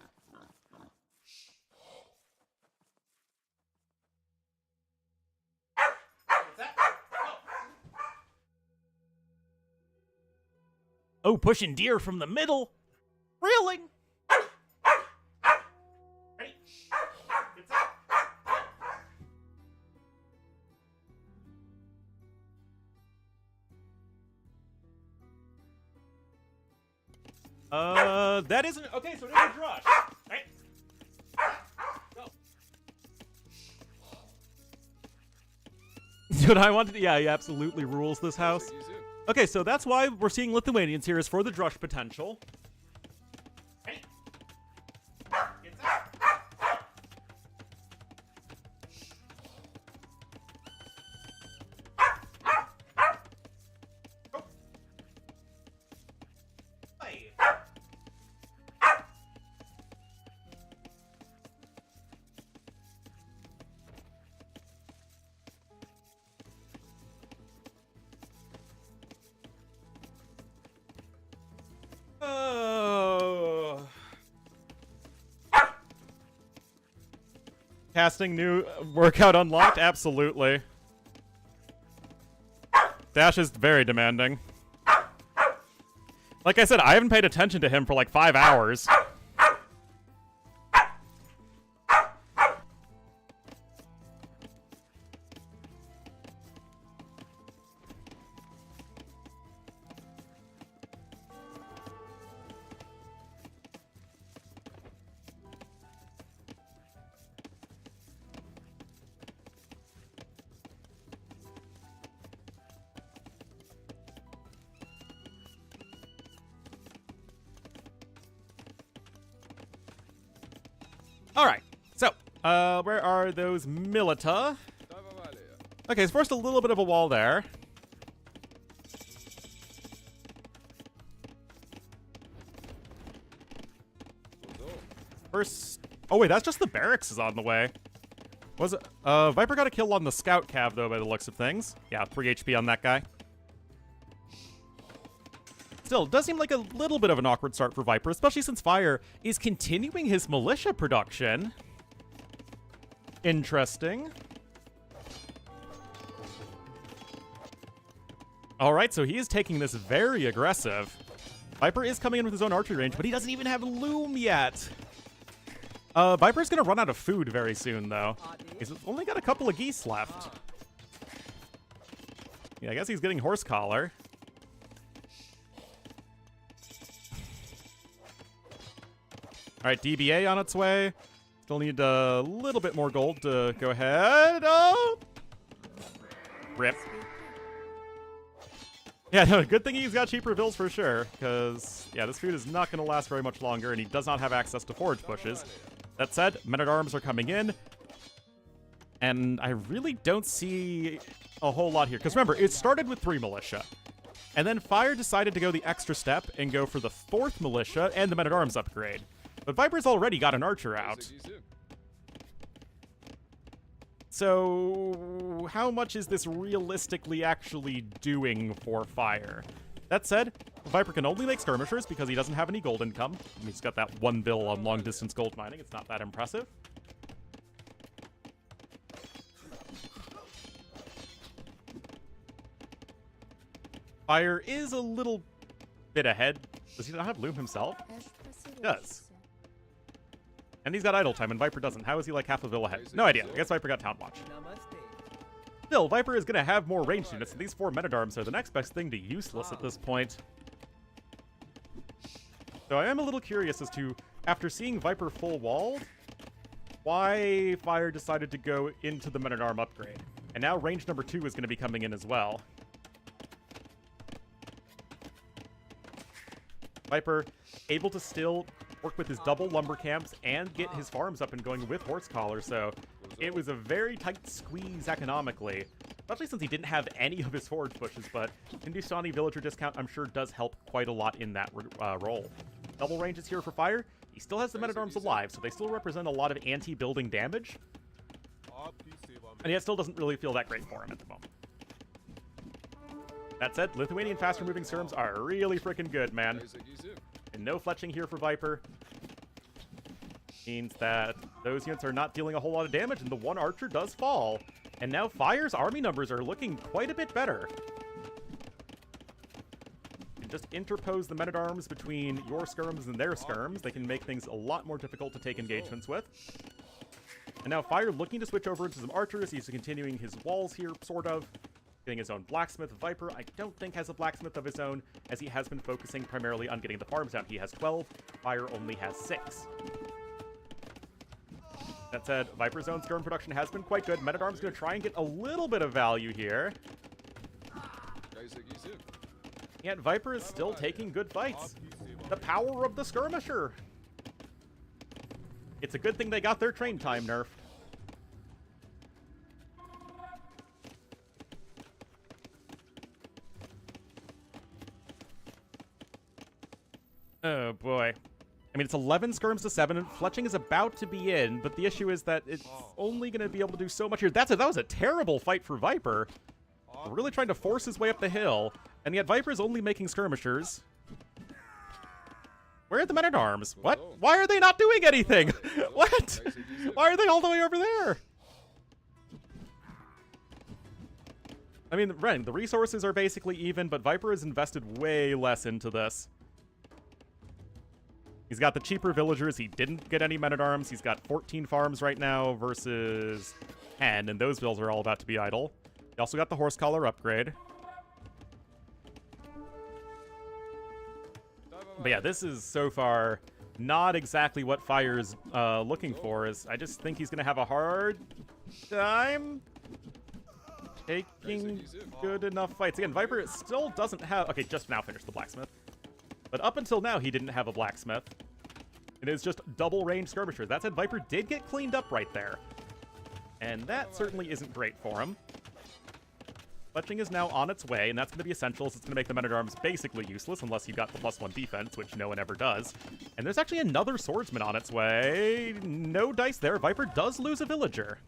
Oh, pushing deer from the middle. Really? Ready? Get set. That isn't okay. So there's a rush. Right? Go. Dude, I wanted to, yeah, he absolutely rules this house. Okay, so that's why we're seeing Lithuanians here, is for the drush potential. Ready? Get set. Go. Play. Oh. Casting new workout unlocked? Absolutely. Dash is very demanding. Like I said, I haven't paid attention to him for like 5 hours. Alright, so, where are those Milita? Okay, so first a little bit of a wall there. First, oh wait, that's just the barracks is on the way. Was it, Viper got a kill on the scout cav though by the looks of things. Yeah, 3 HP on that guy. Still, it does seem like a little bit of an awkward start for Viper, especially since Fire is continuing his militia production. Interesting. Alright, so he is taking this very aggressive. Viper is coming in with his own archery range, but he doesn't even have Loom yet. Viper's gonna run out of food very soon, though. He's only got a couple of geese left. Yeah, I guess he's getting horse collar. Alright, DBA on its way. Still need a little bit more gold to go ahead. Oh! Rip. Yeah, no, good thing he's got cheaper bills for sure, because, yeah, this food is not going to last very much longer, and he does not have access to forage bushes. That said, men-at-arms are coming in. And I really don't see a whole lot here. Because remember, it started with 3 militia. And then Fire decided to go the extra step and go for the 4th militia and the men-at-arms upgrade. But Viper's already got an archer out. So how much is this realistically actually doing for Fire? That said, Viper can only make skirmishers because he doesn't have any gold income. He's got that 1 bill on long-distance gold mining. It's not that impressive. Fire is a little bit ahead. Does he not have Loom himself? He does. And he's got idle time, and Viper doesn't. How is he like half a bill ahead? No idea. I guess Viper got Town Watch. Still, Viper is going to have more ranged units, and these 4 men-at-arms are the next best thing to useless at this point. So I am a little curious as to, after seeing Viper full walled, why Fire decided to go into the men-at-arm upgrade. And now range number 2 is going to be coming in as well. Viper able to still work with his double lumber camps and get his farms up and going with horse collar, so it was a very tight squeeze economically, especially since he didn't have any of his forage pushes, but Hindustani villager discount I'm sure does help quite a lot in that role. Double ranges here for Fire. He still has the men-at-arms alive, so they still represent a lot of anti-building damage, and yet still doesn't really feel that great for him at the moment. That said, Lithuanian faster-moving skirms are really freaking good, man. And no fletching here for Viper. Means that those units are not dealing a whole lot of damage, and the 1 archer does fall. And now Fire's army numbers are looking quite a bit better. And just interpose the men-at-arms between your skirms and their skirms. They can make things a lot more difficult to take engagements with. And now Fire looking to switch over into some archers. He's continuing his walls here, sort of. Getting his own blacksmith. Viper, I don't think, has a blacksmith of his own, as he has been focusing primarily on getting the farms down. He has 12. Fire only has 6. That said, Viper's own skirm production has been quite good. Men-at-arms going to try and get a little bit of value here. Yet Viper is still taking good fights. The power of the skirmisher. It's a good thing they got their train time nerfed. Oh, boy. I mean, it's 11 skirms to 7, and fletching is about to be in, but the issue is that it's only going to be able to do so much here. That was a terrible fight for Viper. Really trying to force his way up the hill, and yet Viper's only making skirmishers. Where are the men-at-arms? What? Why are they not doing anything? What? Why are they all the way over there? I mean, Ren, the resources are basically even, but Viper has invested way less into this. He's got the cheaper villagers. He didn't get any men-at-arms. He's got 14 farms right now versus 10, and those bills are all about to be idle. He also got the horse collar upgrade. But yeah, this is so far not exactly what Fire's looking for. I just think he's going to have a hard time taking good enough fights. Again, Viper still doesn't have... Okay, just now finished the blacksmith. But up until now, he didn't have a blacksmith. It is just double-range skirmishers. That said, Viper did get cleaned up right there. And that certainly isn't great for him. Fletching is now on its way, and that's going to be essential. It's going to make the men-at-arms basically useless, unless you got the +1 defense, which no one ever does. And there's actually another swordsman on its way. No dice there. Viper does lose a villager.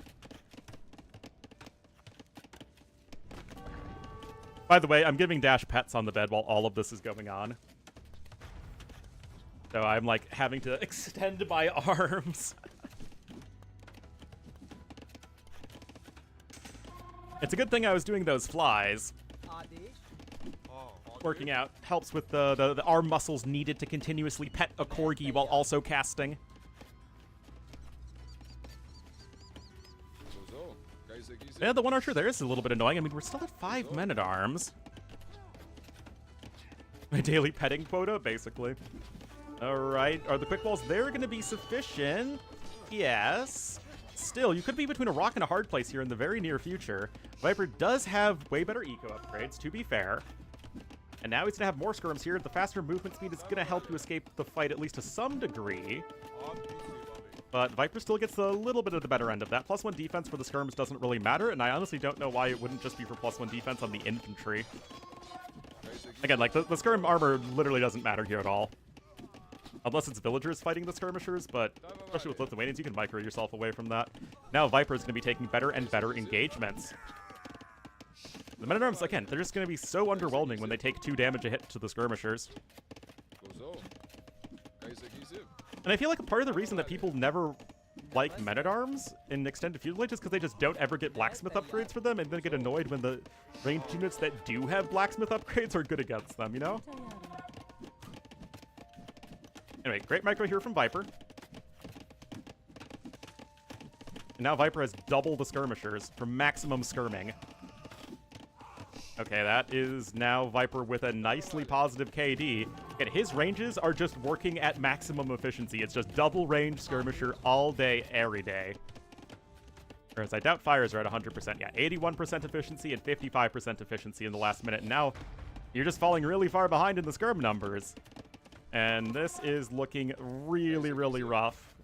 By the way, I'm giving Dash pets on the bed while all of this is going on. So I'm, like, having to extend my arms. It's a good thing I was doing those flies. Working out helps with the arm muscles needed to continuously pet a corgi while also casting. Yeah, the 1 archer there is a little bit annoying. I mean, we're still at 5 men-at-arms. My daily petting quota, basically. Alright, are the quick walls there going to be sufficient? Yes. Still, you could be between a rock and a hard place here in the very near future. Viper does have way better eco upgrades, to be fair. And now he's going to have more skirms here. The faster movement speed is going to help you escape the fight, at least to some degree. But Viper still gets a little bit of the better end of that. +1 defense for the skirms doesn't really matter, and I honestly don't know why it wouldn't just be for +1 defense on the infantry. Again, like, the skirm armor literally doesn't matter here at all. Unless it's villagers fighting the skirmishers, but especially with Lithuanians, you can micro yourself away from that. Now Viper is going to be taking better and better engagements. The men-at-arms, again, they're just going to be so underwhelming when they take 2 damage a hit to the skirmishers. And I feel like a part of the reason that people never like men-at-arms in extended feud blades is because they just don't ever get blacksmith upgrades for them, and then get annoyed when the ranged units that do have blacksmith upgrades are good against them, you know? Anyway, great micro here from Viper. And now Viper has double the skirmishers for maximum skirming. Okay, that is now Viper with a nicely positive KD. And his ranges are just working at maximum efficiency. It's just double range skirmisher all day, every day. Whereas I doubt fires are at 100%. Yeah, 81% efficiency and 55% efficiency in the last minute. And now you're just falling really far behind in the skirm numbers. And this is looking really, really rough.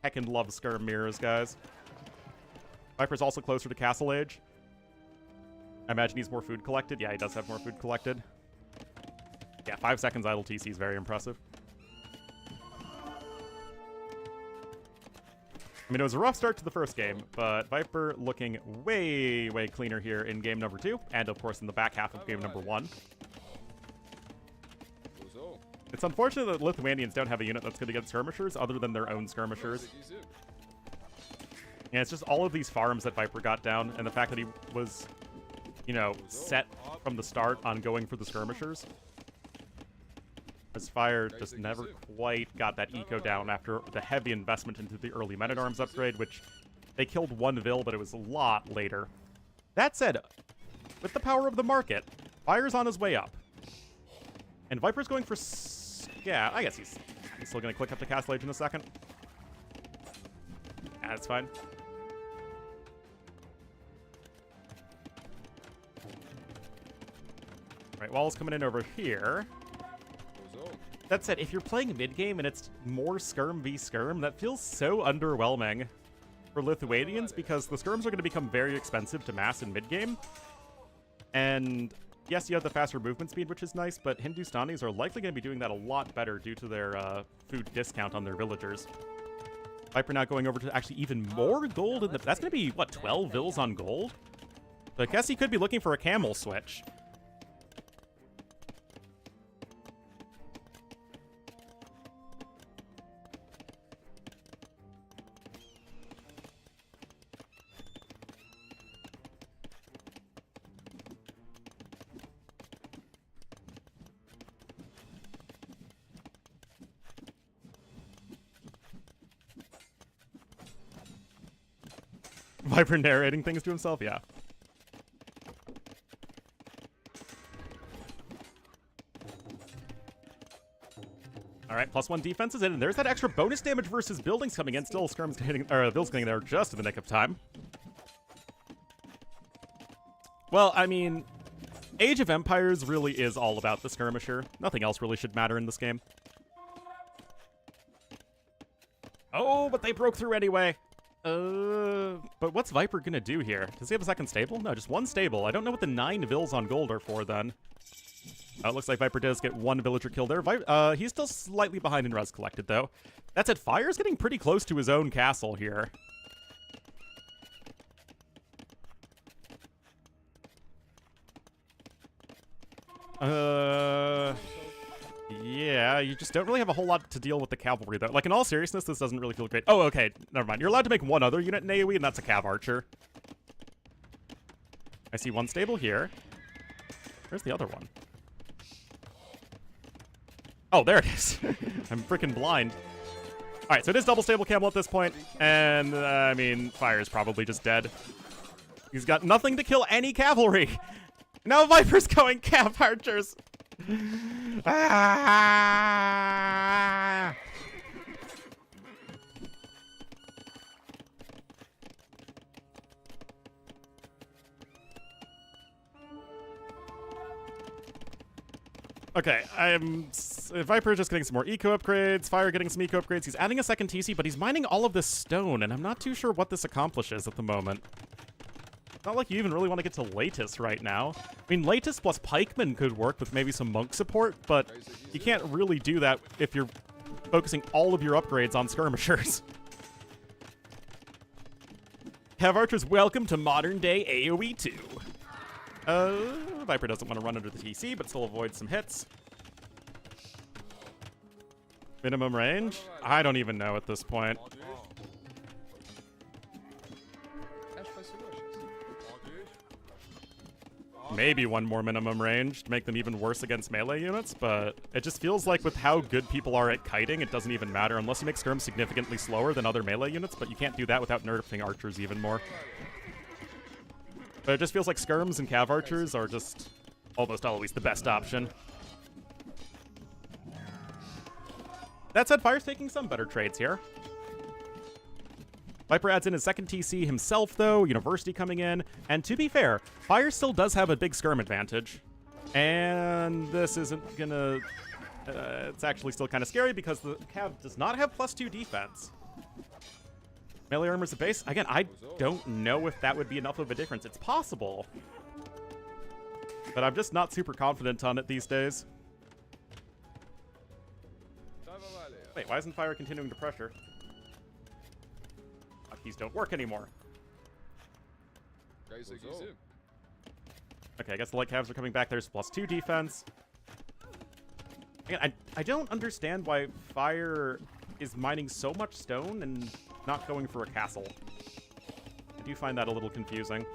Heckin' love skirm mirrors, guys. Viper's also closer to castle age. I imagine he's more food collected. Yeah, he does have more food collected. Yeah, 5 seconds idle TC is very impressive. I mean, it was a rough start to the first game, but Viper looking way, way cleaner here in game number 2, and of course in the back half of game number 1. It's unfortunate that Lithuanians don't have a unit that's good against skirmishers other than their own skirmishers. Yeah, it's just all of these farms that Viper got down, and the fact that he was, you know, set from the start on going for the skirmishers. As Fire just never quite got that eco down after the heavy investment into the early men-at-arms upgrade, which they killed 1 Vil, but it was a lot later. That said, with the power of the market, Fire's on his way up. And Viper's going for... yeah, I guess he's still going to click up to Castle Age in a second. Yeah, that's fine. Right, Wall's coming in over here. That said, if you're playing mid-game and it's more skirm v skirm, that feels so underwhelming for Lithuanians because the skirms are going to become very expensive to mass in mid-game. And yes, you have the faster movement speed, which is nice, but Hindustanis are likely going to be doing that a lot better due to their food discount on their villagers. Viper now going over to actually even more gold. That's going to be, what, 12 Vils on gold? So I guess he could be looking for a camel switch. Viper narrating things to himself? Yeah. Alright, +1 defense is in, and there's that extra bonus damage versus buildings coming in. Still, Skirm's hitting, or Vil's getting there just in the nick of time. Well, I mean, Age of Empires really is all about the skirmisher. Nothing else really should matter in this game. Oh, but they broke through anyway. But what's Viper gonna do here? Does he have a second stable? No, just 1 stable. I don't know what the 9 Vils on gold are for then. Oh, it looks like Viper does get 1 villager kill there. He's still slightly behind in res collected, though. That said, Fire's getting pretty close to his own castle here. Yeah, you just don't really have a whole lot to deal with the cavalry, though. Like, in all seriousness, this doesn't really feel great. Oh, okay, never mind. You're allowed to make 1 other unit in AoE, and that's a cav archer. I see 1 stable here. Where's the other one? Oh, there it is. I'm freaking blind. All right, so it is double stable camel at this point, and, I mean, Fire's probably just dead. He's got nothing to kill any cavalry. Now Viper's going cav archers. Ah! Okay, Viper just getting some more eco upgrades, Fire getting some eco upgrades. He's adding a second TC, but he's mining all of this stone, and I'm not too sure what this accomplishes at the moment. Not like you even really want to get to Latus right now. I mean, Latus plus Pikeman could work with maybe some Monk support, but you can't really do that if you're focusing all of your upgrades on skirmishers. Cav Archers, welcome to modern-day AoE 2. Viper doesn't want to run under the TC, but still avoids some hits. Minimum range? I don't even know at this point. Maybe one more minimum range to make them even worse against melee units, but it just feels like with how good people are at kiting, it doesn't even matter unless you make skirms significantly slower than other melee units, but you can't do that without nerfing archers even more. But it just feels like skirms and cav archers are just almost always the best option. That said, Fire's taking some better trades here. Viper adds in his second TC himself, though, University coming in. And to be fair, Fire still does have a big skirm advantage. And this isn't gonna... it's actually still kind of scary because the cav does not have +2 defense. Melee armor's a base. Again, I don't know if that would be enough of a difference. It's possible. But I'm just not super confident on it these days. Wait, why isn't Fire continuing to pressure? Hotkeys don't work anymore. Okay, I guess the light calves are coming back. There's +2 defense. Again, I don't understand why Fire is mining so much stone and not going for a castle. I do find that a little confusing.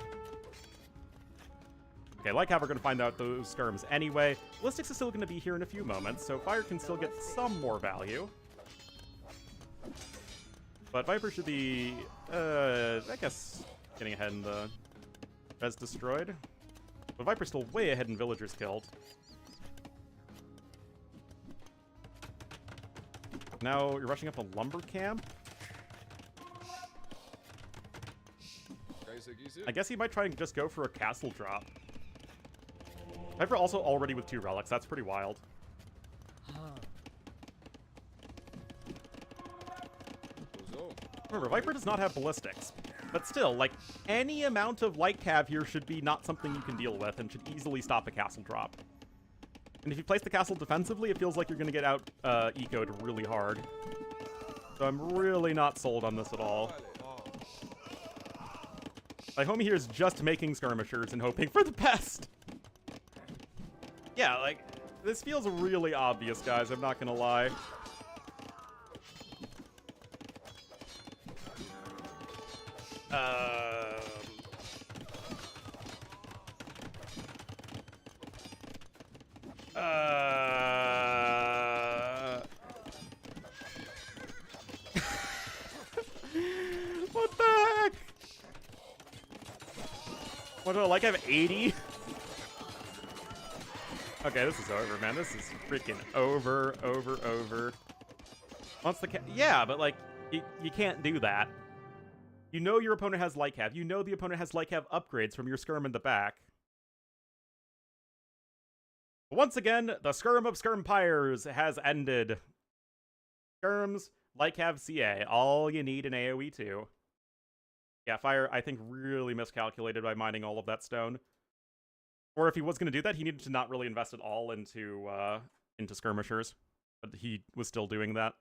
Okay, Light Cav are going to find out those skirms anyway. Ballistics is still going to be here in a few moments, so Fire can still get some more value. But Viper should be, I guess, getting ahead in the res destroyed. But Viper's still way ahead in villagers killed. Now you're rushing up a lumber camp. I guess he might try and just go for a castle drop. Viper also already with 2 relics. That's pretty wild. Remember, Viper does not have ballistics. But still, like, any amount of light cav here should be not something you can deal with and should easily stop a castle drop. And if you place the castle defensively, it feels like you're going to get out ecoed really hard. So I'm really not sold on this at all. My homie here is just making skirmishers and hoping for the best. Yeah, like, this feels really obvious, guys. I'm not going to lie. What the heck? What do I like? I have 80? Okay, this is over, man. This is freaking over. Once the yeah, but like, you can't do that. You know your opponent has light cav. You know the opponent has light cav upgrades from your skirm in the back. Once again, the skirm of skirmpires has ended. Skirms, light cav, CA. All you need in AoE 2. Yeah, Fire, I think, really miscalculated by mining all of that stone. Or if he was going to do that, he needed to not really invest it all into skirmishers. But he was still doing that.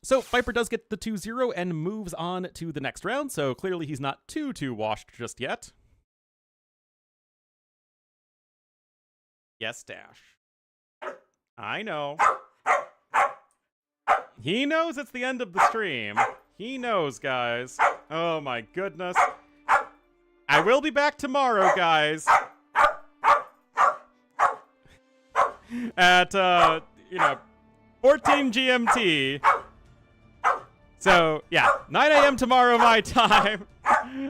So Viper does get the 2-0 and moves on to the next round, so clearly he's not too washed just yet. Yes, Dash. I know. He knows it's the end of the stream. He knows, guys. Oh my goodness. I will be back tomorrow, guys. At, 14 GMT. So, yeah, 9 a.m. tomorrow my time.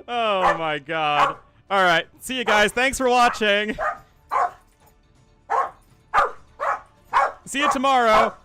Oh my god. Alright, see you guys. Thanks for watching. See you tomorrow.